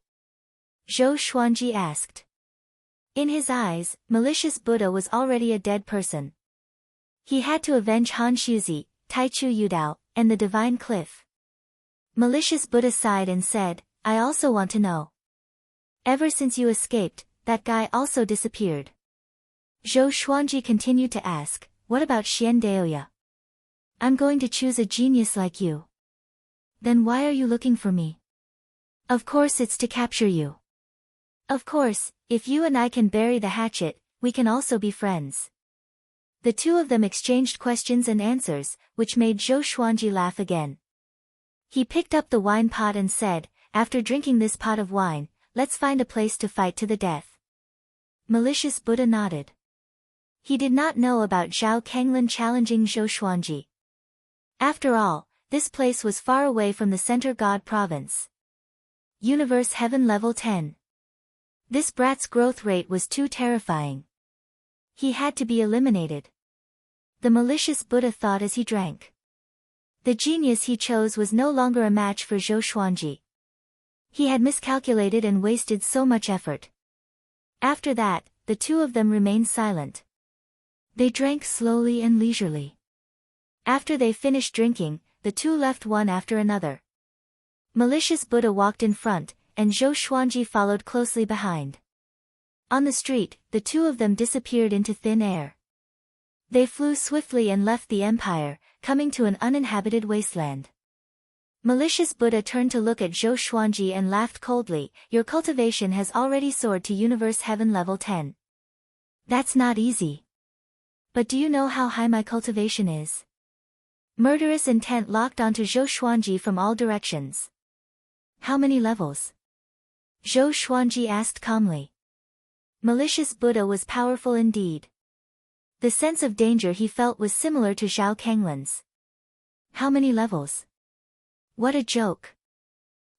Zhou Xuanji asked. In his eyes, malicious Buddha was already a dead person. He had to avenge Han Shuzi, Taichu Yudao, and the divine cliff. Malicious Buddha sighed and said, I also want to know. Ever since you escaped, that guy also disappeared. Zhou Xuanji continued to ask, what about Xian Daoya? I'm going to choose a genius like you. Then why are you looking for me? Of course it's to capture you. Of course, if you and I can bury the hatchet, we can also be friends. The two of them exchanged questions and answers, which made Zhou Xuanji laugh again. He picked up the wine pot and said, "After drinking this pot of wine, let's find a place to fight to the death." Malicious Buddha nodded. He did not know about Zhao Kenglin challenging Zhou Xuanji. After all, this place was far away from the Center God Province. Universe Heaven Level 10. This brat's growth rate was too terrifying. He had to be eliminated. The malicious Buddha thought as he drank. The genius he chose was no longer a match for Zhou Xuanji. He had miscalculated and wasted so much effort. After that, the two of them remained silent. They drank slowly and leisurely. After they finished drinking, the two left one after another. Malicious Buddha walked in front, and Zhou Xuanji followed closely behind. On the street, the two of them disappeared into thin air. They flew swiftly and left the empire, coming to an uninhabited wasteland. Malicious Buddha turned to look at Zhou Xuanji and laughed coldly. "Your cultivation has already soared to Universe Heaven Level 10. That's not easy. But do you know how high my cultivation is?" Murderous intent locked onto Zhou Xuanji from all directions. "How many levels?" Zhou Xuanji asked calmly. Malicious Buddha was powerful indeed. The sense of danger he felt was similar to Zhao Kenglin's. "How many levels?" "What a joke.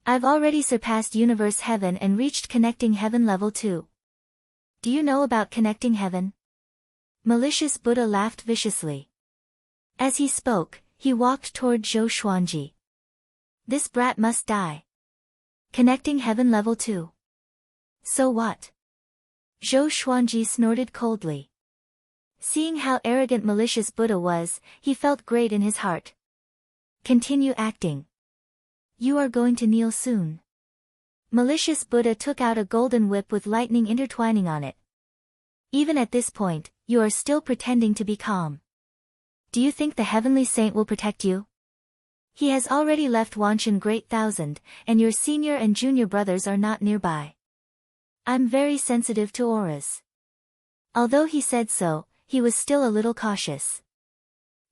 I've already surpassed Universe Heaven and reached Connecting Heaven Level 2. Do you know about Connecting Heaven?" Malicious Buddha laughed viciously. As he spoke, he walked toward Zhou Xuanji. "This brat must die. Connecting Heaven Level 2. So what?" Zhou Xuanji snorted coldly. Seeing how arrogant malicious Buddha was, he felt great in his heart. "Continue acting. You are going to kneel soon." Malicious Buddha took out a golden whip with lightning intertwining on it. "Even at this point, you are still pretending to be calm. Do you think the heavenly saint will protect you? He has already left Wanshan Great Thousand, and your senior and junior brothers are not nearby. I'm very sensitive to auras." Although he said so, he was still a little cautious.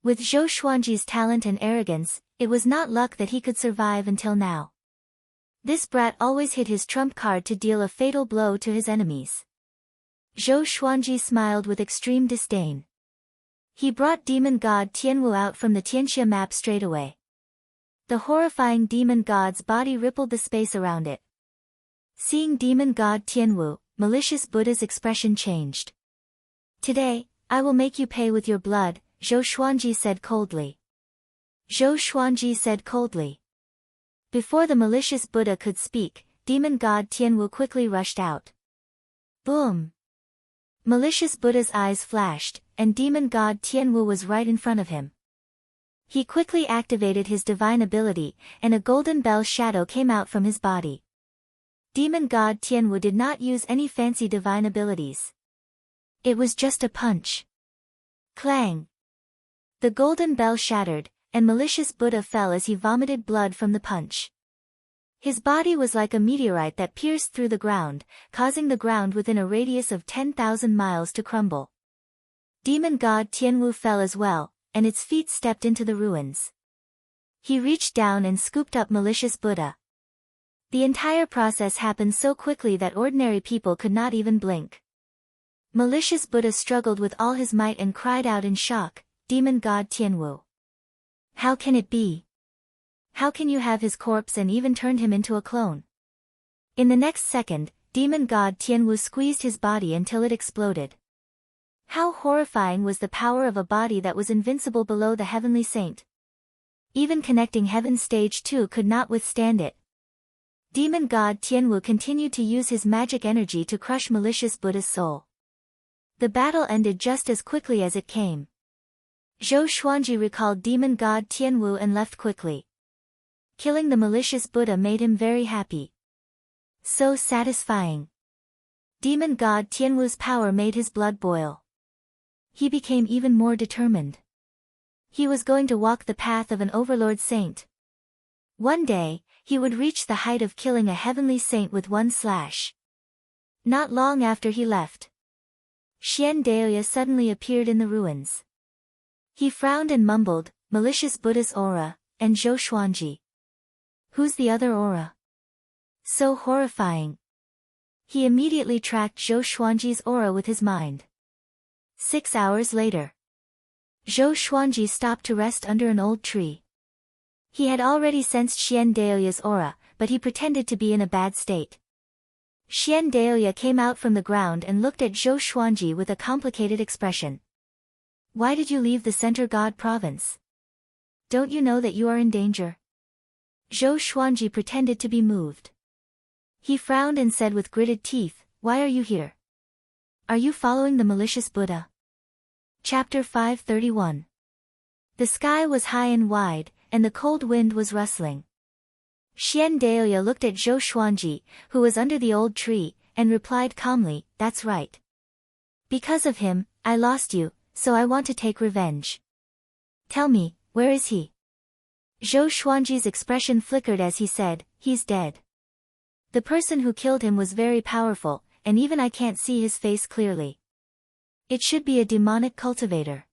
With Zhou Xuanji's talent and arrogance, it was not luck that he could survive until now. This brat always hit his trump card to deal a fatal blow to his enemies. Zhou Xuanji smiled with extreme disdain. He brought demon god Tianwu out from the Tianxia map straight away. The horrifying demon god's body rippled the space around it. Seeing demon god Tianwu, malicious Buddha's expression changed. "Today, I will make you pay with your blood," Zhou Xuanji said coldly. Zhou Xuanji said coldly. Before the malicious Buddha could speak, demon god Tianwu quickly rushed out. Boom! Malicious Buddha's eyes flashed, and demon god Tianwu was right in front of him. He quickly activated his divine ability, and a golden bell shadow came out from his body. Demon god Tianwu did not use any fancy divine abilities. It was just a punch. Clang! The golden bell shattered, and malicious Buddha fell as he vomited blood from the punch. His body was like a meteorite that pierced through the ground, causing the ground within a radius of 10,000 miles to crumble. Demon god Tianwu fell as well, and its feet stepped into the ruins. He reached down and scooped up malicious Buddha. The entire process happened so quickly that ordinary people could not even blink. Malicious Buddha struggled with all his might and cried out in shock, "Demon god Tianwu! How can it be? How can you have his corpse and even turned him into a clone?" In the next second, demon god Tianwu squeezed his body until it exploded. How horrifying was the power of a body that was invincible below the heavenly saint. Even Connecting Heaven Stage 2 could not withstand it. Demon god Tianwu continued to use his magic energy to crush malicious Buddha's soul. The battle ended just as quickly as it came. Zhou Xuanji recalled demon god Tianwu and left quickly. Killing the malicious Buddha made him very happy. So satisfying. Demon god Tianwu's power made his blood boil. He became even more determined. He was going to walk the path of an overlord saint. One day, he would reach the height of killing a heavenly saint with one slash. Not long after he left, Xian Daoya suddenly appeared in the ruins. He frowned and mumbled, "Malicious Buddha's aura, and Zhou Xuanji. Who's the other aura? So horrifying." He immediately tracked Zhou Xuanji's aura with his mind. 6 hours later, Zhou Xuanji stopped to rest under an old tree. He had already sensed Xian Daoya's aura, but he pretended to be in a bad state. Xian Daoya came out from the ground and looked at Zhou Xuanji with a complicated expression. "Why did you leave the Center God province? Don't you know that you are in danger?" Zhou Xuanji pretended to be moved. He frowned and said with gritted teeth, "Why are you here? Are you following the malicious Buddha?" Chapter 531. The sky was high and wide, and the cold wind was rustling. Xian Daoya looked at Zhou Xuanji, who was under the old tree, and replied calmly, "That's right. Because of him, I lost you, so I want to take revenge. Tell me, where is he?" Zhou Xuanji's expression flickered as he said, "He's dead. The person who killed him was very powerful, and even I can't see his face clearly. It should be a demonic cultivator.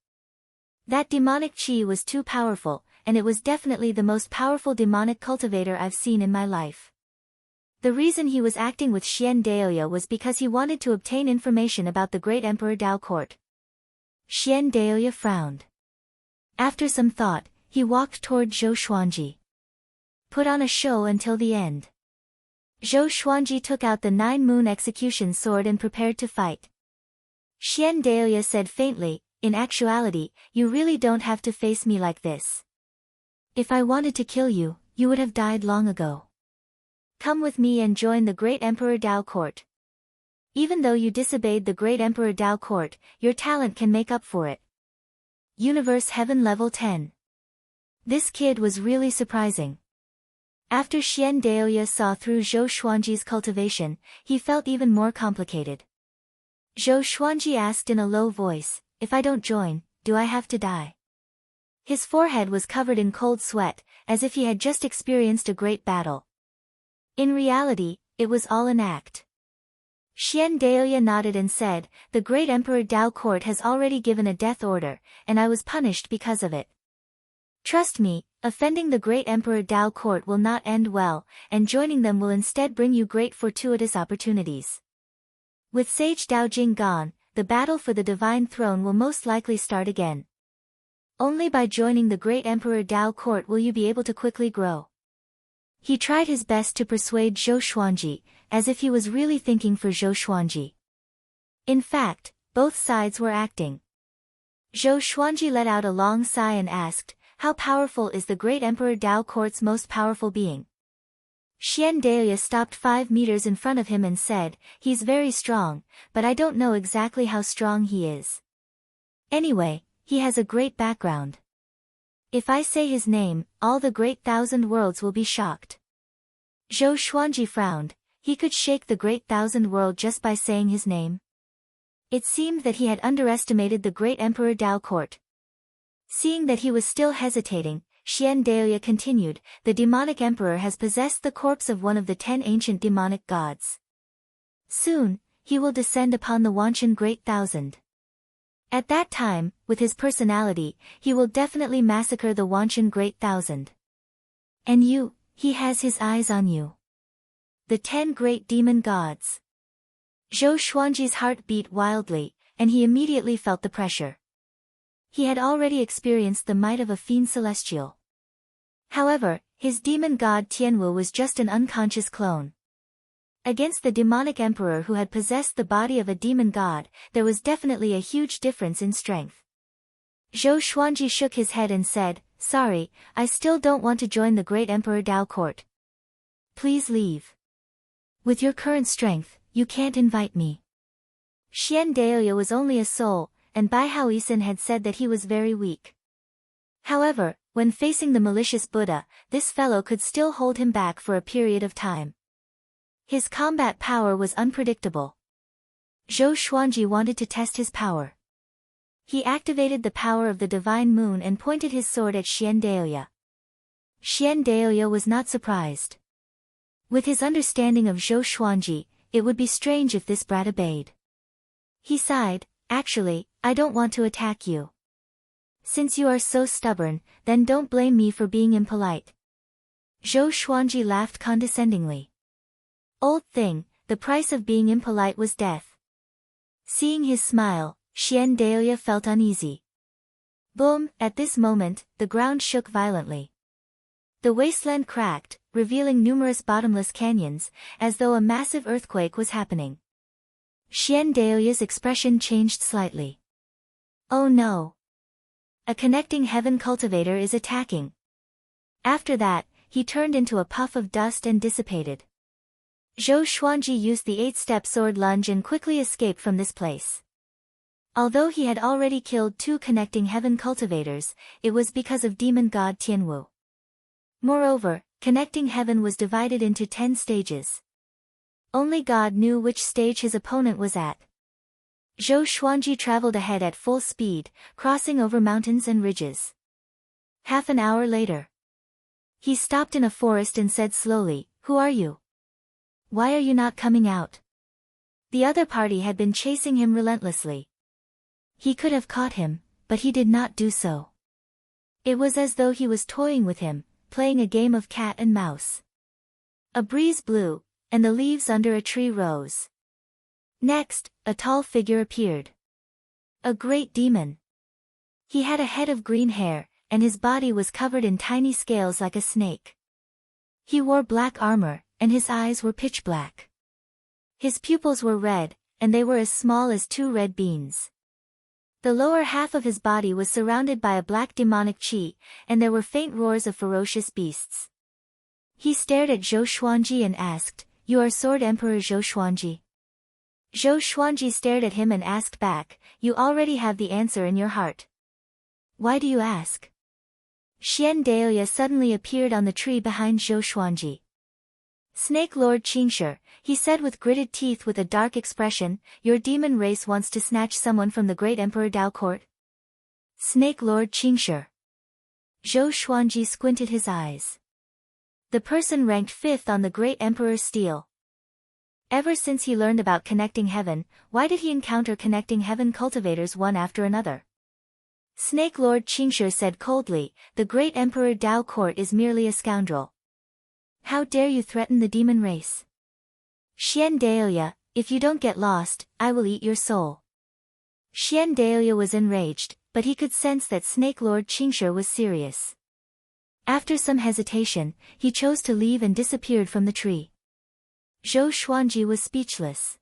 That demonic chi was too powerful, and it was definitely the most powerful demonic cultivator I've seen in my life. The reason he was acting with Xian Daoya was because he wanted to obtain information about the great Emperor Dao Court." Xian Daoya frowned. After some thought, he walked toward Zhou Xuanji. "Put on a show until the end." Zhou Xuanji took out the 9-moon execution sword and prepared to fight. Xian Daoya said faintly, "In actuality, you really don't have to face me like this. If I wanted to kill you, you would have died long ago. Come with me and join the great Emperor Dao Court. Even though you disobeyed the great Emperor Dao Court, your talent can make up for it." Universe Heaven Level 10. This kid was really surprising. After Xian Daoya saw through Zhou Xuanji's cultivation, he felt even more complicated. Zhou Xuanji asked in a low voice, "If I don't join, do I have to die?" His forehead was covered in cold sweat, as if he had just experienced a great battle. In reality, it was all an act. Xian Daoya nodded and said, "The great Emperor Dao Court has already given a death order, and I was punished because of it. Trust me, offending the great Emperor Dao Court will not end well, and joining them will instead bring you great fortuitous opportunities. With Sage Dao Jing gone, the battle for the divine throne will most likely start again. Only by joining the great Emperor Dao Court will you be able to quickly grow." He tried his best to persuade Zhou Xuanji, as if he was really thinking for Zhou Xuanji. In fact, both sides were acting. Zhou Xuanji let out a long sigh and asked, "How powerful is the great Emperor Dao Court's most powerful being?" Xian Daoya stopped 5 meters in front of him and said, "He's very strong, but I don't know exactly how strong he is. Anyway, he has a great background. If I say his name, all the great 1,000 worlds will be shocked." Zhou Xuanji frowned. He could shake the great 1,000 world just by saying his name. It seemed that he had underestimated the great Emperor Dao Court. Seeing that he was still hesitating, Xian Daoya continued, "The demonic emperor has possessed the corpse of one of the 10 ancient demonic gods. Soon, he will descend upon the Wanshan Great Thousand. At that time, with his personality, he will definitely massacre the Wanshan Great Thousand. And you, he has his eyes on you. The 10 great demon gods." Zhou Xuanji's heart beat wildly, and he immediately felt the pressure. He had already experienced the might of a fiend celestial. However, his demon god Tianwu was just an unconscious clone. Against the demonic emperor who had possessed the body of a demon god, there was definitely a huge difference in strength. Zhou Xuanji shook his head and said, "Sorry, I still don't want to join the great Emperor Dao Court. Please leave. With your current strength, you can't invite me." Xian Daoya was only a soul, and Bai Haoisen had said that he was very weak. However, when facing the malicious Buddha, this fellow could still hold him back for a period of time. His combat power was unpredictable. Zhou Xuanji wanted to test his power. He activated the power of the divine moon and pointed his sword at Xian Daoya. Xian Daoya was not surprised. With his understanding of Zhou Xuanji, it would be strange if this brat obeyed. He sighed, actually, I don't want to attack you. Since you are so stubborn, then don't blame me for being impolite. Zhou Xuanji laughed condescendingly. Old thing, the price of being impolite was death. Seeing his smile, Xian Dahlia felt uneasy. Boom! At this moment, the ground shook violently. The wasteland cracked, revealing numerous bottomless canyons, as though a massive earthquake was happening. Xian Dahlia's expression changed slightly. Oh no! A connecting heaven cultivator is attacking. After that, he turned into a puff of dust and dissipated. Zhou Xuanji used the 8-step sword lunge and quickly escaped from this place. Although he had already killed 2 connecting heaven cultivators, it was because of demon god Tianwu. Moreover, connecting heaven was divided into 10 stages. Only God knew which stage his opponent was at. Zhou Xuanji traveled ahead at full speed, crossing over mountains and ridges. Half an hour later, he stopped in a forest and said slowly, "Who are you? Why are you not coming out?" The other party had been chasing him relentlessly. He could have caught him, but he did not do so. It was as though he was toying with him, playing a game of cat and mouse. A breeze blew, and the leaves under a tree rose. Next, a tall figure appeared. A great demon. He had a head of green hair, and his body was covered in tiny scales like a snake. He wore black armor, and his eyes were pitch black. His pupils were red, and they were as small as 2 red beans. The lower half of his body was surrounded by a black demonic chi, and there were faint roars of ferocious beasts. He stared at Zhou Xuanji and asked, "You are Sword Emperor Zhou Xuanji?" Zhou Xuanji stared at him and asked back, "You already have the answer in your heart. Why do you ask?" Xian Dahlia suddenly appeared on the tree behind Zhou Xuanji. "Snake Lord Qingshi," he said with gritted teeth with a dark expression, "your demon race wants to snatch someone from the great Emperor Dao court?" Snake Lord Qingshi. Zhou Xuanji squinted his eyes. The person ranked 5th on the great Emperor's stele. Ever since he learned about connecting heaven, why did he encounter connecting heaven cultivators one after another? Snake Lord Qingshi said coldly, "The great Emperor Dao court is merely a scoundrel. How dare you threaten the demon race? Xian Dahlia, if you don't get lost, I will eat your soul." Xian Dahlia was enraged, but he could sense that Snake Lord Qingshi was serious. After some hesitation, he chose to leave and disappeared from the tree. Zhou Xuanji was speechless.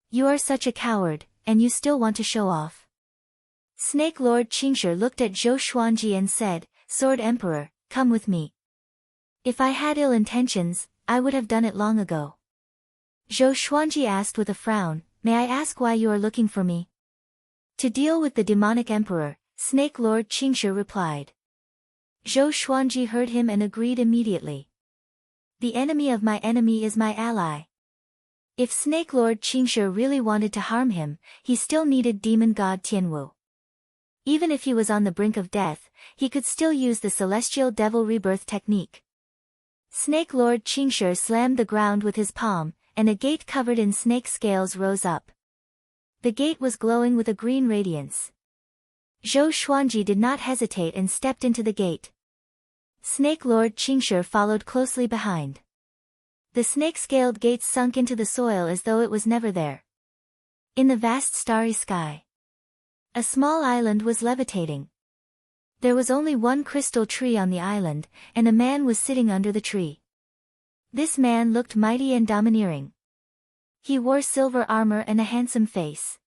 "You are such a coward, and you still want to show off." Snake Lord Qingshi looked at Zhou Xuanji and said, "Sword Emperor, come with me. If I had ill intentions, I would have done it long ago." Zhou Xuanji asked with a frown, "May I ask why you are looking for me?" "To deal with the demonic emperor," Snake Lord Qingshi replied. Zhou Xuanji heard him and agreed immediately. "The enemy of my enemy is my ally." If Snake Lord Qingshi really wanted to harm him, he still needed demon god Tianwu. Even if he was on the brink of death, he could still use the celestial devil rebirth technique. Snake Lord Qingshi slammed the ground with his palm, and a gate covered in snake scales rose up. The gate was glowing with a green radiance. Zhou Xuanji did not hesitate and stepped into the gate. Snake Lord Qingshi followed closely behind. The snake-scaled gates sunk into the soil as though it was never there. In the vast starry sky, a small island was levitating. There was only one crystal tree on the island, and a man was sitting under the tree. This man looked mighty and domineering. He wore silver armor and a handsome face.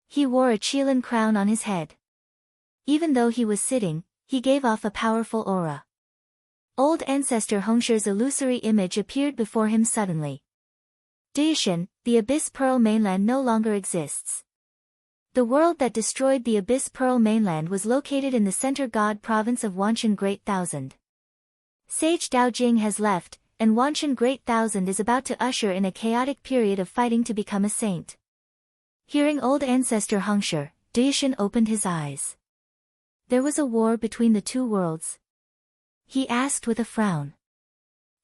He wore a Qilin crown on his head. Even though he was sitting, he gave off a powerful aura. Old ancestor Hongshi's illusory image appeared before him suddenly. Daishan, the Abyss Pearl mainland no longer exists. The world that destroyed the Abyss Pearl mainland was located in the center god province of Wanshan Great Thousand. Sage Daojing has left, and Wanshan Great Thousand is about to usher in a chaotic period of fighting to become a saint. Hearing old ancestor Hongshi, Daishan opened his eyes. There was a war between the 2 worlds? He asked with a frown.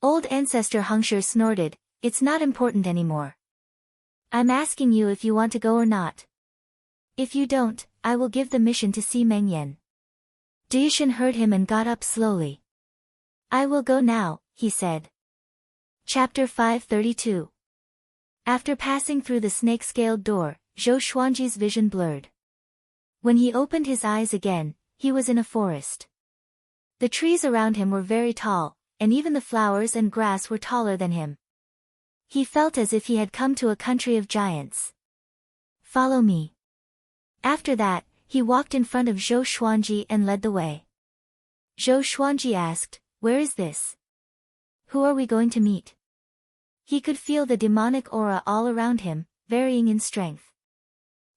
Old ancestor Hongshi snorted, "It's not important anymore." I'm asking you if you want to go or not. If you don't, I will give the mission to Si Mengyan. Daishin heard him and got up slowly. I will go now, he said. Chapter 532. After passing through the snake-scaled door, Zhou Xuanji's vision blurred. When he opened his eyes again, he was in a forest. The trees around him were very tall, and even the flowers and grass were taller than him. He felt as if he had come to a country of giants. Follow me. After that, he walked in front of Zhou Xuanji and led the way. Zhou Xuanji asked, "Where is this? Who are we going to meet?" He could feel the demonic aura all around him, varying in strength.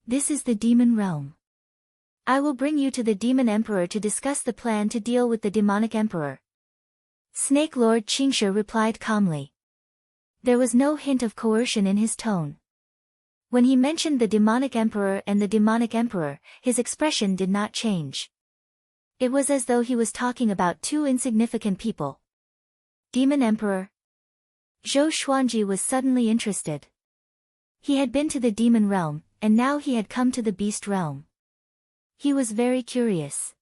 This is the demon realm. I will bring you to the demon emperor to discuss the plan to deal with the demonic emperor. Snake Lord Qingshi replied calmly. There was no hint of coercion in his tone. When he mentioned the demonic emperor and the demonic emperor, his expression did not change. It was as though he was talking about two insignificant people. Demon emperor? Zhou Xuanji was suddenly interested. He had been to the demon realm, and now he had come to the beast realm. He was very curious.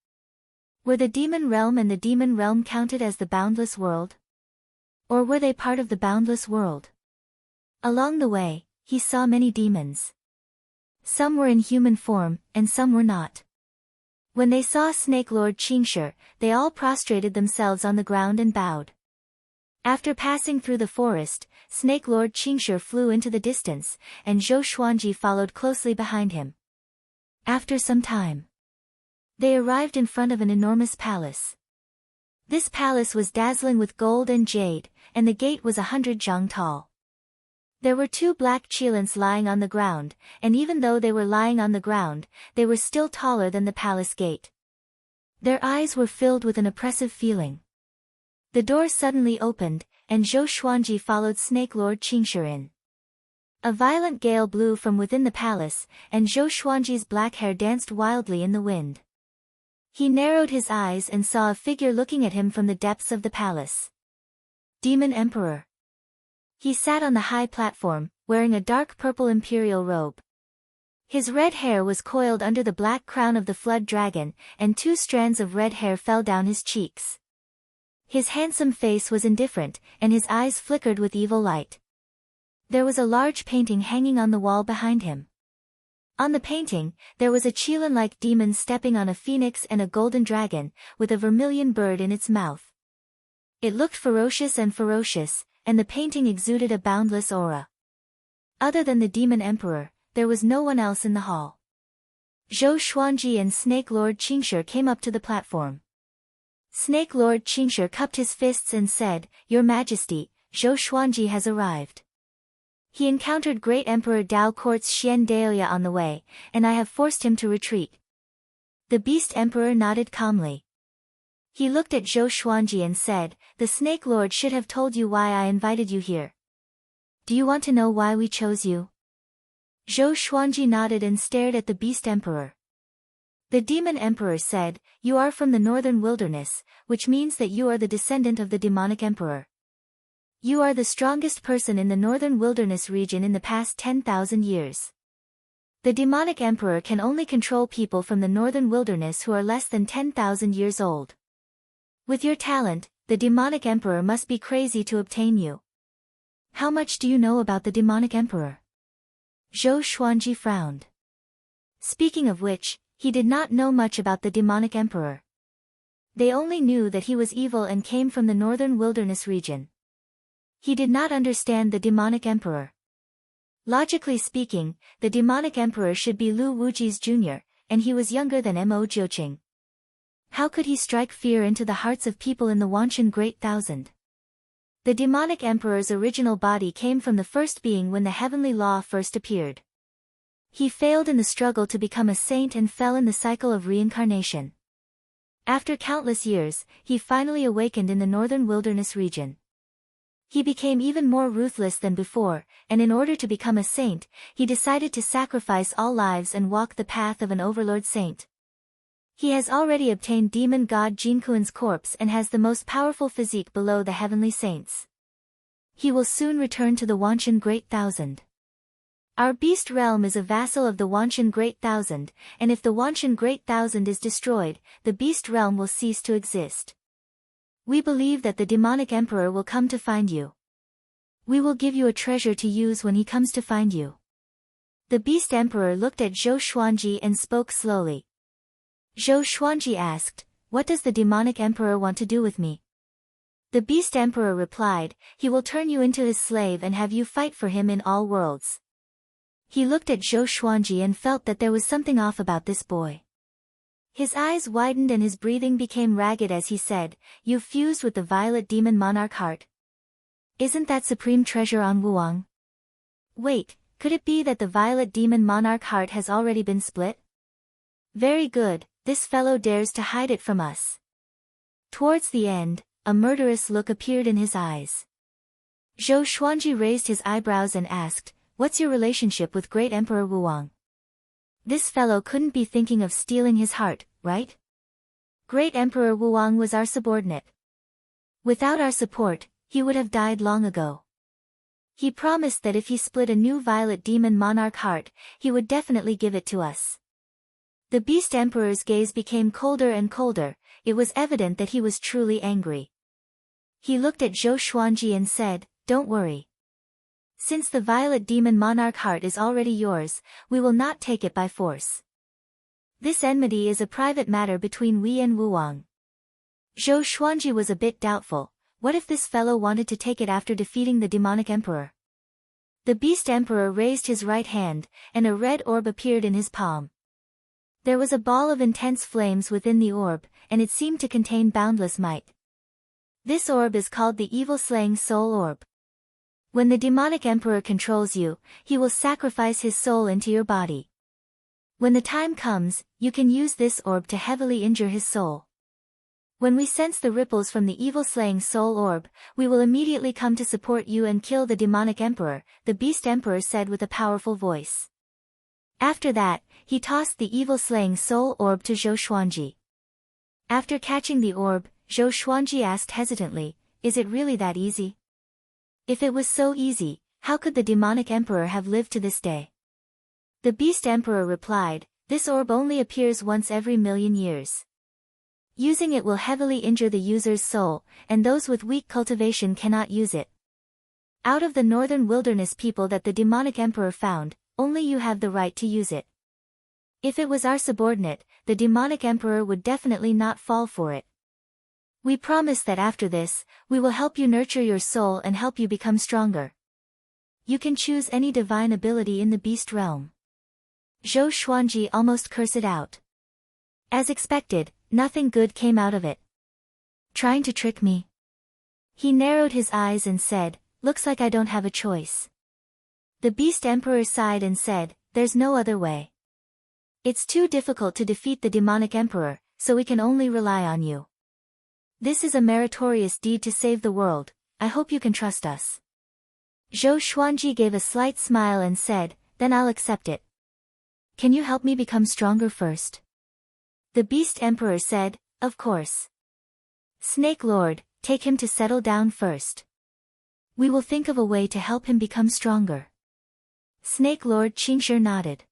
Were the demon realm and the demon realm counted as the boundless world? Or were they part of the boundless world? Along the way, he saw many demons. Some were in human form, and some were not. When they saw Snake Lord Qingshi, they all prostrated themselves on the ground and bowed. After passing through the forest, Snake Lord Qingshi flew into the distance, and Zhou Xuanji followed closely behind him. After some time, they arrived in front of an enormous palace. This palace was dazzling with gold and jade, and the gate was 100 zhang tall. There were two black chelants lying on the ground, and even though they were lying on the ground, they were still taller than the palace gate. Their eyes were filled with an oppressive feeling. The door suddenly opened, and Zhou Xuanji followed Snake Lord Qingshi in. A violent gale blew from within the palace, and Zhou Xuanji's black hair danced wildly in the wind. He narrowed his eyes and saw a figure looking at him from the depths of the palace. Demon Emperor. He sat on the high platform, wearing a dark purple imperial robe. His red hair was coiled under the black crown of the flood dragon, and 2 strands of red hair fell down his cheeks. His handsome face was indifferent, and his eyes flickered with evil light. There was a large painting hanging on the wall behind him. On the painting, there was a Qilin-like demon stepping on a phoenix and a golden dragon, with a vermilion bird in its mouth. It looked ferocious, and the painting exuded a boundless aura. Other than the demon emperor, there was no one else in the hall. Zhou Xuanji and Snake Lord Qingshi came up to the platform. Snake Lord Qingshi cupped his fists and said, "Your Majesty, Zhou Xuanji has arrived. He encountered Great Emperor Dao Court's Xian Daoya on the way, and I have forced him to retreat." The Beast Emperor nodded calmly. He looked at Zhou Xuanji and said, "The Snake Lord should have told you why I invited you here. Do you want to know why we chose you?" Zhou Xuanji nodded and stared at the Beast Emperor. The Demon Emperor said, "You are from the northern wilderness, which means that you are the descendant of the demonic emperor. You are the strongest person in the northern wilderness region in the past 10,000 years. The demonic emperor can only control people from the northern wilderness who are less than 10,000 years old. With your talent, the demonic emperor must be crazy to obtain you. How much do you know about the demonic emperor?" Zhou Xuanji frowned. Speaking of which, he did not know much about the demonic emperor. They only knew that he was evil and came from the northern wilderness region. He did not understand the demonic emperor. Logically speaking, the demonic emperor should be Lu Wuji's junior, and he was younger than Mo Jiuqing. How could he strike fear into the hearts of people in the Wanshan Great Thousand? The demonic emperor's original body came from the first being when the heavenly law first appeared. He failed in the struggle to become a saint and fell in the cycle of reincarnation. After countless years, he finally awakened in the northern wilderness region. He became even more ruthless than before, and in order to become a saint, he decided to sacrifice all lives and walk the path of an overlord saint. He has already obtained demon god Jinkuan's corpse and has the most powerful physique below the heavenly saints. He will soon return to the Wanshan Great Thousand. Our beast realm is a vassal of the Wanshan Great Thousand, and if the Wanshan Great Thousand is destroyed, the beast realm will cease to exist. We believe that the demonic emperor will come to find you. We will give you a treasure to use when he comes to find you. The beast emperor looked at Zhou Xuanji and spoke slowly. Zhou Xuanji asked, "What does the demonic emperor want to do with me?" The beast emperor replied, "He will turn you into his slave and have you fight for him in all worlds." He looked at Zhou Xuanji and felt that there was something off about this boy. His eyes widened and his breathing became ragged as he said, "You've fused with the violet demon monarch heart. Isn't that supreme treasure on Wuang? Wait, could it be that the violet demon monarch heart has already been split? Very good, this fellow dares to hide it from us." Towards the end, a murderous look appeared in his eyes. Zhou Xuanji raised his eyebrows and asked, "What's your relationship with Great Emperor Wuang? This fellow couldn't be thinking of stealing his heart, right? Great Emperor Wuang was our subordinate. Without our support, he would have died long ago. He promised that if he split a new violet demon monarch heart, he would definitely give it to us." The beast emperor's gaze became colder and colder. It was evident that he was truly angry. He looked at Zhou Xuanji and said, "Don't worry. Since the violet demon monarch heart is already yours, we will not take it by force. This enmity is a private matter between we and Wuang." Zhou Xuanji was a bit doubtful. What if this fellow wanted to take it after defeating the demonic emperor? The beast emperor raised his right hand, and a red orb appeared in his palm. There was a ball of intense flames within the orb, and it seemed to contain boundless might. This orb is called the evil-slaying soul orb. When the demonic emperor controls you, he will sacrifice his soul into your body. When the time comes, you can use this orb to heavily injure his soul. When we sense the ripples from the evil-slaying soul orb, we will immediately come to support you and kill the demonic emperor, the beast emperor said with a powerful voice. After that, he tossed the evil-slaying soul orb to Zhou Xuanji. After catching the orb, Zhou Xuanji asked hesitantly, "Is it really that easy? If it was so easy, how could the demonic emperor have lived to this day?" The beast emperor replied, "This orb only appears once every 1,000,000 years. Using it will heavily injure the user's soul, and those with weak cultivation cannot use it. Out of the northern wilderness people that the demonic emperor found, only you have the right to use it. If it was our subordinate, the demonic emperor would definitely not fall for it. We promise that after this, we will help you nurture your soul and help you become stronger. You can choose any divine ability in the beast realm." Zhou Xuanji almost cursed out. As expected, nothing good came out of it. Trying to trick me? He narrowed his eyes and said, "Looks like I don't have a choice." The beast emperor sighed and said, "There's no other way. It's too difficult to defeat the demonic emperor, so we can only rely on you. This is a meritorious deed to save the world, I hope you can trust us." Zhou Xuanji gave a slight smile and said, "Then I'll accept it. Can you help me become stronger first?" The beast emperor said, "Of course. Snake Lord, take him to settle down first. We will think of a way to help him become stronger." Snake Lord Qingshi nodded.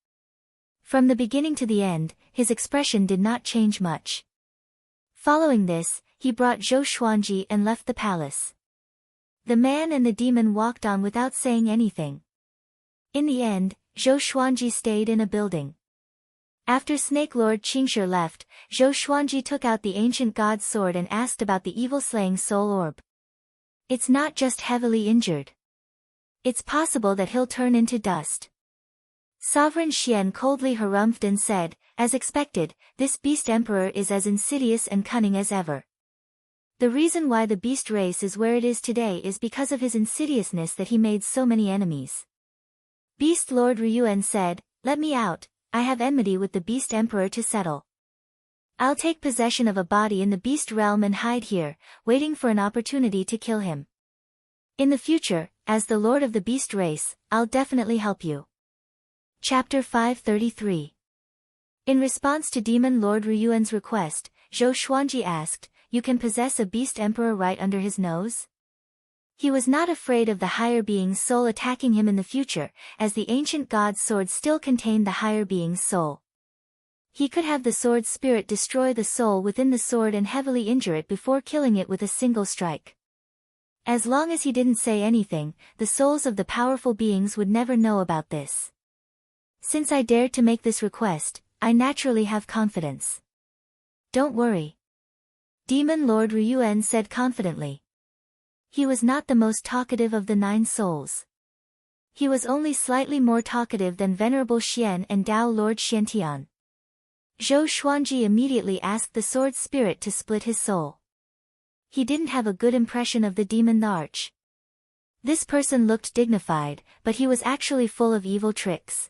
From the beginning to the end, his expression did not change much. Following this, he brought Zhou Xuanji and left the palace. The man and the demon walked on without saying anything. In the end, Zhou Xuanji stayed in a building. After Snake Lord Qingshi left, Zhou Xuanji took out the ancient god's sword and asked about the evil-slaying soul orb. "It's not just heavily injured. It's possible that he'll turn into dust." Sovereign Xian coldly harumphed and said, "As expected, this beast emperor is as insidious and cunning as ever. The reason why the beast race is where it is today is because of his insidiousness that he made so many enemies." Beast Lord Ryuan said, "Let me out, I have enmity with the beast emperor to settle. I'll take possession of a body in the beast realm and hide here, waiting for an opportunity to kill him. In the future, as the lord of the beast race, I'll definitely help you." Chapter 533. In response to Demon Lord Ryuan's request, Zhou Xuanji asked, "You can possess a beast emperor right under his nose?" He was not afraid of the higher being's soul attacking him in the future, as the ancient god's sword still contained the higher being's soul. He could have the sword's spirit destroy the soul within the sword and heavily injure it before killing it with a single strike. As long as he didn't say anything, the souls of the powerful beings would never know about this. Since I dared to make this request, I naturally have confidence. Don't worry. Demon Lord Ryuan said confidently. He was not the most talkative of the 9 souls. He was only slightly more talkative than Venerable Xian and Tao Lord Xiantian. Zhou Xuanji immediately asked the sword spirit to split his soul. He didn't have a good impression of the demon Arch. This person looked dignified, but he was actually full of evil tricks.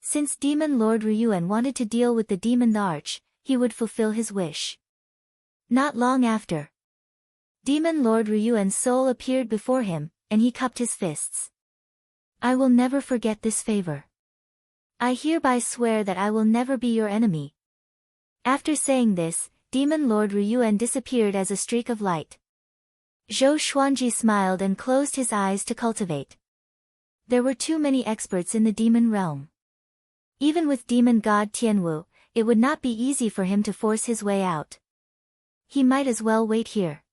Since Demon Lord Ryuan wanted to deal with the demon Arch, he would fulfill his wish. Not long after, Demon Lord Ryuan's soul appeared before him, and he cupped his fists. I will never forget this favor. I hereby swear that I will never be your enemy. After saying this, Demon Lord Ryuan disappeared as a streak of light. Zhou Xuanji smiled and closed his eyes to cultivate. There were too many experts in the demon realm. Even with demon god Tianwu, it would not be easy for him to force his way out. He might as well wait here.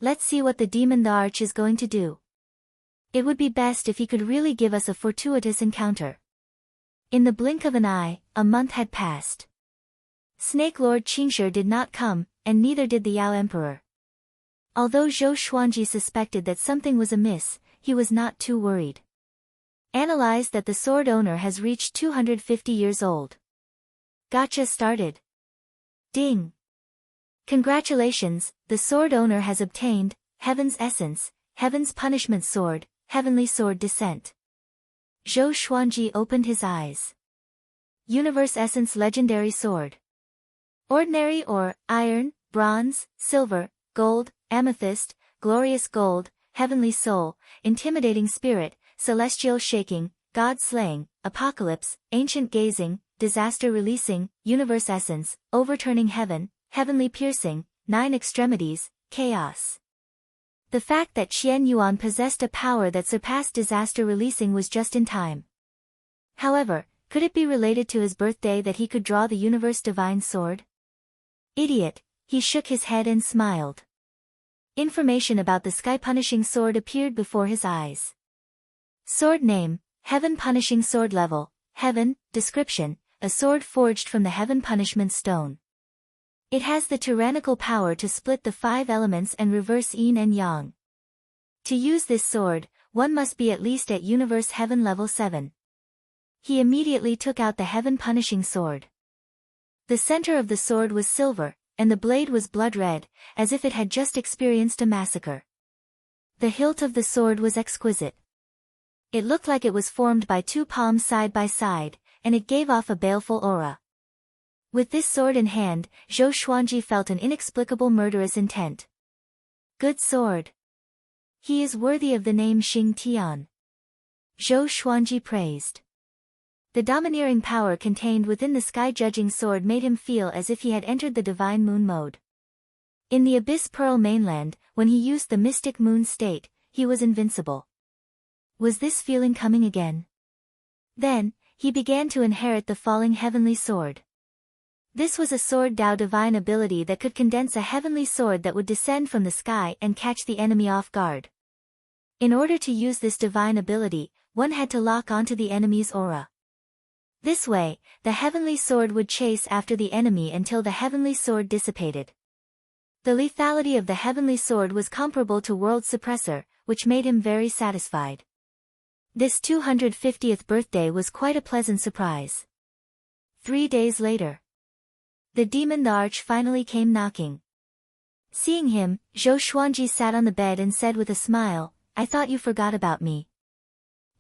Let's see what the demon Arch is going to do. It would be best if he could really give us a fortuitous encounter. In the blink of an eye, a month had passed. Snake Lord Qingshi did not come, and neither did the Yao Emperor. Although Zhou Xuanji suspected that something was amiss, he was not too worried. Analyze that the sword owner has reached 250 years old. Gotcha started. Ding. Congratulations, the sword owner has obtained Heaven's Essence, Heaven's Punishment Sword, Heavenly Sword Descent. Zhou Xuanji opened his eyes. Universe Essence Legendary Sword. Ordinary ore, iron, bronze, silver, gold, amethyst, glorious gold, heavenly soul, intimidating spirit, celestial shaking, god slaying, apocalypse, ancient gazing, disaster releasing, universe essence, overturning heaven, heavenly piercing, 9 extremities, chaos. The fact that Qian Yuan possessed a power that surpassed disaster releasing was just in time. However, could it be related to his birthday that he could draw the universe divine sword? Idiot, he shook his head and smiled. Information about the sky punishing sword appeared before his eyes. Sword name, Heaven Punishing Sword Level, Heaven, description, a sword forged from the Heaven Punishment Stone. It has the tyrannical power to split the 5 elements and reverse yin and yang. To use this sword, one must be at least at Universe Heaven Level 7. He immediately took out the Heaven Punishing Sword. The center of the sword was silver, and the blade was blood red, as if it had just experienced a massacre. The hilt of the sword was exquisite. It looked like it was formed by 2 palms side by side, and it gave off a baleful aura. With this sword in hand, Zhou Xuanji felt an inexplicable murderous intent. Good sword. He is worthy of the name Xing Tian. Zhou Xuanji praised. The domineering power contained within the sky-judging sword made him feel as if he had entered the divine moon mode. In the Abyss Pearl mainland, when he used the mystic moon state, he was invincible. Was this feeling coming again? Then, he began to inherit the falling heavenly sword. This was a sword Dao divine ability that could condense a heavenly sword that would descend from the sky and catch the enemy off guard. In order to use this divine ability, one had to lock onto the enemy's aura. This way, the heavenly sword would chase after the enemy until the heavenly sword dissipated. The lethality of the heavenly sword was comparable to World Suppressor, which made him very satisfied. This 250th birthday was quite a pleasant surprise. 3 days later, the demon Arch finally came knocking. Seeing him, Zhou Xuanji sat on the bed and said with a smile, "I thought you forgot about me."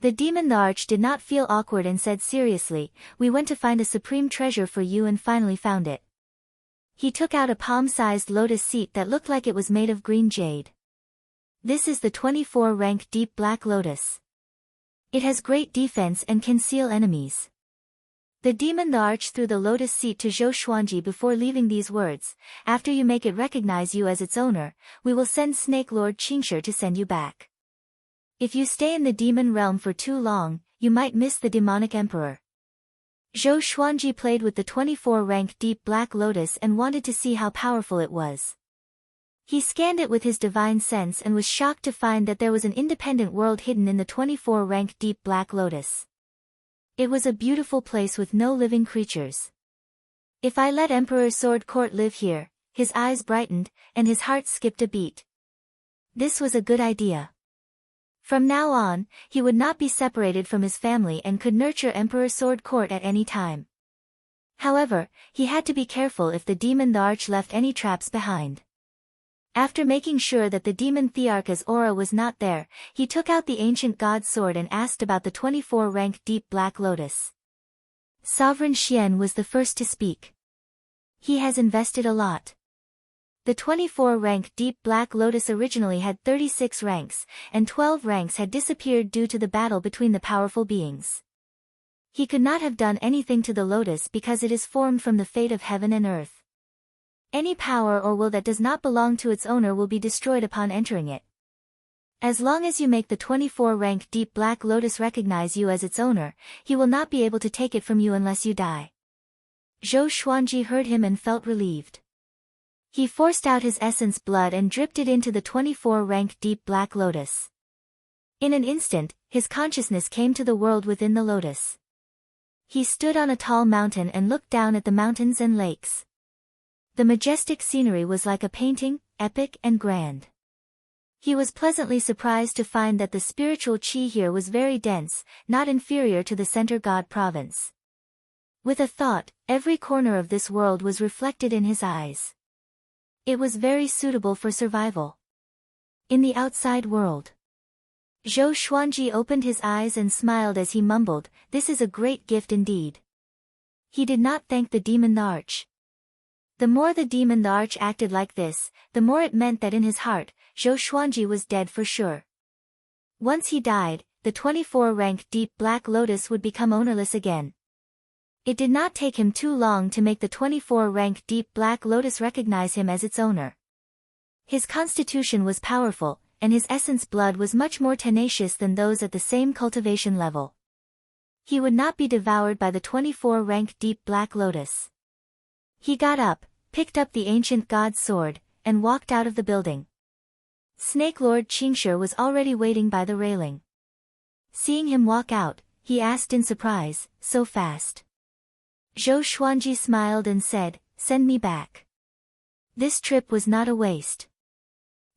The demon Arch did not feel awkward and said seriously, "We went to find a supreme treasure for you and finally found it." He took out a palm-sized lotus seat that looked like it was made of green jade. This is the 24-rank deep black lotus. It has great defense and can seal enemies. The demon the arch threw the lotus seat to Zhou Xuanji before leaving these words, "After you make it recognize you as its owner, we will send Snake Lord Qingshi to send you back. If you stay in the demon realm for too long, you might miss the demonic emperor." Zhou Xuanji played with the 24-rank deep black lotus and wanted to see how powerful it was. He scanned it with his divine sense and was shocked to find that there was an independent world hidden in the 24-rank deep black lotus. It was a beautiful place with no living creatures. "If I let Emperor Sword Court live here," his eyes brightened, and his heart skipped a beat. This was a good idea. From now on, he would not be separated from his family and could nurture Emperor Sword Court at any time. However, he had to be careful if the demon the arch left any traps behind. After making sure that the demon Thearcha's aura was not there, he took out the ancient god sword and asked about the 24-rank deep black lotus. Sovereign Xian was the first to speak. He has invested a lot. The 24-rank deep black lotus originally had 36 ranks, and 12 ranks had disappeared due to the battle between the powerful beings. He could not have done anything to the lotus because it is formed from the fate of heaven and earth. Any power or will that does not belong to its owner will be destroyed upon entering it. As long as you make the 24-rank deep black lotus recognize you as its owner, he will not be able to take it from you unless you die. Zhou Xuanji heard him and felt relieved. He forced out his essence blood and dripped it into the 24-rank deep black lotus. In an instant, his consciousness came to the world within the lotus. He stood on a tall mountain and looked down at the mountains and lakes. The majestic scenery was like a painting, epic and grand. He was pleasantly surprised to find that the spiritual qi here was very dense, not inferior to the center god province. With a thought, every corner of this world was reflected in his eyes. It was very suitable for survival. In the outside world. Zhou Xuanji opened his eyes and smiled as he mumbled, "This is a great gift indeed." He did not thank the demon the arch. The more the demon the arch acted like this, the more it meant that in his heart, Zhou Xuanji was dead for sure. Once he died, the 24-rank deep black lotus would become ownerless again. It did not take him too long to make the 24-rank deep black lotus recognize him as its owner. His constitution was powerful, and his essence blood was much more tenacious than those at the same cultivation level. He would not be devoured by the 24-rank deep black lotus. He got up, picked up the ancient god's sword, and walked out of the building. Snake Lord Qingshi was already waiting by the railing. Seeing him walk out, he asked in surprise, "So fast?" Zhou Xuanji smiled and said, "Send me back." This trip was not a waste.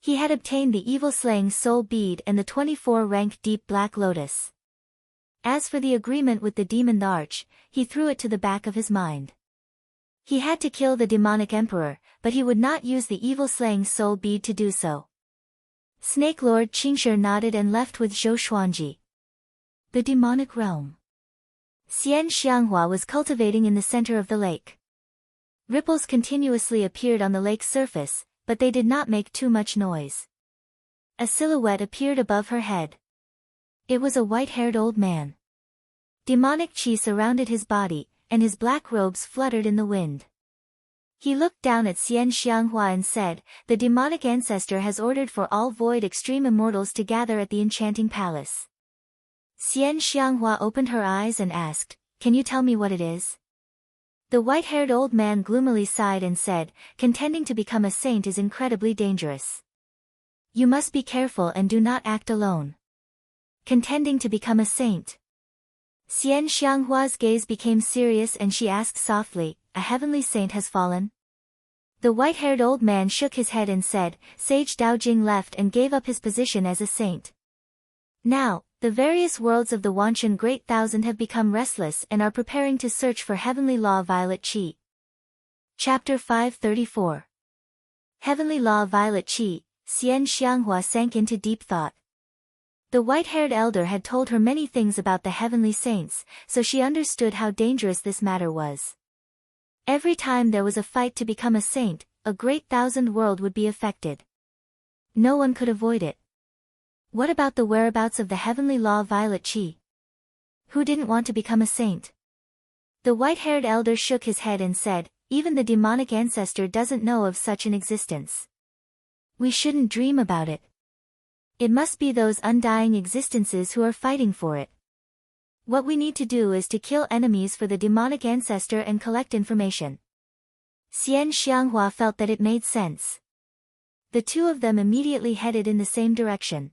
He had obtained the evil-slaying soul bead and the 24-rank deep black lotus. As for the agreement with the demon the arch, he threw it to the back of his mind. He had to kill the demonic emperor, but he would not use the evil-slaying soul bead to do so. Snake Lord Qingshi nodded and left with Zhou Xuanji. The demonic realm. Xian Xianghua was cultivating in the center of the lake. Ripples continuously appeared on the lake's surface, but they did not make too much noise. A silhouette appeared above her head. It was a white-haired old man. Demonic qi surrounded his body, and his black robes fluttered in the wind. He looked down at Xian Xianghua and said, "The demonic ancestor has ordered for all void extreme immortals to gather at the enchanting palace." Xian Xianghua opened her eyes and asked, "Can you tell me what it is?" The white-haired old man gloomily sighed and said, "Contending to become a saint is incredibly dangerous. You must be careful and do not act alone." Contending to become a saint. Xian Xianghua's gaze became serious and she asked softly, "A heavenly saint has fallen?" The white-haired old man shook his head and said, "Sage Daojing left and gave up his position as a saint. Now, the various worlds of the Wanshan Great Thousand have become restless and are preparing to search for heavenly law violet qi." Chapter 534. Heavenly law violet qi. Xian Xianghua sank into deep thought. The white-haired elder had told her many things about the heavenly saints, so she understood how dangerous this matter was. Every time there was a fight to become a saint, a great thousand world would be affected. No one could avoid it. What about the whereabouts of the heavenly law violet qi? Who didn't want to become a saint? The white-haired elder shook his head and said, even the demonic ancestor doesn't know of such an existence. We shouldn't dream about it. It must be those undying existences who are fighting for it. What we need to do is to kill enemies for the demonic ancestor and collect information. Xian Xianghua felt that it made sense. The two of them immediately headed in the same direction.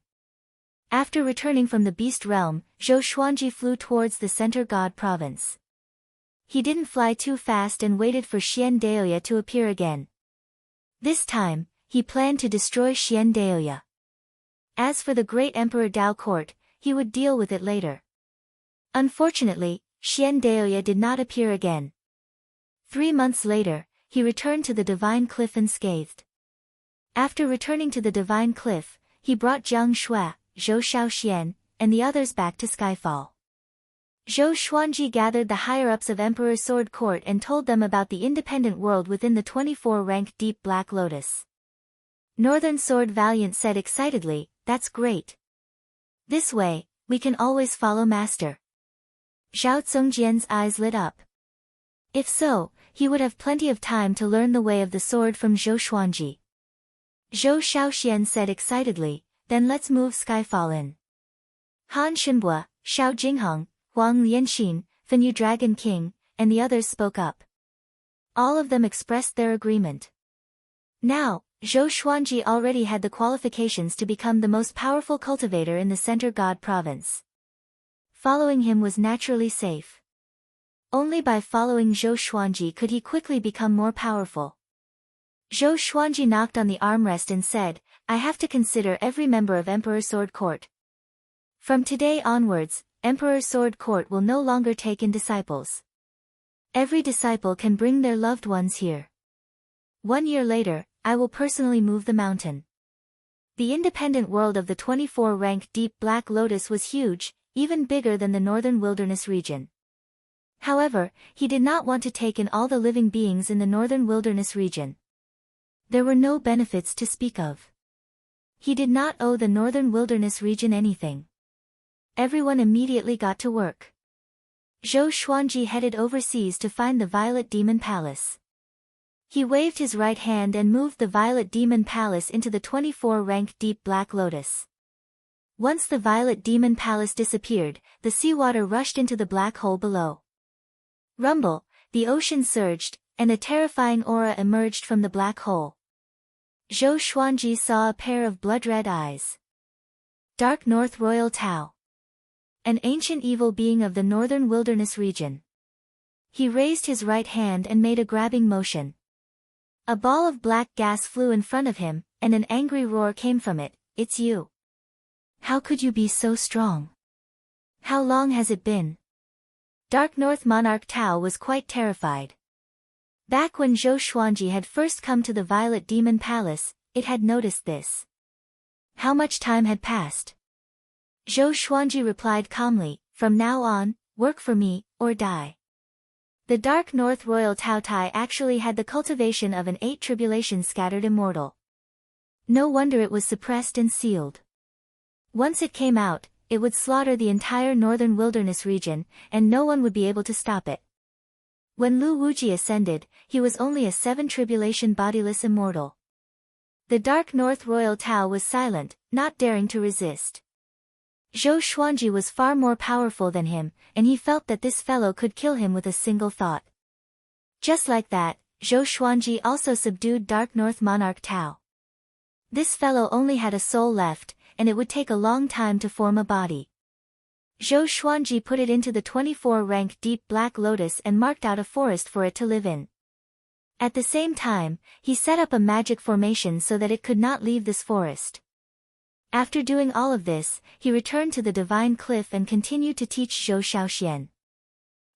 After returning from the beast realm, Zhou Xuanji flew towards the center god province. He didn't fly too fast and waited for Xian Daoya to appear again. This time, he planned to destroy Xian Daoya. As for the great Emperor Dao Court, he would deal with it later. Unfortunately, Xian Daoya did not appear again. 3 months later, he returned to the Divine Cliff unscathed. After returning to the Divine Cliff, he brought Jiang Shui, Zhou Shaoxian, and the others back to Skyfall. Zhou Xuanji gathered the higher-ups of Emperor Sword Court and told them about the independent world within the 24-rank Deep Black Lotus. Northern Sword Valiant said excitedly, "That's great. This way, we can always follow Master." Zhao Congjian's eyes lit up. If so, he would have plenty of time to learn the way of the sword from Zhou Xuanji. Zhou Shaoxian said excitedly, "Then let's move Skyfall in." Han Shenbua, Xiao Jingheng, Huang Lianxin, Fenyu Dragon King, and the others spoke up. All of them expressed their agreement. Now, Zhou Xuanji already had the qualifications to become the most powerful cultivator in the Center God Province. Following him was naturally safe. Only by following Zhou Xuanji could he quickly become more powerful. Zhou Xuanji knocked on the armrest and said, "I have to consider every member of Emperor Sword Court. From today onwards, Emperor Sword Court will no longer take in disciples. Every disciple can bring their loved ones here. 1 year later, I will personally move the mountain." The independent world of the 24-rank Deep Black Lotus was huge, even bigger than the Northern Wilderness region. However, he did not want to take in all the living beings in the Northern Wilderness region. There were no benefits to speak of. He did not owe the Northern Wilderness region anything. Everyone immediately got to work. Zhou Xuanji headed overseas to find the Violet Demon Palace. He waved his right hand and moved the Violet Demon Palace into the 24-rank Deep Black Lotus. Once the Violet Demon Palace disappeared, the seawater rushed into the black hole below. Rumble, the ocean surged, and a terrifying aura emerged from the black hole. Zhou Xuanji saw a pair of blood-red eyes. Dark North Royal Tao. An ancient evil being of the Northern Wilderness region. He raised his right hand and made a grabbing motion. A ball of black gas flew in front of him, and an angry roar came from it. "It's you. How could you be so strong? How long has it been?" Dark North Monarch Tao was quite terrified. Back when Zhou Xuanji had first come to the Violet Demon Palace, it had noticed this. How much time had passed? Zhou Xuanji replied calmly, "From now on, work for me, or die." The Dark North Royal Tao Tai actually had the cultivation of an 8 tribulation scattered immortal. No wonder it was suppressed and sealed. Once it came out, it would slaughter the entire Northern Wilderness region, and no one would be able to stop it. When Lu Wuji ascended, he was only a 7 tribulation bodiless immortal. The Dark North Royal Tao was silent, not daring to resist. Zhou Xuanji was far more powerful than him, and he felt that this fellow could kill him with a single thought. Just like that, Zhou Xuanji also subdued Dark North Monarch Tao. This fellow only had a soul left, and it would take a long time to form a body. Zhou Xuanji put it into the 24-rank Deep Black Lotus and marked out a forest for it to live in. At the same time, he set up a magic formation so that it could not leave this forest. After doing all of this, he returned to the Divine Cliff and continued to teach Zhou Shaoxian.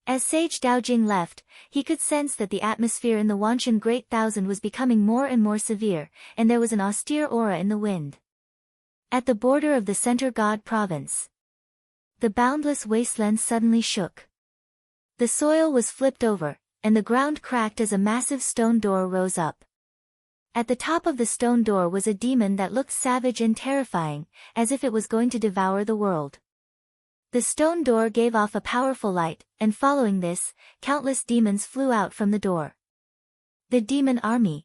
As Sage Daojing left, he could sense that the atmosphere in the Wanshan Great Thousand was becoming more and more severe, and there was an austere aura in the wind. At the border of the Center God Province, the boundless wasteland suddenly shook. The soil was flipped over, and the ground cracked as a massive stone door rose up. At the top of the stone door was a demon that looked savage and terrifying, as if it was going to devour the world. The stone door gave off a powerful light, and following this, countless demons flew out from the door. The demon army.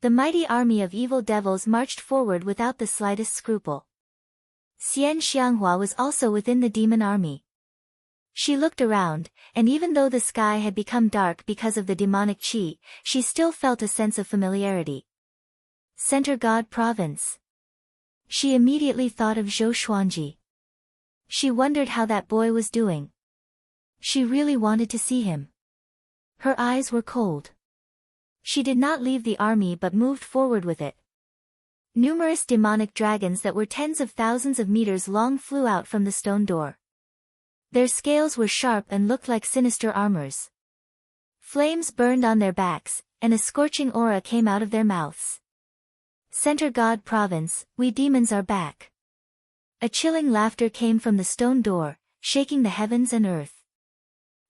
The mighty army of evil devils marched forward without the slightest scruple. Xian Xianghua was also within the demon army. She looked around, and even though the sky had become dark because of the demonic qi, she still felt a sense of familiarity. Center God Province. She immediately thought of Zhou Xuanji. She wondered how that boy was doing. She really wanted to see him. Her eyes were cold. She did not leave the army but moved forward with it. Numerous demonic dragons that were tens of thousands of meters long flew out from the stone door. Their scales were sharp and looked like sinister armors. Flames burned on their backs, and a scorching aura came out of their mouths. Center God Province, we demons are back. A chilling laughter came from the stone door, shaking the heavens and earth.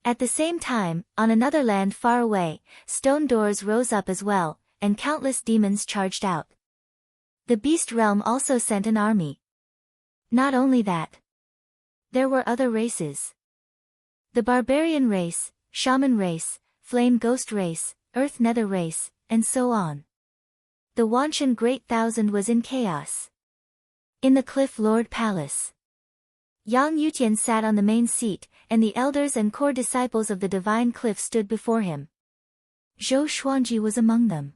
At the same time, on another land far away, stone doors rose up as well, and countless demons charged out. The beast realm also sent an army. Not only that. There were other races. The barbarian race, shaman race, flame ghost race, earth nether race, and so on. The Wanshan Great Thousand was in chaos. In the Cliff Lord Palace. Yang Yutian sat on the main seat, and the elders and core disciples of the Divine Cliff stood before him. Zhou Xuanji was among them.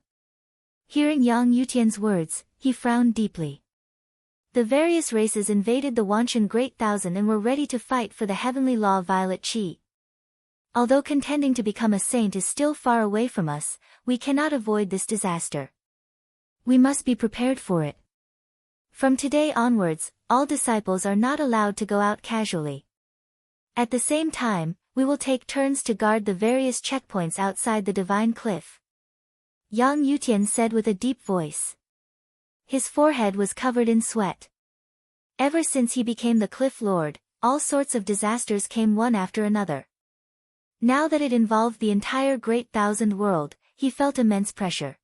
Hearing Yang Yutian's words, he frowned deeply. The various races invaded the Wanshan Great Thousand and were ready to fight for the heavenly law Violet Qi. Although contending to become a saint is still far away from us, we cannot avoid this disaster. We must be prepared for it. From today onwards, all disciples are not allowed to go out casually. At the same time, we will take turns to guard the various checkpoints outside the Divine Cliff. Yang Yutian said with a deep voice. His forehead was covered in sweat. Ever since he became the Cliff Lord, all sorts of disasters came one after another. Now that it involved the entire Great Thousand world, he felt immense pressure.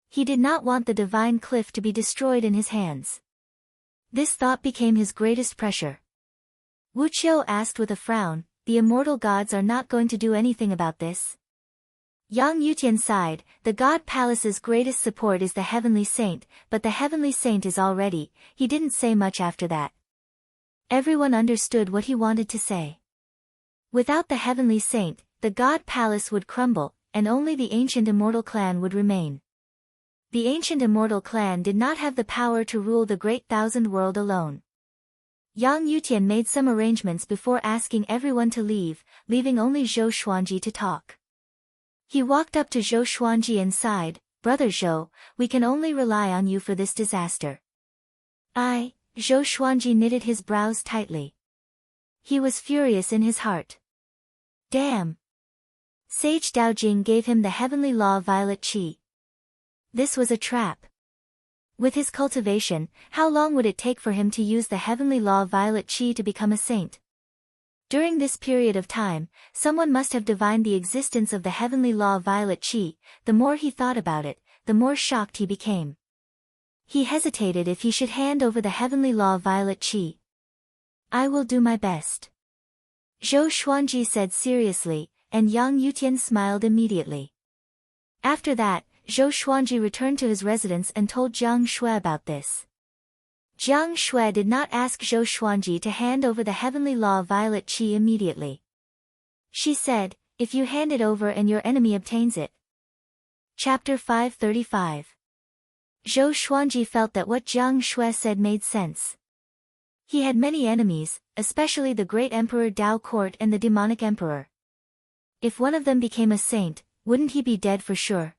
He did not want the Divine Cliff to be destroyed in his hands. This thought became his greatest pressure. Wu Qiu asked with a frown, the immortal gods are not going to do anything about this? Yang Yutian sighed, the God Palace's greatest support is the Heavenly Saint, but the Heavenly Saint is already, he didn't say much after that. Everyone understood what he wanted to say. Without the Heavenly Saint, the God Palace would crumble, and only the ancient immortal clan would remain. The ancient immortal clan did not have the power to rule the Great Thousand world alone. Yang Yutian made some arrangements before asking everyone to leave, leaving only Zhou Xuanji to talk. He walked up to Zhou Xuanji and sighed, Brother Zhou, we can only rely on you for this disaster. Zhou Xuanji knitted his brows tightly. He was furious in his heart. Damn! Sage Daojing gave him the heavenly law Violet Qi. This was a trap. With his cultivation, how long would it take for him to use the heavenly law Violet Qi to become a saint? During this period of time, someone must have divined the existence of the heavenly law Violet Qi. The more he thought about it, the more shocked he became. He hesitated if he should hand over the heavenly law Violet Qi. I will do my best. Zhou Xuanji said seriously, and Yang Yutian smiled immediately. After that, Zhou Xuanji returned to his residence and told Jiang Shui about this. Jiang Shui did not ask Zhou Xuanji to hand over the heavenly law Violet Qi immediately. She said, if you hand it over and your enemy obtains it. Chapter 535. Zhou Xuanji felt that what Jiang Shui said made sense. He had many enemies, especially the great Emperor Dao Court and the demonic emperor. If one of them became a saint, wouldn't he be dead for sure?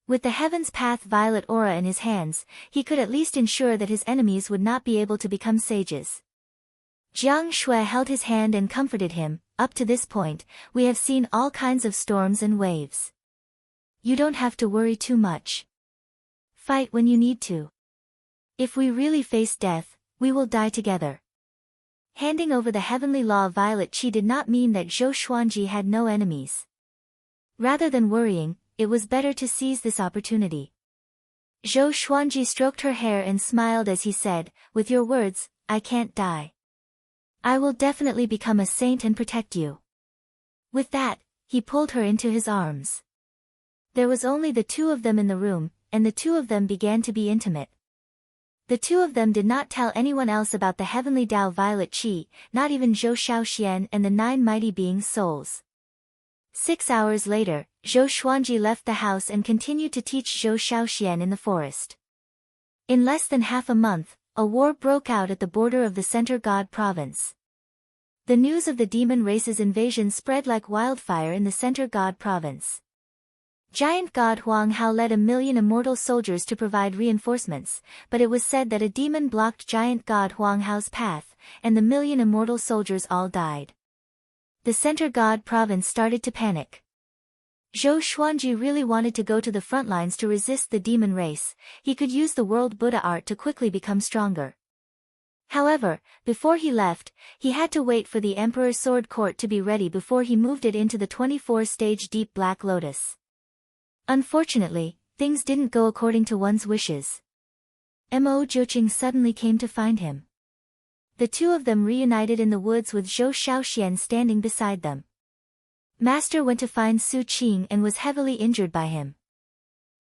With the Heaven's Path Violet Aura in his hands, he could at least ensure that his enemies would not be able to become sages. Jiang Shui held his hand and comforted him, up to this point, we have seen all kinds of storms and waves. You don't have to worry too much. Fight when you need to. If we really face death, we will die together. Handing over the heavenly law Violet Qi did not mean that Zhou Xuanji had no enemies. Rather than worrying, it was better to seize this opportunity. Zhou Xuanji stroked her hair and smiled as he said, with your words, I can't die. I will definitely become a saint and protect you. With that, he pulled her into his arms. There was only the two of them in the room, and the two of them began to be intimate. The two of them did not tell anyone else about the heavenly Tao Violet Qi, not even Zhou Shaoxian and the 9 mighty beings' souls. 6 hours later, Zhou Xuanji left the house and continued to teach Zhou Shaoxian in the forest. In less than half a month, a war broke out at the border of the Center God province. The news of the demon race's invasion spread like wildfire in the Center God province. Giant God Huang Hao led 1 million immortal soldiers to provide reinforcements, but it was said that a demon blocked Giant God Huang Hao's path, and the 1 million immortal soldiers all died. The Center God province started to panic. Zhou Xuanji really wanted to go to the front lines to resist the demon race. He could use the world Buddha art to quickly become stronger. However, before he left, he had to wait for the Emperor's sword court to be ready before he moved it into the 24-stage deep black lotus. Unfortunately, things didn't go according to one's wishes. Mo Jiuqing suddenly came to find him. The two of them reunited in the woods with Zhou Shaoxian standing beside them. Master went to find Su Qing and was heavily injured by him.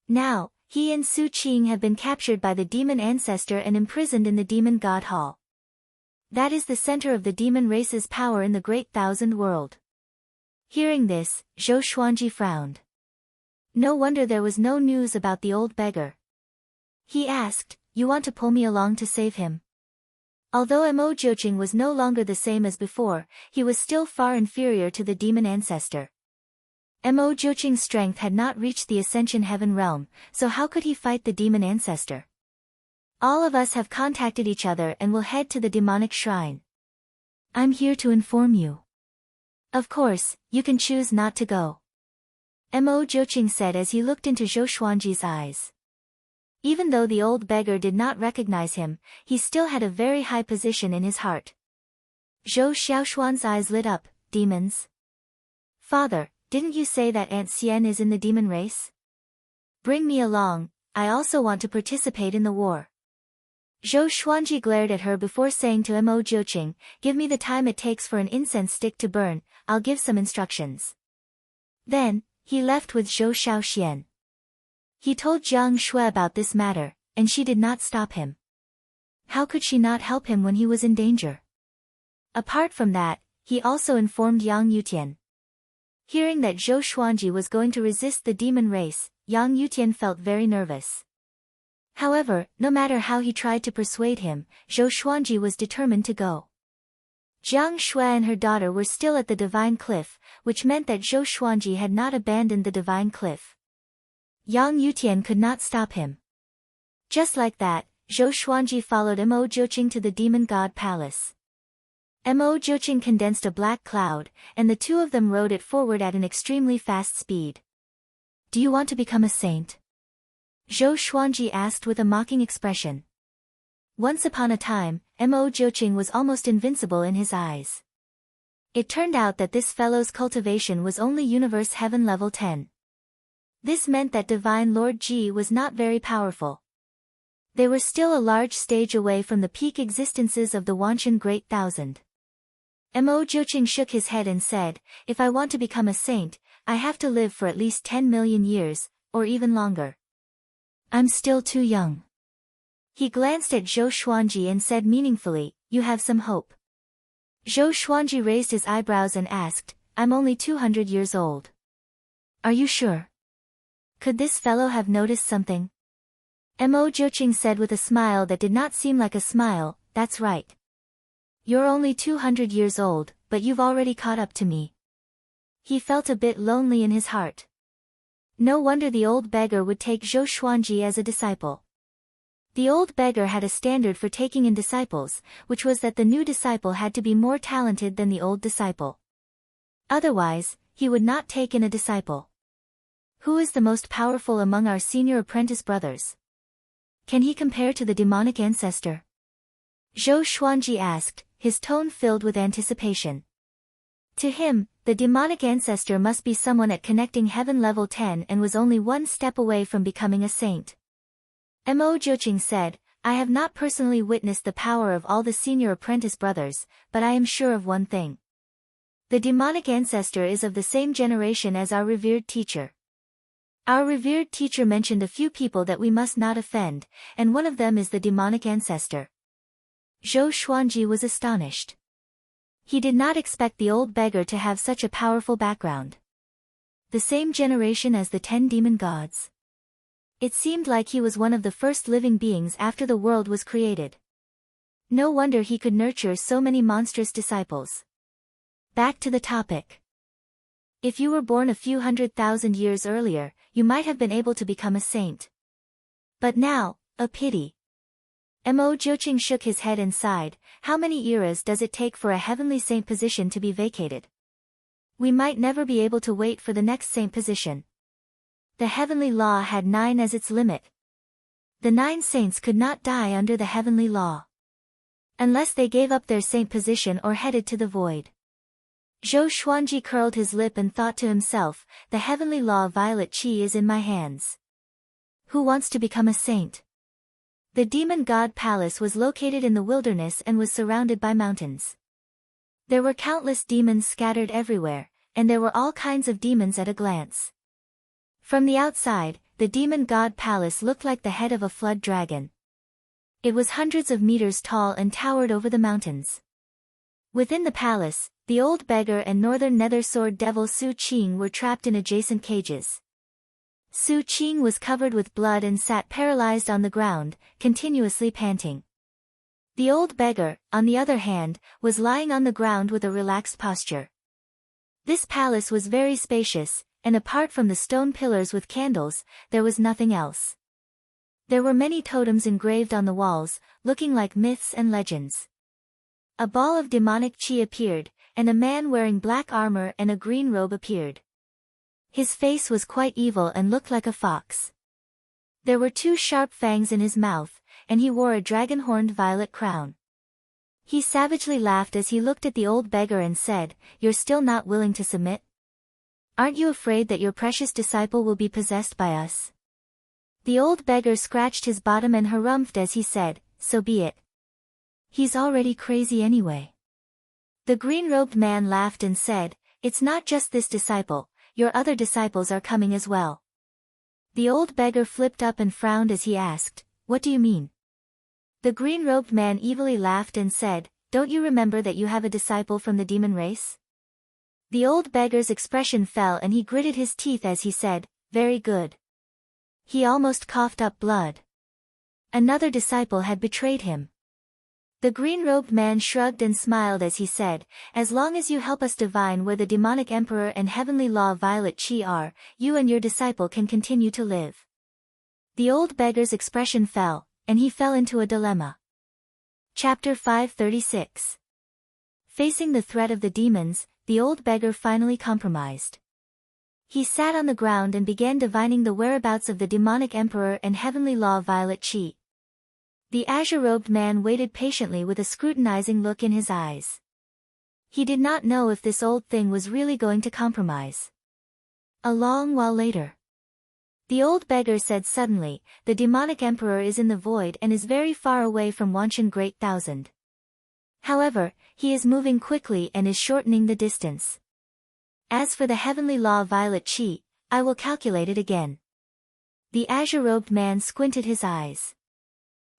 Now, he and Su Qing have been captured by the demon ancestor and imprisoned in the demon god hall. That is the center of the demon race's power in the Great Thousand World. Hearing this, Zhou Xuanji frowned. No wonder there was no news about the old beggar. He asked, "You want to pull me along to save him?" Although Mo Jiuqing was no longer the same as before, he was still far inferior to the demon ancestor. Mo Jiuqing's strength had not reached the Ascension Heaven realm, so how could he fight the demon ancestor? All of us have contacted each other and will head to the demonic shrine. I'm here to inform you. Of course, you can choose not to go. Mo Jiuqing said as he looked into Zhou Xuanji's eyes. Even though the old beggar did not recognize him, he still had a very high position in his heart. Zhou Xiaoshuan's eyes lit up. Demons? Father, didn't you say that Aunt Xian is in the demon race? Bring me along, I also want to participate in the war. Zhou Xuanji glared at her before saying to Mo Jiuqing, "Give me the time it takes for an incense stick to burn, I'll give some instructions." Then, he left with Zhou Shaoxian. He told Jiang Shui about this matter, and she did not stop him. How could she not help him when he was in danger? Apart from that, he also informed Yang Yutian. Hearing that Zhou Xuanji was going to resist the demon race, Yang Yutian felt very nervous. However, no matter how he tried to persuade him, Zhou Xuanji was determined to go. Jiang Shui and her daughter were still at the Divine Cliff, which meant that Zhou Xuanji had not abandoned the Divine Cliff. Yang Yutian could not stop him. Just like that, Zhou Xuanji followed Mo Jiuqing to the Demon God Palace. Mo Jiuqing condensed a black cloud, and the two of them rode it forward at an extremely fast speed. "Do you want to become a saint?" Zhou Xuanji asked with a mocking expression. Once upon a time, Mo Jiuqing was almost invincible in his eyes. It turned out that this fellow's cultivation was only Universe Heaven level 10. This meant that Divine Lord Ji was not very powerful. They were still a large stage away from the peak existences of the Wanshan Great Thousand. Mo Jiuqing shook his head and said, "If I want to become a saint, I have to live for at least 10 million years, or even longer. I'm still too young." He glanced at Zhou Xuanji and said meaningfully, "You have some hope." Zhou Xuanji raised his eyebrows and asked, "I'm only 200 years old. Are you sure? Could this fellow have noticed something?" Mo Jiuqing said with a smile that did not seem like a smile, "That's right. You're only 200 years old, but you've already caught up to me." He felt a bit lonely in his heart. No wonder the old beggar would take Zhou Xuanji as a disciple. The old beggar had a standard for taking in disciples, which was that the new disciple had to be more talented than the old disciple. Otherwise, he would not take in a disciple. Who is the most powerful among our senior apprentice brothers? Can he compare to the demonic ancestor? Zhou Xuanji asked, his tone filled with anticipation. To him, the demonic ancestor must be someone at connecting heaven level 10 and was only one step away from becoming a saint. Mo Jiuqing said, I have not personally witnessed the power of all the senior apprentice brothers, but I am sure of one thing. The demonic ancestor is of the same generation as our revered teacher. Our revered teacher mentioned a few people that we must not offend, and one of them is the demonic ancestor. Zhou Xuanji was astonished. He did not expect the old beggar to have such a powerful background. The same generation as the 10 demon gods. It seemed like he was one of the first living beings after the world was created. No wonder he could nurture so many monstrous disciples. Back to the topic. If you were born a few 100,000 years earlier, you might have been able to become a saint. But now, a pity. Mo Jiuqing shook his head and sighed. How many eras does it take for a heavenly saint position to be vacated? We might never be able to wait for the next saint position. The heavenly law had 9 as its limit. The 9 saints could not die under the heavenly law. Unless they gave up their saint position or headed to the void. Zhou Xuanji curled his lip and thought to himself, the heavenly law violet chi is in my hands. Who wants to become a saint? The demon god palace was located in the wilderness and was surrounded by mountains. There were countless demons scattered everywhere, and there were all kinds of demons at a glance. From the outside, the demon god palace looked like the head of a flood dragon. It was hundreds of meters tall and towered over the mountains. Within the palace, the old beggar and northern nether sword devil Su Qing were trapped in adjacent cages. Su Qing was covered with blood and sat paralyzed on the ground, continuously panting. The old beggar, on the other hand, was lying on the ground with a relaxed posture. This palace was very spacious, and apart from the stone pillars with candles, there was nothing else. There were many totems engraved on the walls, looking like myths and legends. A ball of demonic chi appeared, and a man wearing black armor and a green robe appeared. His face was quite evil and looked like a fox. There were 2 sharp fangs in his mouth, and he wore a dragon-horned violet crown. He savagely laughed as he looked at the old beggar and said, "You're still not willing to submit? Aren't you afraid that your precious disciple will be possessed by us?" The old beggar scratched his bottom and harumphed as he said, "So be it. He's already crazy anyway." The green-robed man laughed and said, "It's not just this disciple, your other disciples are coming as well." The old beggar flipped up and frowned as he asked, "What do you mean?" The green-robed man evilly laughed and said, "Don't you remember that you have a disciple from the demon race?" The old beggar's expression fell and he gritted his teeth as he said, "Very good." He almost coughed up blood. Another disciple had betrayed him. The green-robed man shrugged and smiled as he said, "As long as you help us divine where the demonic emperor and heavenly law violet chi are, you and your disciple can continue to live." The old beggar's expression fell, and he fell into a dilemma. Chapter 536. Facing the threat of the demons, the old beggar finally compromised. He sat on the ground and began divining the whereabouts of the demonic emperor and heavenly law violet chi. The azure-robed man waited patiently with a scrutinizing look in his eyes. He did not know if this old thing was really going to compromise. A long while later, the old beggar said suddenly, "The demonic emperor is in the void and is very far away from Wanshan Great Thousand. However, he is moving quickly and is shortening the distance. As for the heavenly law violet chi, I will calculate it again." The azure-robed man squinted his eyes.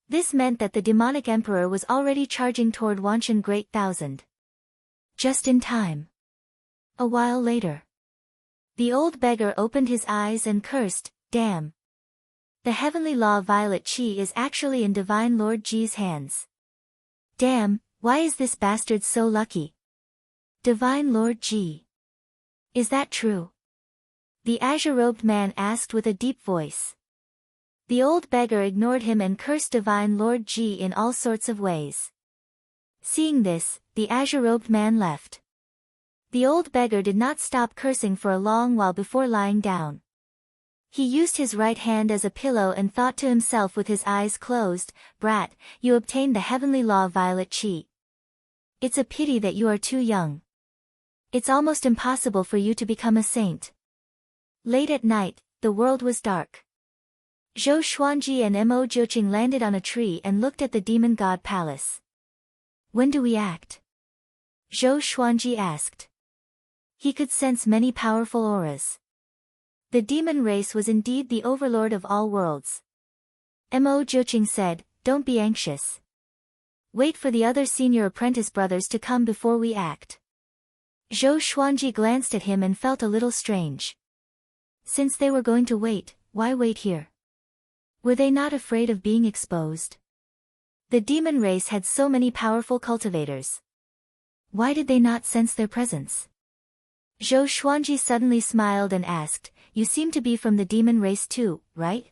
This meant that the demonic emperor was already charging toward Wanshan Great Thousand. Just in time. A while later, the old beggar opened his eyes and cursed, "Damn! The heavenly law violet chi is actually in divine Lord Ji's hands. Damn, why is this bastard so lucky? Divine Lord Ji. Is that true?" The azure-robed man asked with a deep voice. The old beggar ignored him and cursed divine Lord Ji in all sorts of ways. Seeing this, the azure-robed man left. The old beggar did not stop cursing for a long while before lying down. He used his right hand as a pillow and thought to himself with his eyes closed, "Brat, you obtained the heavenly law violet chi. It's a pity that you are too young. It's almost impossible for you to become a saint." Late at night, the world was dark. Zhou Xuanji and Mo Jiuqing landed on a tree and looked at the demon god palace. When do we act? Zhou Xuanji asked. He could sense many powerful auras. The demon race was indeed the overlord of all worlds. Mo Jiuqing said, don't be anxious. Wait for the other senior apprentice brothers to come before we act. Zhou Xuanji glanced at him and felt a little strange. Since they were going to wait, why wait here? Were they not afraid of being exposed? The demon race had so many powerful cultivators. Why did they not sense their presence? Zhou Xuanji suddenly smiled and asked, you seem to be from the demon race too, right?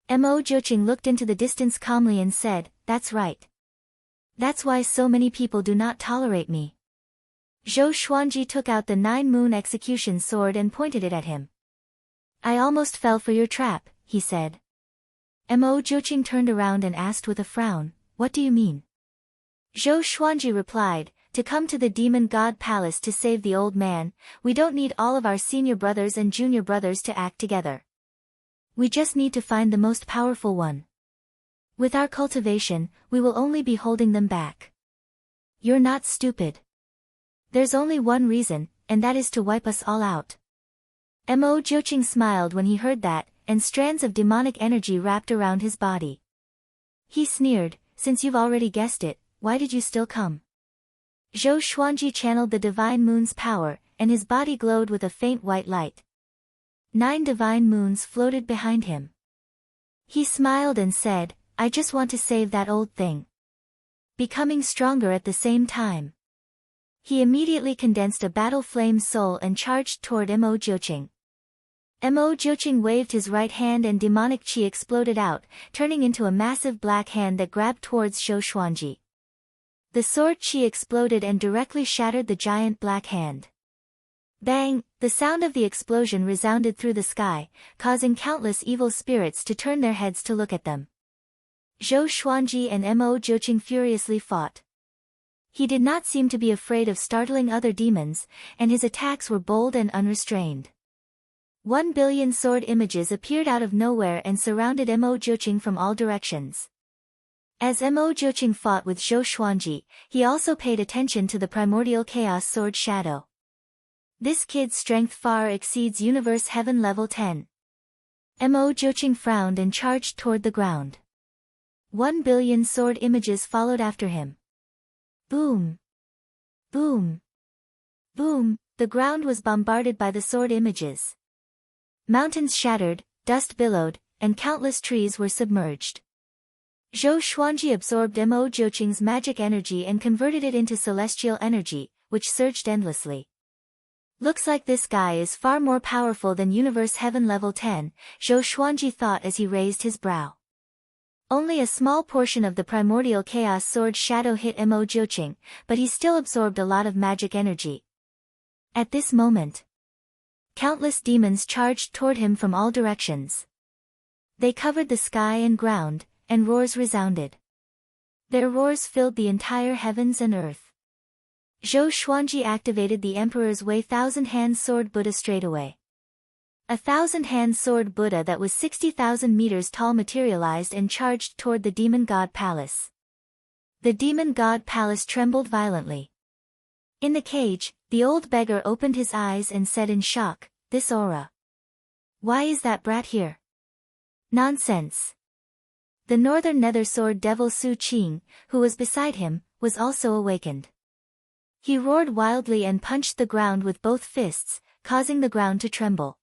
Mo Jiuqing looked into the distance calmly and said, that's right. That's why so many people do not tolerate me. Zhou Xuanji took out the 9-moon execution sword and pointed it at him. I almost fell for your trap, he said. Mo Jiuqing turned around and asked with a frown, what do you mean? Zhou Xuanji replied, to come to the demon god palace to save the old man, we don't need all of our senior brothers and junior brothers to act together. We just need to find the most powerful one. With our cultivation, we will only be holding them back. You're not stupid. There's only one reason, and that is to wipe us all out. Mo Jiuqing smiled when he heard that, and strands of demonic energy wrapped around his body. He sneered, since you've already guessed it, why did you still come? Zhou Xuanji channeled the divine moon's power, and his body glowed with a faint white light. 9 divine moons floated behind him. He smiled and said, I just want to save that old thing. Becoming stronger at the same time. He immediately condensed a battle flame soul and charged toward Mo Jiuqing. Mo Jiuqing waved his right hand and demonic qi exploded out, turning into a massive black hand that grabbed towards Zhou Xuanji. The sword qi exploded and directly shattered the giant black hand. Bang! The sound of the explosion resounded through the sky, causing countless evil spirits to turn their heads to look at them. Zhou Xuanji and Mo Jiuqing furiously fought. He did not seem to be afraid of startling other demons, and his attacks were bold and unrestrained. 1 billion sword images appeared out of nowhere and surrounded Mo Jiuqing from all directions. As Mo Jiuqing fought with Zhou Xuanji, he also paid attention to the primordial chaos sword shadow. This kid's strength far exceeds universe heaven level 10. Mo Jiuqing frowned and charged toward the ground. 1 billion sword images followed after him. Boom! Boom! Boom! The ground was bombarded by the sword images. Mountains shattered, dust billowed, and countless trees were submerged. Zhou Xuanji absorbed Mo Jiuqing's magic energy and converted it into celestial energy, which surged endlessly. Looks like this guy is far more powerful than Universe Heaven Level 10, Zhou Xuanji thought as he raised his brow. Only a small portion of the primordial chaos sword shadow hit Mo Jiuqing, but he still absorbed a lot of magic energy. At this moment, countless demons charged toward him from all directions. They covered the sky and ground, and roars resounded. Their roars filled the entire heavens and earth. Zhou Xuanji activated the Emperor's Way 1,000-hand sword Buddha straightaway. A 1,000-hand sword Buddha that was 60,000 meters tall materialized and charged toward the demon god palace. The demon god palace trembled violently. In the cage, the old beggar opened his eyes and said in shock, this aura. Why is that brat here? Nonsense. The northern nether sword devil Su Qing, who was beside him, was also awakened. He roared wildly and punched the ground with both fists, causing the ground to tremble.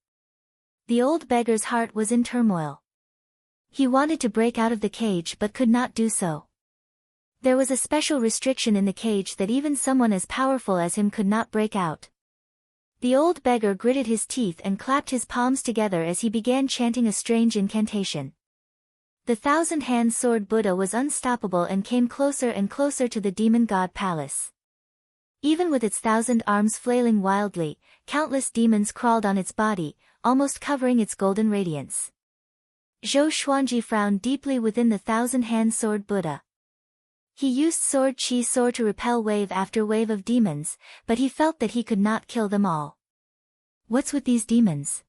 The old beggar's heart was in turmoil. He wanted to break out of the cage but could not do so. There was a special restriction in the cage that even someone as powerful as him could not break out. The old beggar gritted his teeth and clapped his palms together as he began chanting a strange incantation. The 1,000-hand sword Buddha was unstoppable and came closer and closer to the demon god palace. Even with its 1,000 arms flailing wildly, countless demons crawled on its body, almost covering its golden radiance. Zhou Xuanji frowned deeply within the 1,000-hand sword Buddha. He used sword qi sword to repel wave after wave of demons, but he felt that he could not kill them all. What's with these demons?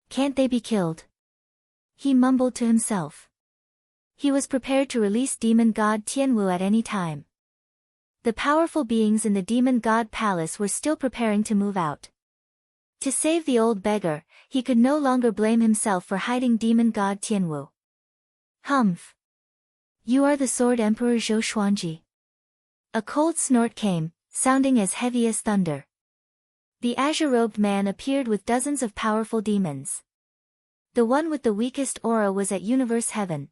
Can't they be killed? He mumbled to himself. He was prepared to release demon god Tianwu at any time. The powerful beings in the demon god palace were still preparing to move out. To save the old beggar, he could no longer blame himself for hiding demon god Tianwu. Humph! You are the Sword Emperor Zhou Xuanji. A cold snort came, sounding as heavy as thunder. The azure-robed man appeared with dozens of powerful demons. The one with the weakest aura was at universe heaven.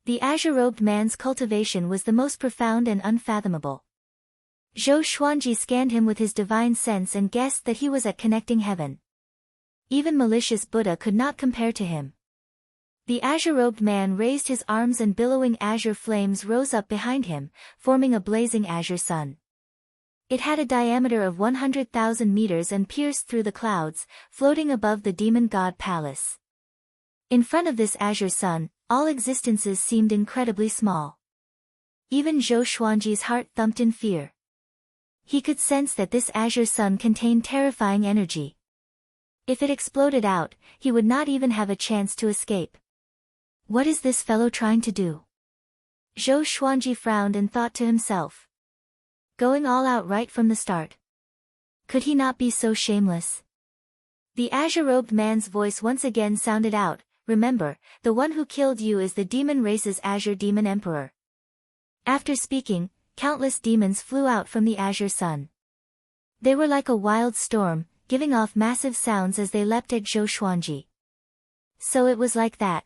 The azure-robed man's cultivation was the most profound and unfathomable. Zhou Xuanji scanned him with his divine sense and guessed that he was at connecting heaven. Even malicious Buddha could not compare to him. The azure-robed man raised his arms and billowing azure flames rose up behind him, forming a blazing azure sun. It had a diameter of 100,000 meters and pierced through the clouds, floating above the demon god palace. In front of this azure sun, all existences seemed incredibly small. Even Zhou Xuanji's heart thumped in fear. He could sense that this azure sun contained terrifying energy. If it exploded out, he would not even have a chance to escape. What is this fellow trying to do? Zhou Xuanji frowned and thought to himself. Going all out right from the start. Could he not be so shameless? The azure-robed man's voice once again sounded out, remember, the one who killed you is the demon race's azure demon emperor. After speaking, countless demons flew out from the azure sun. They were like a wild storm, giving off massive sounds as they leapt at Zhou Xuanji. So it was like that.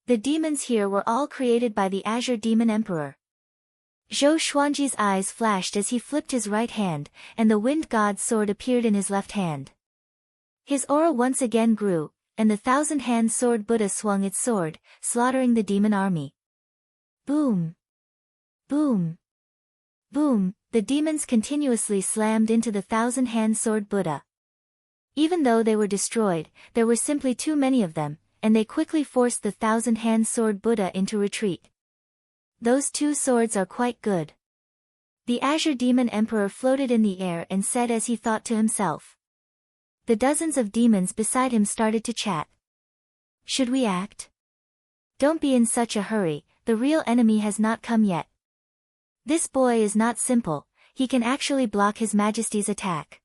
The demons here were all created by the Azure Demon Emperor. Zhou Xuanji's eyes flashed as he flipped his right hand, and the Wind God's sword appeared in his left hand. His aura once again grew, and the thousand-hand sword Buddha swung its sword, slaughtering the demon army. Boom! Boom! Boom! The demons continuously slammed into the thousand-hand sword Buddha. Even though they were destroyed, there were simply too many of them, and they quickly forced the thousand-hand sword Buddha into retreat. Those two swords are quite good. The Azure Demon Emperor floated in the air and said as he thought to himself. The dozens of demons beside him started to chat. Should we act? Don't be in such a hurry, the real enemy has not come yet. This boy is not simple, he can actually block His Majesty's attack.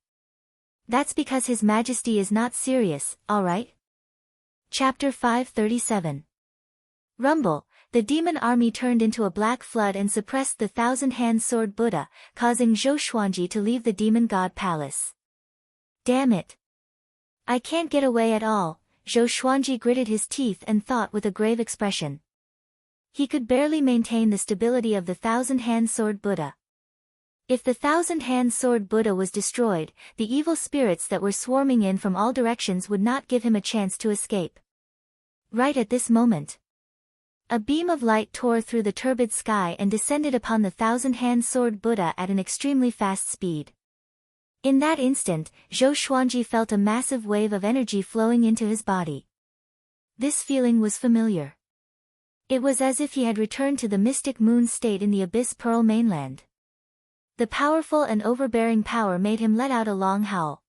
That's because His Majesty is not serious, alright? Chapter 537. Rumble, the demon army turned into a black flood and suppressed the thousand-hand sword Buddha, causing Zhou Xuanji to leave the demon god palace. Damn it! I can't get away at all, Zhou Xuanji gritted his teeth and thought with a grave expression. He could barely maintain the stability of the thousand-hand sword Buddha. If the thousand-hand sword Buddha was destroyed, the evil spirits that were swarming in from all directions would not give him a chance to escape. Right at this moment, a beam of light tore through the turbid sky and descended upon the thousand-hand sword Buddha at an extremely fast speed. In that instant, Zhou Xuanji felt a massive wave of energy flowing into his body. This feeling was familiar. It was as if he had returned to the mystic moon state in the Abyss Pearl mainland. The powerful and overbearing power made him let out a long howl.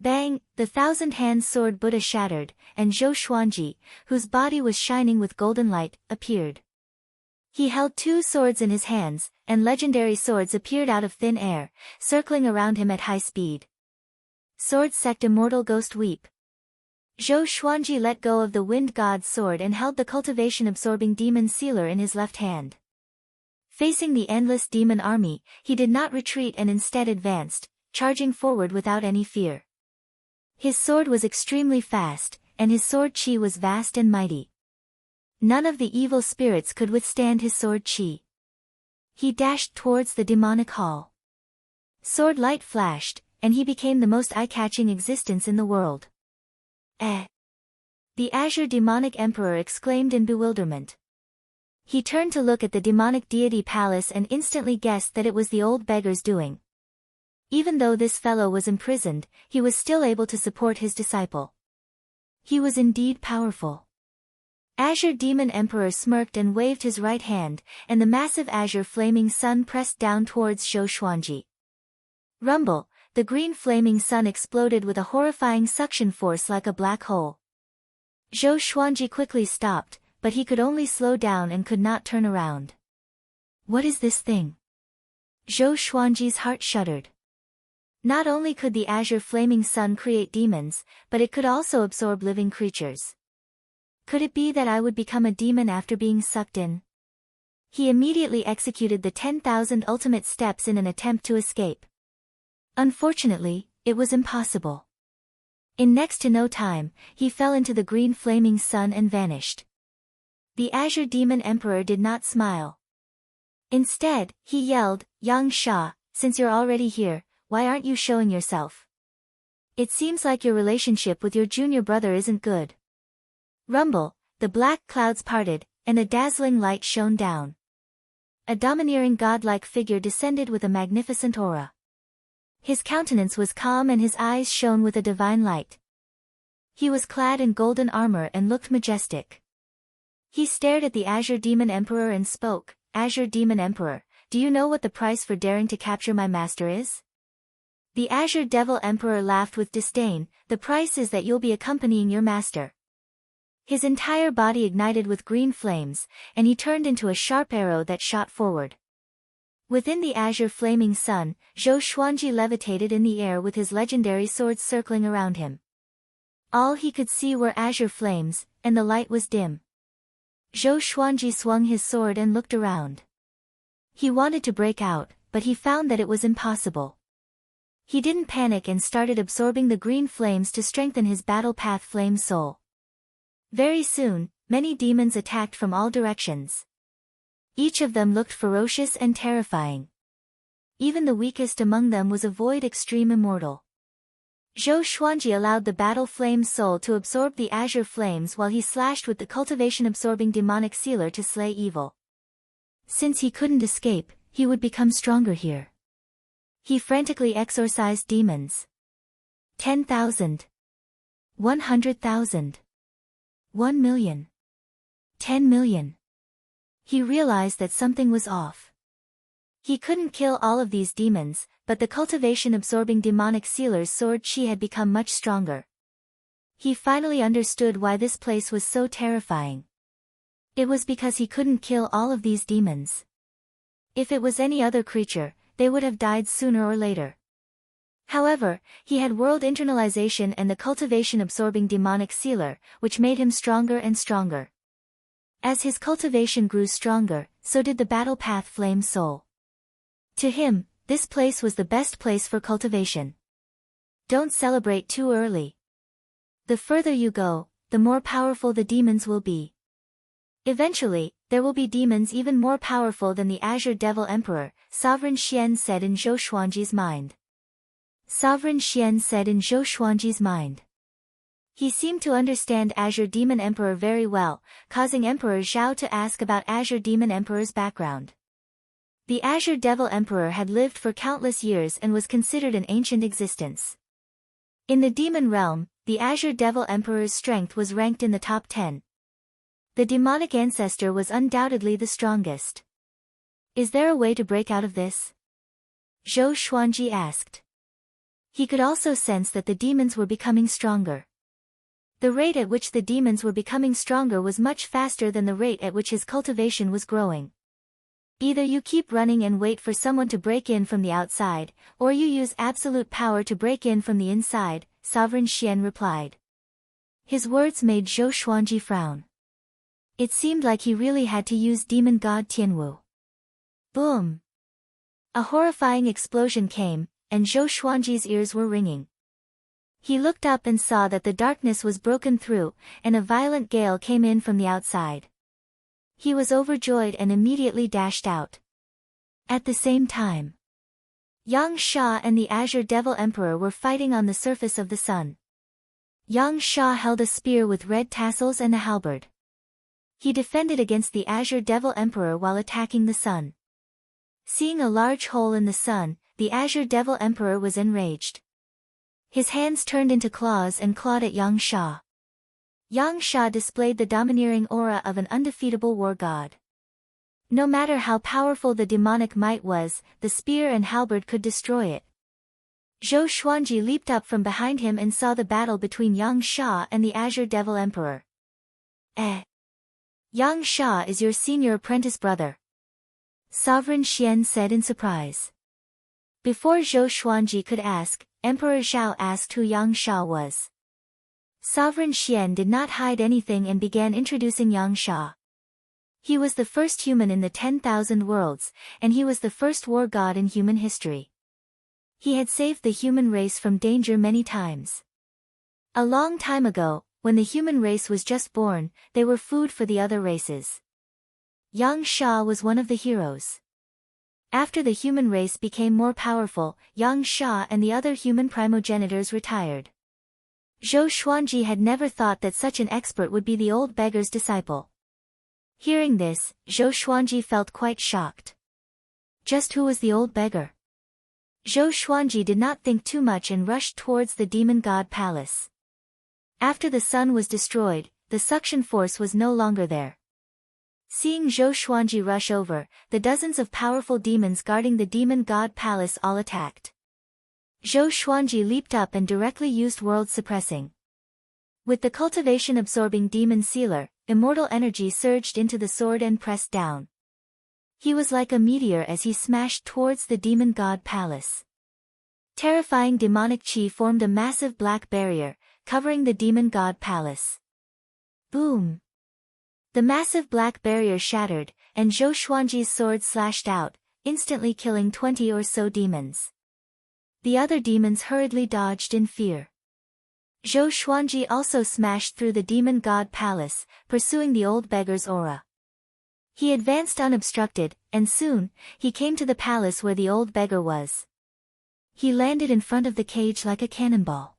Bang! The thousand-hand sword Buddha shattered, and Zhou Xuanji, whose body was shining with golden light, appeared. He held two swords in his hands, and legendary swords appeared out of thin air, circling around him at high speed. Sword sect Immortal Ghost Weep. Zhou Xuanji let go of the Wind God's sword and held the cultivation-absorbing demon sealer in his left hand. Facing the endless demon army, he did not retreat and instead advanced, charging forward without any fear. His sword was extremely fast, and his sword chi was vast and mighty. None of the evil spirits could withstand his sword chi. He dashed towards the demonic hall. Sword light flashed, and he became the most eye-catching existence in the world. Eh! The Azure Demonic Emperor exclaimed in bewilderment. He turned to look at the demonic deity palace and instantly guessed that it was the old beggar's doing. Even though this fellow was imprisoned, he was still able to support his disciple. He was indeed powerful. Azure Demon Emperor smirked and waved his right hand, and the massive azure flaming sun pressed down towards Zhou Xuanji. Rumble, the green flaming sun exploded with a horrifying suction force like a black hole. Zhou Xuanji quickly stopped, but he could only slow down and could not turn around. What is this thing? Zhou Xuanji's heart shuddered. Not only could the azure flaming sun create demons, but it could also absorb living creatures. Could it be that I would become a demon after being sucked in? He immediately executed the 10,000 ultimate steps in an attempt to escape. Unfortunately, it was impossible. In next to no time, he fell into the green flaming sun and vanished. The Azure Demon Emperor did not smile. Instead, he yelled, "Yang Sha, since you're already here, why aren't you showing yourself? It seems like your relationship with your junior brother isn't good." Rumble, the black clouds parted, and a dazzling light shone down. A domineering godlike figure descended with a magnificent aura. His countenance was calm and his eyes shone with a divine light. He was clad in golden armor and looked majestic. He stared at the Azure Demon Emperor and spoke, "Azure Demon Emperor, do you know what the price for daring to capture my master is?" The Azure Devil Emperor laughed with disdain, "The price is that you'll be accompanying your master." His entire body ignited with green flames, and he turned into a sharp arrow that shot forward. Within the azure flaming sun, Zhou Xuanji levitated in the air with his legendary swords circling around him. All he could see were azure flames, and the light was dim. Zhou Xuanji swung his sword and looked around. He wanted to break out, but he found that it was impossible. He didn't panic and started absorbing the green flames to strengthen his battle path flame soul. Very soon, many demons attacked from all directions. Each of them looked ferocious and terrifying. Even the weakest among them was a void extreme immortal. Zhou Xuanji allowed the battle flame soul to absorb the azure flames while he slashed with the cultivation-absorbing demonic sealer to slay evil. Since he couldn't escape, he would become stronger here. He frantically exorcised demons. 10,000. 100,000. 1,000,000. 10,000,000. He realized that something was off. He couldn't kill all of these demons, but the cultivation-absorbing demonic sealer's sword chi had become much stronger. He finally understood why this place was so terrifying. It was because he couldn't kill all of these demons. If it was any other creature, they would have died sooner or later. However, he had world internalization and the cultivation-absorbing demonic sealer, which made him stronger and stronger. As his cultivation grew stronger, so did the battle path flame soul. To him, this place was the best place for cultivation. Don't celebrate too early. The further you go, the more powerful the demons will be. Eventually, there will be demons even more powerful than the Azure Devil Emperor, Sovereign Xian said in Zhou Xuanji's mind. Sovereign Xian said in Zhou Xuanji's mind. He seemed to understand Azure Demon Emperor very well, causing Emperor Zhao to ask about Azure Demon Emperor's background. The Azure Devil Emperor had lived for countless years and was considered an ancient existence. In the demon realm, the Azure Devil Emperor's strength was ranked in the top 10. The demonic ancestor was undoubtedly the strongest. Is there a way to break out of this? Zhou Xuanji asked. He could also sense that the demons were becoming stronger. The rate at which the demons were becoming stronger was much faster than the rate at which his cultivation was growing. Either you keep running and wait for someone to break in from the outside, or you use absolute power to break in from the inside, Sovereign Xian replied. His words made Zhou Xuanji frown. It seemed like he really had to use demon god Tianwu. Boom! A horrifying explosion came, and Zhou Xuanji's ears were ringing. He looked up and saw that the darkness was broken through, and a violent gale came in from the outside. He was overjoyed and immediately dashed out. At the same time, Yang Sha and the Azure Devil Emperor were fighting on the surface of the sun. Yang Sha held a spear with red tassels and a halberd. He defended against the Azure Devil Emperor while attacking the sun. Seeing a large hole in the sun, the Azure Devil Emperor was enraged. His hands turned into claws and clawed at Yang Sha. Yang Sha displayed the domineering aura of an undefeatable war god. No matter how powerful the demonic might was, the spear and halberd could destroy it. Zhou Xuanji leaped up from behind him and saw the battle between Yang Sha and the Azure Devil Emperor. Yang Sha is your senior apprentice brother. Sovereign Xian said in surprise. Before Zhou Xuanji could ask, Emperor Zhao asked who Yang Sha was. Sovereign Xian did not hide anything and began introducing Yang Sha. He was the first human in the 10,000 worlds, and he was the first war god in human history. He had saved the human race from danger many times. A long time ago, when the human race was just born, they were food for the other races. Yang Sha was one of the heroes. After the human race became more powerful, Yang Sha and the other human primogenitors retired. Zhou Xuanji had never thought that such an expert would be the old beggar's disciple. Hearing this, Zhou Xuanji felt quite shocked. Just who was the old beggar? Zhou Xuanji did not think too much and rushed towards the demon god palace. After the sun was destroyed, the suction force was no longer there. Seeing Zhou Xuanji rush over, the dozens of powerful demons guarding the demon god palace all attacked. Zhou Xuanji leaped up and directly used world suppressing. With the cultivation absorbing demon sealer, immortal energy surged into the sword and pressed down. He was like a meteor as he smashed towards the demon god palace. Terrifying demonic chi formed a massive black barrier, covering the demon god palace. Boom! The massive black barrier shattered, and Zhou Xuanji's sword slashed out, instantly killing 20 or so demons. The other demons hurriedly dodged in fear. Zhou Xuanji also smashed through the demon god palace, pursuing the old beggar's aura. He advanced unobstructed, and soon, he came to the palace where the old beggar was. He landed in front of the cage like a cannonball.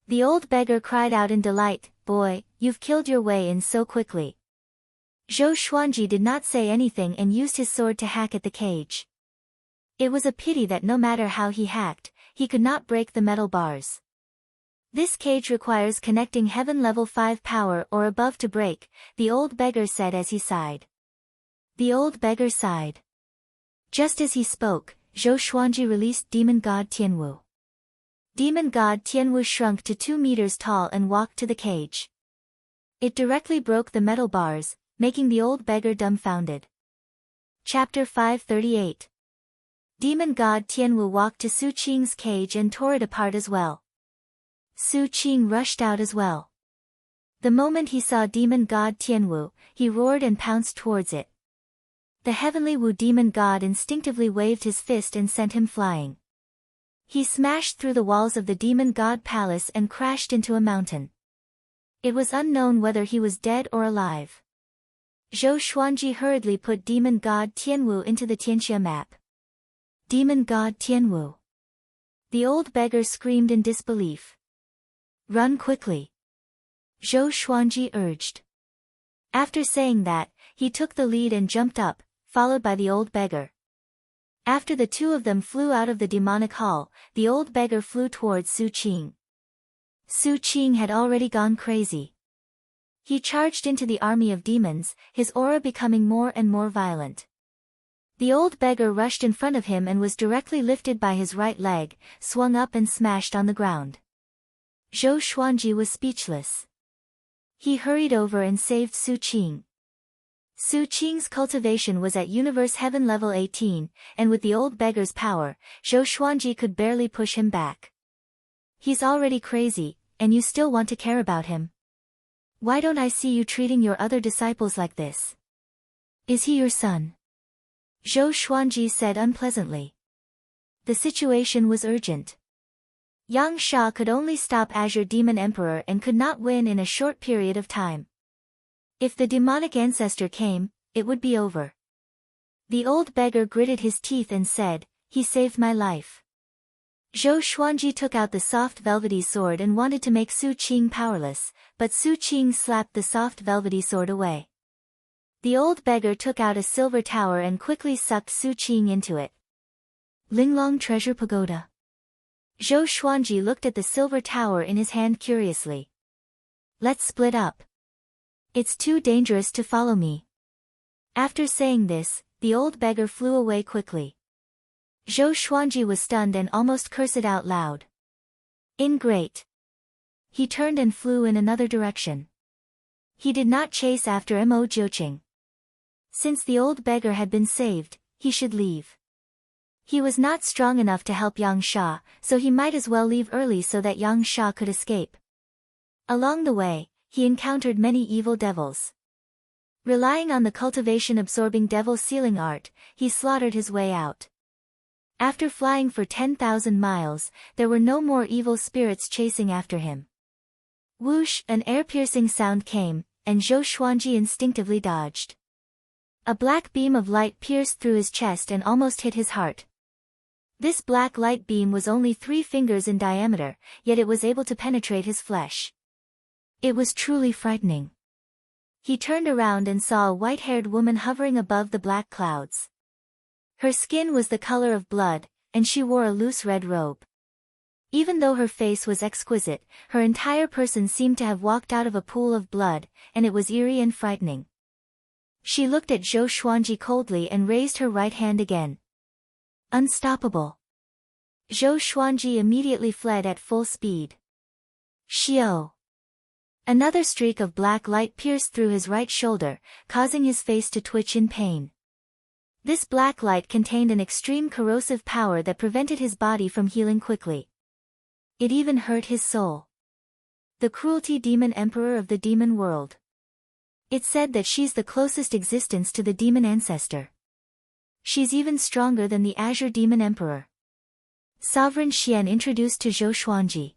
The old beggar cried out in delight, "Boy, you've killed your way in so quickly." Zhou Xuanji did not say anything and used his sword to hack at the cage. It was a pity that no matter how he hacked, he could not break the metal bars. This cage requires connecting heaven level 5 power or above to break, the old beggar said as he sighed. The old beggar sighed. Just as he spoke, Zhou Xuanji released demon god Tianwu. Demon god Tianwu shrunk to 2 meters tall and walked to the cage. It directly broke the metal bars, making the old beggar dumbfounded. Chapter 538. Demon god Tianwu walked to Su Qing's cage and tore it apart as well. Su Qing rushed out as well. The moment he saw demon god Tianwu, he roared and pounced towards it. The heavenly Wu demon god instinctively waved his fist and sent him flying. He smashed through the walls of the demon god palace and crashed into a mountain. It was unknown whether he was dead or alive. Zhou Xuanji hurriedly put demon god Tianwu into the Tianxia map. Demon god Tianwu. The old beggar screamed in disbelief. Run quickly. Zhou Xuanji urged. After saying that, he took the lead and jumped up, followed by the old beggar. After the two of them flew out of the demonic hall, the old beggar flew towards Su Qing. Su Qing had already gone crazy. He charged into the army of demons, his aura becoming more and more violent. The old beggar rushed in front of him and was directly lifted by his right leg, swung up and smashed on the ground. Zhou Xuanji was speechless. He hurried over and saved Su Qing. Su Qing's cultivation was at universe heaven level 18, and with the old beggar's power, Zhou Xuanji could barely push him back. He's already crazy, and you still want to care about him? Why don't I see you treating your other disciples like this? Is he your son? Zhou Xuanji said unpleasantly. The situation was urgent. Yang Sha could only stop Azure Demon Emperor and could not win in a short period of time. If the demonic ancestor came, it would be over. The old beggar gritted his teeth and said, "He saved my life." Zhou Xuanji took out the soft velvety sword and wanted to make Su Qing powerless, but Su Qing slapped the soft velvety sword away. The old beggar took out a silver tower and quickly sucked Su Qing into it. Linglong Treasure Pagoda. Zhou Xuanji looked at the silver tower in his hand curiously. Let's split up. It's too dangerous to follow me. After saying this, the old beggar flew away quickly. Zhou Xuanji was stunned and almost cursed out loud. Ingrate. He turned and flew in another direction. He did not chase after Mo Jiuqing. Since the old beggar had been saved, he should leave. He was not strong enough to help Yang Sha, so he might as well leave early so that Yang Sha could escape. Along the way, he encountered many evil devils. Relying on the cultivation-absorbing devil sealing art, he slaughtered his way out. After flying for 10,000 miles, there were no more evil spirits chasing after him. Whoosh! An air-piercing sound came, and Zhou Xuanji instinctively dodged. A black beam of light pierced through his chest and almost hit his heart. This black light beam was only 3 fingers in diameter, yet it was able to penetrate his flesh. It was truly frightening. He turned around and saw a white-haired woman hovering above the black clouds. Her skin was the color of blood, and she wore a loose red robe. Even though her face was exquisite, her entire person seemed to have walked out of a pool of blood, and it was eerie and frightening. She looked at Zhou Xuanji coldly and raised her right hand again. Unstoppable. Zhou Xuanji immediately fled at full speed. Xiao. Another streak of black light pierced through his right shoulder, causing his face to twitch in pain. This black light contained an extreme corrosive power that prevented his body from healing quickly. It even hurt his soul. The cruelty demon emperor of the demon world. It said that she's the closest existence to the demon ancestor. She's even stronger than the Azure Demon Emperor. Sovereign Xian introduced to Zhou Xuanji.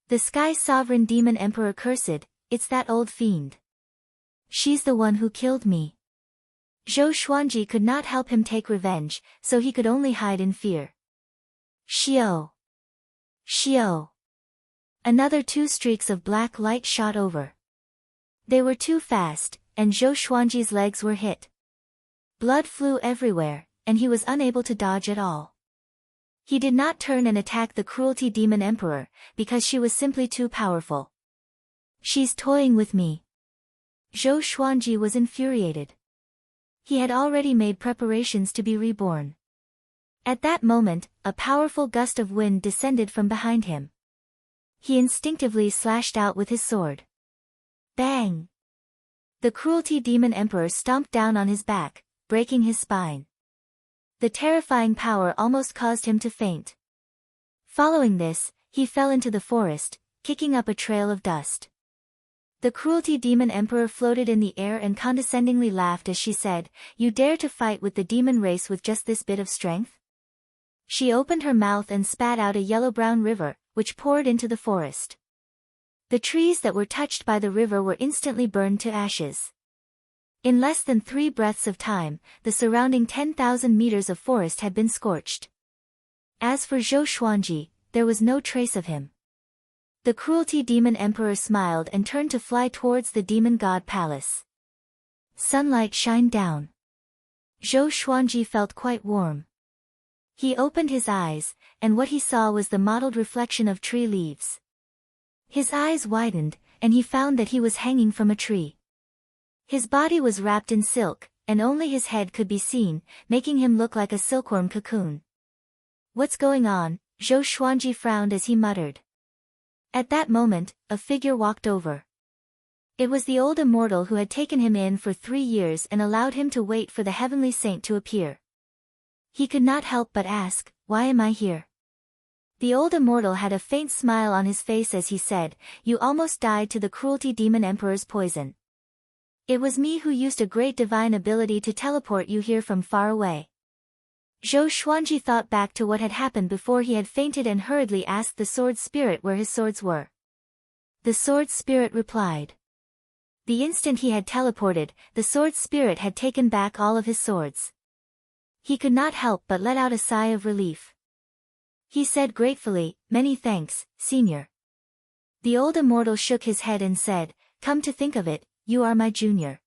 The Sky Sovereign Demon Emperor cursed, it's that old fiend. She's the one who killed me. Zhou Xuanji could not help him take revenge, so he could only hide in fear. Xiao. Xiao. Another 2 streaks of black light shot over. They were too fast, and Zhou Xuanji's legs were hit. Blood flew everywhere, and he was unable to dodge at all. He did not turn and attack the Cruelty Demon Emperor, because she was simply too powerful. She's toying with me. Zhou Xuanji was infuriated. He had already made preparations to be reborn. At that moment, a powerful gust of wind descended from behind him. He instinctively slashed out with his sword. Bang! The Cruelty Demon Emperor stomped down on his back, breaking his spine. The terrifying power almost caused him to faint. Following this, he fell into the forest, kicking up a trail of dust. The Cruelty Demon Emperor floated in the air and condescendingly laughed as she said, "You dare to fight with the demon race with just this bit of strength?" She opened her mouth and spat out a yellow-brown river, which poured into the forest. The trees that were touched by the river were instantly burned to ashes. In less than 3 breaths of time, the surrounding 10,000 meters of forest had been scorched. As for Zhou Xuanji, there was no trace of him. The Cruelty Demon Emperor smiled and turned to fly towards the Demon God Palace. Sunlight shined down. Zhou Xuanji felt quite warm. He opened his eyes, and what he saw was the mottled reflection of tree leaves. His eyes widened, and he found that he was hanging from a tree. His body was wrapped in silk, and only his head could be seen, making him look like a silkworm cocoon. "What's going on?" Zhou Xuanji frowned as he muttered. At that moment, a figure walked over. It was the old immortal who had taken him in for 3 years and allowed him to wait for the heavenly saint to appear. He could not help but ask, "Why am I here?" The old immortal had a faint smile on his face as he said, "You almost died to the Cruelty Demon Emperor's poison. It was me who used a great divine ability to teleport you here from far away." Zhou Xuanji thought back to what had happened before he had fainted and hurriedly asked the sword spirit where his swords were. The sword spirit replied. The instant he had teleported, the sword spirit had taken back all of his swords. He could not help but let out a sigh of relief. He said gratefully, "Many thanks, Senior." The old immortal shook his head and said, "Come to think of it, you are my junior."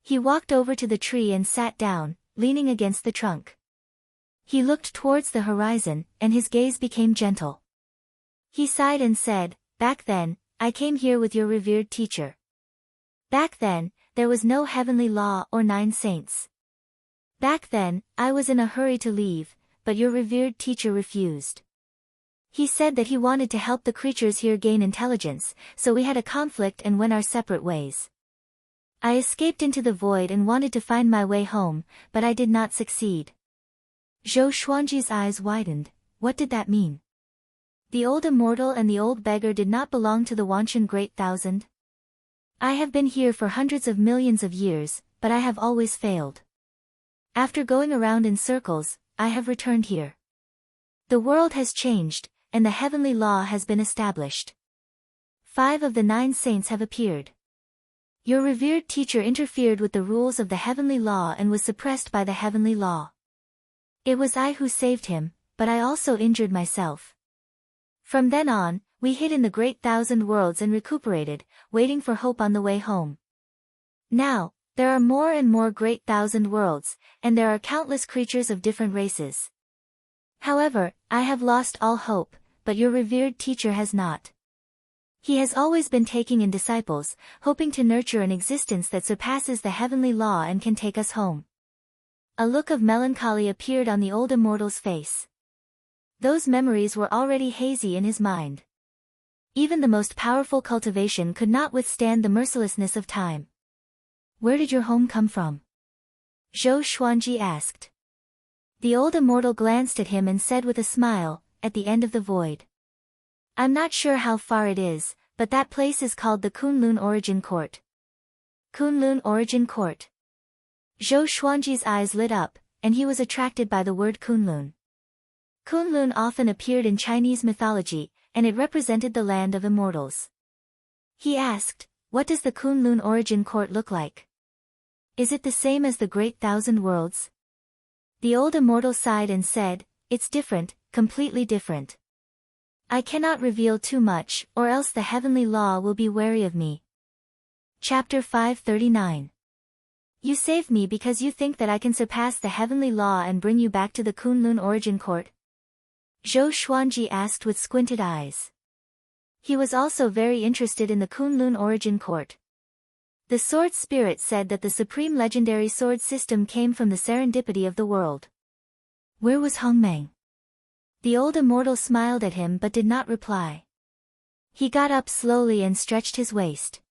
He walked over to the tree and sat down, leaning against the trunk. He looked towards the horizon, and his gaze became gentle. He sighed and said, "Back then, I came here with your revered teacher. Back then, there was no heavenly law or 9 saints. Back then, I was in a hurry to leave, but your revered teacher refused. He said that he wanted to help the creatures here gain intelligence, so we had a conflict and went our separate ways. I escaped into the void and wanted to find my way home, but I did not succeed. Zhou Xuanji's eyes widened. What did that mean? The old immortal and the old beggar did not belong to the Wanshan Great Thousand? I have been here for hundreds of millions of years, but I have always failed. After going around in circles, I have returned here. The world has changed, and the heavenly law has been established. 5 of the 9 saints have appeared. Your revered teacher interfered with the rules of the heavenly law and was suppressed by the heavenly law. It was I who saved him, but I also injured myself. From then on, we hid in the Great Thousand Worlds and recuperated, waiting for hope on the way home. Now, there are more and more Great Thousand Worlds, and there are countless creatures of different races. However, I have lost all hope, but your revered teacher has not. He has always been taking in disciples, hoping to nurture an existence that surpasses the heavenly law and can take us home. A look of melancholy appeared on the old immortal's face. Those memories were already hazy in his mind. Even the most powerful cultivation could not withstand the mercilessness of time. Where did your home come from? Zhou Xuanji asked. The old immortal glanced at him and said with a smile, at the end of the void. I'm not sure how far it is, but that place is called the Kunlun Origin Court. Kunlun Origin Court. Zhou Xuanji's eyes lit up, and he was attracted by the word Kunlun. Kunlun often appeared in Chinese mythology, and it represented the land of immortals. He asked, what does the Kunlun Origin Court look like? Is it the same as the Great Thousand Worlds? The old immortal sighed and said, it's different, completely different. I cannot reveal too much, or else the heavenly law will be wary of me. Chapter 539. You saved me because you think that I can surpass the heavenly law and bring you back to the Kunlun Origin Court? Zhou Xuanji asked with squinted eyes. He was also very interested in the Kunlun Origin Court. The sword spirit said that the supreme legendary sword system came from the serendipity of the world. Where was Hongmeng? The old immortal smiled at him but did not reply. He got up slowly and stretched his waist.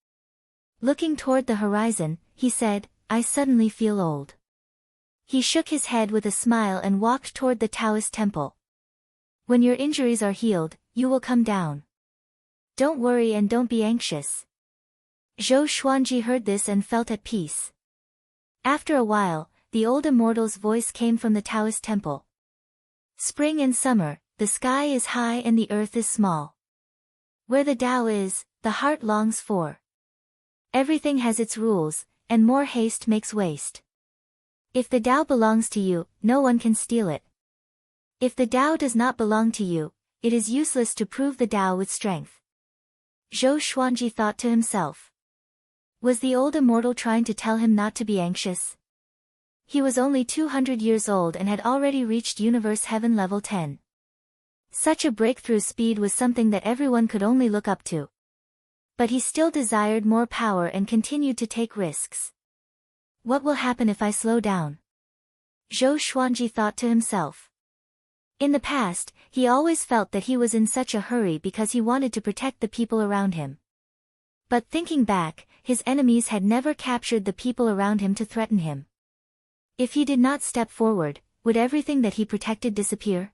Looking toward the horizon, he said, I suddenly feel old. He shook his head with a smile and walked toward the Taoist temple. When your injuries are healed, you will come down. Don't worry and don't be anxious. Zhou Xuanji heard this and felt at peace. After a while, the old immortal's voice came from the Taoist temple. Spring and summer, the sky is high and the earth is small. Where the Tao is, the heart longs for. Everything has its rules, and more haste makes waste. If the Tao belongs to you, no one can steal it. If the Tao does not belong to you, it is useless to prove the Tao with strength. Zhou Xuanji thought to himself. Was the old immortal trying to tell him not to be anxious? He was only 200 years old and had already reached Universe Heaven Level 10. Such a breakthrough speed was something that everyone could only look up to. But he still desired more power and continued to take risks. What will happen if I slow down? Zhou Xuanji thought to himself. In the past, he always felt that he was in such a hurry because he wanted to protect the people around him. But thinking back, his enemies had never captured the people around him to threaten him. If he did not step forward, would everything that he protected disappear?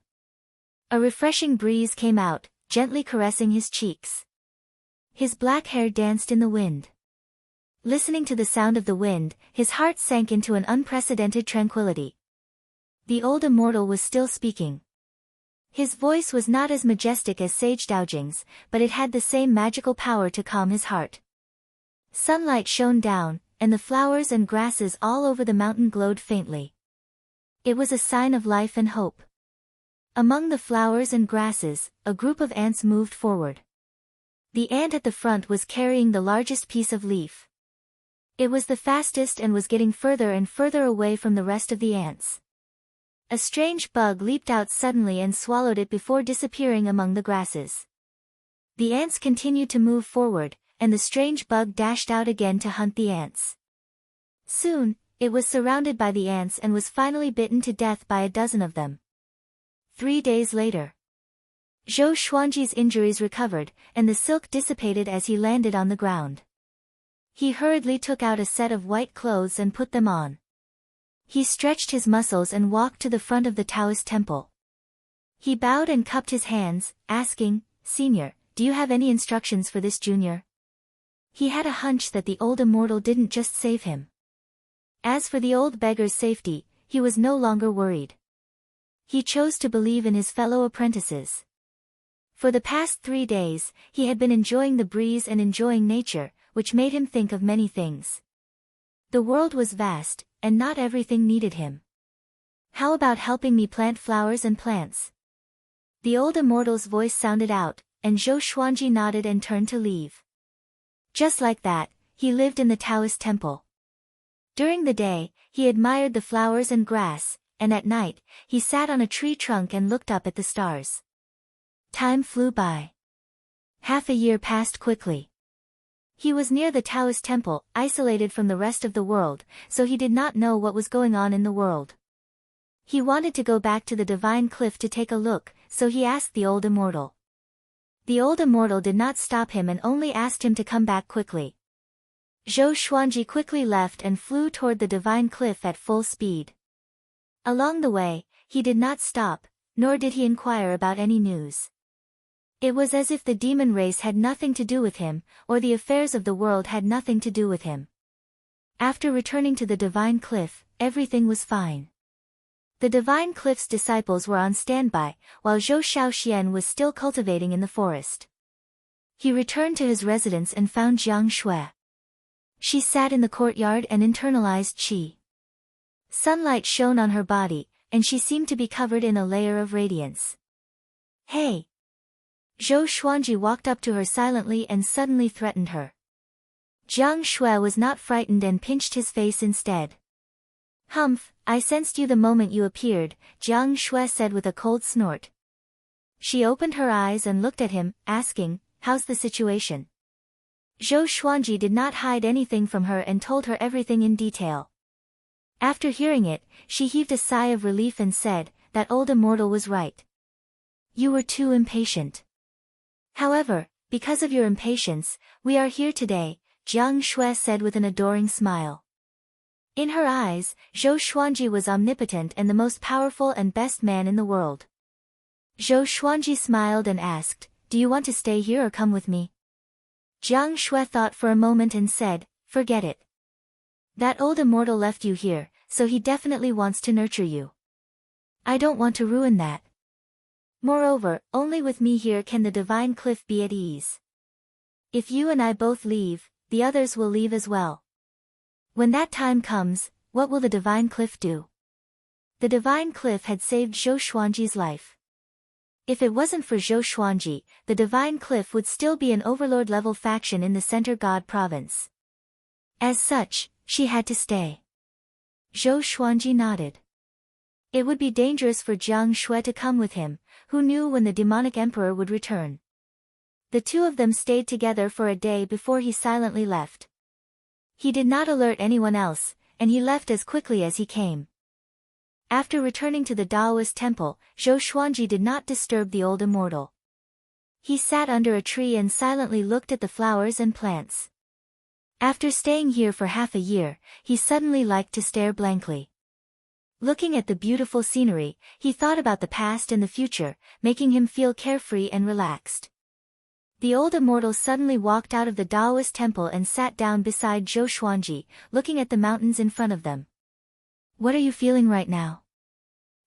A refreshing breeze came out, gently caressing his cheeks. His black hair danced in the wind. Listening to the sound of the wind, his heart sank into an unprecedented tranquility. The old immortal was still speaking. His voice was not as majestic as Sage Daojing's, but it had the same magical power to calm his heart. Sunlight shone down, and the flowers and grasses all over the mountain glowed faintly. It was a sign of life and hope. Among the flowers and grasses, a group of ants moved forward. The ant at the front was carrying the largest piece of leaf. It was the fastest and was getting further and further away from the rest of the ants. A strange bug leaped out suddenly and swallowed it before disappearing among the grasses. The ants continued to move forward, and the strange bug dashed out again to hunt the ants. Soon, it was surrounded by the ants and was finally bitten to death by a dozen of them. 3 days later. Zhou Xuanji's injuries recovered, and the silk dissipated as he landed on the ground. He hurriedly took out a set of white clothes and put them on. He stretched his muscles and walked to the front of the Taoist temple. He bowed and cupped his hands, asking, "Senior, do you have any instructions for this junior?" He had a hunch that the old immortal didn't just save him. As for the old beggar's safety, he was no longer worried. He chose to believe in his fellow apprentices. For the past 3 days, he had been enjoying the breeze and enjoying nature, which made him think of many things. The world was vast, and not everything needed him. "How about helping me plant flowers and plants?" The old immortal's voice sounded out, and Zhou Xuanji nodded and turned to leave. Just like that, he lived in the Taoist temple. During the day, he admired the flowers and grass, and at night, he sat on a tree trunk and looked up at the stars. Time flew by. Half a year passed quickly. He was near the Taoist temple, isolated from the rest of the world, so he did not know what was going on in the world. He wanted to go back to the divine cliff to take a look, so he asked the old immortal. The old immortal did not stop him and only asked him to come back quickly. Zhou Xuanji quickly left and flew toward the divine cliff at full speed. Along the way, he did not stop, nor did he inquire about any news. It was as if the demon race had nothing to do with him, or the affairs of the world had nothing to do with him. After returning to the divine cliff, everything was fine. The divine cliff's disciples were on standby, while Zhou Shaoxian was still cultivating in the forest. He returned to his residence and found Jiang Shui. She sat in the courtyard and internalized qi. Sunlight shone on her body, and she seemed to be covered in a layer of radiance. "Hey!" Zhou Xuanji walked up to her silently and suddenly threatened her. Jiang Shui was not frightened and pinched his face instead. "Humph, I sensed you the moment you appeared," Jiang Shui said with a cold snort. She opened her eyes and looked at him, asking, "How's the situation?" Zhou Xuanji did not hide anything from her and told her everything in detail. After hearing it, she heaved a sigh of relief and said, "That old immortal was right. You were too impatient. However, because of your impatience, we are here today," Jiang Shui said with an adoring smile. In her eyes, Zhou Xuanji was omnipotent and the most powerful and best man in the world. Zhou Xuanji smiled and asked, "Do you want to stay here or come with me?" Jiang Shui thought for a moment and said, "Forget it. That old immortal left you here, so he definitely wants to nurture you. I don't want to ruin that. Moreover, only with me here can the divine cliff be at ease. If you and I both leave, the others will leave as well. When that time comes, what will the divine cliff do?" The divine cliff had saved Zhou Xuanji's life. If it wasn't for Zhou Xuanji, the divine cliff would still be an overlord-level faction in the Center God province. As such, she had to stay. Zhou Xuanji nodded. It would be dangerous for Jiang Shui to come with him, who knew when the demonic emperor would return. The two of them stayed together for a day before he silently left. He did not alert anyone else, and he left as quickly as he came. After returning to the Taoist temple, Zhou Xuanji did not disturb the old immortal. He sat under a tree and silently looked at the flowers and plants. After staying here for half a year, he suddenly liked to stare blankly. Looking at the beautiful scenery, he thought about the past and the future, making him feel carefree and relaxed. The old immortal suddenly walked out of the Taoist temple and sat down beside Zhou Xuanji, looking at the mountains in front of them. "What are you feeling right now?"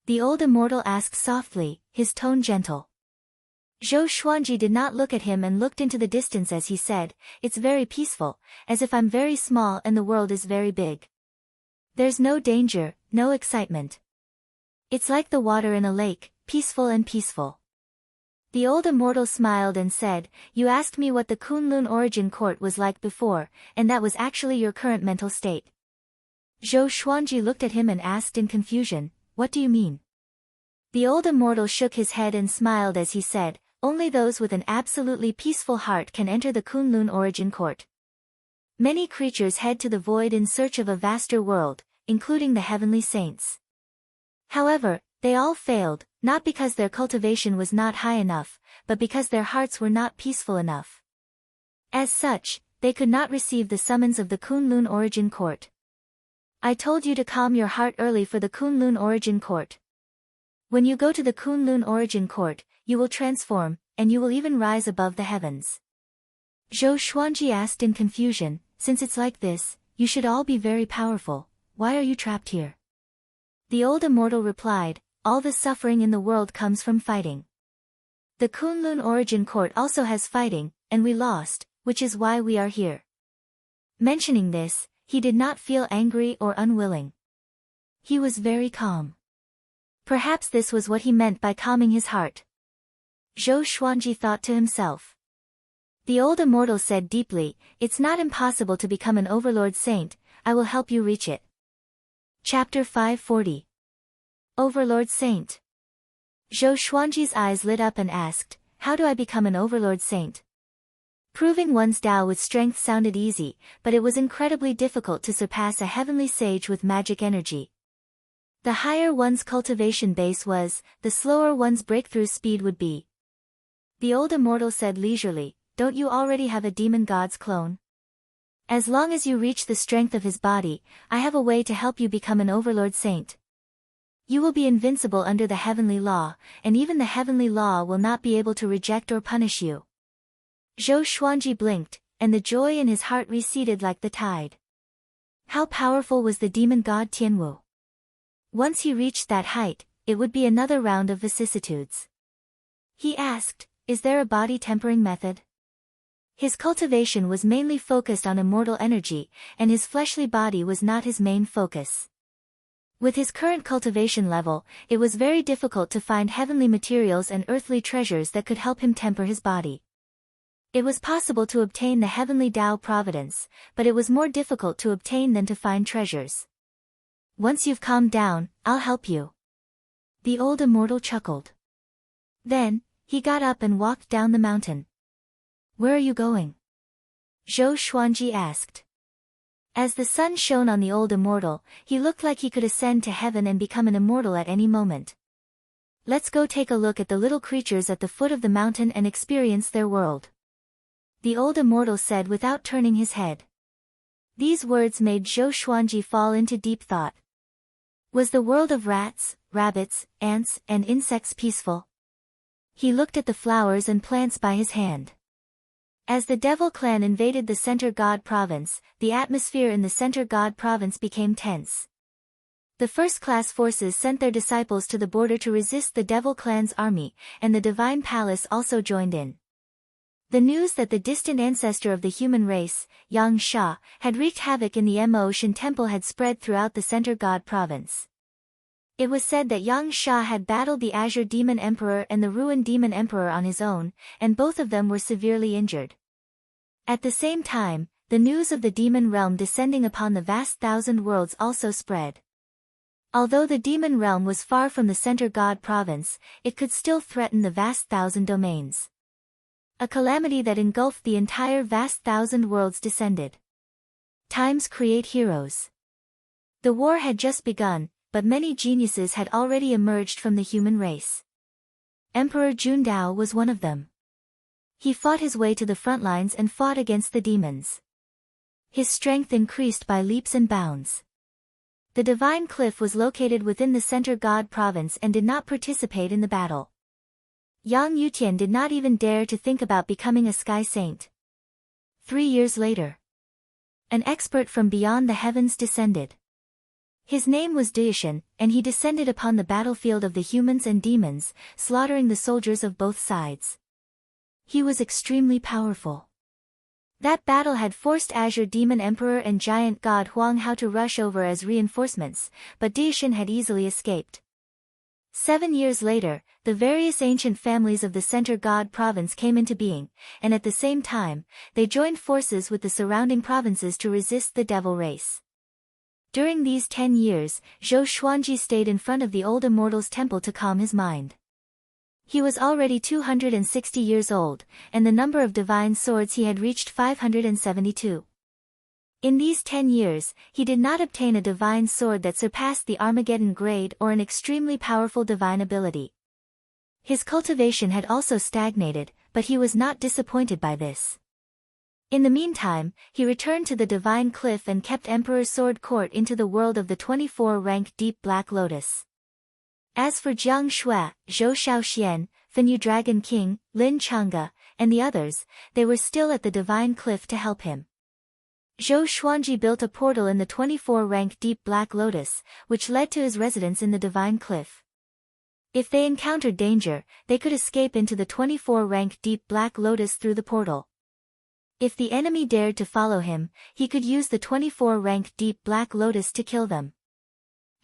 The old immortal asked softly, his tone gentle. Zhou Xuanji did not look at him and looked into the distance as he said, "It's very peaceful, as if I'm very small and the world is very big. There's no danger, no excitement. It's like the water in a lake, peaceful and peaceful." The old immortal smiled and said, "You asked me what the Kunlun origin court was like before, and that was actually your current mental state." Zhou Xuanji looked at him and asked in confusion, "What do you mean?" The old immortal shook his head and smiled as he said, "Only those with an absolutely peaceful heart can enter the Kunlun origin court. Many creatures head to the void in search of a vaster world, including the heavenly saints. However, they all failed, not because their cultivation was not high enough, but because their hearts were not peaceful enough. As such, they could not receive the summons of the Kunlun Origin Court. I told you to calm your heart early for the Kunlun Origin Court. When you go to the Kunlun Origin Court, you will transform, and you will even rise above the heavens. Zhou Xuanji asked in confusion, since it's like this, you should all be very powerful, why are you trapped here? The old immortal replied, all the suffering in the world comes from fighting. The Kunlun Origin Court also has fighting, and we lost, which is why we are here. Mentioning this, he did not feel angry or unwilling. He was very calm. Perhaps this was what he meant by calming his heart. Zhou Xuanji thought to himself. The old immortal said deeply, it's not impossible to become an overlord saint, I will help you reach it. Chapter 540. Overlord Saint. Zhou Xuanji's eyes lit up and asked, how do I become an overlord saint? Proving one's Tao with strength sounded easy, but it was incredibly difficult to surpass a heavenly sage with magic energy. The higher one's cultivation base was, the slower one's breakthrough speed would be. The old immortal said leisurely, don't you already have a demon god's clone? As long as you reach the strength of his body, I have a way to help you become an overlord saint. You will be invincible under the heavenly law, and even the heavenly law will not be able to reject or punish you. Zhou Xuanji blinked, and the joy in his heart receded like the tide. How powerful was the demon god Tianwu? Once he reached that height, it would be another round of vicissitudes. He asked, is there a body tempering method? His cultivation was mainly focused on immortal energy, and his fleshly body was not his main focus. With his current cultivation level, it was very difficult to find heavenly materials and earthly treasures that could help him temper his body. It was possible to obtain the heavenly Tao providence, but it was more difficult to obtain than to find treasures. Once you've calmed down, I'll help you. The old immortal chuckled. Then, he got up and walked down the mountain. Where are you going? Zhou Xuanji asked. As the sun shone on the old immortal, he looked like he could ascend to heaven and become an immortal at any moment. Let's go take a look at the little creatures at the foot of the mountain and experience their world. The old immortal said without turning his head. These words made Zhou Xuanji fall into deep thought. Was the world of rats, rabbits, ants, and insects peaceful? He looked at the flowers and plants by his hand. As the Devil clan invaded the Center God province, the atmosphere in the Center God province became tense. The first-class forces sent their disciples to the border to resist the Devil clan's army, and the Divine Palace also joined in. The news that the distant ancestor of the human race, Yang Sha, had wreaked havoc in the Mo Shan temple had spread throughout the Center God province. It was said that Yang Sha had battled the Azure Demon Emperor and the Ruin Demon Emperor on his own, and both of them were severely injured. At the same time, the news of the demon realm descending upon the vast thousand worlds also spread. Although the demon realm was far from the Center God province, it could still threaten the vast thousand domains. A calamity that engulfed the entire vast thousand worlds descended. Times create heroes. The war had just begun, but many geniuses had already emerged from the human race. Emperor Jundao was one of them. He fought his way to the front lines and fought against the demons. His strength increased by leaps and bounds. The Divine Cliff was located within the Center God province and did not participate in the battle. Yang Yutian did not even dare to think about becoming a sky saint. 3 years later, an expert from beyond the heavens descended. His name was Daishan, and he descended upon the battlefield of the humans and demons, slaughtering the soldiers of both sides. He was extremely powerful. That battle had forced Azure Demon Emperor and Giant God Huang Hao to rush over as reinforcements, but Daishan had easily escaped. 7 years later, the various ancient families of the Center God province came into being, and at the same time, they joined forces with the surrounding provinces to resist the devil race. During these 10 years, Zhou Xuanji stayed in front of the old immortal's temple to calm his mind. He was already 260 years old, and the number of divine swords he had reached 572. In these 10 years, he did not obtain a divine sword that surpassed the Armageddon grade or an extremely powerful divine ability. His cultivation had also stagnated, but he was not disappointed by this. In the meantime, he returned to the divine cliff and kept Emperor Sword Court into the world of the 24-rank Deep Black Lotus. As for Jiang Shui, Zhou Shaoxian, Fenyu Dragon King, Lin Chang'e, and the others, they were still at the divine cliff to help him. Zhou Xuanji built a portal in the 24-rank Deep Black Lotus, which led to his residence in the divine cliff. If they encountered danger, they could escape into the 24-rank Deep Black Lotus through the portal. If the enemy dared to follow him, he could use the 24-rank Deep Black Lotus to kill them.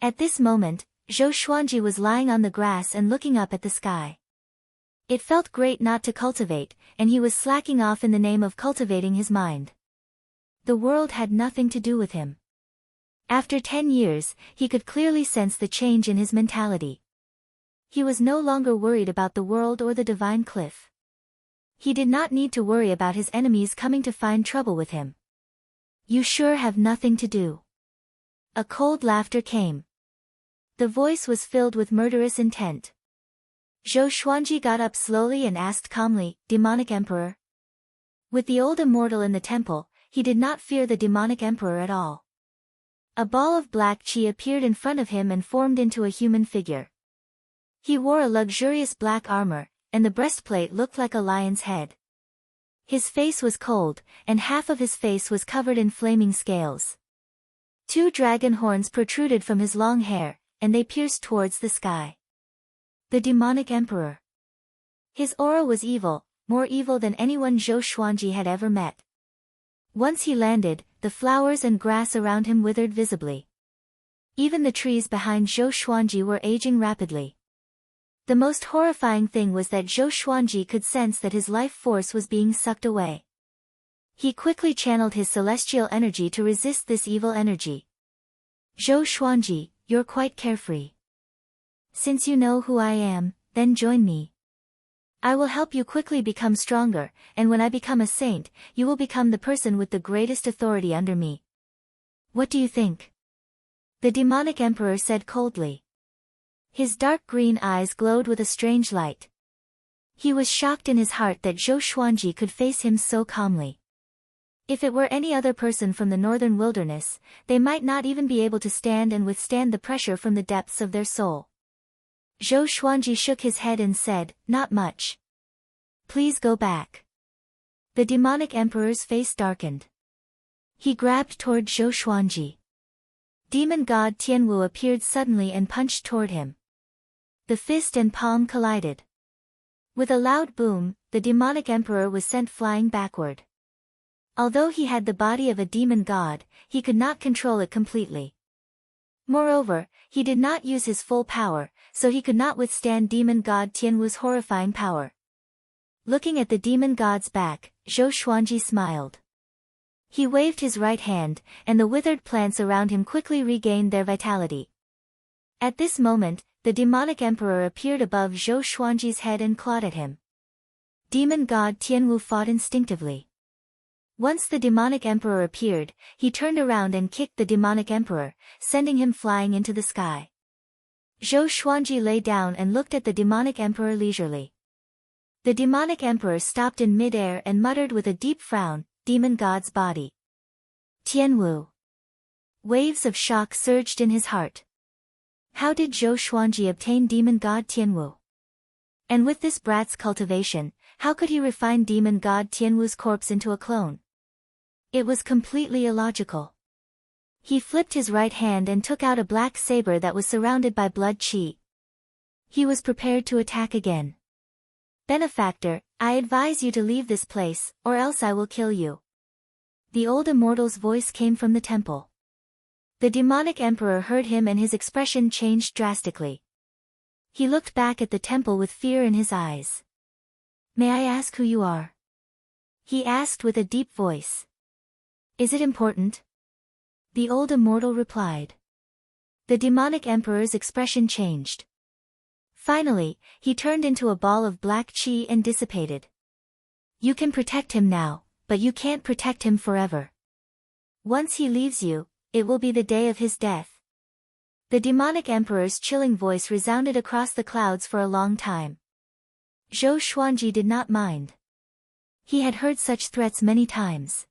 At this moment, Zhou Xuanji was lying on the grass and looking up at the sky. It felt great not to cultivate, and he was slacking off in the name of cultivating his mind. The world had nothing to do with him. After 10 years, he could clearly sense the change in his mentality. He was no longer worried about the world or the divine cliff. He did not need to worry about his enemies coming to find trouble with him. You sure have nothing to do. A cold laughter came. The voice was filled with murderous intent. Zhou Xuanji got up slowly and asked calmly, Demonic Emperor? With the old immortal in the temple, he did not fear the demonic emperor at all. A ball of black qi appeared in front of him and formed into a human figure. He wore a luxurious black armor, and the breastplate looked like a lion's head. His face was cold, and half of his face was covered in flaming scales. 2 dragon horns protruded from his long hair, and they pierced towards the sky. The demonic emperor. His aura was evil, more evil than anyone Zhou Xuanji had ever met. Once he landed, the flowers and grass around him withered visibly. Even the trees behind Zhou Xuanji were aging rapidly. The most horrifying thing was that Zhou Xuanji could sense that his life force was being sucked away. He quickly channeled his celestial energy to resist this evil energy. Zhou Xuanji, you're quite carefree. Since you know who I am, then join me. I will help you quickly become stronger, and when I become a saint, you will become the person with the greatest authority under me. What do you think? The demonic emperor said coldly. His dark green eyes glowed with a strange light. He was shocked in his heart that Zhou Xuanji could face him so calmly. If it were any other person from the northern wilderness, they might not even be able to stand and withstand the pressure from the depths of their soul. Zhou Xuanji shook his head and said, Not much. Please go back. The demonic emperor's face darkened. He grabbed toward Zhou Xuanji. Demon god Tianwu appeared suddenly and punched toward him. The fist and palm collided. With a loud boom, the demonic emperor was sent flying backward. Although he had the body of a demon god, he could not control it completely. Moreover, he did not use his full power, so he could not withstand demon god Tianwu's horrifying power. Looking at the demon god's back, Zhou Xuanji smiled. He waved his right hand, and the withered plants around him quickly regained their vitality. At this moment, the demonic emperor appeared above Zhou Xuanji's head and clawed at him. Demon god Tianwu fought instinctively. Once the demonic emperor appeared, he turned around and kicked the demonic emperor, sending him flying into the sky. Zhou Xuanji lay down and looked at the demonic emperor leisurely. The demonic emperor stopped in mid-air and muttered with a deep frown, Demon god's body. Tianwu. Waves of shock surged in his heart. How did Zhou Xuanji obtain demon god Tianwu? And with this brat's cultivation, how could he refine demon god Tianwu's corpse into a clone? It was completely illogical. He flipped his right hand and took out a black saber that was surrounded by blood qi. He was prepared to attack again. Benefactor, I advise you to leave this place, or else I will kill you. The old immortal's voice came from the temple. The demonic emperor heard him and his expression changed drastically. He looked back at the temple with fear in his eyes. May I ask who you are? He asked with a deep voice. Is it important? The old immortal replied. The demonic emperor's expression changed. Finally, he turned into a ball of black qi and dissipated. You can protect him now, but you can't protect him forever. Once he leaves you, it will be the day of his death. The demonic emperor's chilling voice resounded across the clouds for a long time. Zhou Xuanji did not mind. He had heard such threats many times.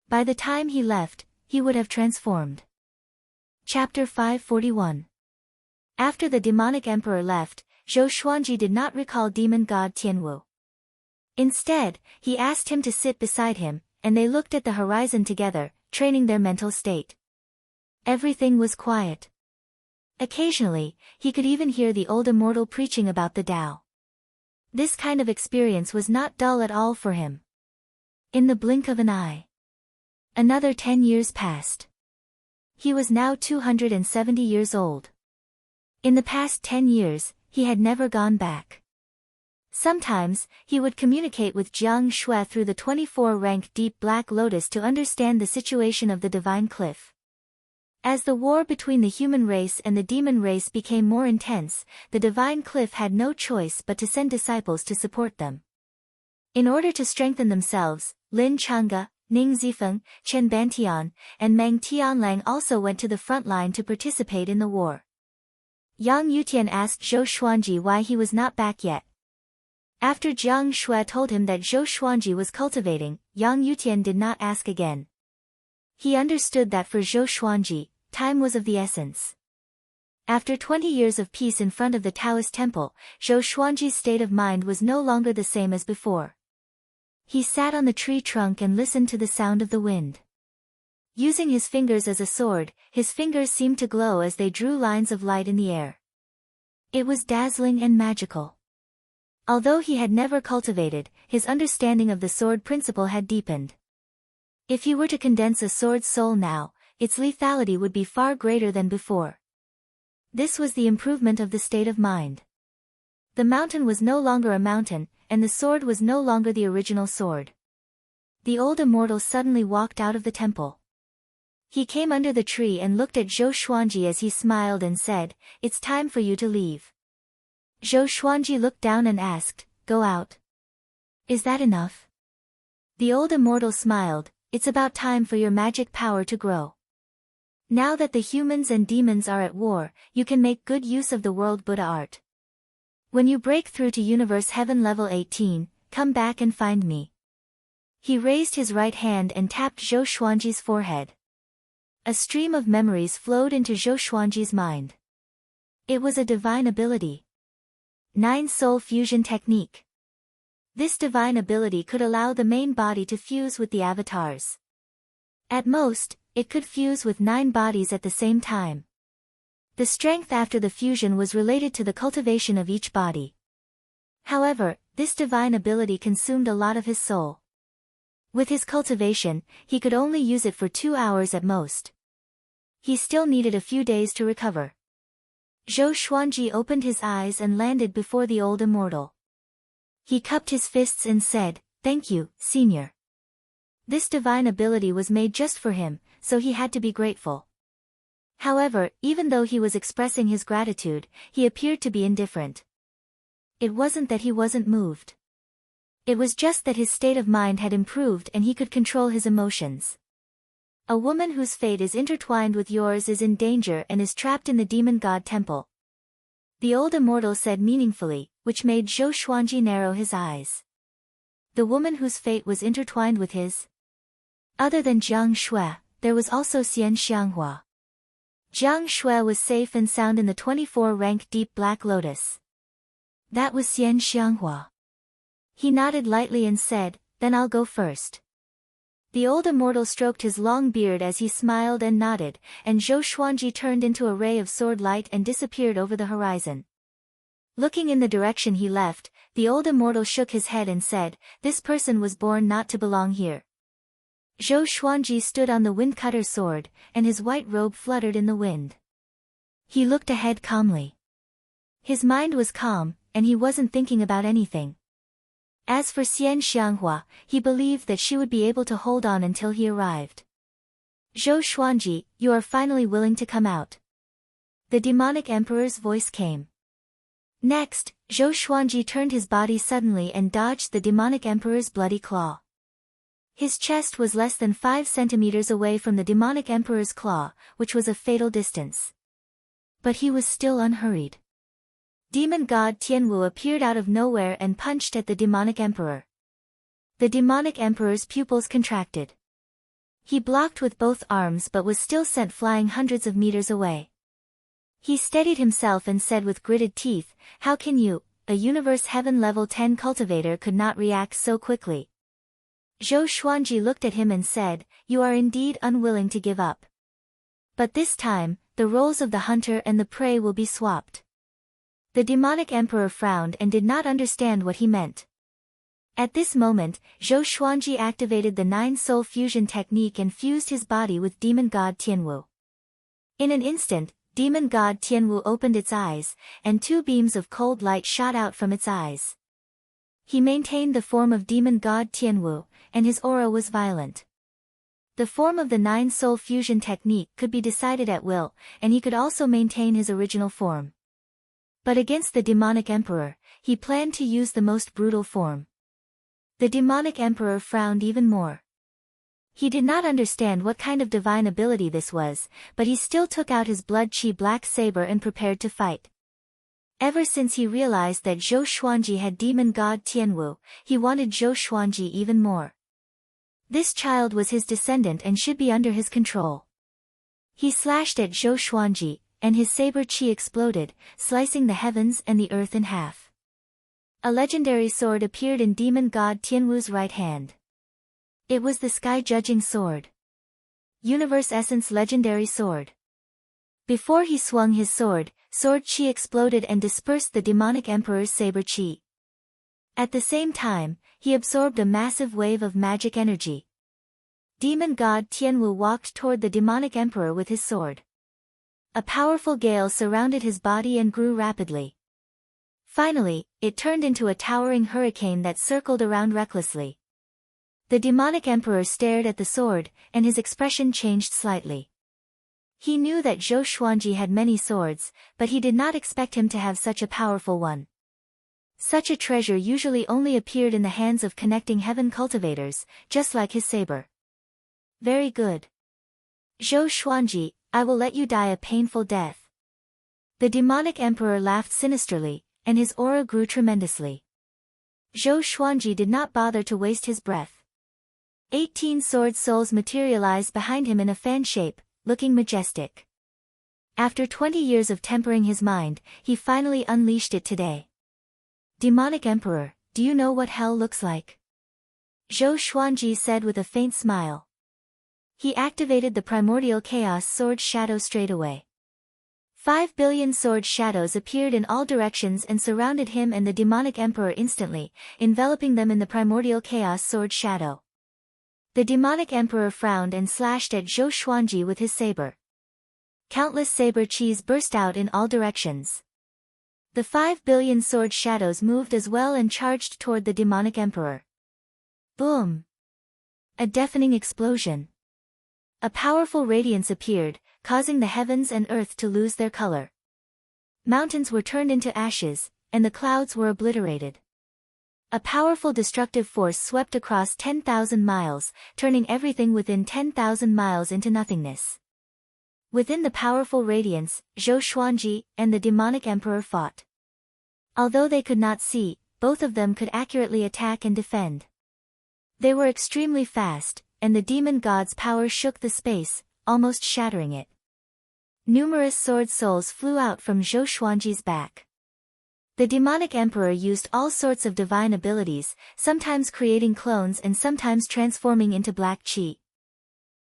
By the time he left, he would have transformed. Chapter 541. After the demonic emperor left, Zhou Xuanji did not recall demon god Tianwu. Instead, he asked him to sit beside him, and they looked at the horizon together, training their mental state. Everything was quiet. Occasionally, he could even hear the old immortal preaching about the Tao. This kind of experience was not dull at all for him. In the blink of an eye, another 10 years passed. He was now 270 years old. In the past 10 years, he had never gone back. Sometimes, he would communicate with Jiang Shui through the 24-rank deep black lotus to understand the situation of the divine cliff. As the war between the human race and the demon race became more intense, the divine cliff had no choice but to send disciples to support them. In order to strengthen themselves, Lin Changge, Ning Zifeng, Chen Bantian, and Meng Tianlang also went to the front line to participate in the war. Yang Yutian asked Zhou Xuanji why he was not back yet. After Jiang Shui told him that Zhou Xuanji was cultivating, Yang Yutian did not ask again. He understood that for Zhou Xuanji, time was of the essence. After 20 years of peace in front of the Taoist temple, Zhou Xuanji's state of mind was no longer the same as before. He sat on the tree trunk and listened to the sound of the wind. Using his fingers as a sword, his fingers seemed to glow as they drew lines of light in the air. It was dazzling and magical. Although he had never cultivated, his understanding of the sword principle had deepened. If he were to condense a sword's soul now, its lethality would be far greater than before. This was the improvement of the state of mind. The mountain was no longer a mountain, and the sword was no longer the original sword. The old immortal suddenly walked out of the temple. He came under the tree and looked at Zhou Xuanji as he smiled and said, "It's time for you to leave." Zhou Xuanji looked down and asked, "Go out? Is that enough?" The old immortal smiled, "It's about time for your magic power to grow. Now that the humans and demons are at war, you can make good use of the world Buddha art. When you break through to Universe Heaven level 18, come back and find me." He raised his right hand and tapped Zhou Xuanji's forehead. A stream of memories flowed into Zhou Xuanji's mind. It was a divine ability. 9-soul fusion technique. This divine ability could allow the main body to fuse with the avatars. At most, it could fuse with 9 bodies at the same time. The strength after the fusion was related to the cultivation of each body. However, this divine ability consumed a lot of his soul. With his cultivation, he could only use it for 2 hours at most. He still needed a few days to recover. Zhou Xuanji opened his eyes and landed before the old immortal. He cupped his fists and said, "Thank you, Senior." This divine ability was made just for him, so he had to be grateful. However, even though he was expressing his gratitude, he appeared to be indifferent. It wasn't that he wasn't moved. It was just that his state of mind had improved and he could control his emotions. A woman whose fate is intertwined with yours is in danger and is trapped in the demon god temple. The old immortal said meaningfully, which made Zhou Xuanji narrow his eyes. The woman whose fate was intertwined with his? Other than Jiang Shui, there was also Xian Xianghua. Jiang Shui was safe and sound in the 24-rank deep black lotus. That was Xian Xianghua. He nodded lightly and said, "Then I'll go first." The old immortal stroked his long beard as he smiled and nodded, and Zhou Xuanji turned into a ray of sword light and disappeared over the horizon. Looking in the direction he left, the old immortal shook his head and said, "This person was born not to belong here." Zhou Xuanji stood on the wind-cutter sword, and his white robe fluttered in the wind. He looked ahead calmly. His mind was calm, and he wasn't thinking about anything. As for Xian Xianghua, he believed that she would be able to hold on until he arrived. "Zhou Xuanji, you are finally willing to come out." The demonic emperor's voice came. Next, Zhou Xuanji turned his body suddenly and dodged the demonic emperor's bloody claw. His chest was less than 5 centimeters away from the demonic emperor's claw, which was a fatal distance. But he was still unhurried. Demon god Tianwu appeared out of nowhere and punched at the demonic emperor. The demonic emperor's pupils contracted. He blocked with both arms but was still sent flying hundreds of meters away. He steadied himself and said with gritted teeth, "How can you, a universe heaven level 10 cultivator, could not react so quickly?" Zhou Xuanji looked at him and said, "You are indeed unwilling to give up. But this time, the roles of the hunter and the prey will be swapped." The demonic emperor frowned and did not understand what he meant. At this moment, Zhou Xuanji activated the 9-soul fusion technique and fused his body with demon god Tianwu. In an instant, demon god Tianwu opened its eyes, and 2 beams of cold light shot out from its eyes. He maintained the form of demon god Tianwu, and his aura was violent. The form of the 9-soul fusion technique could be decided at will, and he could also maintain his original form. But against the demonic emperor, he planned to use the most brutal form. The demonic emperor frowned even more. He did not understand what kind of divine ability this was, but he still took out his blood-chi black saber and prepared to fight. Ever since he realized that Zhou Xuanji had demon god Tianwu, he wanted Zhou Xuanji even more. This child was his descendant and should be under his control. He slashed at Zhou Xuanji, and his saber chi exploded, slicing the heavens and the earth in half. A legendary sword appeared in demon god Tianwu's right hand. It was the Sky Judging Sword. Universe Essence Legendary Sword. Before he swung his sword chi exploded and dispersed the demonic emperor's saber chi. At the same time, he absorbed a massive wave of magic energy. Demon god Tianwu walked toward the demonic emperor with his sword. A powerful gale surrounded his body and grew rapidly. Finally, it turned into a towering hurricane that circled around recklessly. The demonic emperor stared at the sword, and his expression changed slightly. He knew that Zhou Xuanji had many swords, but he did not expect him to have such a powerful one. Such a treasure usually only appeared in the hands of connecting heaven cultivators, just like his saber. Very good. Zhou Xuanji, I will let you die a painful death. The demonic emperor laughed sinisterly, and his aura grew tremendously. Zhou Xuanji did not bother to waste his breath. 18 sword souls materialized behind him in a fan shape, looking majestic. After 20 years of tempering his mind, he finally unleashed it today. Demonic Emperor, do you know what hell looks like? Zhou Xuanji said with a faint smile. He activated the primordial chaos sword shadow straight away. 5 billion sword shadows appeared in all directions and surrounded him and the demonic emperor instantly, enveloping them in the primordial chaos sword shadow. The demonic emperor frowned and slashed at Zhou Xuanji with his saber. Countless saber chis burst out in all directions. The 5 billion sword shadows moved as well and charged toward the demonic emperor. Boom! A deafening explosion. A powerful radiance appeared, causing the heavens and earth to lose their color. Mountains were turned into ashes, and the clouds were obliterated. A powerful destructive force swept across 10,000 miles, turning everything within 10,000 miles into nothingness. Within the powerful radiance, Zhou Xuanji and the demonic emperor fought. Although they could not see, both of them could accurately attack and defend. They were extremely fast, and the demon god's power shook the space, almost shattering it. Numerous sword souls flew out from Zhou Xuanji's back. The demonic emperor used all sorts of divine abilities, sometimes creating clones and sometimes transforming into black chi.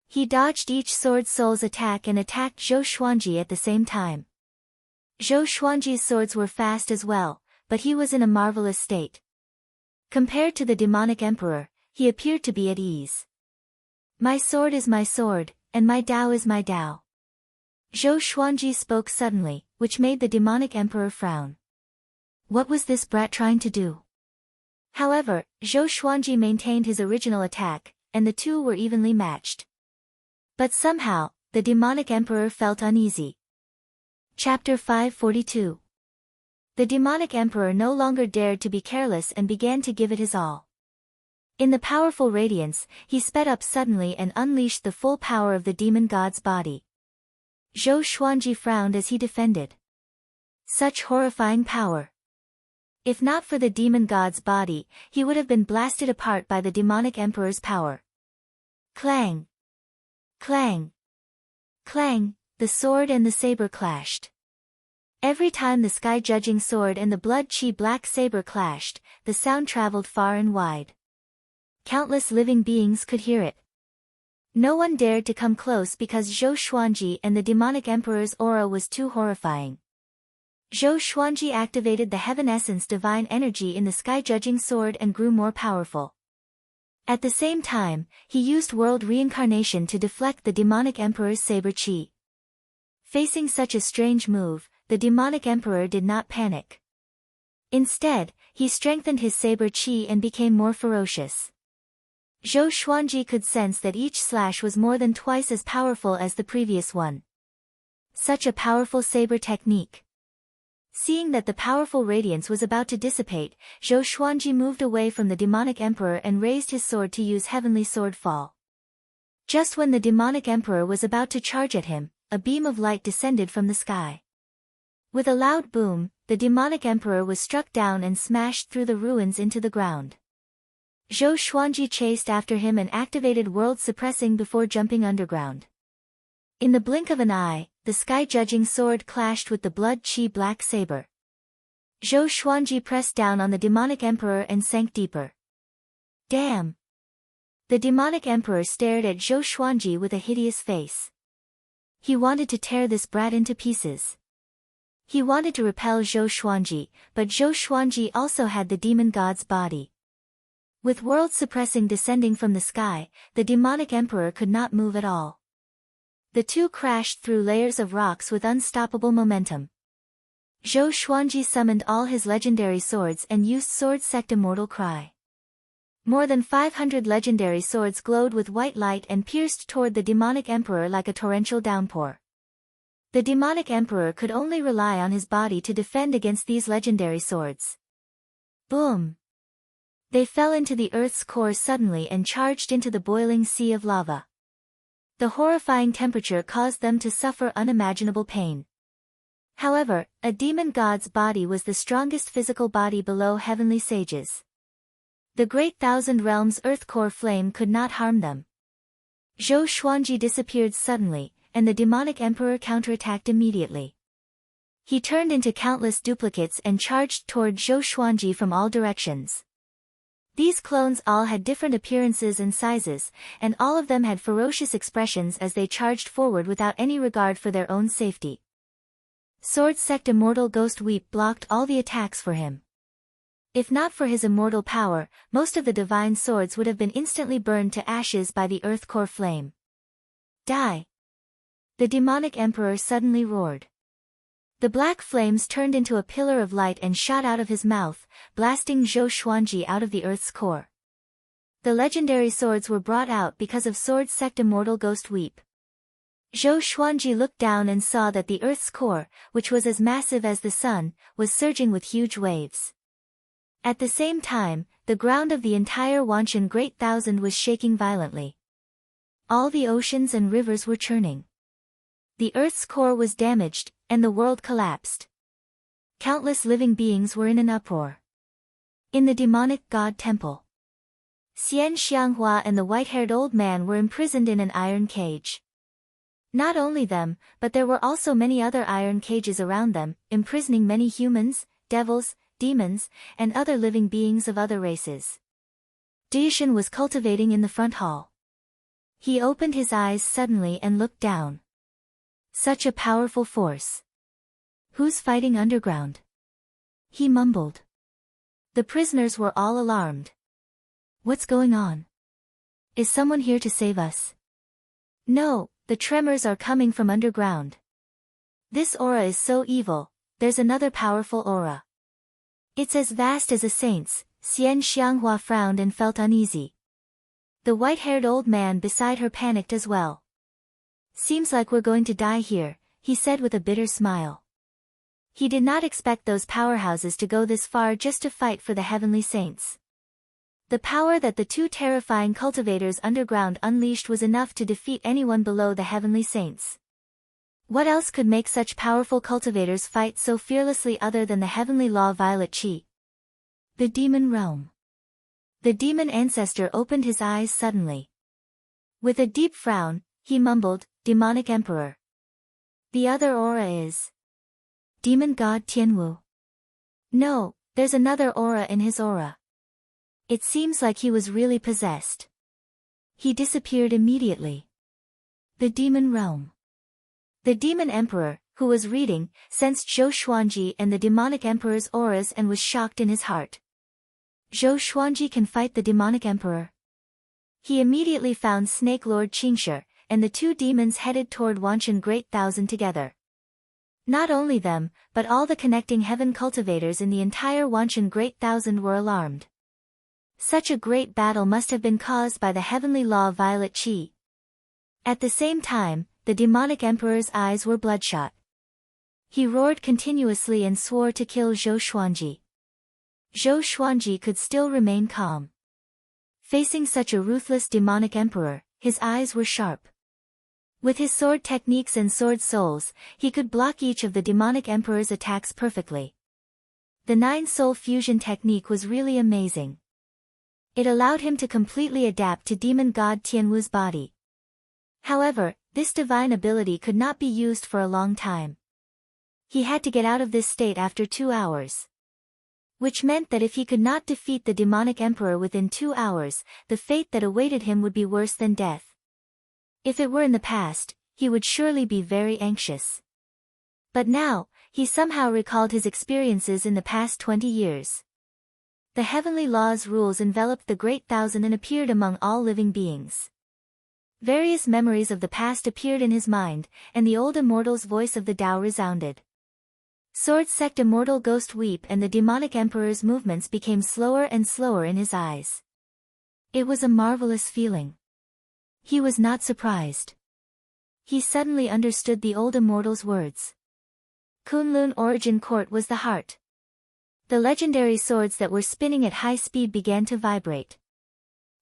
He dodged each sword soul's attack and attacked Zhou Xuanji at the same time. Zhou Xuanji's swords were fast as well, but he was in a marvelous state. Compared to the demonic emperor, he appeared to be at ease. My sword is my sword, and my Dao is my Dao. Zhou Xuanji spoke suddenly, which made the demonic emperor frown. What was this brat trying to do? However, Zhou Xuanji maintained his original attack, and the two were evenly matched. But somehow, the demonic emperor felt uneasy. Chapter 542. The demonic emperor no longer dared to be careless and began to give it his all. In the powerful radiance, he sped up suddenly and unleashed the full power of the demon god's body. Zhou Xuanji frowned as he defended. Such horrifying power. If not for the demon god's body, he would have been blasted apart by the demonic emperor's power. Clang! Clang! Clang! The sword and the saber clashed. Every time the sky-judging sword and the blood-chi black saber clashed, the sound traveled far and wide. Countless living beings could hear it. No one dared to come close because Zhou Xuanji and the demonic emperor's aura was too horrifying. Zhou Xuanji activated the heaven essence divine energy in the sky-judging sword and grew more powerful. At the same time, he used world reincarnation to deflect the demonic emperor's saber chi. Facing such a strange move, the demonic emperor did not panic. Instead, he strengthened his saber chi and became more ferocious. Zhou Xuanji could sense that each slash was more than twice as powerful as the previous one. Such a powerful saber technique. Seeing that the powerful radiance was about to dissipate, Zhou Xuanji moved away from the demonic emperor and raised his sword to use heavenly sword fall. Just when the demonic emperor was about to charge at him, a beam of light descended from the sky. With a loud boom, the demonic emperor was struck down and smashed through the ruins into the ground. Zhou Xuanji chased after him and activated world suppressing before jumping underground. In the blink of an eye, the sky-judging sword clashed with the blood-chi black saber. Zhou Xuanji pressed down on the demonic emperor and sank deeper. Damn! The demonic emperor stared at Zhou Xuanji with a hideous face. He wanted to tear this brat into pieces. He wanted to repel Zhou Xuanji, but Zhou Xuanji also had the demon god's body. With world suppressing descending from the sky, the demonic emperor could not move at all. The two crashed through layers of rocks with unstoppable momentum. Zhou Xuanji summoned all his legendary swords and used Sword Sect Immortal Cry. More than 500 legendary swords glowed with white light and pierced toward the demonic emperor like a torrential downpour. The demonic emperor could only rely on his body to defend against these legendary swords. Boom! They fell into the earth's core suddenly and charged into the boiling sea of lava. The horrifying temperature caused them to suffer unimaginable pain. However, a demon god's body was the strongest physical body below heavenly sages. The great thousand realms earth core flame could not harm them. Zhou Xuanji disappeared suddenly, and the demonic emperor counterattacked immediately. He turned into countless duplicates and charged toward Zhou Xuanji from all directions. These clones all had different appearances and sizes, and all of them had ferocious expressions as they charged forward without any regard for their own safety. Sword Sect Immortal Ghost Weep blocked all the attacks for him. If not for his immortal power, most of the divine swords would have been instantly burned to ashes by the earth core flame. Die! The demonic emperor suddenly roared. The black flames turned into a pillar of light and shot out of his mouth, blasting Zhou Xuanji out of the earth's core. The legendary swords were brought out because of Sword Sect Immortal Ghost Weep. Zhou Xuanji looked down and saw that the earth's core, which was as massive as the sun, was surging with huge waves. At the same time, the ground of the entire Wanshan Great Thousand was shaking violently. All the oceans and rivers were churning. The earth's core was damaged, and the world collapsed. Countless living beings were in an uproar. In the demonic god temple, Xian Xianghua and the white-haired old man were imprisoned in an iron cage. Not only them, but there were also many other iron cages around them, imprisoning many humans, devils, demons, and other living beings of other races. Daishan was cultivating in the front hall. He opened his eyes suddenly and looked down. Such a powerful force. Who's fighting underground? He mumbled. The prisoners were all alarmed. What's going on? Is someone here to save us? No, the tremors are coming from underground. This aura is so evil, there's another powerful aura. It's as vast as a saint's. Xian Xianghua frowned and felt uneasy. The white-haired old man beside her panicked as well. Seems like we're going to die here, he said with a bitter smile. He did not expect those powerhouses to go this far just to fight for the heavenly saints. The power that the two terrifying cultivators underground unleashed was enough to defeat anyone below the heavenly saints. What else could make such powerful cultivators fight so fearlessly other than the heavenly law Violet Chi? The demon realm. The demon ancestor opened his eyes suddenly. With a deep frown, he mumbled, "Demonic Emperor. The other aura is Demon God Tianwu." "No, there's another aura in his aura." It seems like he was really possessed. He disappeared immediately. The demon realm. The demon emperor, who was reading, sensed Zhou Xuanji and the demonic emperor's auras and was shocked in his heart. Zhou Xuanji can fight the demonic emperor. He immediately found Snake Lord Qingshi, and the two demons headed toward Wanshan Great Thousand together. Not only them, but all the connecting heaven cultivators in the entire Wanshan Great Thousand were alarmed. Such a great battle must have been caused by the heavenly law Violet Chi. At the same time, the demonic emperor's eyes were bloodshot. He roared continuously and swore to kill Zhou Xuanji. Zhou Xuanji could still remain calm. Facing such a ruthless demonic emperor, his eyes were sharp. With his sword techniques and sword souls, he could block each of the demonic emperor's attacks perfectly. The nine-soul fusion technique was really amazing. It allowed him to completely adapt to demon god Tianwu's body. However, this divine ability could not be used for a long time. He had to get out of this state after 2 hours. Which meant that if he could not defeat the demonic emperor within 2 hours, the fate that awaited him would be worse than death. If it were in the past, he would surely be very anxious. But now, he somehow recalled his experiences in the past 20 years. The heavenly law's rules enveloped the Great Thousand and appeared among all living beings. Various memories of the past appeared in his mind, and the old immortal's voice of the Tao resounded. Sword sect immortal ghost weep, and the demonic emperor's movements became slower and slower in his eyes. It was a marvelous feeling. He was not surprised. He suddenly understood the old immortal's words. Kunlun Origin Court was the heart. The legendary swords that were spinning at high speed began to vibrate.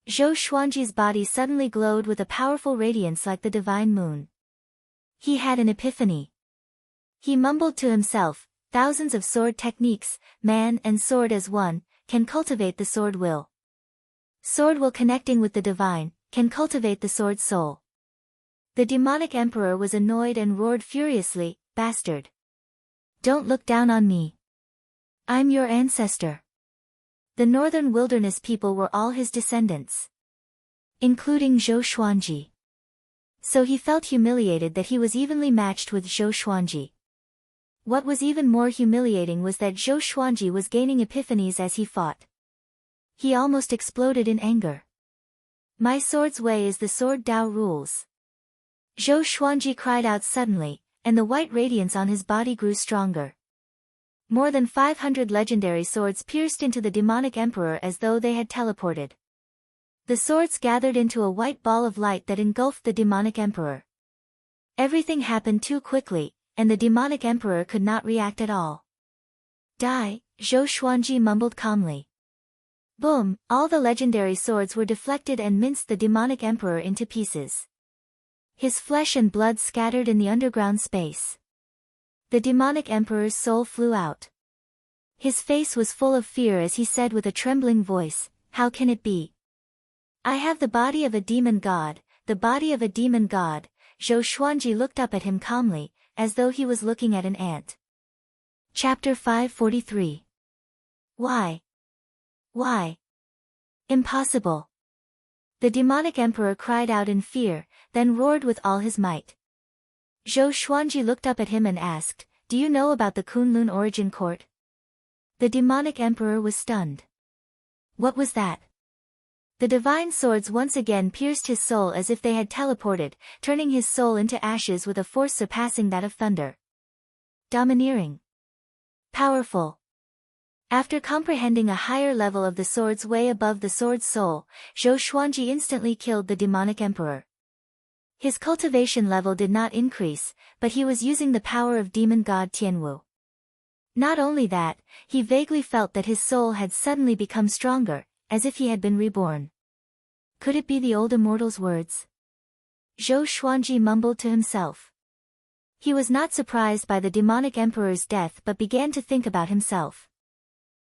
Zhou Xuanji's body suddenly glowed with a powerful radiance like the divine moon. He had an epiphany. He mumbled to himself, "Thousands of sword techniques, man and sword as one, can cultivate the sword will. Sword will connecting with the divine, can cultivate the sword soul." The demonic emperor was annoyed and roared furiously, "Bastard! Don't look down on me. I'm your ancestor." The northern wilderness people were all his descendants, including Zhou Xuanji. So he felt humiliated that he was evenly matched with Zhou Xuanji. What was even more humiliating was that Zhou Xuanji was gaining epiphanies as he fought. He almost exploded in anger. "My sword's way is the sword Tao rules." Zhou Xuanji cried out suddenly, and the white radiance on his body grew stronger. More than 500 legendary swords pierced into the demonic emperor as though they had teleported. The swords gathered into a white ball of light that engulfed the demonic emperor. Everything happened too quickly, and the demonic emperor could not react at all. "Die," Zhou Xuanji mumbled calmly. Boom, all the legendary swords were deflected and minced the demonic emperor into pieces. His flesh and blood scattered in the underground space. The demonic emperor's soul flew out. His face was full of fear as he said with a trembling voice, "How can it be? I have the body of a demon god, the body of a demon god." Zhou Xuanji looked up at him calmly, as though he was looking at an ant. Chapter 543. Why? Why? Impossible. The demonic emperor cried out in fear, then roared with all his might. Zhou Xuanji looked up at him and asked, "Do you know about the Kunlun Origin Court?" The demonic emperor was stunned. What was that? The divine swords once again pierced his soul as if they had teleported, turning his soul into ashes with a force surpassing that of thunder. Domineering. Powerful. After comprehending a higher level of the sword's way above the sword's soul, Zhou Xuanji instantly killed the demonic emperor. His cultivation level did not increase, but he was using the power of demon god Tianwu. Not only that, he vaguely felt that his soul had suddenly become stronger, as if he had been reborn. Could it be the old immortal's words? Zhou Xuanji mumbled to himself. He was not surprised by the demonic emperor's death but began to think about himself.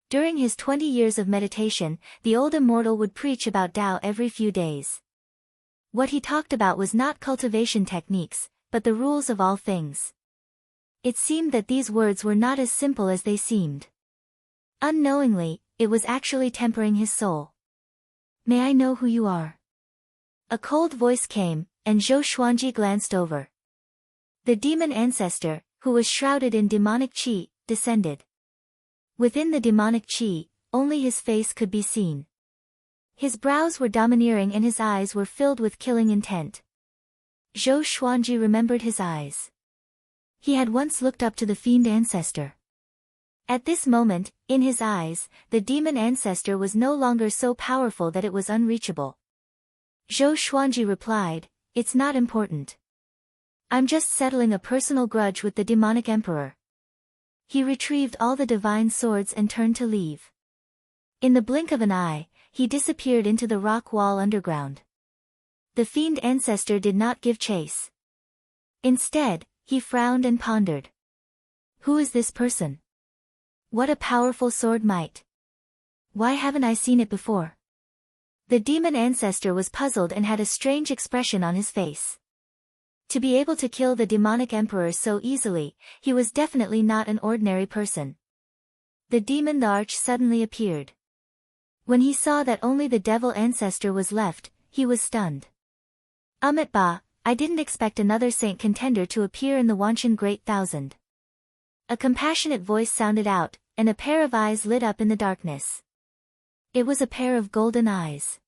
During his 20 years of meditation, the old immortal would preach about Tao every few days. What he talked about was not cultivation techniques, but the rules of all things. It seemed that these words were not as simple as they seemed. Unknowingly, it was actually tempering his soul. "May I know who you are?" A cold voice came, and Zhou Xuanji glanced over. The demon ancestor, who was shrouded in demonic qi, descended. Within the demonic qi, only his face could be seen. His brows were domineering and his eyes were filled with killing intent. Zhou Xuanji remembered his eyes. He had once looked up to the fiend ancestor. At this moment, in his eyes, the demon ancestor was no longer so powerful that it was unreachable. Zhou Xuanji replied, "It's not important. I'm just settling a personal grudge with the demonic emperor." He retrieved all the divine swords and turned to leave. In the blink of an eye, he disappeared into the rock wall underground. The fiend ancestor did not give chase. Instead, he frowned and pondered. Who is this person? What a powerful sword might. Why haven't I seen it before? The demon ancestor was puzzled and had a strange expression on his face. To be able to kill the demonic emperor so easily, he was definitely not an ordinary person. The demon the arch suddenly appeared. When he saw that only the devil ancestor was left, he was stunned. Ba, I didn't expect another saint contender to appear in the Wanshan Great Thousand. A compassionate voice sounded out, and a pair of eyes lit up in the darkness. It was a pair of golden eyes.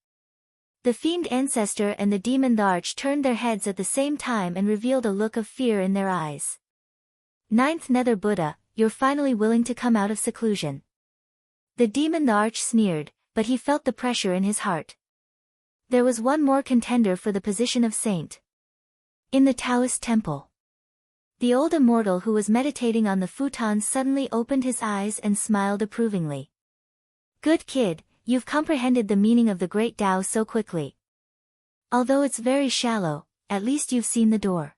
The fiend ancestor and the demon the arch turned their heads at the same time and revealed a look of fear in their eyes. Ninth Nether Buddha, you're finally willing to come out of seclusion. The demon the arch sneered, but he felt the pressure in his heart. There was one more contender for the position of saint. In the Taoist temple. The old immortal who was meditating on the futon suddenly opened his eyes and smiled approvingly. Good kid, you've comprehended the meaning of the great Tao so quickly. Although it's very shallow, at least you've seen the door.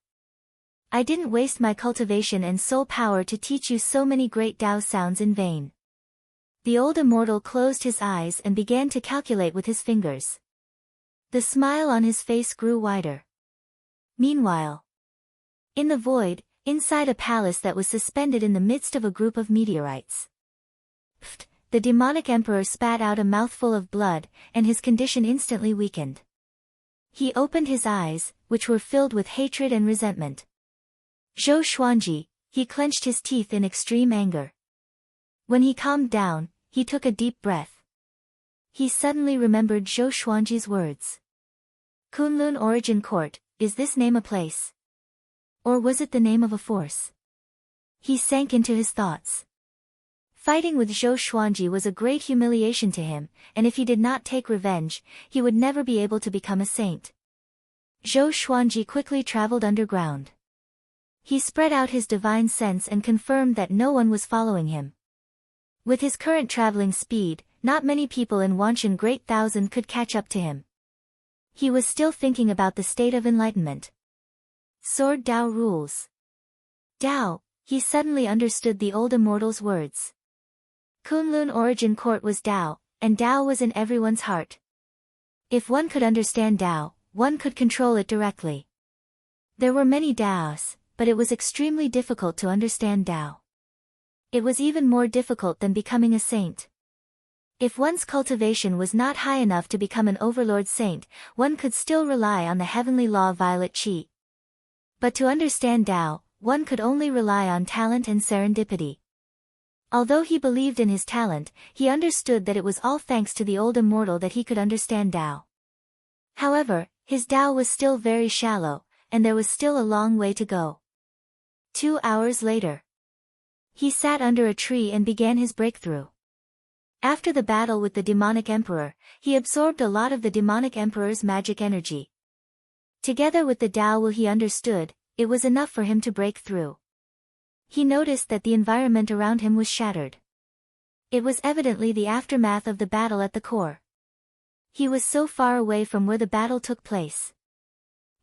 I didn't waste my cultivation and soul power to teach you so many great Tao sounds in vain. The old immortal closed his eyes and began to calculate with his fingers. The smile on his face grew wider. Meanwhile, in the void, inside a palace that was suspended in the midst of a group of meteorites. Pfft! The demonic emperor spat out a mouthful of blood, and his condition instantly weakened. He opened his eyes, which were filled with hatred and resentment. Zhou Xuanji, he clenched his teeth in extreme anger. When he calmed down, he took a deep breath. He suddenly remembered Zhou Xuanji's words. Kunlun Origin Court, is this name a place? Or was it the name of a force? He sank into his thoughts. Fighting with Zhou Xuanji was a great humiliation to him, and if he did not take revenge, he would never be able to become a saint. Zhou Xuanji quickly traveled underground. He spread out his divine sense and confirmed that no one was following him. With his current traveling speed, not many people in Wanshan Great Thousand could catch up to him. He was still thinking about the state of enlightenment. Sword Tao rules. Tao, he suddenly understood the old immortal's words. Kunlun Origin Court was Tao, and Tao was in everyone's heart. If one could understand Tao, one could control it directly. There were many Taos, but it was extremely difficult to understand Tao. It was even more difficult than becoming a saint. If one's cultivation was not high enough to become an overlord saint, one could still rely on the heavenly law violet qi. But to understand Tao, one could only rely on talent and serendipity. Although he believed in his talent, he understood that it was all thanks to the old immortal that he could understand Tao. However, his Tao was still very shallow, and there was still a long way to go. 2 hours later. He sat under a tree and began his breakthrough. After the battle with the demonic emperor, he absorbed a lot of the demonic emperor's magic energy. Together with the Tao will he understood, it was enough for him to break through. He noticed that the environment around him was shattered. It was evidently the aftermath of the battle at the core. He was so far away from where the battle took place.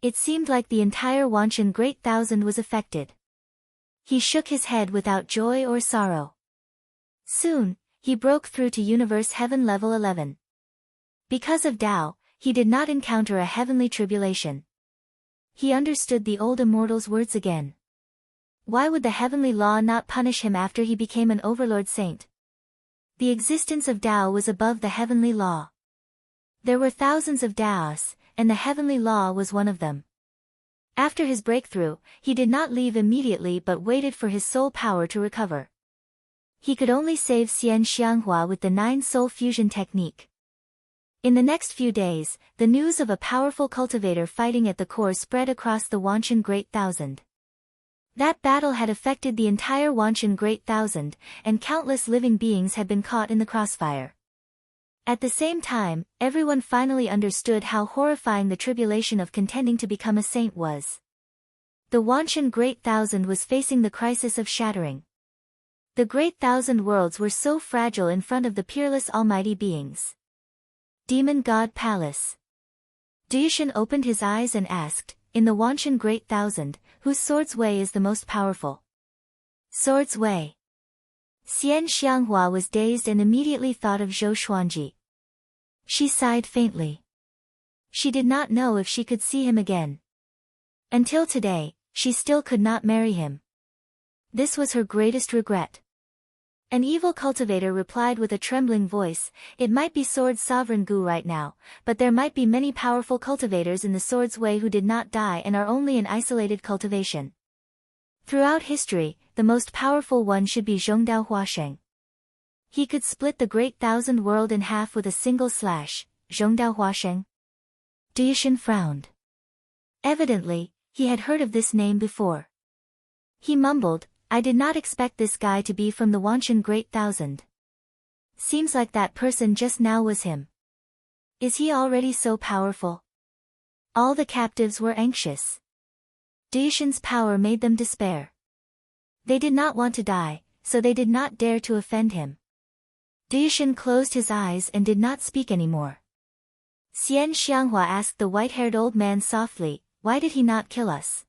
It seemed like the entire Wanshan Great Thousand was affected. He shook his head without joy or sorrow. Soon, he broke through to Universe Heaven Level 11. Because of Tao, he did not encounter a heavenly tribulation. He understood the old immortal's words again. Why would the heavenly law not punish him after he became an overlord saint? The existence of Tao was above the heavenly law. There were thousands of Taos, and the heavenly law was one of them. After his breakthrough, he did not leave immediately but waited for his soul power to recover. He could only save Xian Xianghua with the 9 soul fusion technique. In the next few days, the news of a powerful cultivator fighting at the core spread across the Wanshan Great Thousand. That battle had affected the entire Wanshan Great Thousand, and countless living beings had been caught in the crossfire. At the same time, everyone finally understood how horrifying the tribulation of contending to become a saint was. The Wanshan Great Thousand was facing the crisis of shattering. The Great Thousand Worlds were so fragile in front of the peerless almighty beings. Demon God Palace. Daishan opened his eyes and asked, in the Wanshan Great Thousand, whose sword's way is the most powerful? Sword's way. Xian Xianghua was dazed and immediately thought of Zhou Xuanji. She sighed faintly. She did not know if she could see him again. Until today, she still could not marry him. This was her greatest regret. An evil cultivator replied with a trembling voice, it might be Sword's sovereign Gu right now, but there might be many powerful cultivators in the Sword's way who did not die and are only in isolated cultivation. Throughout history, the most powerful one should be Zhongdao Huasheng. He could split the Great Thousand World in half with a single slash. Zhongdao Huasheng? Daishan frowned. Evidently, he had heard of this name before. He mumbled, I did not expect this guy to be from the Wanshan Great Thousand. Seems like that person just now was him. Is he already so powerful? All the captives were anxious. Daishan's power made them despair. They did not want to die, so they did not dare to offend him. Daishan closed his eyes and did not speak anymore. Xian Xianghua asked the white-haired old man softly, why did he not kill us?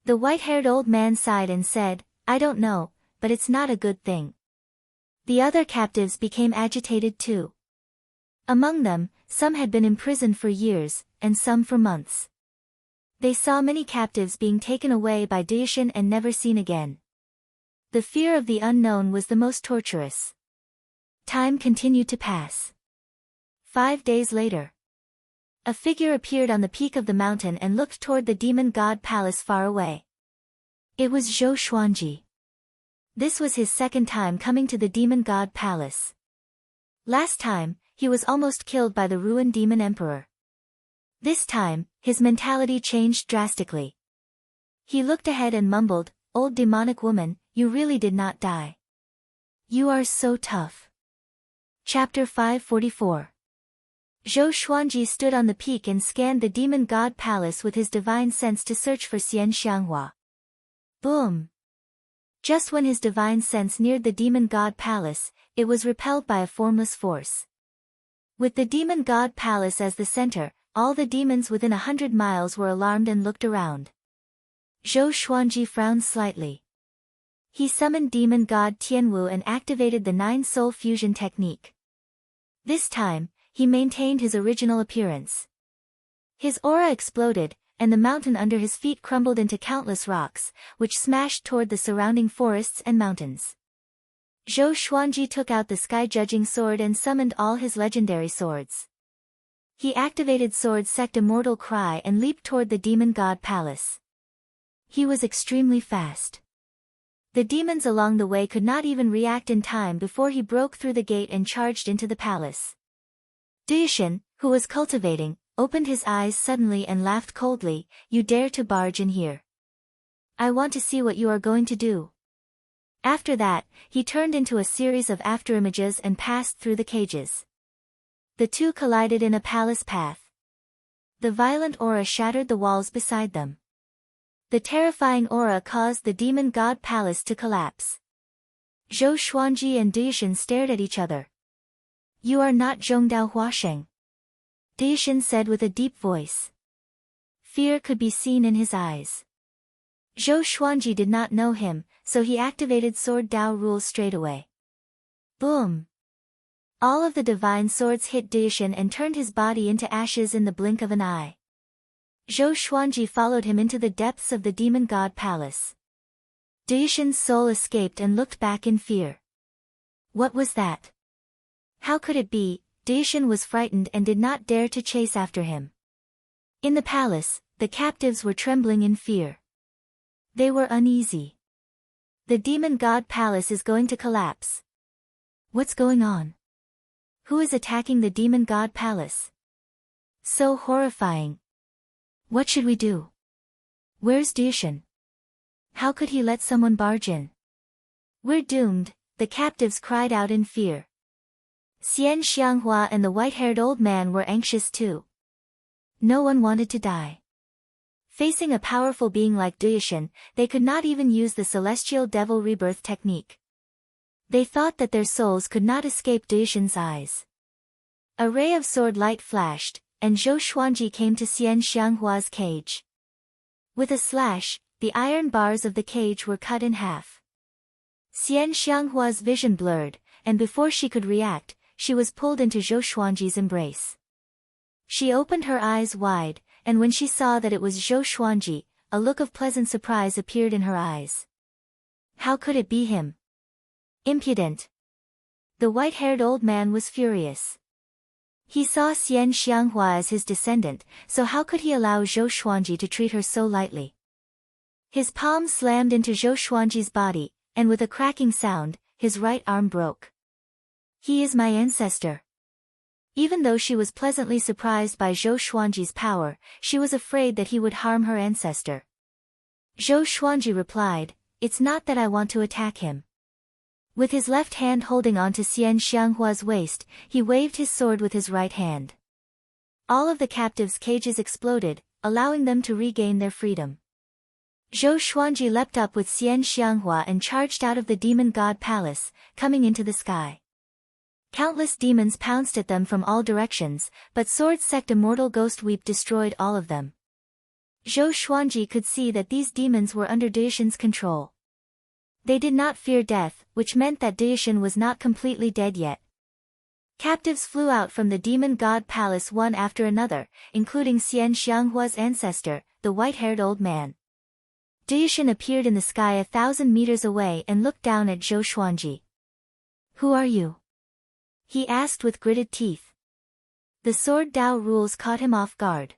The white-haired old man sighed and said, I don't know, but it's not a good thing. The other captives became agitated too. Among them, some had been imprisoned for years, and some for months. They saw many captives being taken away by Daishan and never seen again. The fear of the unknown was the most torturous. Time continued to pass. 5 days later. A figure appeared on the peak of the mountain and looked toward the demon god palace far away. It was Zhou Xuanji. This was his second time coming to the demon god palace. Last time, he was almost killed by the ruined demon emperor. This time, his mentality changed drastically. He looked ahead and mumbled, old demonic woman, you really did not die. You are so tough. Chapter 544. Zhou Xuanji stood on the peak and scanned the demon god palace with his divine sense to search for Xian Xianghua. Boom! Just when his divine sense neared the demon god palace, it was repelled by a formless force. With the demon god palace as the center, all the demons within 100 miles were alarmed and looked around. Zhou Xuanji frowned slightly. He summoned demon god Tianwu and activated the 9 soul fusion technique. This time, he maintained his original appearance. His aura exploded, and the mountain under his feet crumbled into countless rocks, which smashed toward the surrounding forests and mountains. Zhou Xuanji took out the sky-judging sword and summoned all his legendary swords. He activated Sword Sect Immortal Cry and leaped toward the demon god palace. He was extremely fast. The demons along the way could not even react in time before he broke through the gate and charged into the palace. Daishan, who was cultivating, opened his eyes suddenly and laughed coldly, you dare to barge in here. I want to see what you are going to do. After that, he turned into a series of afterimages and passed through the cages. The two collided in a palace path. The violent aura shattered the walls beside them. The terrifying aura caused the demon god palace to collapse. Zhou Xuanji and Daishan stared at each other. You are not Zhongdao Huasheng. Daishan said with a deep voice. Fear could be seen in his eyes. Zhou Xuanji did not know him, so he activated Sword Dao rules straight away. Boom! All of the divine swords hit Daishan and turned his body into ashes in the blink of an eye. Zhou Xuanji followed him into the depths of the demon god palace. Daishan's soul escaped and looked back in fear. What was that? How could it be? Daishan was frightened and did not dare to chase after him. In the palace, the captives were trembling in fear. They were uneasy. The demon god palace is going to collapse. What's going on? Who is attacking the demon god palace? So horrifying. What should we do? Where's Daishan? How could he let someone barge in? We're doomed, the captives cried out in fear. Xian Xianghua and the white-haired old man were anxious too. No one wanted to die. Facing a powerful being like Daishan, they could not even use the celestial devil rebirth technique. They thought that their souls could not escape Daishan's eyes. A ray of sword light flashed, and Zhou Xuanji came to Xian Xianghua's cage. With a slash, the iron bars of the cage were cut in half. Xian Xianghua's vision blurred, and before she could react, she was pulled into Zhou Xuanji's embrace. She opened her eyes wide, and when she saw that it was Zhou Xuanji, a look of pleasant surprise appeared in her eyes. How could it be him? Impudent! The white-haired old man was furious. He saw Xian Xianghua as his descendant, so how could he allow Zhou Xuanji to treat her so lightly? His palm slammed into Zhou Xuanji's body, and with a cracking sound, his right arm broke. He is my ancestor. Even though she was pleasantly surprised by Zhou Xuanji's power, she was afraid that he would harm her ancestor. Zhou Xuanji replied, "It's not that I want to attack him." With his left hand holding onto Xian Xianghua's waist, he waved his sword with his right hand. All of the captives' cages exploded, allowing them to regain their freedom. Zhou Xuanji leapt up with Xian Xianghua and charged out of the demon god palace, coming into the sky. Countless demons pounced at them from all directions, but Sword Sect Immortal Ghost Weep destroyed all of them. Zhou Xuanji could see that these demons were under Daishan's control. They did not fear death, which meant that Daishan was not completely dead yet. Captives flew out from the demon god palace one after another, including Xian Xianghua's ancestor, the white-haired old man. Daishan appeared in the sky 1,000 meters away and looked down at Zhou Xuanji. "Who are you?" he asked with gritted teeth. The Sword Dao rules caught him off guard.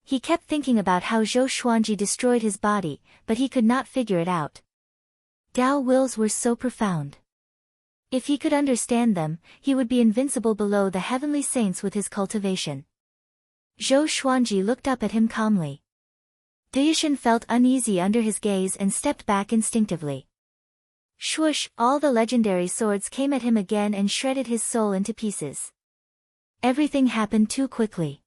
He kept thinking about how Zhou Xuanji destroyed his body, but he could not figure it out. Dao wills were so profound. If he could understand them, he would be invincible below the heavenly saints with his cultivation. Zhou Xuanji looked up at him calmly. Daishan felt uneasy under his gaze and stepped back instinctively. Swoosh! All the legendary swords came at him again and shredded his soul into pieces. Everything happened too quickly.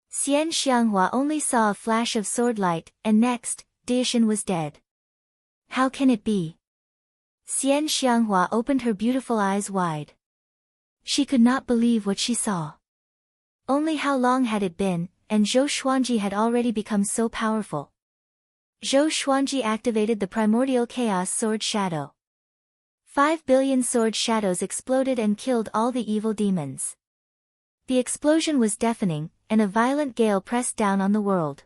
Xian Xianghua only saw a flash of sword light, and next, Daishan was dead. How can it be? Xian Xianghua opened her beautiful eyes wide. She could not believe what she saw. Only how long had it been, and Zhou Xuanji had already become so powerful. Zhou Xuanji activated the primordial chaos sword shadow. 5 billion sword shadows exploded and killed all the evil demons. The explosion was deafening, and a violent gale pressed down on the world.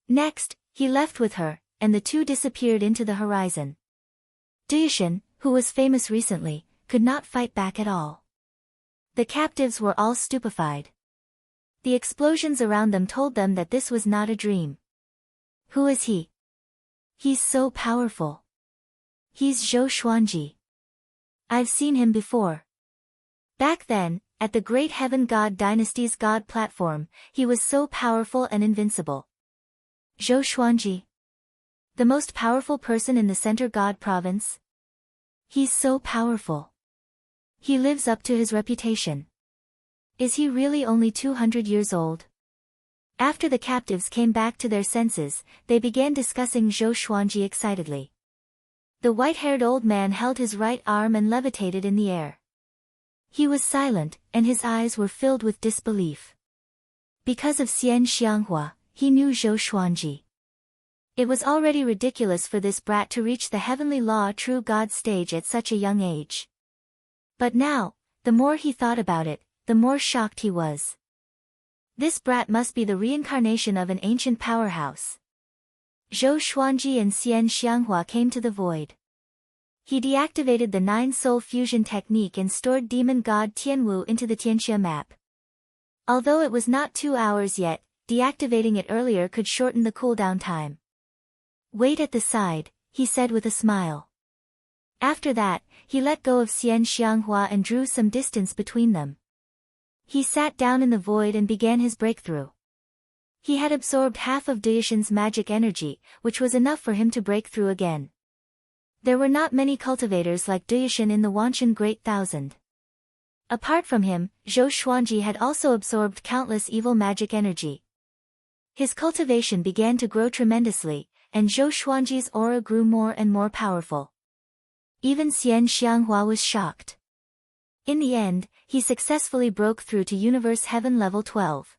Next, he left with her, and the two disappeared into the horizon. Daishan, who was famous recently, could not fight back at all. The captives were all stupefied. The explosions around them told them that this was not a dream. Who is he? He's so powerful. He's Zhou Xuanji. I've seen him before. Back then, at the Great Heaven God Dynasty's God platform, he was so powerful and invincible. Zhou Xuanji. The most powerful person in the Center God province? He's so powerful. He lives up to his reputation. Is he really only 200 years old? After the captives came back to their senses, they began discussing Zhou Xuanji excitedly. The white-haired old man held his right arm and levitated in the air. He was silent, and his eyes were filled with disbelief. Because of Xian Xianghua, he knew Zhou Xuanji. It was already ridiculous for this brat to reach the heavenly law true God stage at such a young age. But now, the more he thought about it, the more shocked he was. This brat must be the reincarnation of an ancient powerhouse. Zhou Xuanji and Xian Xianghua came to the void. He deactivated the 9-soul fusion technique and stored demon god Tianwu into the Tianxia map. Although it was not 2 hours yet, deactivating it earlier could shorten the cooldown time. Wait at the side, he said with a smile. After that, he let go of Xian Xianghua and drew some distance between them. He sat down in the void and began his breakthrough. He had absorbed half of Duyishan's magic energy, which was enough for him to break through again. There were not many cultivators like Duyishan in the Wanshan Great Thousand. Apart from him, Zhou Xuanji had also absorbed countless evil magic energy. His cultivation began to grow tremendously, and Zhou Xuanji's aura grew more and more powerful. Even Xian Xianghua was shocked. In the end, he successfully broke through to Universe Heaven level 12.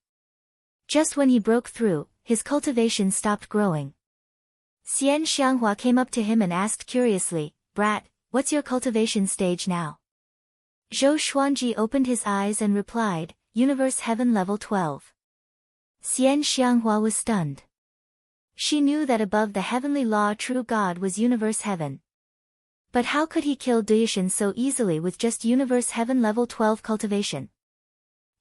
Just when he broke through, his cultivation stopped growing. Xian Xianghua came up to him and asked curiously, "Brat, what's your cultivation stage now?" Zhou Xuanji opened his eyes and replied, "Universe Heaven level 12. Xian Xianghua was stunned. She knew that above the heavenly law true God was Universe Heaven. But how could he kill Duyishan so easily with just Universe Heaven level 12 cultivation?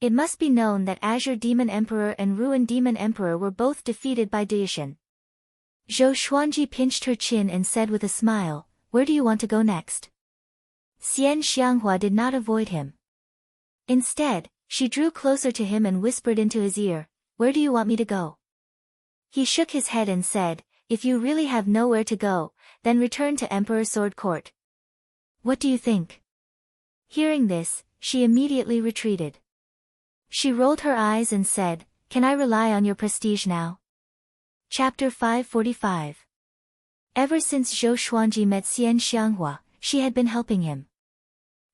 It must be known that Azure Demon Emperor and Ruin Demon Emperor were both defeated by Duyishan. Zhou Xuanji pinched her chin and said with a smile, "Where do you want to go next?" Xian Xianghua did not avoid him. Instead, she drew closer to him and whispered into his ear, "Where do you want me to go?" He shook his head and said, "If you really have nowhere to go, then return to Emperor Sword Court." "What do you think?" Hearing this, she immediately retreated. She rolled her eyes and said, "Can I rely on your prestige now?" Chapter 545. Ever since Zhou Xuanji met Xian Xianghua, she had been helping him.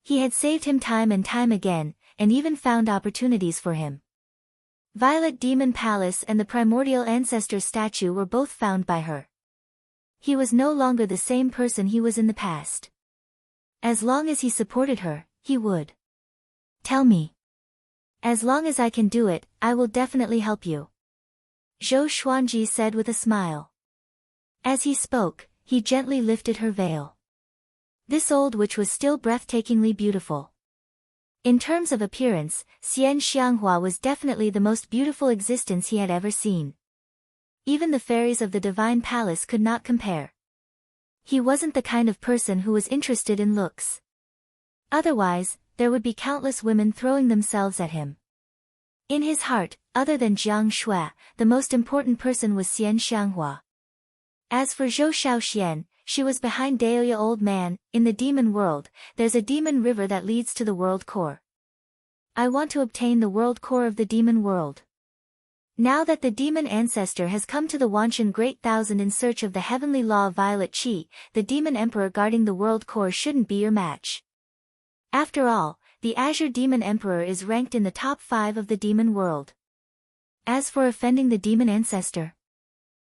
He had saved him time and time again, and even found opportunities for him. Violet Demon Palace and the Primordial Ancestor statue were both found by her. He was no longer the same person he was in the past. As long as he supported her, he would. "Tell me. As long as I can do it, I will definitely help you," Zhou Xuanji said with a smile. As he spoke, he gently lifted her veil. This old witch was still breathtakingly beautiful. In terms of appearance, Xian Xianghua was definitely the most beautiful existence he had ever seen. Even the fairies of the Divine Palace could not compare. He wasn't the kind of person who was interested in looks. Otherwise, there would be countless women throwing themselves at him. In his heart, other than Jiang Shui, the most important person was Xian Xianghua. As for Zhou Shaoxian, she was behind Daoya Old Man. In the demon world, there's a demon river that leads to the world core. I want to obtain the world core of the demon world. Now that the demon ancestor has come to the Wanshan Great Thousand in search of the heavenly law of Violet Qi, the demon emperor guarding the world core shouldn't be your match. After all, the Azure Demon Emperor is ranked in the top 5 of the demon world. As for offending the demon ancestor,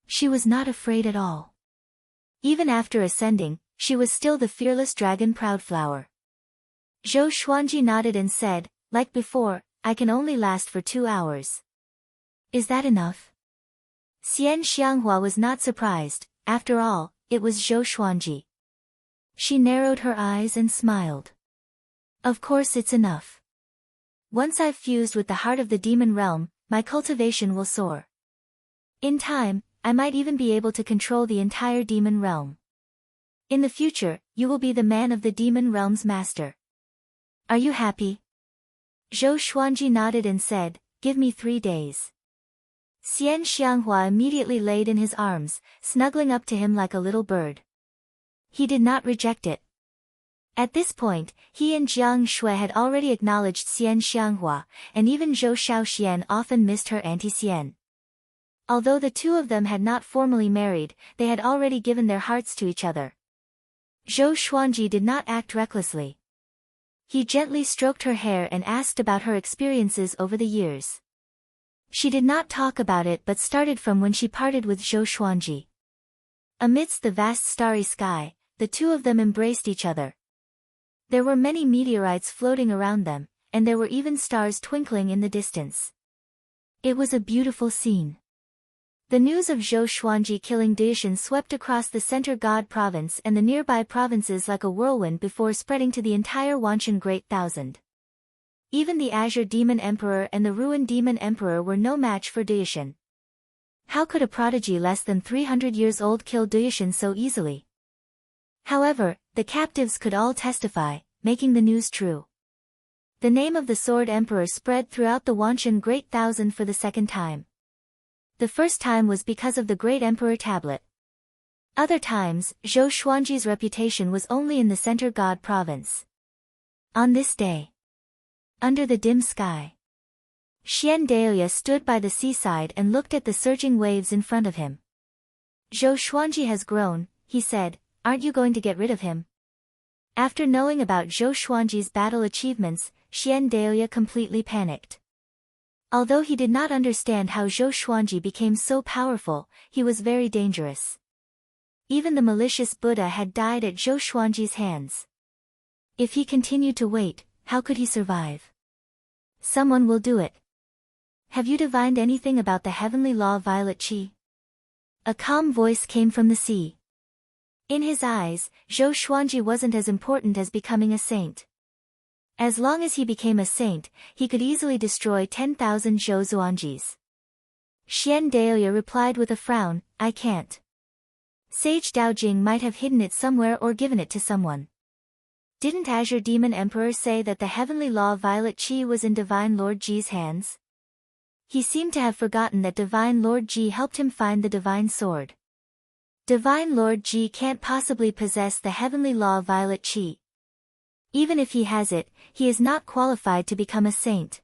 she was not afraid at all. Even after ascending, she was still the fearless dragon Proudflower. Zhou Xuanji nodded and said, "Like before, I can only last for 2 hours. Is that enough?" Xian Xianghua was not surprised. After all, it was Zhou Xuanji. She narrowed her eyes and smiled. "Of course it's enough. Once I've fused with the heart of the demon realm, my cultivation will soar. In time, I might even be able to control the entire demon realm. In the future, you will be the man of the demon realm's master. Are you happy?" Zhou Xuanji nodded and said, "Give me 3 days." Xian Xianghua immediately laid in his arms, snuggling up to him like a little bird. He did not reject it. At this point, he and Jiang Shui had already acknowledged Xian Xianghua, and even Zhou Shaoxian often missed her Auntie Xian. Although the two of them had not formally married, they had already given their hearts to each other. Zhou Xuanji did not act recklessly. He gently stroked her hair and asked about her experiences over the years. She did not talk about it but started from when she parted with Zhou Xuanji. Amidst the vast starry sky, the two of them embraced each other. There were many meteorites floating around them, and there were even stars twinkling in the distance. It was a beautiful scene. The news of Zhou Xuanji killing Daishan swept across the Center God province and the nearby provinces like a whirlwind before spreading to the entire Wanshan Great Thousand. Even the Azure Demon Emperor and the Ruined Demon Emperor were no match for Daishan. How could a prodigy less than 300 years old kill Daishan so easily? However, the captives could all testify, making the news true. The name of the Sword Emperor spread throughout the Wanshan Great Thousand for the second time. The first time was because of the Great Emperor Tablet. Other times, Zhou Xuanji's reputation was only in the Center God province. On this day, under the dim sky, Xian Daoya stood by the seaside and looked at the surging waves in front of him. Zhou Xuanji has grown, he said, aren't you going to get rid of him? After knowing about Zhou Xuanji's battle achievements, Xian Daoya completely panicked. Although he did not understand how Zhou Xuanji became so powerful, he was very dangerous. Even the malicious Buddha had died at Zhou Xuanji's hands. If he continued to wait, how could he survive? Someone will do it. Have you divined anything about the heavenly law Violet Qi? A calm voice came from the sea. In his eyes, Zhou Xuanji wasn't as important as becoming a saint. As long as he became a saint, he could easily destroy 10,000 Zhou Xuanjis. Xian Daoya replied with a frown, I can't. Sage Daojing might have hidden it somewhere or given it to someone. Didn't Azure Demon Emperor say that the heavenly law Violet Qi was in Divine Lord Ji's hands? He seemed to have forgotten that Divine Lord Ji helped him find the Divine Sword. Divine Lord Ji can't possibly possess the heavenly law Violet Qi. Even if he has it, he is not qualified to become a saint.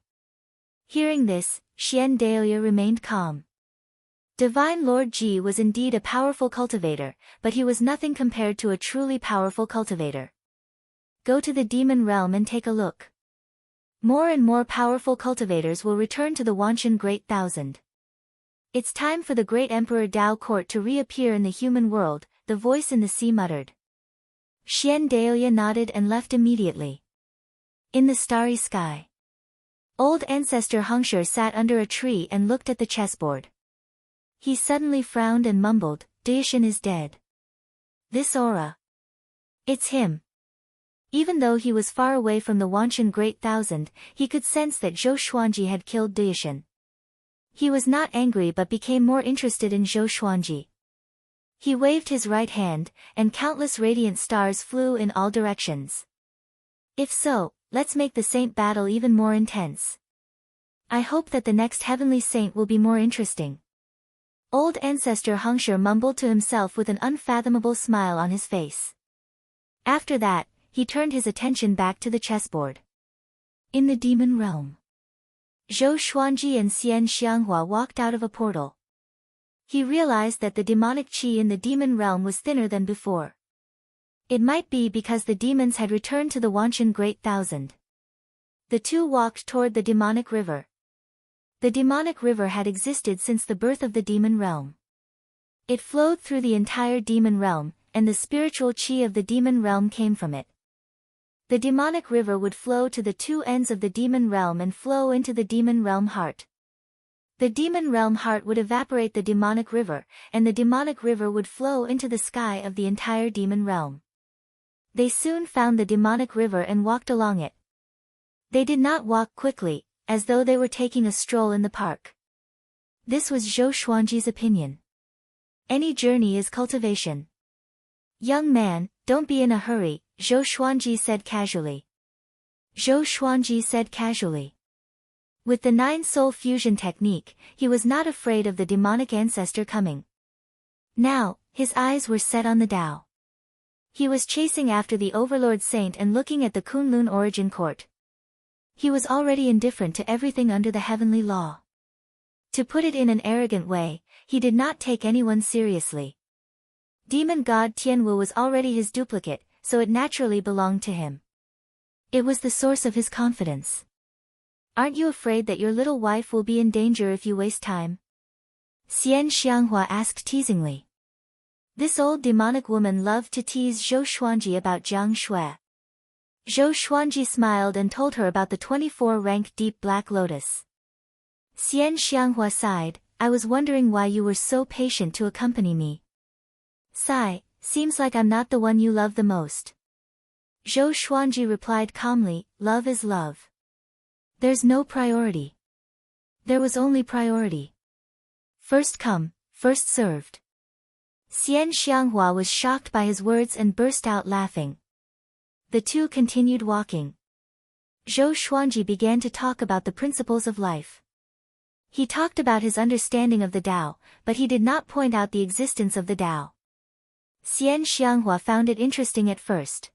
Hearing this, Xian Daoya remained calm. Divine Lord Ji was indeed a powerful cultivator, but he was nothing compared to a truly powerful cultivator. Go to the demon realm and take a look. More and more powerful cultivators will return to the Wanshan Great Thousand. It's time for the great Emperor Dao Court to reappear in the human world, the voice in the sea muttered. Xian Daoya nodded and left immediately. In the starry sky, old ancestor Hengshi sat under a tree and looked at the chessboard. He suddenly frowned and mumbled, Daishan is dead. This aura. It's him. Even though he was far away from the Wanshan Great Thousand, he could sense that Zhou Xuanji had killed Daishan. He was not angry but became more interested in Zhou Xuanji. He waved his right hand, and countless radiant stars flew in all directions. If so, let's make the saint battle even more intense. I hope that the next heavenly saint will be more interesting. Old ancestor Hengshi mumbled to himself with an unfathomable smile on his face. After that, he turned his attention back to the chessboard. In the demon realm, Zhou Xuanji and Xian Xianghua walked out of a portal. He realized that the demonic qi in the demon realm was thinner than before. It might be because the demons had returned to the Wanshan Great Thousand. The two walked toward the demonic river. The demonic river had existed since the birth of the demon realm. It flowed through the entire demon realm, and the spiritual qi of the demon realm came from it. The demonic river would flow to the two ends of the demon realm and flow into the demon realm heart. The demon realm heart would evaporate the demonic river, and the demonic river would flow into the sky of the entire demon realm. They soon found the demonic river and walked along it. They did not walk quickly, as though they were taking a stroll in the park. This was Zhou Xuanji's opinion. Any journey is cultivation. Young man, don't be in a hurry, Zhou Xuanji said casually. Zhou Xuanji said casually. With the 9-soul fusion technique, he was not afraid of the demonic ancestor coming. Now, his eyes were set on the Tao. He was chasing after the Overlord Saint and looking at the Kunlun Origin Court. He was already indifferent to everything under the heavenly law. To put it in an arrogant way, he did not take anyone seriously. Demon God Tianwu was already his duplicate, so it naturally belonged to him. It was the source of his confidence. Aren't you afraid that your little wife will be in danger if you waste time? Xian Xianghua asked teasingly. This old demonic woman loved to tease Zhou Xuanji about Jiang Shui. Zhou Xuanji smiled and told her about the 24-rank deep black lotus. Xian Xianghua sighed, I was wondering why you were so patient to accompany me. Sigh, seems like I'm not the one you love the most. Zhou Xuanji replied calmly, love is love. There's no priority. There was only priority. First come, first served. Xian Xianghua was shocked by his words and burst out laughing. The two continued walking. Zhou Xuanji began to talk about the principles of life. He talked about his understanding of the Tao, but he did not point out the existence of the Tao. Xian Xianghua found it interesting at first.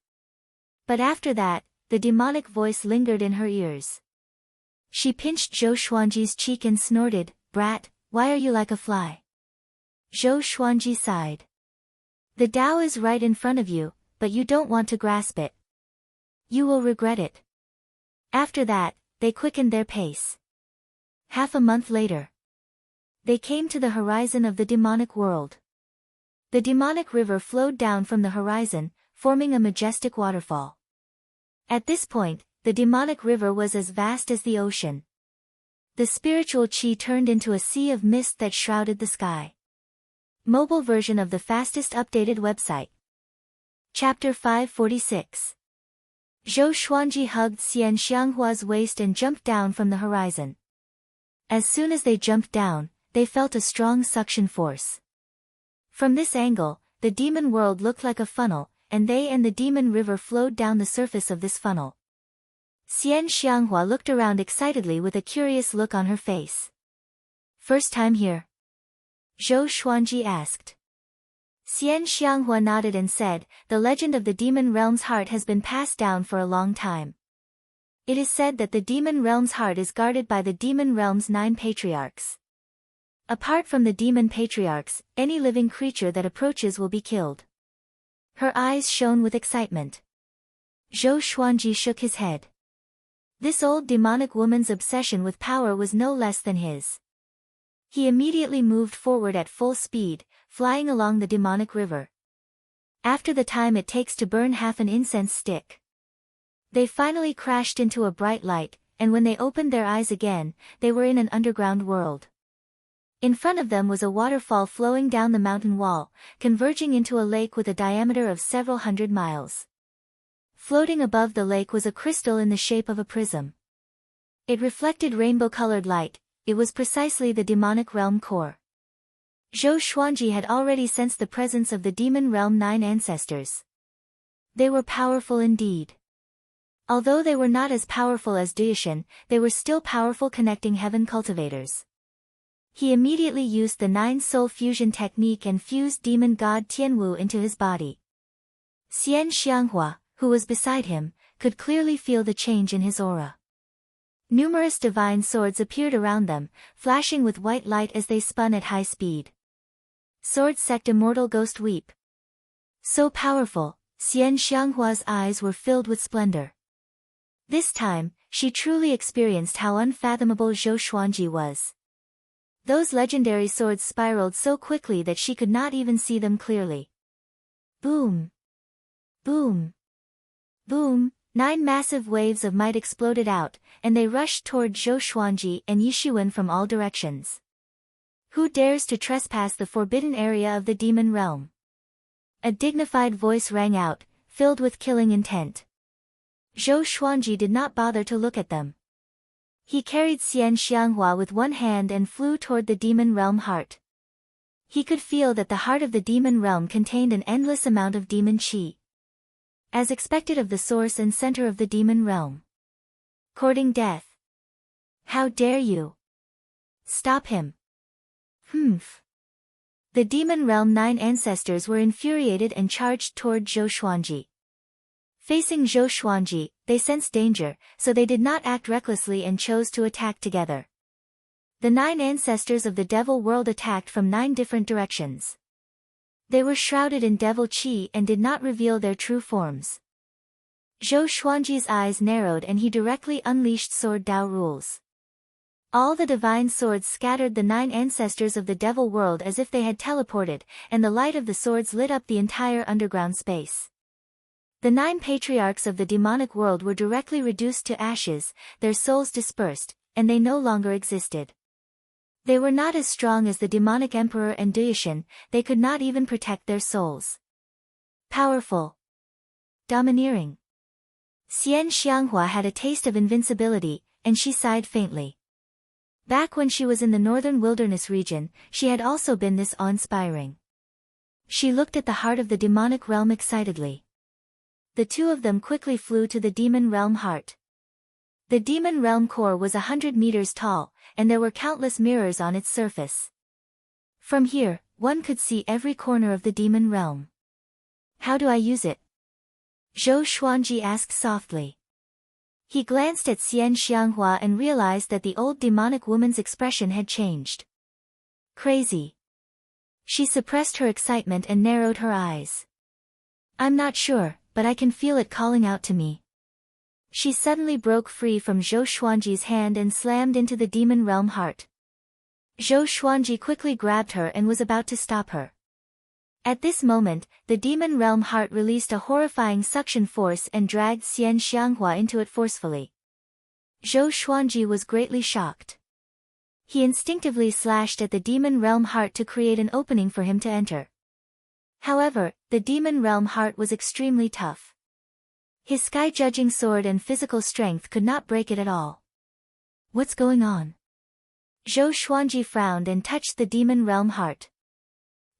But after that, the demonic voice lingered in her ears. She pinched Zhou Xuanji's cheek and snorted, Brat, why are you like a fly? Zhou Xuanji sighed. The Tao is right in front of you, but you don't want to grasp it. You will regret it. After that, they quickened their pace. Half a month later, they came to the horizon of the demonic world. The demonic river flowed down from the horizon, forming a majestic waterfall. At this point, the demonic river was as vast as the ocean. The spiritual qi turned into a sea of mist that shrouded the sky. Mobile version of the fastest updated website. Chapter 546. Zhou Xuanji hugged Xian Xianghua's waist and jumped down from the horizon. As soon as they jumped down, they felt a strong suction force. From this angle, the demon world looked like a funnel, and they and the demon river flowed down the surface of this funnel. Xian Xianghua looked around excitedly with a curious look on her face. First time here? Zhou Xuanji asked. Xian Xianghua nodded and said, the legend of the demon realm's heart has been passed down for a long time. It is said that the demon realm's heart is guarded by the demon realm's 9 patriarchs. Apart from the demon patriarchs, any living creature that approaches will be killed. Her eyes shone with excitement. Zhou Xuanji shook his head. This old demonic woman's obsession with power was no less than his. He immediately moved forward at full speed, flying along the demonic river. After the time it takes to burn half an incense stick. They finally crashed into a bright light, and when they opened their eyes again, they were in an underground world. In front of them was a waterfall flowing down the mountain wall, converging into a lake with a diameter of several hundred miles. Floating above the lake was a crystal in the shape of a prism. It reflected rainbow-colored light. It was precisely the demonic realm core. Zhou Xuanji had already sensed the presence of the demon realm 9 ancestors. They were powerful indeed. Although they were not as powerful as Duishan, they were still powerful connecting heaven cultivators. He immediately used the 9-soul fusion technique and fused demon god Tianwu into his body. Xian Xianghua, who was beside him, could clearly feel the change in his aura. Numerous divine swords appeared around them, flashing with white light as they spun at high speed. Sword sect immortal ghost weep. So powerful, Xian Xianghua's eyes were filled with splendor. This time, she truly experienced how unfathomable Zhou Xuanji was. Those legendary swords spiraled so quickly that she could not even see them clearly. Boom! Boom! Boom! 9 massive waves of might exploded out, and they rushed toward Zhou Xuanji and Yishuan from all directions. Who dares to trespass the forbidden area of the demon realm? A dignified voice rang out, filled with killing intent. Zhou Xuanji did not bother to look at them. He carried Xian Xianghua with one hand and flew toward the demon realm heart. He could feel that the heart of the demon realm contained an endless amount of demon qi. As expected of the source and center of the demon realm. Courting death. How dare you? Stop him. Humph. The demon realm 9 ancestors were infuriated and charged toward Zhou Xuanji. Facing Zhou Xuanji, they sensed danger, so they did not act recklessly and chose to attack together. The 9 ancestors of the devil world attacked from 9 different directions. They were shrouded in devil qi and did not reveal their true forms. Zhou Xuanji's eyes narrowed and he directly unleashed Sword Dao rules. All the divine swords scattered the 9 ancestors of the devil world as if they had teleported, and the light of the swords lit up the entire underground space. The 9 patriarchs of the demonic world were directly reduced to ashes, their souls dispersed, and they no longer existed. They were not as strong as the demonic emperor and Duyushan, they could not even protect their souls. Powerful. Domineering. Xian Xianghua had a taste of invincibility, and she sighed faintly. Back when she was in the northern wilderness region, she had also been this awe-inspiring. She looked at the heart of the demonic realm excitedly. The two of them quickly flew to the demon realm heart. The demon realm core was 100 meters tall, and there were countless mirrors on its surface. From here, one could see every corner of the demon realm. How do I use it? Zhou Xuanji asked softly. He glanced at Xian Xianghua and realized that the old demonic woman's expression had changed. Crazy. She suppressed her excitement and narrowed her eyes. I'm not sure, but I can feel it calling out to me. She suddenly broke free from Zhou Xuanji's hand and slammed into the demon realm heart. Zhou Xuanji quickly grabbed her and was about to stop her. At this moment, the demon realm heart released a horrifying suction force and dragged Xian Xianghua into it forcefully. Zhou Xuanji was greatly shocked. He instinctively slashed at the demon realm heart to create an opening for him to enter. However, the demon realm heart was extremely tough. His sky-judging sword and physical strength could not break it at all. What's going on? Zhou Xuanji frowned and touched the demon realm heart.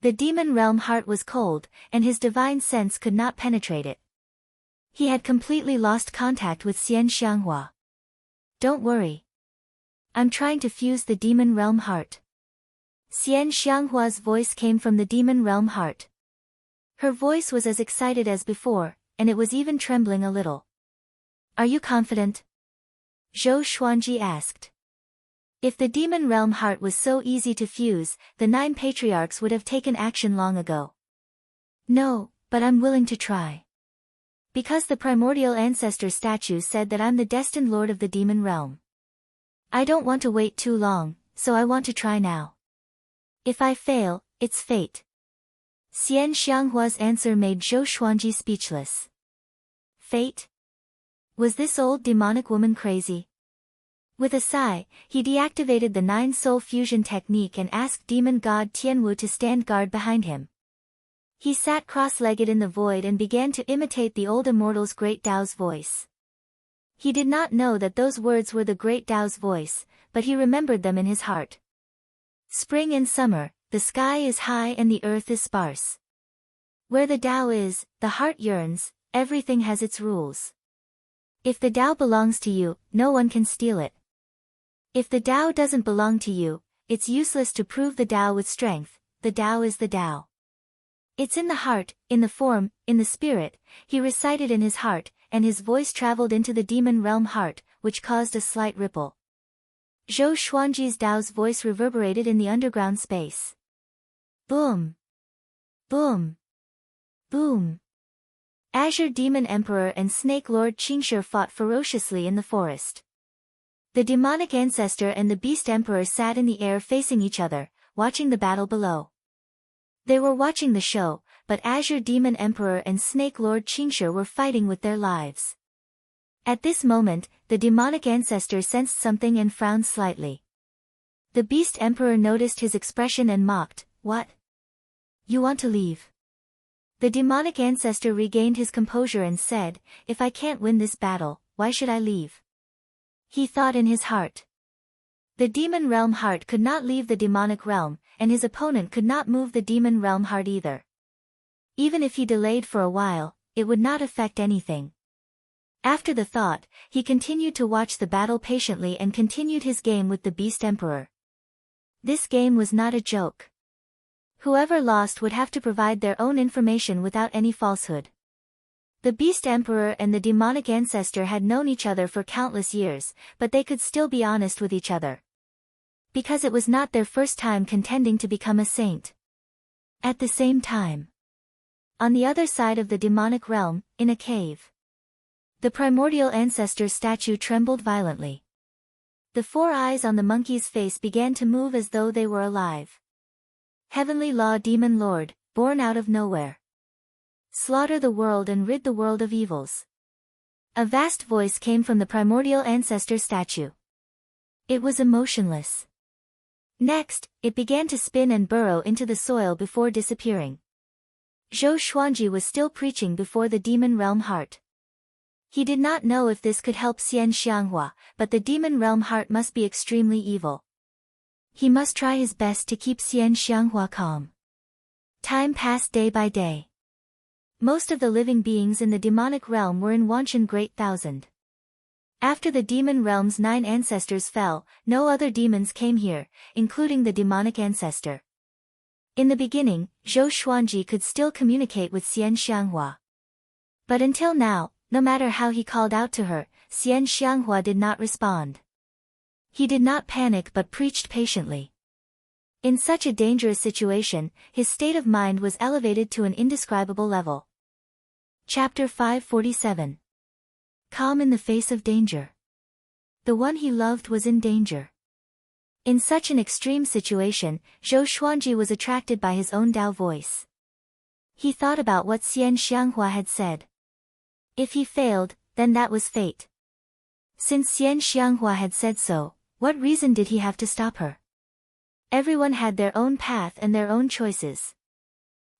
The demon realm heart was cold, and his divine sense could not penetrate it. He had completely lost contact with Xian Xianghua. Don't worry. I'm trying to fuse the demon realm heart. Xian Xianghua's voice came from the demon realm heart. Her voice was as excited as before, and it was even trembling a little. Are you confident? Zhou Xuanji asked. If the demon realm heart was so easy to fuse, the 9 patriarchs would have taken action long ago. No, but I'm willing to try. Because the primordial ancestor statue said that I'm the destined lord of the demon realm. I don't want to wait too long, so I want to try now. If I fail, it's fate. Xian Xianghua's answer made Zhou Xuanji speechless. Fate? Was this old demonic woman crazy? With a sigh, he deactivated the 9-soul fusion technique and asked demon god Tianwu to stand guard behind him. He sat cross-legged in the void and began to imitate the old immortal's great Tao's voice. He did not know that those words were the great Tao's voice, but he remembered them in his heart. Spring and summer, the sky is high and the earth is sparse. Where the Tao is, the heart yearns, everything has its rules. If the Tao belongs to you, no one can steal it. If the Tao doesn't belong to you, it's useless to prove the Tao with strength, the Tao is the Tao. It's in the heart, in the form, in the spirit, he recited in his heart, and his voice traveled into the demon realm heart, which caused a slight ripple. Zhou Xuanji's Tao's voice reverberated in the underground space. Boom! Boom! Boom! Azure Demon Emperor and Snake Lord Qingshi fought ferociously in the forest. The demonic ancestor and the beast emperor sat in the air facing each other, watching the battle below. They were watching the show, but Azure Demon Emperor and Snake Lord Qingshi were fighting with their lives. At this moment, the demonic ancestor sensed something and frowned slightly. The beast emperor noticed his expression and mocked, "What? You want to leave?" The demonic ancestor regained his composure and said, "If I can't win this battle, why should I leave?" He thought in his heart. The demon realm heart could not leave the demonic realm, and his opponent could not move the demon realm heart either. Even if he delayed for a while, it would not affect anything. After the thought, he continued to watch the battle patiently and continued his game with the beast emperor. This game was not a joke. Whoever lost would have to provide their own information without any falsehood. The Beast Emperor and the demonic ancestor had known each other for countless years, but they could still be honest with each other. Because it was not their first time contending to become a saint. At the same time, on the other side of the demonic realm, in a cave, the primordial ancestor's statue trembled violently. The 4 eyes on the monkey's face began to move as though they were alive. Heavenly Law Demon Lord, born out of nowhere. Slaughter the world and rid the world of evils. A vast voice came from the primordial ancestor statue. It was emotionless. Next, it began to spin and burrow into the soil before disappearing. Zhou Xuanji was still preaching before the demon realm heart. He did not know if this could help Xian Xianghua, but the demon realm heart must be extremely evil. He must try his best to keep Xian Xianghua calm. Time passed day by day. Most of the living beings in the demonic realm were in Wanshan Great Thousand. After the demon realm's 9 ancestors fell, no other demons came here, including the demonic ancestor. In the beginning, Zhou Xuanji could still communicate with Xian Xianghua. But until now, no matter how he called out to her, Xian Xianghua did not respond. He did not panic but preached patiently. In such a dangerous situation, his state of mind was elevated to an indescribable level. Chapter 547. Calm in the face of danger. The one he loved was in danger. In such an extreme situation, Zhou Xuanji was attracted by his own Tao voice. He thought about what Xian Xianghua had said. If he failed, then that was fate. Since Xian Xianghua had said so, what reason did he have to stop her? Everyone had their own path and their own choices.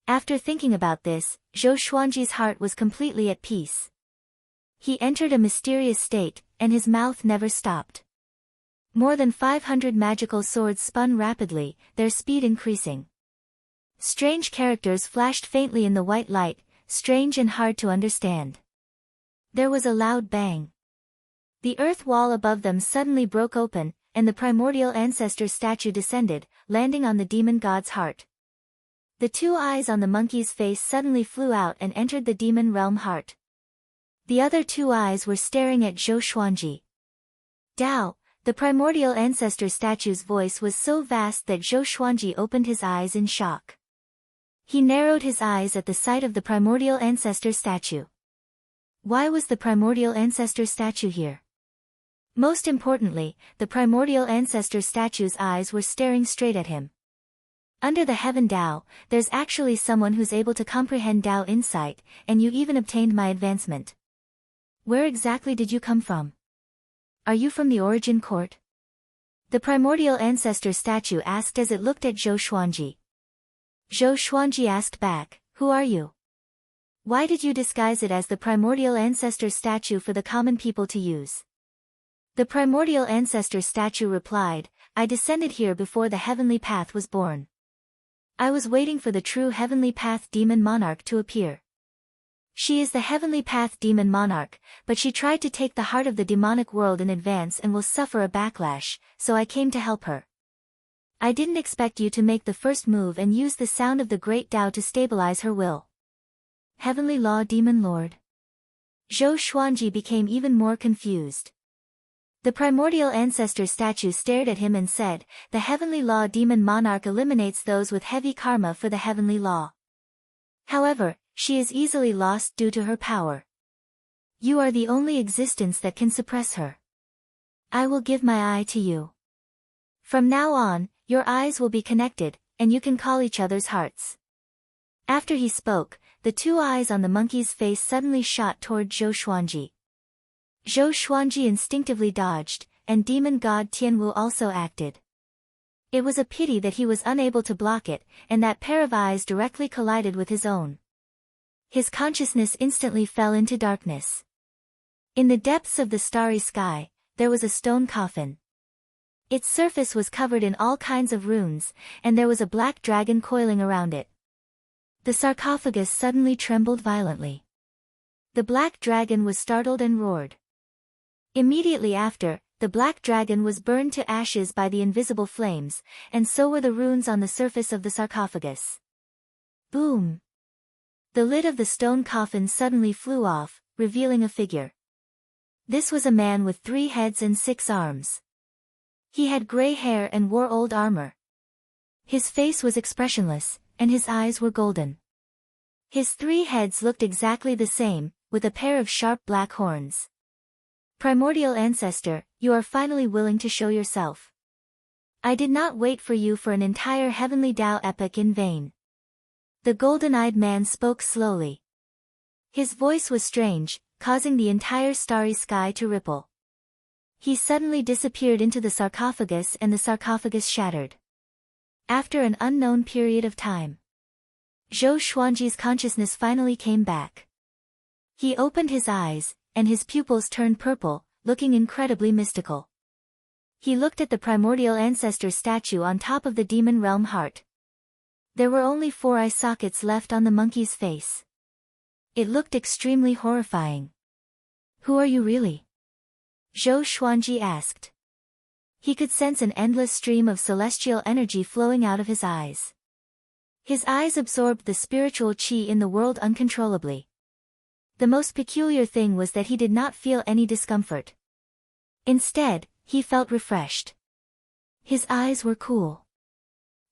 After thinking about this, Zhou Xuanji's heart was completely at peace. He entered a mysterious state, and his mouth never stopped. More than 500 magical swords spun rapidly, their speed increasing. Strange characters flashed faintly in the white light, strange and hard to understand. There was a loud bang. The earth wall above them suddenly broke open, and the primordial ancestor statue descended, landing on the demon god's heart. The 2 eyes on the monkey's face suddenly flew out and entered the demon realm heart. The other 2 eyes were staring at Zhou Xuanji. Tao, the primordial ancestor statue's voice was so vast that Zhou Xuanji opened his eyes in shock. He narrowed his eyes at the sight of the primordial ancestor statue. Why was the primordial ancestor statue here? Most importantly, the primordial ancestor statue's eyes were staring straight at him. Under the heaven Tao, there's actually someone who's able to comprehend Tao insight, and you even obtained my advancement. Where exactly did you come from? Are you from the origin court? The primordial ancestor statue asked as it looked at Zhou Xuanji. Zhou Xuanji asked back, who are you? Why did you disguise it as the primordial ancestor statue for the common people to use? The primordial ancestor statue replied, I descended here before the heavenly path was born. I was waiting for the true heavenly path demon monarch to appear. She is the heavenly path demon monarch, but she tried to take the heart of the demonic world in advance and will suffer a backlash, so I came to help her. I didn't expect you to make the first move and use the sound of the great Tao to stabilize her will. Heavenly Law Demon Lord. Zhou Xuanji became even more confused. The primordial ancestor statue stared at him and said, the heavenly law demon monarch eliminates those with heavy karma for the heavenly law. However, she is easily lost due to her power. You are the only existence that can suppress her. I will give my eye to you. From now on, your eyes will be connected, and you can call each other's hearts. After he spoke, the 2 eyes on the monkey's face suddenly shot toward Zhou Xuanji. Zhou Xuanji instinctively dodged, and demon god Tianwu also acted. It was a pity that he was unable to block it, and that pair of eyes directly collided with his own. His consciousness instantly fell into darkness. In the depths of the starry sky, there was a stone coffin. Its surface was covered in all kinds of runes, and there was a black dragon coiling around it. The sarcophagus suddenly trembled violently. The black dragon was startled and roared. Immediately after, the black dragon was burned to ashes by the invisible flames, and so were the runes on the surface of the sarcophagus. Boom! The lid of the stone coffin suddenly flew off, revealing a figure. This was a man with 3 heads and 6 arms. He had gray hair and wore old armor. His face was expressionless, and his eyes were golden. His 3 heads looked exactly the same, with a pair of sharp black horns. Primordial ancestor, you are finally willing to show yourself. I did not wait for you for an entire heavenly Tao epoch in vain. The golden-eyed man spoke slowly. His voice was strange, causing the entire starry sky to ripple. He suddenly disappeared into the sarcophagus and the sarcophagus shattered. After an unknown period of time, Zhou Xuanji's consciousness finally came back. He opened his eyes, and his pupils turned purple, looking incredibly mystical. He looked at the primordial ancestor statue on top of the demon realm heart. There were only 4 eye sockets left on the monkey's face. It looked extremely horrifying. Who are you really? Zhou Xuanji asked. He could sense an endless stream of celestial energy flowing out of his eyes. His eyes absorbed the spiritual qi in the world uncontrollably. The most peculiar thing was that he did not feel any discomfort. Instead, he felt refreshed. His eyes were cool.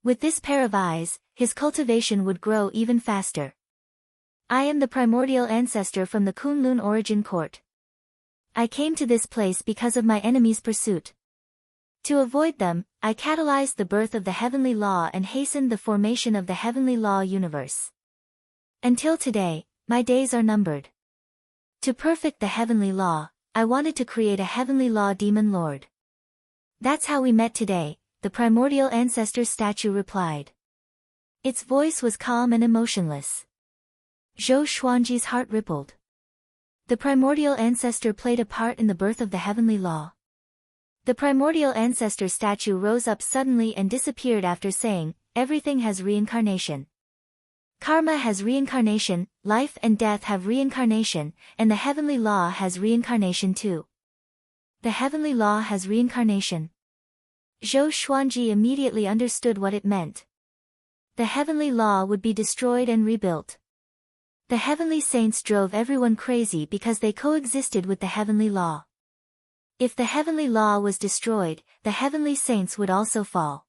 With this pair of eyes, his cultivation would grow even faster. I am the primordial ancestor from the Kunlun origin court. I came to this place because of my enemy's pursuit. To avoid them, I catalyzed the birth of the heavenly law and hastened the formation of the heavenly law universe. Until today, my days are numbered. To perfect the heavenly law, I wanted to create a heavenly law demon lord. That's how we met today, the primordial ancestor statue replied. Its voice was calm and emotionless. Zhou Xuanji's heart rippled. The primordial ancestor played a part in the birth of the heavenly law. The primordial ancestor statue rose up suddenly and disappeared after saying, everything has reincarnation. Karma has reincarnation, life and death have reincarnation, and the heavenly law has reincarnation too. The heavenly law has reincarnation. Zhou Xuanji immediately understood what it meant. The heavenly law would be destroyed and rebuilt. The heavenly saints drove everyone crazy because they coexisted with the heavenly law. If the heavenly law was destroyed, the heavenly saints would also fall.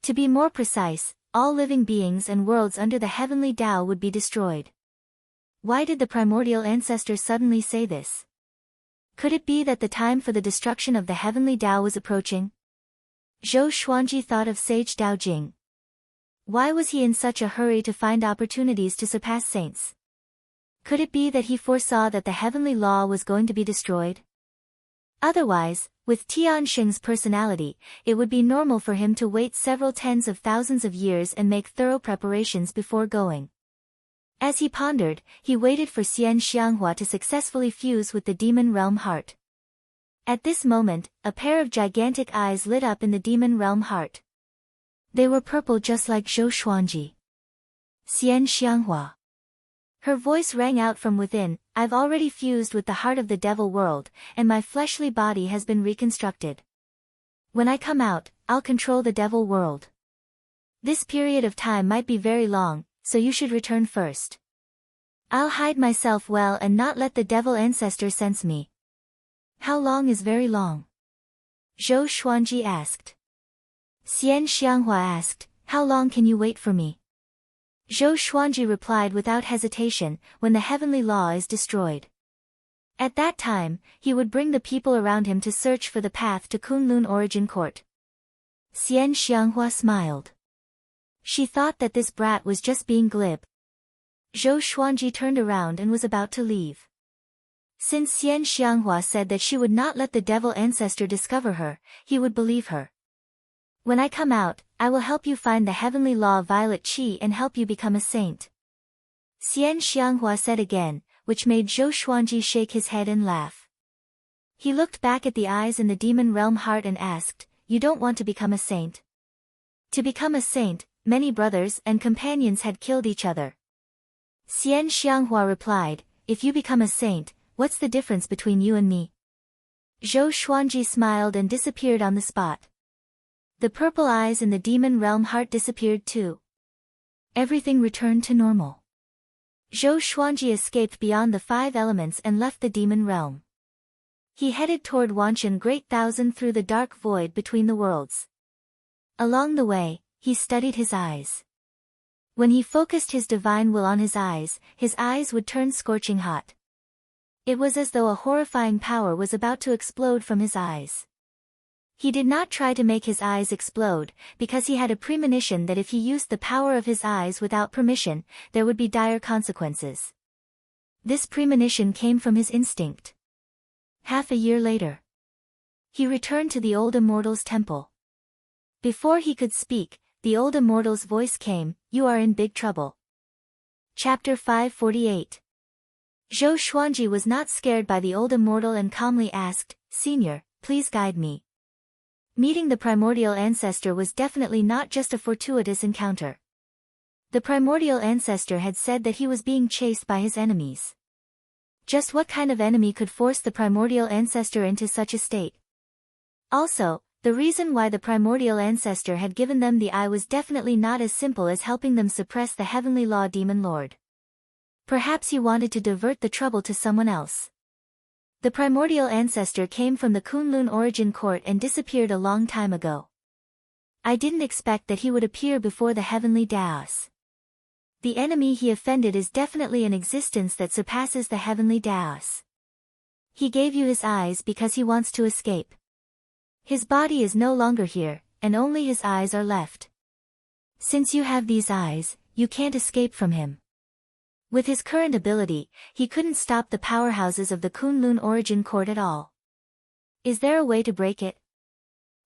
To be more precise, all living beings and worlds under the heavenly Tao would be destroyed. Why did the primordial ancestor suddenly say this? Could it be that the time for the destruction of the heavenly Tao was approaching? Zhou Xuanji thought of sage Dao Jing. Why was he in such a hurry to find opportunities to surpass saints? Could it be that he foresaw that the heavenly law was going to be destroyed? Otherwise, with Tian Xing's personality, it would be normal for him to wait several tens of thousands of years and make thorough preparations before going. As he pondered, he waited for Xian Xianghua to successfully fuse with the demon realm heart. At this moment, a pair of gigantic eyes lit up in the demon realm heart. They were purple just like Zhou Xuanji. Xian Xianghua. Her voice rang out from within, I've already fused with the heart of the devil world, and my fleshly body has been reconstructed. When I come out, I'll control the devil world. This period of time might be very long, so you should return first. I'll hide myself well and not let the devil ancestor sense me. How long is very long? Zhou Xuanji asked. Xian Xianghua asked, how long can you wait for me? Zhou Xuanji replied without hesitation, when the heavenly law is destroyed. At that time, he would bring the people around him to search for the path to Kunlun origin court. Xian Xianghua smiled. She thought that this brat was just being glib. Zhou Xuanji turned around and was about to leave. Since Xian Xianghua said that she would not let the devil ancestor discover her, he would believe her. When I come out, I will help you find the heavenly law violet qi and help you become a saint. Xian Xianghua said again, which made Zhou Xuanji shake his head and laugh. He looked back at the eyes in the demon realm heart and asked, you don't want to become a saint? To become a saint, many brothers and companions had killed each other. Xian Xianghua replied, if you become a saint, what's the difference between you and me? Zhou Xuanji smiled and disappeared on the spot. The purple eyes in the demon realm heart disappeared too. Everything returned to normal. Zhou Xuanji escaped beyond the 5 elements and left the demon realm. He headed toward Wanshan Great Thousand through the dark void between the worlds. Along the way, he studied his eyes. When he focused his divine will on his eyes would turn scorching hot. It was as though a horrifying power was about to explode from his eyes. He did not try to make his eyes explode, because he had a premonition that if he used the power of his eyes without permission, there would be dire consequences. This premonition came from his instinct. Half a year later, he returned to the old immortal's temple. Before he could speak, the old immortal's voice came, "You are in big trouble." Chapter 548. Zhou Xuanji was not scared by the old immortal and calmly asked, "Senior, please guide me." Meeting the primordial ancestor was definitely not just a fortuitous encounter. The primordial ancestor had said that he was being chased by his enemies. Just what kind of enemy could force the primordial ancestor into such a state? Also, the reason why the primordial ancestor had given them the eye was definitely not as simple as helping them suppress the heavenly law demon lord. Perhaps he wanted to divert the trouble to someone else. The primordial ancestor came from the Kunlun origin court and disappeared a long time ago. I didn't expect that he would appear before the heavenly Daos. The enemy he offended is definitely an existence that surpasses the heavenly Daos. He gave you his eyes because he wants to escape. His body is no longer here, and only his eyes are left. Since you have these eyes, you can't escape from him. With his current ability, he couldn't stop the powerhouses of the Kunlun origin court at all. Is there a way to break it?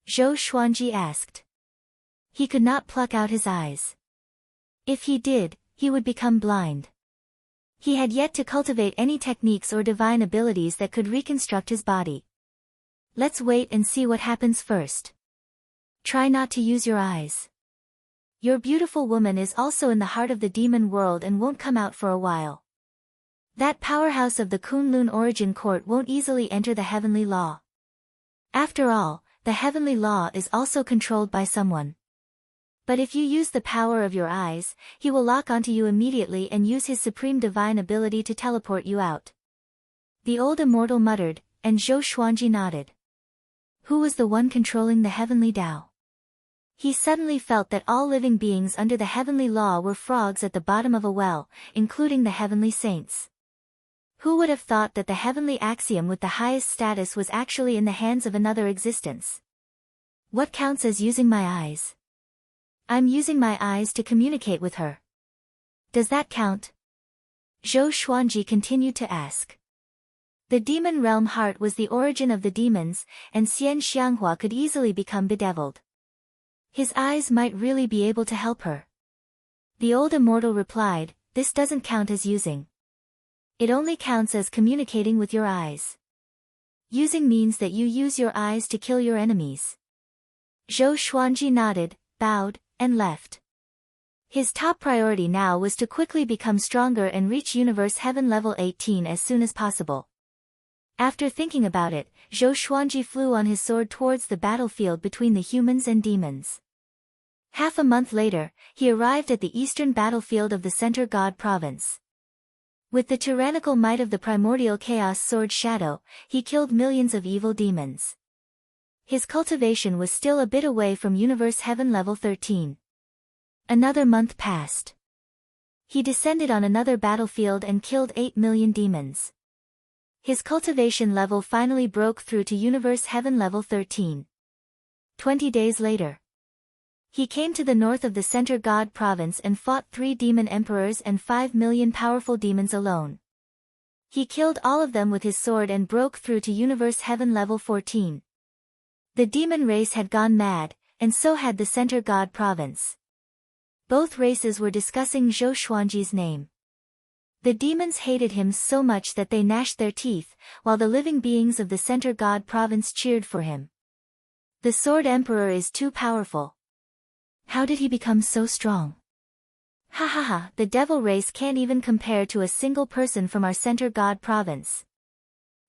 Zhou Xuanji asked. He could not pluck out his eyes. If he did, he would become blind. He had yet to cultivate any techniques or divine abilities that could reconstruct his body. Let's wait and see what happens first. Try not to use your eyes. Your beautiful woman is also in the heart of the demon world and won't come out for a while. That powerhouse of the Kunlun origin court won't easily enter the heavenly law. After all, the heavenly law is also controlled by someone. But if you use the power of your eyes, he will lock onto you immediately and use his supreme divine ability to teleport you out. The old immortal muttered, and Zhou Xuanji nodded. Who was the one controlling the heavenly Tao? He suddenly felt that all living beings under the heavenly law were frogs at the bottom of a well, including the heavenly saints. Who would have thought that the heavenly axiom with the highest status was actually in the hands of another existence? What counts as using my eyes? I'm using my eyes to communicate with her. Does that count? Zhou Xuanji continued to ask. The demon realm heart was the origin of the demons, and Xian Xianghua could easily become bedeviled. His eyes might really be able to help her. The old immortal replied, this doesn't count as using. It only counts as communicating with your eyes. Using means that you use your eyes to kill your enemies. Zhou Xuanji nodded, bowed, and left. His top priority now was to quickly become stronger and reach Universe Heaven level 18 as soon as possible. After thinking about it, Zhou Xuanji flew on his sword towards the battlefield between the humans and demons. Half a month later, he arrived at the eastern battlefield of the Center God Province. With the tyrannical might of the primordial chaos sword Shadow, he killed millions of evil demons. His cultivation was still a bit away from Universe Heaven level 13. Another month passed. He descended on another battlefield and killed 8 million demons. His cultivation level finally broke through to Universe Heaven level 13. 20 days later, he came to the north of the Center God Province and fought 3 demon emperors and 5 million powerful demons alone. He killed all of them with his sword and broke through to Universe Heaven level 14. The demon race had gone mad, and so had the Center God Province. Both races were discussing Zhou Xuanji's name. The demons hated him so much that they gnashed their teeth, while the living beings of the Center God Province cheered for him. The Sword Emperor is too powerful. How did he become so strong? Ha ha ha, the devil race can't even compare to a single person from our Center God Province.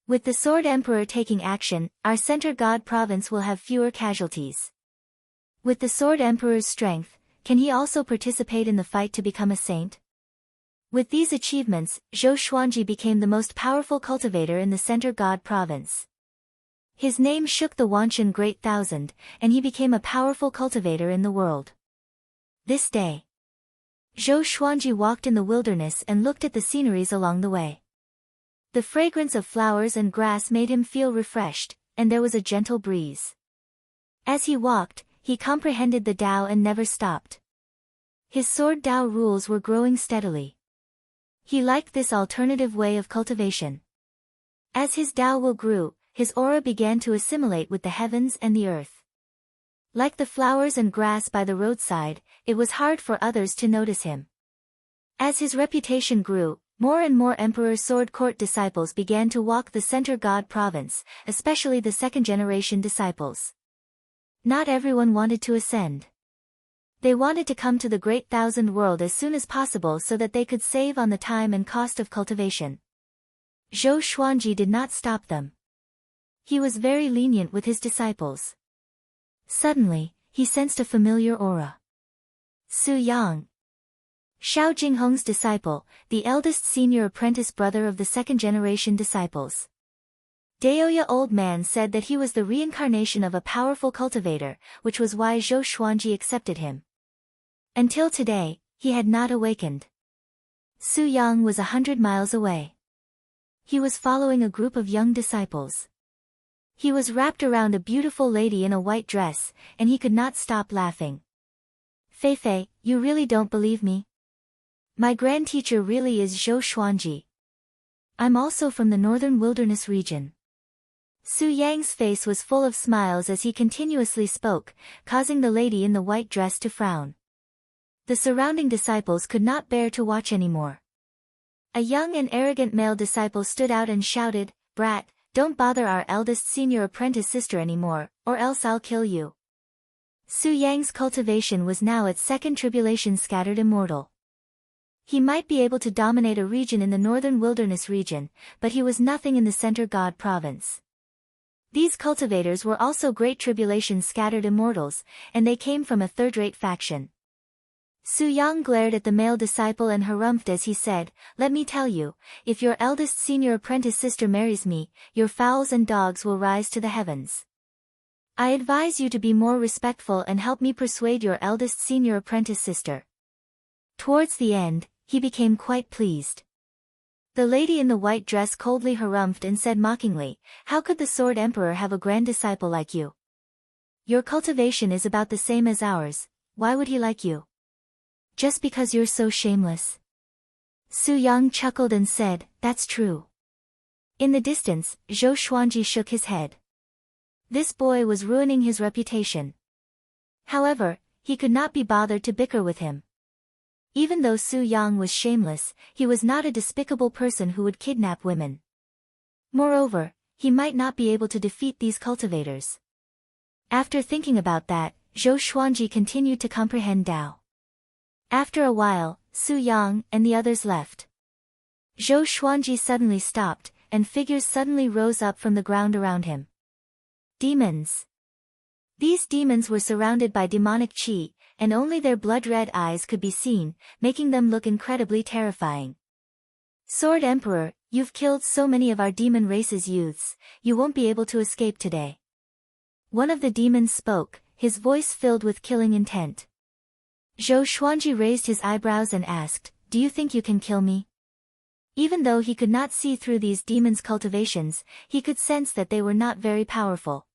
With the Sword Emperor taking action, our Center God Province will have fewer casualties. With the Sword Emperor's strength, can he also participate in the fight to become a saint? With these achievements, Zhou Xuanji became the most powerful cultivator in the Center God Province. His name shook the Wanshan Great Thousand, and he became a powerful cultivator in the world. This day, Zhou Xuanji walked in the wilderness and looked at the sceneries along the way. The fragrance of flowers and grass made him feel refreshed, and there was a gentle breeze. As he walked, he comprehended the Tao and never stopped. His sword Tao rules were growing steadily. He liked this alternative way of cultivation. As his Tao will grew, his aura began to assimilate with the heavens and the earth. Like the flowers and grass by the roadside, it was hard for others to notice him. As his reputation grew, more and more Emperor's sword court disciples began to walk the center God province, especially the second-generation disciples. Not everyone wanted to ascend. They wanted to come to the Great Thousand World as soon as possible so that they could save on the time and cost of cultivation. Zhou Xuanji did not stop them. He was very lenient with his disciples. Suddenly, he sensed a familiar aura. Su Yang. Xiao Jinghong's disciple, the eldest senior apprentice brother of the second-generation disciples. Daoya old man said that he was the reincarnation of a powerful cultivator, which was why Zhou Xuanji accepted him. Until today, he had not awakened. Su Yang was 100 miles away. He was following a group of young disciples. He was wrapped around a beautiful lady in a white dress, and he could not stop laughing. Fei, you really don't believe me? My grand teacher really is Zhou Xuanji. I'm also from the northern wilderness region. Su Yang's face was full of smiles as he continuously spoke, causing the lady in the white dress to frown. The surrounding disciples could not bear to watch anymore. A young and arrogant male disciple stood out and shouted, "Brat, don't bother our eldest senior apprentice sister anymore, or else I'll kill you." Su Yang's cultivation was now at second tribulation scattered immortal. He might be able to dominate a region in the northern wilderness region, but he was nothing in the center God province. These cultivators were also great tribulation scattered immortals, and they came from a third-rate faction. Su Yang glared at the male disciple and harumphed as he said, "Let me tell you, if your eldest senior apprentice sister marries me, your fowls and dogs will rise to the heavens. I advise you to be more respectful and help me persuade your eldest senior apprentice sister." Towards the end, he became quite pleased. The lady in the white dress coldly harumphed and said mockingly, "How could the Sword Emperor have a grand disciple like you? Your cultivation is about the same as ours, why would he like you? Just because you're so shameless." Su Yang chuckled and said, "That's true." In the distance, Zhou Xuanji shook his head. This boy was ruining his reputation. However, he could not be bothered to bicker with him. Even though Su Yang was shameless, he was not a despicable person who would kidnap women. Moreover, he might not be able to defeat these cultivators. After thinking about that, Zhou Xuanji continued to comprehend Tao. After a while, Su Yang and the others left. Zhou Xuanji suddenly stopped, and figures suddenly rose up from the ground around him. Demons. These demons were surrounded by demonic qi, and only their blood-red eyes could be seen, making them look incredibly terrifying. "Sword Emperor, you've killed so many of our demon race's youths, you won't be able to escape today." One of the demons spoke, his voice filled with killing intent. Zhou Xuanji raised his eyebrows and asked, "Do you think you can kill me?" Even though he could not see through these demons' cultivations, he could sense that they were not very powerful.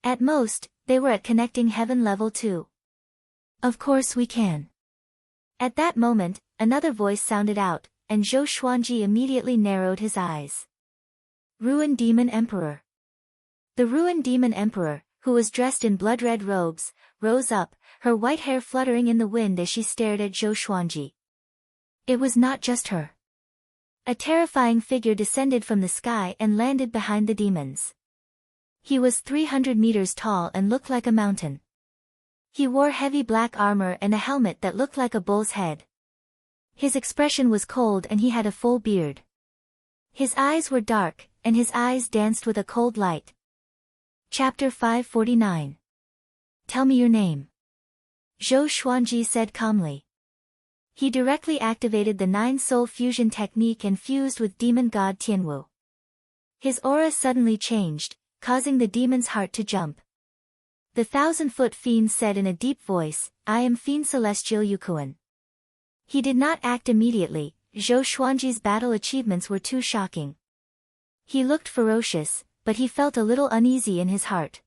At most, they were at connecting heaven level 2. "Of course we can." At that moment, another voice sounded out, and Zhou Xuanji immediately narrowed his eyes. Ruined Demon Emperor. The Ruined Demon Emperor, who was dressed in blood-red robes, rose up, her white hair fluttering in the wind as she stared at Zhou Xuanji. It was not just her. A terrifying figure descended from the sky and landed behind the demons. He was 300 meters tall and looked like a mountain. He wore heavy black armor and a helmet that looked like a bull's head. His expression was cold and he had a full beard. His eyes were dark, and his eyes danced with a cold light. Chapter 549. Tell me your name. Zhou Xuanji said calmly. He directly activated the 9-soul fusion technique and fused with demon god Tianwu. His aura suddenly changed, causing the demon's heart to jump. The 1,000-foot fiend said in a deep voice, "I am Fiend Celestial Yukuan." He did not act immediately. Zhou Xuanji's battle achievements were too shocking. He looked ferocious, but he felt a little uneasy in his heart.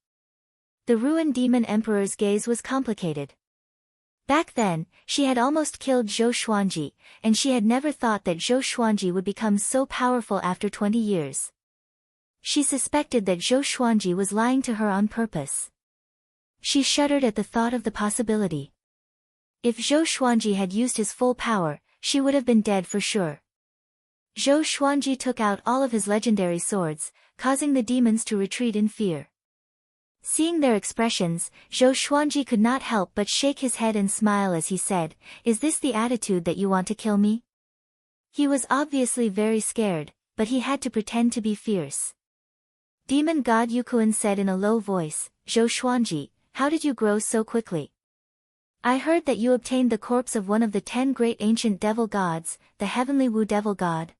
The ruined demon emperor's gaze was complicated. Back then, she had almost killed Zhou Xuanji, and she had never thought that Zhou Xuanji would become so powerful after 20 years. She suspected that Zhou Xuanji was lying to her on purpose. She shuddered at the thought of the possibility. If Zhou Xuanji had used his full power, she would have been dead for sure. Zhou Xuanji took out all of his legendary swords, causing the demons to retreat in fear. Seeing their expressions, Zhou Xuanji could not help but shake his head and smile as he said, "Is this the attitude that you want to kill me?" He was obviously very scared, but he had to pretend to be fierce. Demon god Yukuan said in a low voice, "Zhou Xuanji, how did you grow so quickly? I heard that you obtained the corpse of one of the 10 great ancient devil gods, the heavenly Wu devil god."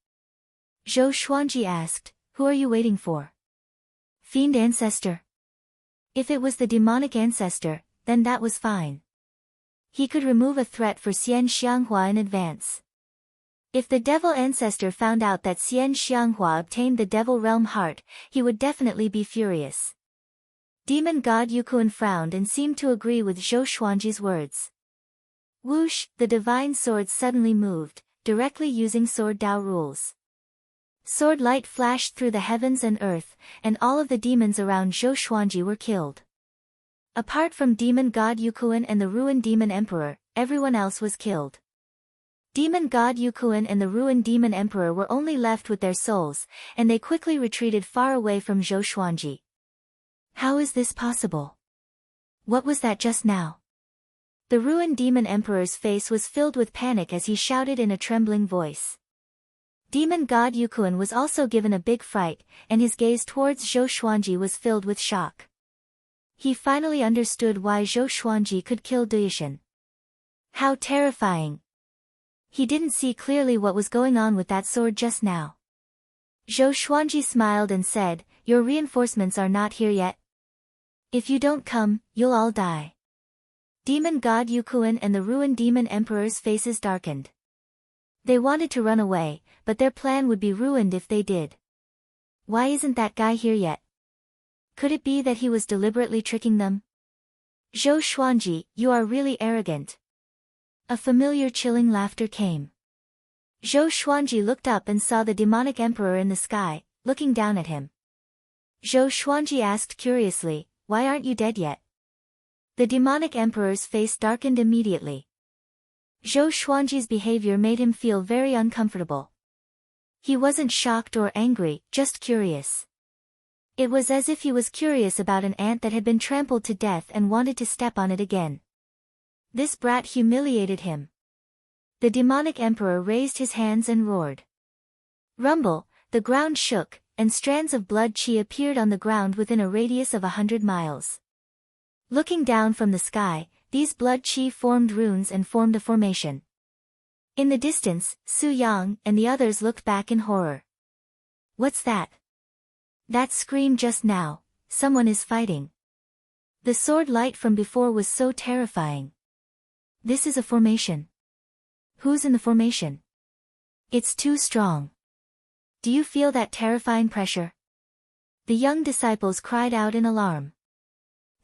Zhou Xuanji asked, "Who are you waiting for? Fiend ancestor?" If it was the demonic ancestor, then that was fine. He could remove a threat for Xian Xianghua in advance. If the devil ancestor found out that Xian Xianghua obtained the devil realm heart, he would definitely be furious. Demon god Yukuan frowned and seemed to agree with Zhou Xuanji's words. Whoosh, the divine sword suddenly moved, directly using Sword Dao rules. Sword light flashed through the heavens and earth, and all of the demons around Zhou Xuanji were killed. Apart from demon god Yukuan and the ruined demon emperor, everyone else was killed. Demon god Yukuan and the ruined demon emperor were only left with their souls, and they quickly retreated far away from Zhou Xuanji. How is this possible? What was that just now? The ruined demon emperor's face was filled with panic as he shouted in a trembling voice. Demon god Yukuan was also given a big fright, and his gaze towards Zhou Xuanji was filled with shock. He finally understood why Zhou Xuanji could kill Duishan. How terrifying! He didn't see clearly what was going on with that sword just now. Zhou Xuanji smiled and said, "Your reinforcements are not here yet. If you don't come, you'll all die." Demon god Yukuan and the ruined demon emperor's faces darkened. They wanted to run away, but their plan would be ruined if they did. Why isn't that guy here yet? Could it be that he was deliberately tricking them? Zhou Xuanji, you are really arrogant. A familiar chilling laughter came. Zhou Xuanji looked up and saw the demonic emperor in the sky, looking down at him. Zhou Xuanji asked curiously, "Why aren't you dead yet?" The demonic emperor's face darkened immediately. Zhou Xuanji's behavior made him feel very uncomfortable. He wasn't shocked or angry, just curious. It was as if he was curious about an ant that had been trampled to death and wanted to step on it again. This brat humiliated him. The demonic emperor raised his hands and roared. Rumble, the ground shook, and strands of blood chi appeared on the ground within a radius of 100 miles. Looking down from the sky, these blood chi formed runes and formed a formation. In the distance, Su Yang and the others looked back in horror. What's that? That scream just now, someone is fighting. The sword light from before was so terrifying. This is a formation. Who's in the formation? It's too strong. Do you feel that terrifying pressure? The young disciples cried out in alarm.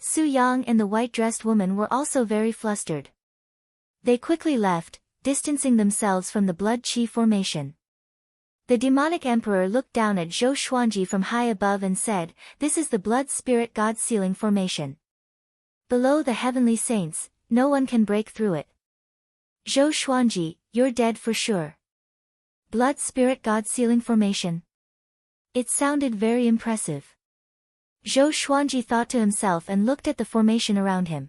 Su Yang and the white-dressed woman were also very flustered. They quickly left, distancing themselves from the blood chi formation. The demonic emperor looked down at Zhou Xuanji from high above and said, "This is the blood spirit god sealing formation. Below the heavenly saints, no one can break through it. Zhou Xuanji, you're dead for sure." Blood spirit god sealing formation. It sounded very impressive. Zhou Xuanji thought to himself and looked at the formation around him.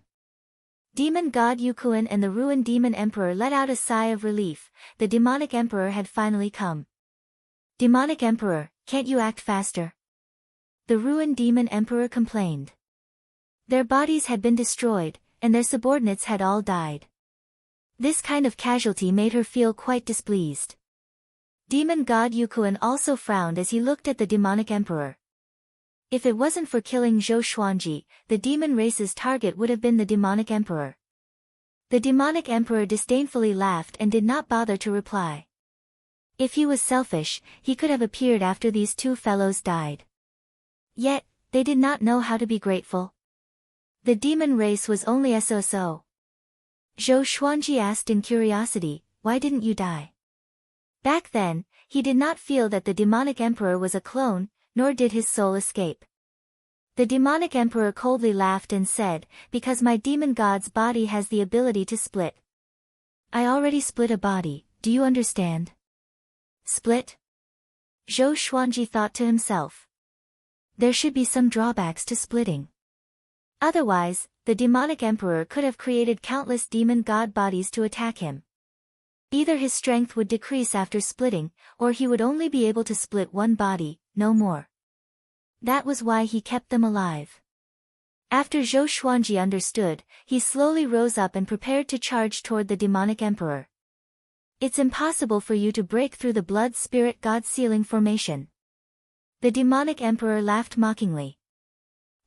Demon god Yukuan and the ruined demon emperor let out a sigh of relief. The demonic emperor had finally come. Demonic emperor, can't you act faster? The ruined demon emperor complained. Their bodies had been destroyed, and their subordinates had all died. This kind of casualty made her feel quite displeased. Demon god Yukuan also frowned as he looked at the demonic emperor. If it wasn't for killing Zhou Xuanji, the demon race's target would have been the demonic emperor. The demonic emperor disdainfully laughed and did not bother to reply. If he was selfish, he could have appeared after these two fellows died. Yet, they did not know how to be grateful. The demon race was only so. Zhou Xuanji asked in curiosity, "Why didn't you die?" Back then, he did not feel that the demonic emperor was a clone, nor did his soul escape. The demonic emperor coldly laughed and said, "Because my demon god's body has the ability to split. I already split a body, do you understand?" Split? Zhou Xuanji thought to himself. There should be some drawbacks to splitting. Otherwise, the demonic emperor could have created countless demon god bodies to attack him. Either his strength would decrease after splitting, or he would only be able to split one body, no more. That was why he kept them alive. After Zhou Xuanji understood, he slowly rose up and prepared to charge toward the demonic emperor. "It's impossible for you to break through the blood spirit god sealing formation." The demonic emperor laughed mockingly.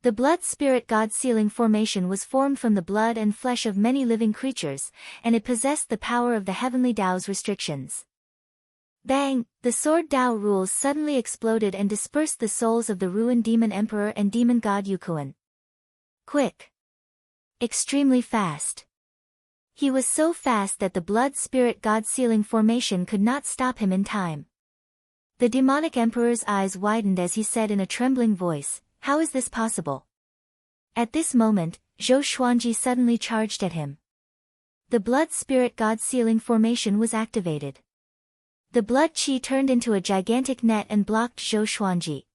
The blood spirit god sealing formation was formed from the blood and flesh of many living creatures, and it possessed the power of the heavenly Tao's restrictions. Bang! The sword Tao rules suddenly exploded and dispersed the souls of the ruined demon emperor and demon god Yukuan. Quick. Extremely fast. He was so fast that the blood spirit god sealing formation could not stop him in time. The demonic emperor's eyes widened as he said in a trembling voice, "How is this possible?" At this moment, Zhou Xuanji suddenly charged at him. The blood spirit god sealing formation was activated. The blood qi turned into a gigantic net and blocked Zhou Xuanji.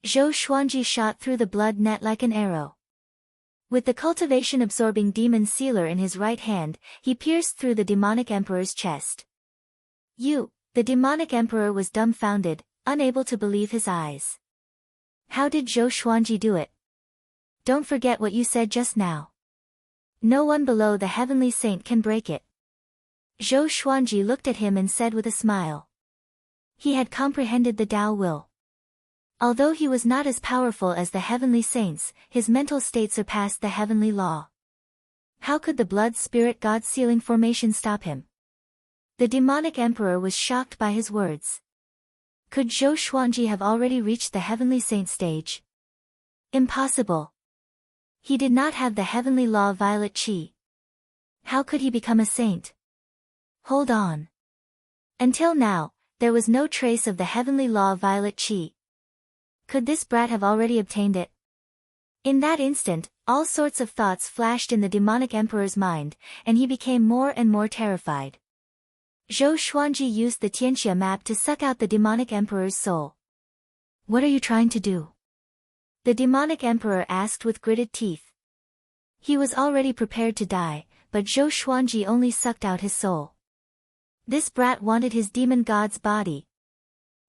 Zhou Xuanji shot through the blood net like an arrow. With the cultivation-absorbing demon sealer in his right hand, he pierced through the demonic emperor's chest. The demonic emperor was dumbfounded, unable to believe his eyes. How did Zhou Xuanji do it? Don't forget what you said just now. No one below the heavenly saint can break it. Zhou Xuanji looked at him and said with a smile. He had comprehended the Tao will. Although he was not as powerful as the heavenly saints, his mental state surpassed the heavenly law. How could the blood spirit god sealing formation stop him? The demonic emperor was shocked by his words. Could Zhou Xuanji have already reached the heavenly saint stage? Impossible. He did not have the heavenly law violet qi. How could he become a saint? Hold on. Until now, there was no trace of the heavenly law violet qi. Could this brat have already obtained it? In that instant, all sorts of thoughts flashed in the demonic emperor's mind, and he became more and more terrified. Zhou Xuanji used the Tianxia map to suck out the demonic emperor's soul. What are you trying to do? The demonic emperor asked with gritted teeth. He was already prepared to die, but Zhou Xuanji only sucked out his soul. This brat wanted his demon god's body.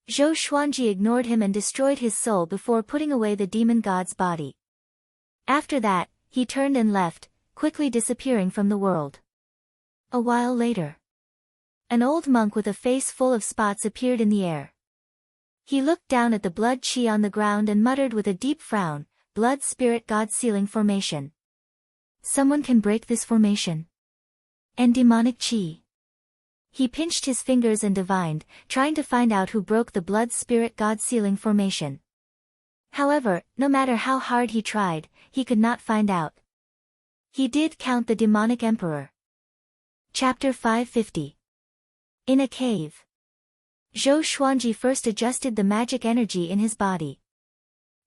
Zhou Xuanji ignored him and destroyed his soul before putting away the demon god's body. After that, he turned and left, quickly disappearing from the world. A while later, an old monk with a face full of spots appeared in the air. He looked down at the blood qi on the ground and muttered with a deep frown, "Blood spirit god sealing formation. Someone can break this formation. And demonic qi." He pinched his fingers and divined, trying to find out who broke the blood spirit god sealing formation. However, no matter how hard he tried, he could not find out. He did count the demonic emperor. Chapter 550. In a cave. Zhou Xuanji first adjusted the magic energy in his body.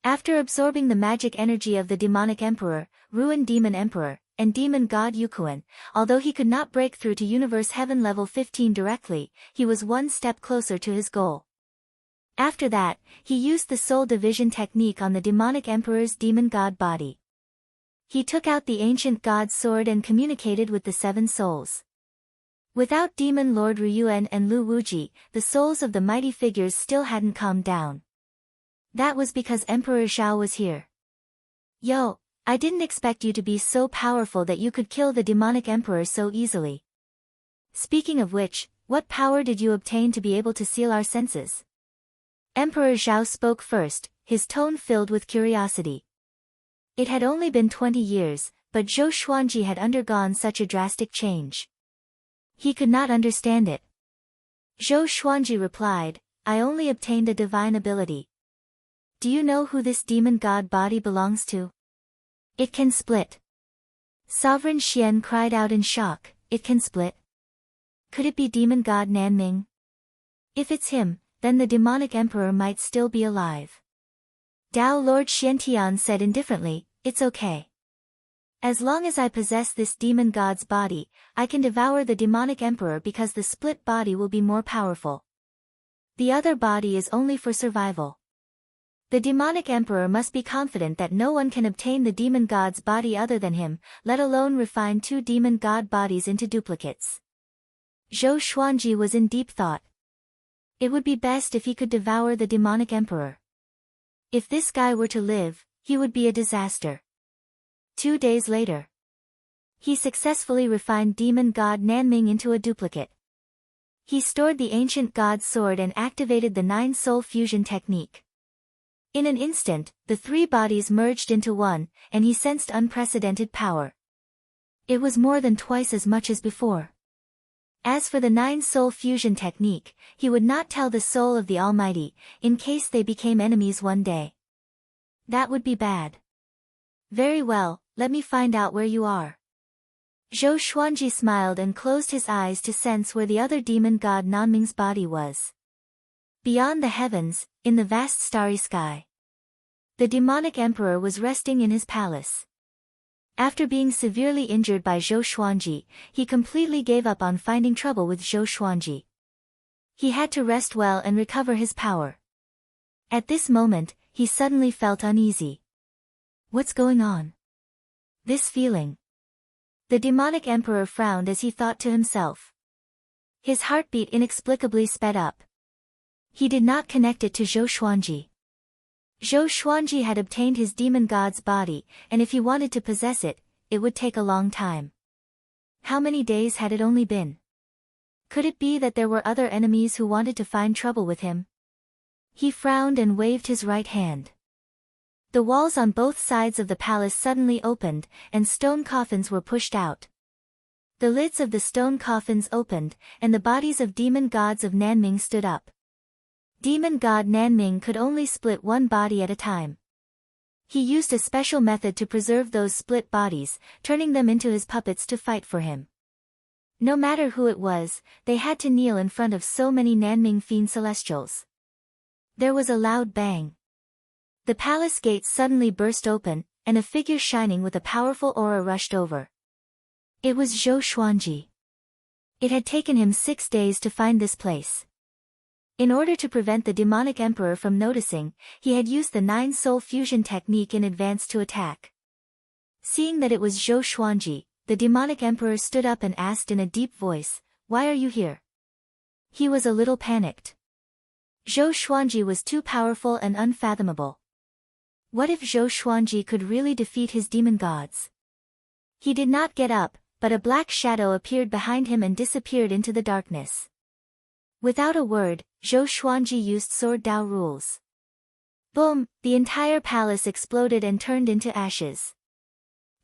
After absorbing the magic energy of the demonic emperor, ruined demon emperor, and demon god Yukuan, although he could not break through to universe heaven level 15 directly, he was one step closer to his goal. After that, he used the soul division technique on the demonic emperor's demon god body. He took out the ancient god's sword and communicated with the seven souls. Without Demon Lord Ryuan and Lu Wuji, the souls of the mighty figures still hadn't calmed down. That was because Emperor Zhao was here. Yo, I didn't expect you to be so powerful that you could kill the demonic emperor so easily. Speaking of which, what power did you obtain to be able to seal our senses? Emperor Zhao spoke first, his tone filled with curiosity. It had only been 20 years, but Zhou Xuanji had undergone such a drastic change. He could not understand it. Zhou Xuanji replied, I only obtained a divine ability. Do you know who this demon god body belongs to? It can split. Sovereign Xian cried out in shock, it can split? Could it be demon god Nanming? If it's him, then the demonic emperor might still be alive. Dao Lord Xiantian said indifferently, it's okay. As long as I possess this demon god's body, I can devour the demonic emperor because the split body will be more powerful. The other body is only for survival. The demonic emperor must be confident that no one can obtain the demon god's body other than him, let alone refine two demon god bodies into duplicates. Zhou Xuanji was in deep thought. It would be best if he could devour the demonic emperor. If this guy were to live, he would be a disaster. 2 days later, he successfully refined demon god Nanming into a duplicate. He stored the ancient god's sword and activated the 9-soul fusion technique. In an instant, the 3 bodies merged into one, and he sensed unprecedented power. It was more than twice as much as before. As for the 9-soul fusion technique, he would not tell the soul of the Almighty, in case they became enemies one day. That would be bad. Very well, let me find out where you are. Zhou Xuanji smiled and closed his eyes to sense where the other demon god Nanming's body was. Beyond the heavens, in the vast starry sky, the demonic emperor was resting in his palace. After being severely injured by Zhou Xuanji, he completely gave up on finding trouble with Zhou Xuanji. He had to rest well and recover his power. At this moment, he suddenly felt uneasy. What's going on? This feeling. The demonic emperor frowned as he thought to himself. His heartbeat inexplicably sped up. He did not connect it to Zhou Xuanji. Zhou Xuanji had obtained his demon god's body, and if he wanted to possess it, it would take a long time. How many days had it only been? Could it be that there were other enemies who wanted to find trouble with him? He frowned and waved his right hand. The walls on both sides of the palace suddenly opened, and stone coffins were pushed out. The lids of the stone coffins opened, and the bodies of demon gods of Nanming stood up. Demon god Nanming could only split one body at a time. He used a special method to preserve those split bodies, turning them into his puppets to fight for him. No matter who it was, they had to kneel in front of so many Nanming fiend celestials. There was a loud bang. The palace gates suddenly burst open, and a figure shining with a powerful aura rushed over. It was Zhou Xuanji. It had taken him 6 days to find this place. In order to prevent the demonic emperor from noticing, he had used the 9-soul fusion technique in advance to attack. Seeing that it was Zhou Xuanji, the demonic emperor stood up and asked in a deep voice, "Why are you here?" He was a little panicked. Zhou Xuanji was too powerful and unfathomable. What if Zhou Xuanji could really defeat his demon gods? He did not get up, but a black shadow appeared behind him and disappeared into the darkness. Without a word, Zhou Xuanji used sword Dao rules. Boom! The entire palace exploded and turned into ashes.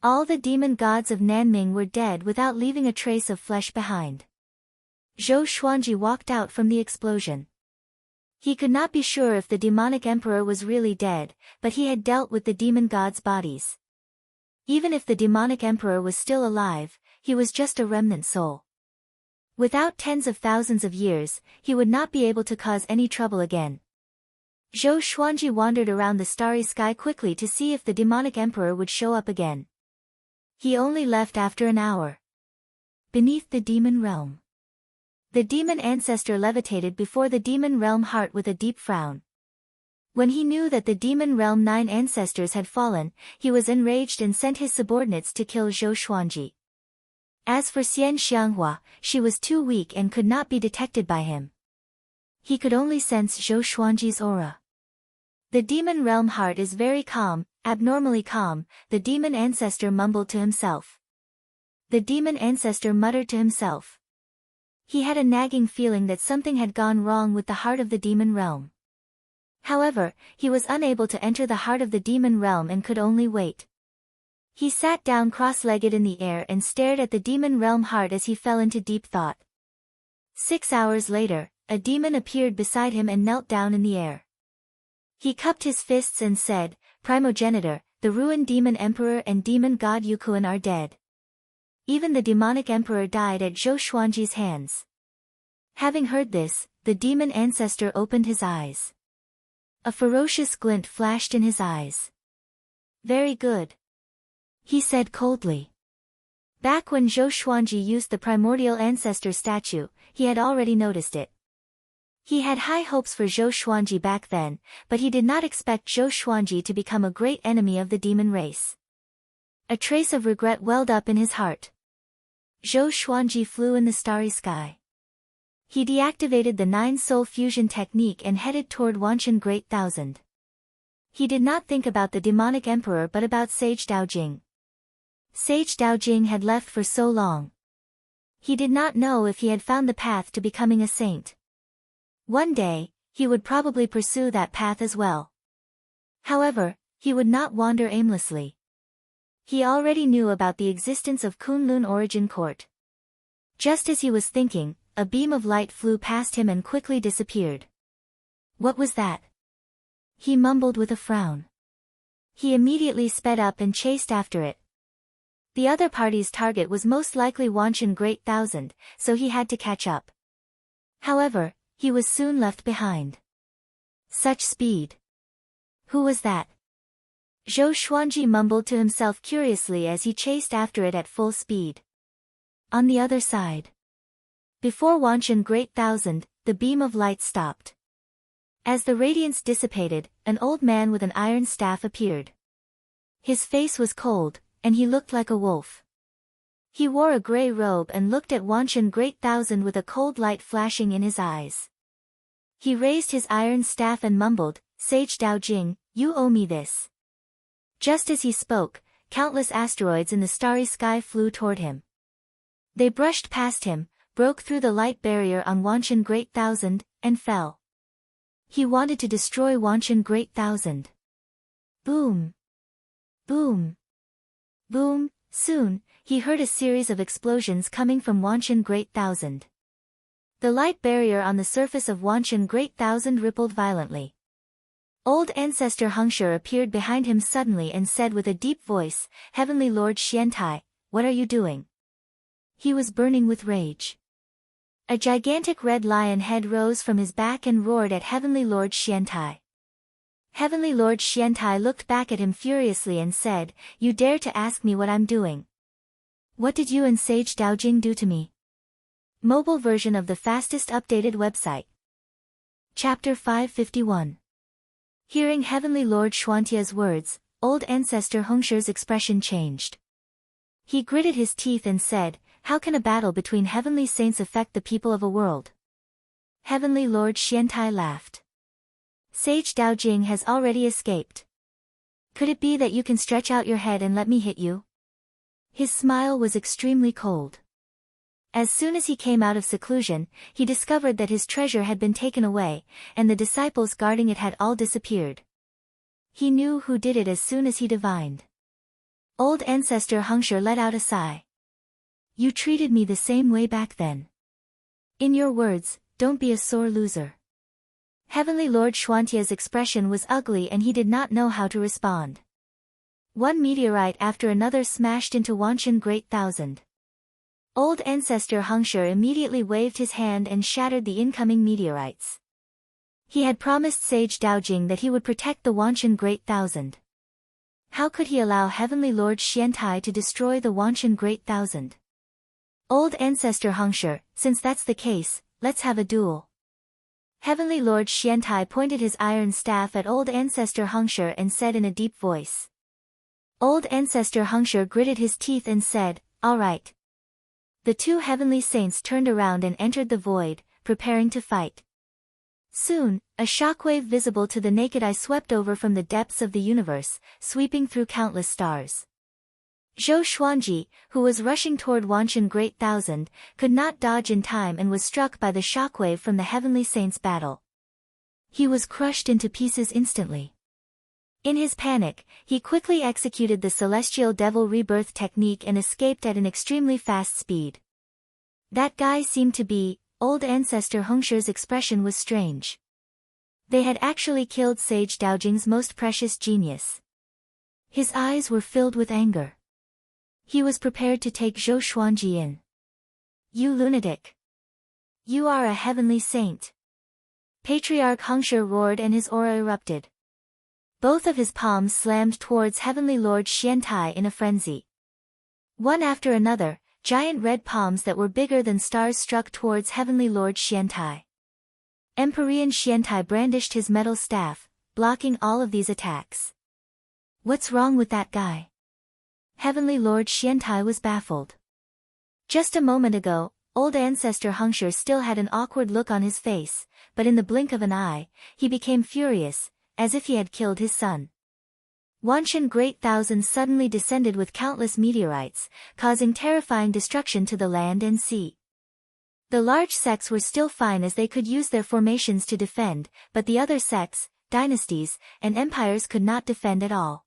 All the demon gods of Nanming were dead without leaving a trace of flesh behind. Zhou Xuanji walked out from the explosion. He could not be sure if the demonic emperor was really dead, but he had dealt with the demon gods' bodies. Even if the demonic emperor was still alive, he was just a remnant soul. Without tens of thousands of years, he would not be able to cause any trouble again. Zhou Xuanji wandered around the starry sky quickly to see if the demonic emperor would show up again. He only left after an hour. Beneath the demon realm, the demon ancestor levitated before the demon realm heart with a deep frown. When he knew that the demon realm 9 ancestors had fallen, he was enraged and sent his subordinates to kill Zhou Xuanji. As for Xian Xianghua, she was too weak and could not be detected by him. He could only sense Zhou Xuanji's aura. The demon realm heart is very calm, abnormally calm, the demon ancestor mumbled to himself. The demon ancestor muttered to himself. He had a nagging feeling that something had gone wrong with the heart of the demon realm. However, he was unable to enter the heart of the demon realm and could only wait. He sat down cross-legged in the air and stared at the demon realm heart as he fell into deep thought. 6 hours later, a demon appeared beside him and knelt down in the air. He cupped his fists and said, "Primogenitor, the ruined demon emperor and demon god Yukuan are dead. Even the demonic emperor died at Zhou Xuanji's hands." Having heard this, the demon ancestor opened his eyes. A ferocious glint flashed in his eyes. "Very good," he said coldly. Back when Zhou Xuanji used the primordial ancestor statue, he had already noticed it. He had high hopes for Zhou Xuanji back then, but he did not expect Zhou Xuanji to become a great enemy of the demon race. A trace of regret welled up in his heart. Zhou Xuanji flew in the starry sky. He deactivated the 9-soul fusion technique and headed toward Wanshan Great Thousand. He did not think about the demonic emperor but about Sage Daojing. Sage Daojing had left for so long. He did not know if he had found the path to becoming a saint. One day, he would probably pursue that path as well. However, he would not wander aimlessly. He already knew about the existence of Kunlun Origin Court. Just as he was thinking, a beam of light flew past him and quickly disappeared. What was that? He mumbled with a frown. He immediately sped up and chased after it. The other party's target was most likely Wanshan Great Thousand, so he had to catch up. However, he was soon left behind. Such speed! Who was that? Zhou Xuanji mumbled to himself curiously as he chased after it at full speed. On the other side. Before Wanshan Great Thousand, the beam of light stopped. As the radiance dissipated, an old man with an iron staff appeared. His face was cold, and he looked like a wolf. He wore a grey robe and looked at Wanshan Great Thousand with a cold light flashing in his eyes. He raised his iron staff and mumbled, "Sage Daojing, you owe me this." Just as he spoke, countless asteroids in the starry sky flew toward him. They brushed past him, broke through the light barrier on Wanshan Great Thousand, and fell. He wanted to destroy Wanshan Great Thousand. Boom! Boom! Boom! Soon, he heard a series of explosions coming from Wanshan Great Thousand. The light barrier on the surface of Wanshan Great Thousand rippled violently. Old Ancestor Hengshi appeared behind him suddenly and said with a deep voice, "Heavenly Lord Xiantai, what are you doing?" He was burning with rage. A gigantic red lion head rose from his back and roared at Heavenly Lord Xiantai. Heavenly Lord Xiantai looked back at him furiously and said, "You dare to ask me what I'm doing? What did you and Sage Daojing do to me?" Mobile version of the fastest updated website. Chapter 551. Hearing Heavenly Lord Xuantia's words, Old Ancestor Hengshi's expression changed. He gritted his teeth and said, "How can a battle between heavenly saints affect the people of a world?" Heavenly Lord Xiantai laughed. "Sage Daojing has already escaped. Could it be that you can stretch out your head and let me hit you?" His smile was extremely cold. As soon as he came out of seclusion, he discovered that his treasure had been taken away, and the disciples guarding it had all disappeared. He knew who did it as soon as he divined. Old Ancestor Hengshi let out a sigh. "You treated me the same way back then. In your words, don't be a sore loser." Heavenly Lord Xuantia's expression was ugly and he did not know how to respond. One meteorite after another smashed into Wanshan Great Thousand. Old Ancestor Hengshi immediately waved his hand and shattered the incoming meteorites. He had promised Sage Daojing that he would protect the Wanshan Great Thousand. How could he allow Heavenly Lord Xiantai to destroy the Wanshan Great Thousand? Old Ancestor Hengshi, since that's the case, let's have a duel. Heavenly Lord Xiantai pointed his iron staff at Old Ancestor Hengshi and said in a deep voice. Old Ancestor Hengshi gritted his teeth and said, "All right." The two heavenly saints turned around and entered the void, preparing to fight. Soon, a shockwave visible to the naked eye swept over from the depths of the universe, sweeping through countless stars. Zhou Xuanji, who was rushing toward Wanshan Great Thousand, could not dodge in time and was struck by the shockwave from the heavenly saints' battle. He was crushed into pieces instantly. In his panic, he quickly executed the Celestial Devil Rebirth technique and escaped at an extremely fast speed. That guy seemed to be old ancestor Hongsher's expression was strange. They had actually killed Sage Daojing's most precious genius. His eyes were filled with anger. He was prepared to take Zhou Xuanji in. You lunatic! You are a heavenly saint! Patriarch Hongsher roared and his aura erupted. Both of his palms slammed towards Heavenly Lord Xiantai in a frenzy. One after another, giant red palms that were bigger than stars struck towards Heavenly Lord Xiantai. Empyrean Xiantai brandished his metal staff, blocking all of these attacks. What's wrong with that guy? Heavenly Lord Xiantai was baffled. Just a moment ago, old ancestor Hongsher still had an awkward look on his face, but in the blink of an eye, he became furious, as if he had killed his son. Wanshan Great Thousand suddenly descended with countless meteorites, causing terrifying destruction to the land and sea. The large sects were still fine as they could use their formations to defend, but the other sects, dynasties, and empires could not defend at all.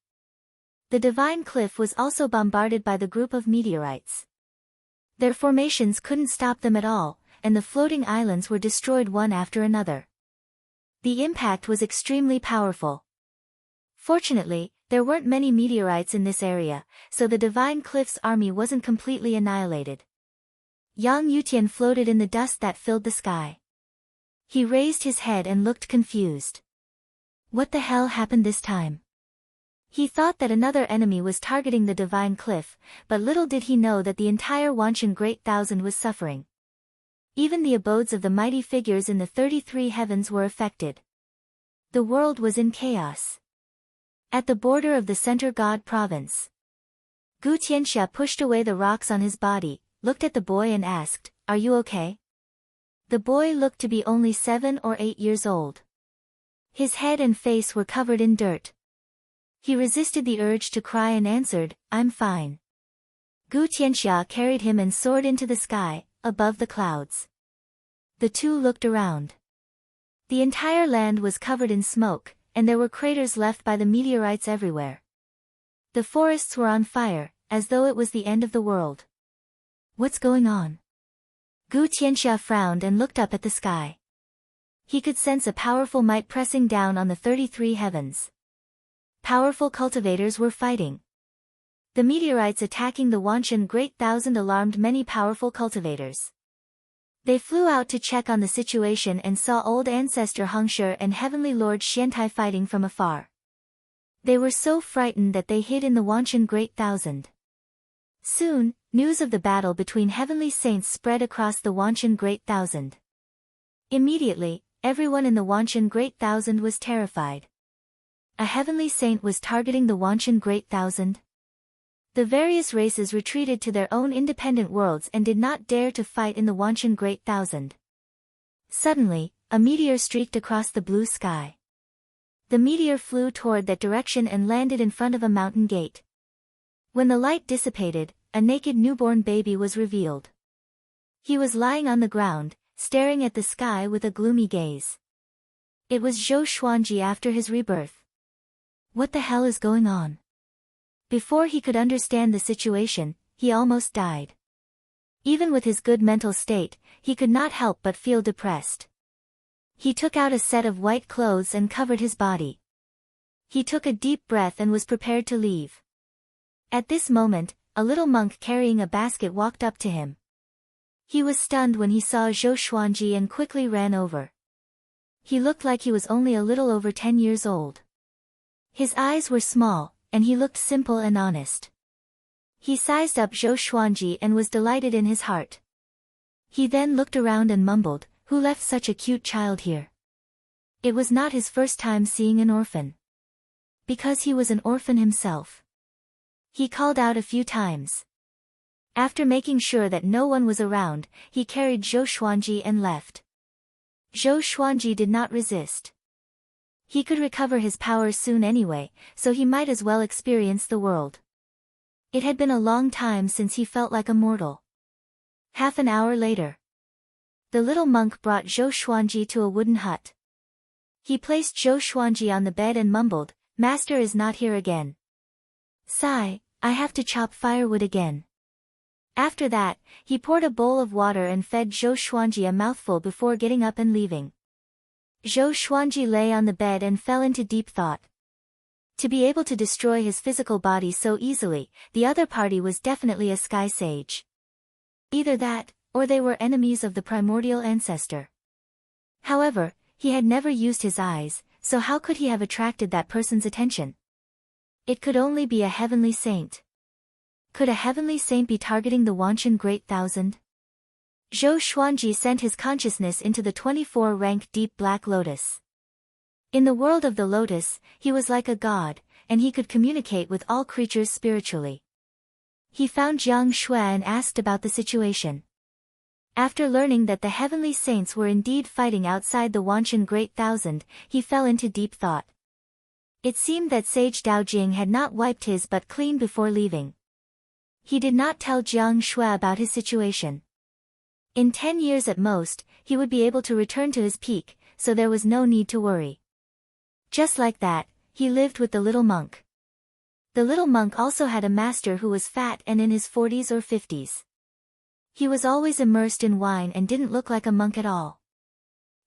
The divine cliff was also bombarded by the group of meteorites. Their formations couldn't stop them at all, and the floating islands were destroyed one after another. The impact was extremely powerful. Fortunately, there weren't many meteorites in this area, so the Divine Cliff's army wasn't completely annihilated. Yang Yutian floated in the dust that filled the sky. He raised his head and looked confused. What the hell happened this time? He thought that another enemy was targeting the Divine Cliff, but little did he know that the entire Wanshan Great Thousand was suffering. Even the abodes of the mighty figures in the 33 heavens were affected. The world was in chaos. At the border of the Center God province, Gu Tianxia pushed away the rocks on his body, looked at the boy and asked, "Are you okay?" The boy looked to be only 7 or 8 years old. His head and face were covered in dirt. He resisted the urge to cry and answered, "I'm fine." Gu Tianxia carried him and soared into the sky, above the clouds. The two looked around. The entire land was covered in smoke, and there were craters left by the meteorites everywhere. The forests were on fire, as though it was the end of the world. What's going on? Gu Tianxia frowned and looked up at the sky. He could sense a powerful might pressing down on the 33 heavens. Powerful cultivators were fighting. The meteorites attacking the Wanshan Great Thousand alarmed many powerful cultivators. They flew out to check on the situation and saw old ancestor Hongsher and Heavenly Lord Xiantai fighting from afar. They were so frightened that they hid in the Wanshan Great Thousand. Soon, news of the battle between heavenly saints spread across the Wanshan Great Thousand. Immediately, everyone in the Wanshan Great Thousand was terrified. A heavenly saint was targeting the Wanshan Great Thousand? The various races retreated to their own independent worlds and did not dare to fight in the Wanshan Great Thousand. Suddenly, a meteor streaked across the blue sky. The meteor flew toward that direction and landed in front of a mountain gate. When the light dissipated, a naked newborn baby was revealed. He was lying on the ground, staring at the sky with a gloomy gaze. It was Zhou Xuanji after his rebirth. What the hell is going on? Before he could understand the situation, he almost died. Even with his good mental state, he could not help but feel depressed. He took out a set of white clothes and covered his body. He took a deep breath and was prepared to leave. At this moment, a little monk carrying a basket walked up to him. He was stunned when he saw Zhou Xuanji and quickly ran over. He looked like he was only a little over 10 years old. His eyes were small, and he looked simple and honest. He sized up Zhou Xuanji and was delighted in his heart. He then looked around and mumbled, "Who left such a cute child here?" It was not his first time seeing an orphan. Because he was an orphan himself. He called out a few times. After making sure that no one was around, he carried Zhou Xuanji and left. Zhou Xuanji did not resist. He could recover his powers soon anyway, so he might as well experience the world. It had been a long time since he felt like a mortal. Half an hour later, the little monk brought Zhou Xuanji to a wooden hut. He placed Zhou Xuanji on the bed and mumbled, "Master is not here again. Sigh, I have to chop firewood again." After that, he poured a bowl of water and fed Zhou Xuanji a mouthful before getting up and leaving. Zhou Xuanji lay on the bed and fell into deep thought. To be able to destroy his physical body so easily, the other party was definitely a sky sage. Either that, or they were enemies of the primordial ancestor. However, he had never used his eyes, so how could he have attracted that person's attention? It could only be a heavenly saint. Could a heavenly saint be targeting the Wanshan Great Thousand? Zhou Xuanji sent his consciousness into the 24-rank deep black lotus. In the world of the lotus, he was like a god, and he could communicate with all creatures spiritually. He found Jiang Shui and asked about the situation. After learning that the heavenly saints were indeed fighting outside the Wanshan Great Thousand, he fell into deep thought. It seemed that Sage Daojing had not wiped his butt clean before leaving. He did not tell Jiang Shui about his situation. In 10 years at most, he would be able to return to his peak, so there was no need to worry. Just like that, he lived with the little monk. The little monk also had a master who was fat and in his 40s or 50s. He was always immersed in wine and didn't look like a monk at all.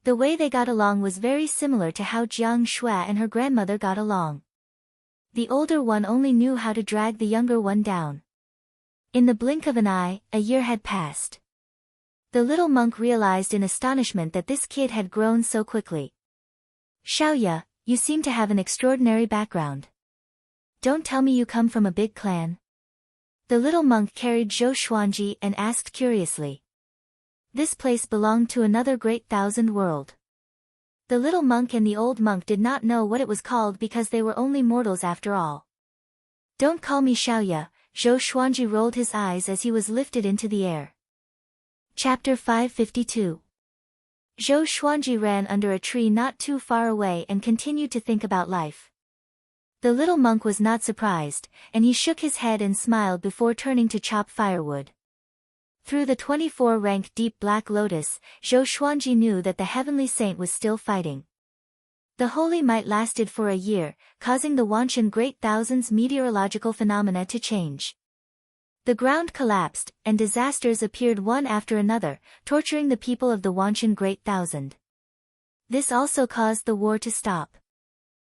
The way they got along was very similar to how Jiang Shui and her grandmother got along. The older one only knew how to drag the younger one down. In the blink of an eye, a year had passed. The little monk realized in astonishment that this kid had grown so quickly. Xiaoya, you seem to have an extraordinary background. Don't tell me you come from a big clan. The little monk carried Zhou Xuanji and asked curiously. This place belonged to another great thousand world. The little monk and the old monk did not know what it was called because they were only mortals after all. Don't call me Xiaoya, Zhou Xuanji rolled his eyes as he was lifted into the air. Chapter 552. Zhou Xuanji ran under a tree not too far away and continued to think about life. The little monk was not surprised, and he shook his head and smiled before turning to chop firewood. Through the 24-rank deep black lotus, Zhou Xuanji knew that the heavenly saint was still fighting. The holy might lasted for a year, causing the Wanshan Great Thousand's meteorological phenomena to change. The ground collapsed, and disasters appeared one after another, torturing the people of the Wanshan Great Thousand. This also caused the war to stop.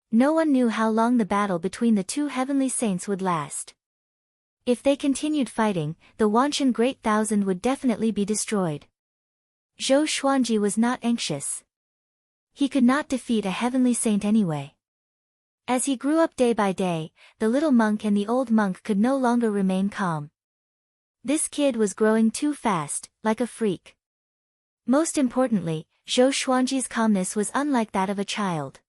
No one knew how long the battle between the two heavenly saints would last. If they continued fighting, the Wanshan Great Thousand would definitely be destroyed. Zhou Xuanji was not anxious. He could not defeat a heavenly saint anyway. As he grew up day by day, the little monk and the old monk could no longer remain calm. This kid was growing too fast, like a freak. Most importantly, Zhou Xuanji's calmness was unlike that of a child.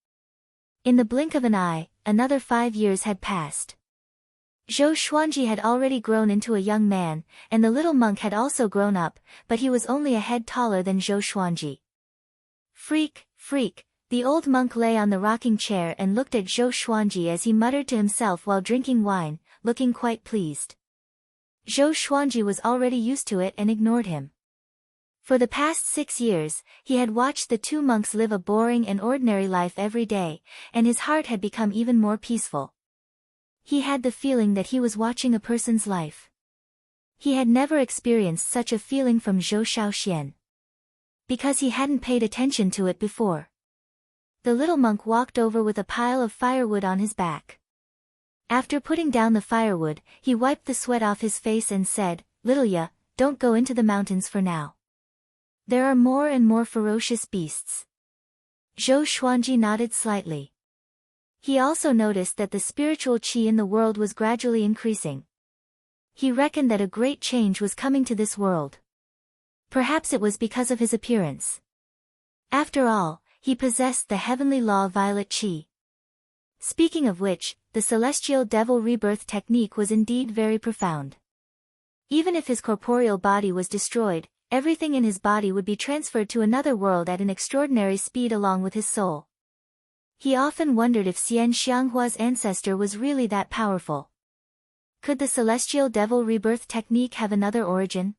In the blink of an eye, another 5 years had passed. Zhou Xuanji had already grown into a young man, and the little monk had also grown up, but he was only a head taller than Zhou Xuanji. Freak, freak, the old monk lay on the rocking chair and looked at Zhou Xuanji as he muttered to himself while drinking wine, looking quite pleased. Zhou Xuanji was already used to it and ignored him. For the past 6 years, he had watched the two monks live a boring and ordinary life every day, and his heart had become even more peaceful. He had the feeling that he was watching a person's life. He had never experienced such a feeling from Zhou Shaoxian. Because he hadn't paid attention to it before. The little monk walked over with a pile of firewood on his back. After putting down the firewood, he wiped the sweat off his face and said, "Little ya, don't go into the mountains for now. There are more and more ferocious beasts." Zhou Xuanji nodded slightly. He also noticed that the spiritual qi in the world was gradually increasing. He reckoned that a great change was coming to this world. Perhaps it was because of his appearance. After all, he possessed the heavenly law violet qi. Speaking of which, the celestial devil rebirth technique was indeed very profound. Even if his corporeal body was destroyed, everything in his body would be transferred to another world at an extraordinary speed along with his soul. He often wondered if Xian Xianghua's ancestor was really that powerful. Could the celestial devil rebirth technique have another origin?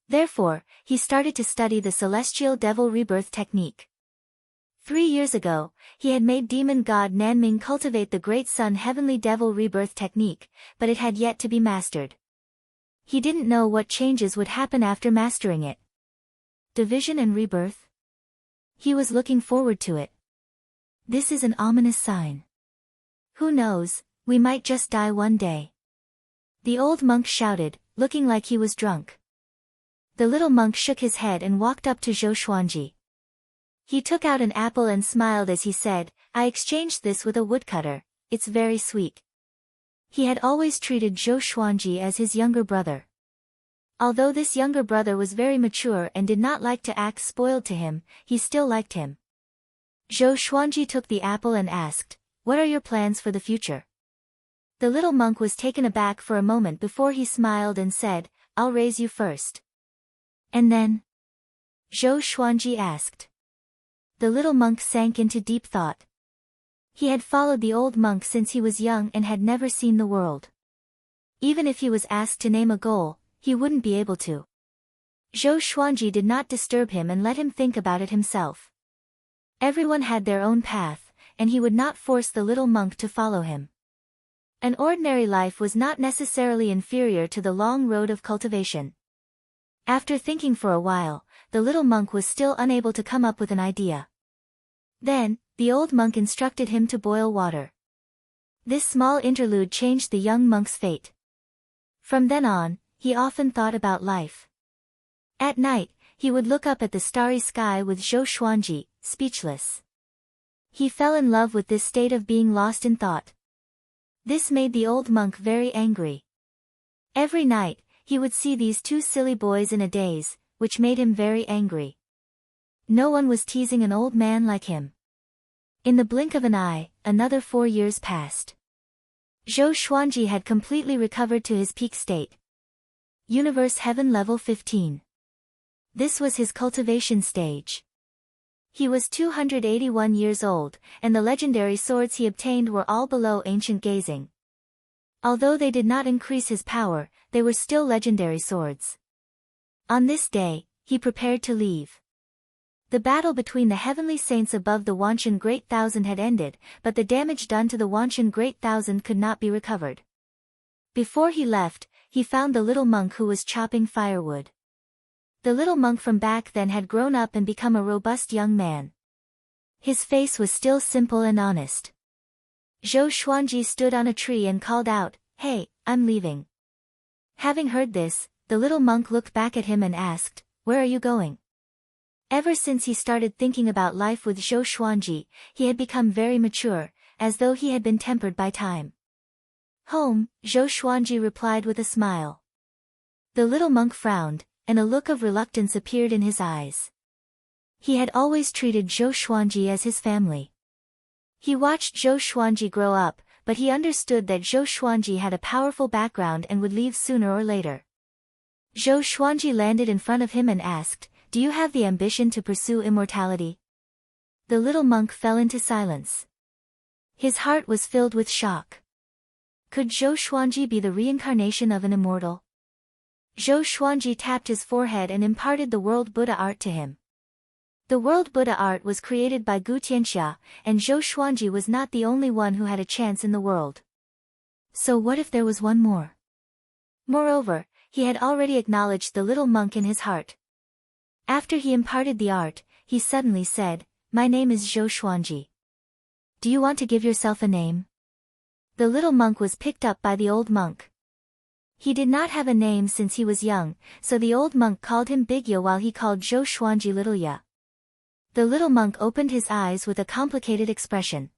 Therefore, he started to study the celestial devil rebirth technique. 3 years ago, he had made demon god Nanming cultivate the great sun heavenly devil rebirth technique, but it had yet to be mastered. He didn't know what changes would happen after mastering it. Division and rebirth? He was looking forward to it. This is an ominous sign. Who knows, we might just die one day. The old monk shouted, looking like he was drunk. The little monk shook his head and walked up to Zhou Xuanji. He took out an apple and smiled as he said, I exchanged this with a woodcutter, it's very sweet. He had always treated Zhou Xuanji as his younger brother. Although this younger brother was very mature and did not like to act spoiled to him, he still liked him. Zhou Xuanji took the apple and asked, what are your plans for the future? The little monk was taken aback for a moment before he smiled and said, I'll raise you first. And then? Zhou Xuanji asked. The little monk sank into deep thought. He had followed the old monk since he was young and had never seen the world. Even if he was asked to name a goal, he wouldn't be able to. Zhou Xuanji did not disturb him and let him think about it himself. Everyone had their own path, and he would not force the little monk to follow him. An ordinary life was not necessarily inferior to the long road of cultivation. After thinking for a while, the little monk was still unable to come up with an idea. Then, the old monk instructed him to boil water. This small interlude changed the young monk's fate. From then on, he often thought about life. At night, he would look up at the starry sky with Zhou Xuanji, speechless. He fell in love with this state of being lost in thought. This made the old monk very angry. Every night, he would see these two silly boys in a daze, which made him very angry. No one was teasing an old man like him. In the blink of an eye, another 4 years passed. Zhou Xuanji had completely recovered to his peak state. Universe Heaven Level 15. This was his cultivation stage. He was 281 years old, and the legendary swords he obtained were all below ancient gazing. Although they did not increase his power, they were still legendary swords. On this day, he prepared to leave. The battle between the heavenly saints above the Wanshan Great Thousand had ended, but the damage done to the Wanshan Great Thousand could not be recovered. Before he left, he found the little monk who was chopping firewood. The little monk from back then had grown up and become a robust young man. His face was still simple and honest. Zhou Xuanji stood on a tree and called out, Hey, I'm leaving. Having heard this, the little monk looked back at him and asked, Where are you going? Ever since he started thinking about life with Zhou Xuanji, he had become very mature, as though he had been tempered by time. Home, Zhou Xuanji replied with a smile. The little monk frowned, and a look of reluctance appeared in his eyes. He had always treated Zhou Xuanji as his family. He watched Zhou Xuanji grow up, but he understood that Zhou Xuanji had a powerful background and would leave sooner or later. Zhou Xuanji landed in front of him and asked, Do you have the ambition to pursue immortality? The little monk fell into silence. His heart was filled with shock. Could Zhou Xuanji be the reincarnation of an immortal? Zhou Xuanji tapped his forehead and imparted the World Buddha art to him. The World Buddha art was created by Gu Tianxia, and Zhou Xuanji was not the only one who had a chance in the world. So what if there was one more? Moreover, he had already acknowledged the little monk in his heart. After he imparted the art, he suddenly said, My name is Zhou Xuanji. Do you want to give yourself a name? The little monk was picked up by the old monk. He did not have a name since he was young, so the old monk called him Big Ya while he called Zhou Xuanji Little Ya. The little monk opened his eyes with a complicated expression.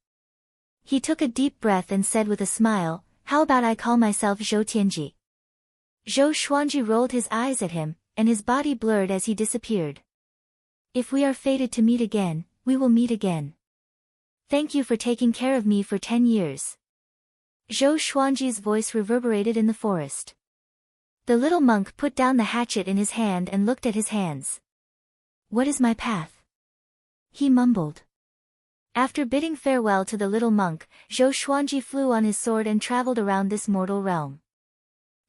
He took a deep breath and said with a smile, How about I call myself Zhou Tianji? Zhou Xuanji rolled his eyes at him, and his body blurred as he disappeared. If we are fated to meet again, we will meet again. Thank you for taking care of me for 10 years. Zhou Xuanji's voice reverberated in the forest. The little monk put down the hatchet in his hand and looked at his hands. What is my path? He mumbled. After bidding farewell to the little monk, Zhou Xuanji flew on his sword and traveled around this mortal realm.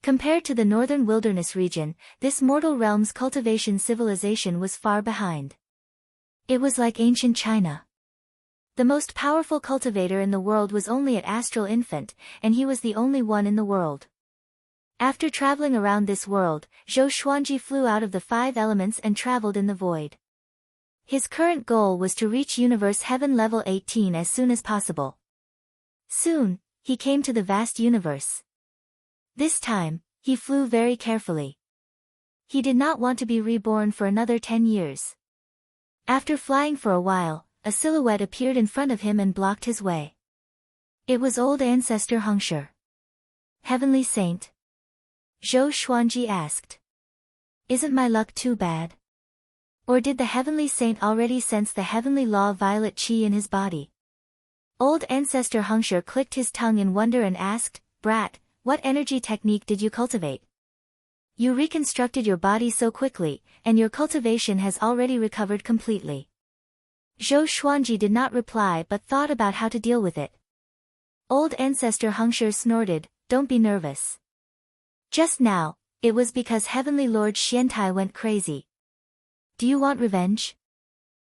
Compared to the northern wilderness region, this mortal realm's cultivation civilization was far behind. It was like ancient China. The most powerful cultivator in the world was only an astral infant, and he was the only one in the world. After traveling around this world, Zhou Xuanji flew out of the 5 elements and traveled in the void. His current goal was to reach Universe Heaven level 18 as soon as possible. Soon, he came to the vast universe. This time, he flew very carefully. He did not want to be reborn for another 10 years. After flying for a while, a silhouette appeared in front of him and blocked his way. It was old ancestor Hengshi. Heavenly Saint? Zhou Xuanji asked. Isn't my luck too bad? Or did the Heavenly Saint already sense the heavenly law of violet qi in his body? Old ancestor Hengshi clicked his tongue in wonder and asked, Brat, what energy technique did you cultivate? You reconstructed your body so quickly, and your cultivation has already recovered completely. Zhou Xuanji did not reply but thought about how to deal with it. Old ancestor Hengshi snorted, Don't be nervous. Just now, it was because Heavenly Lord Xiantai went crazy. Do you want revenge?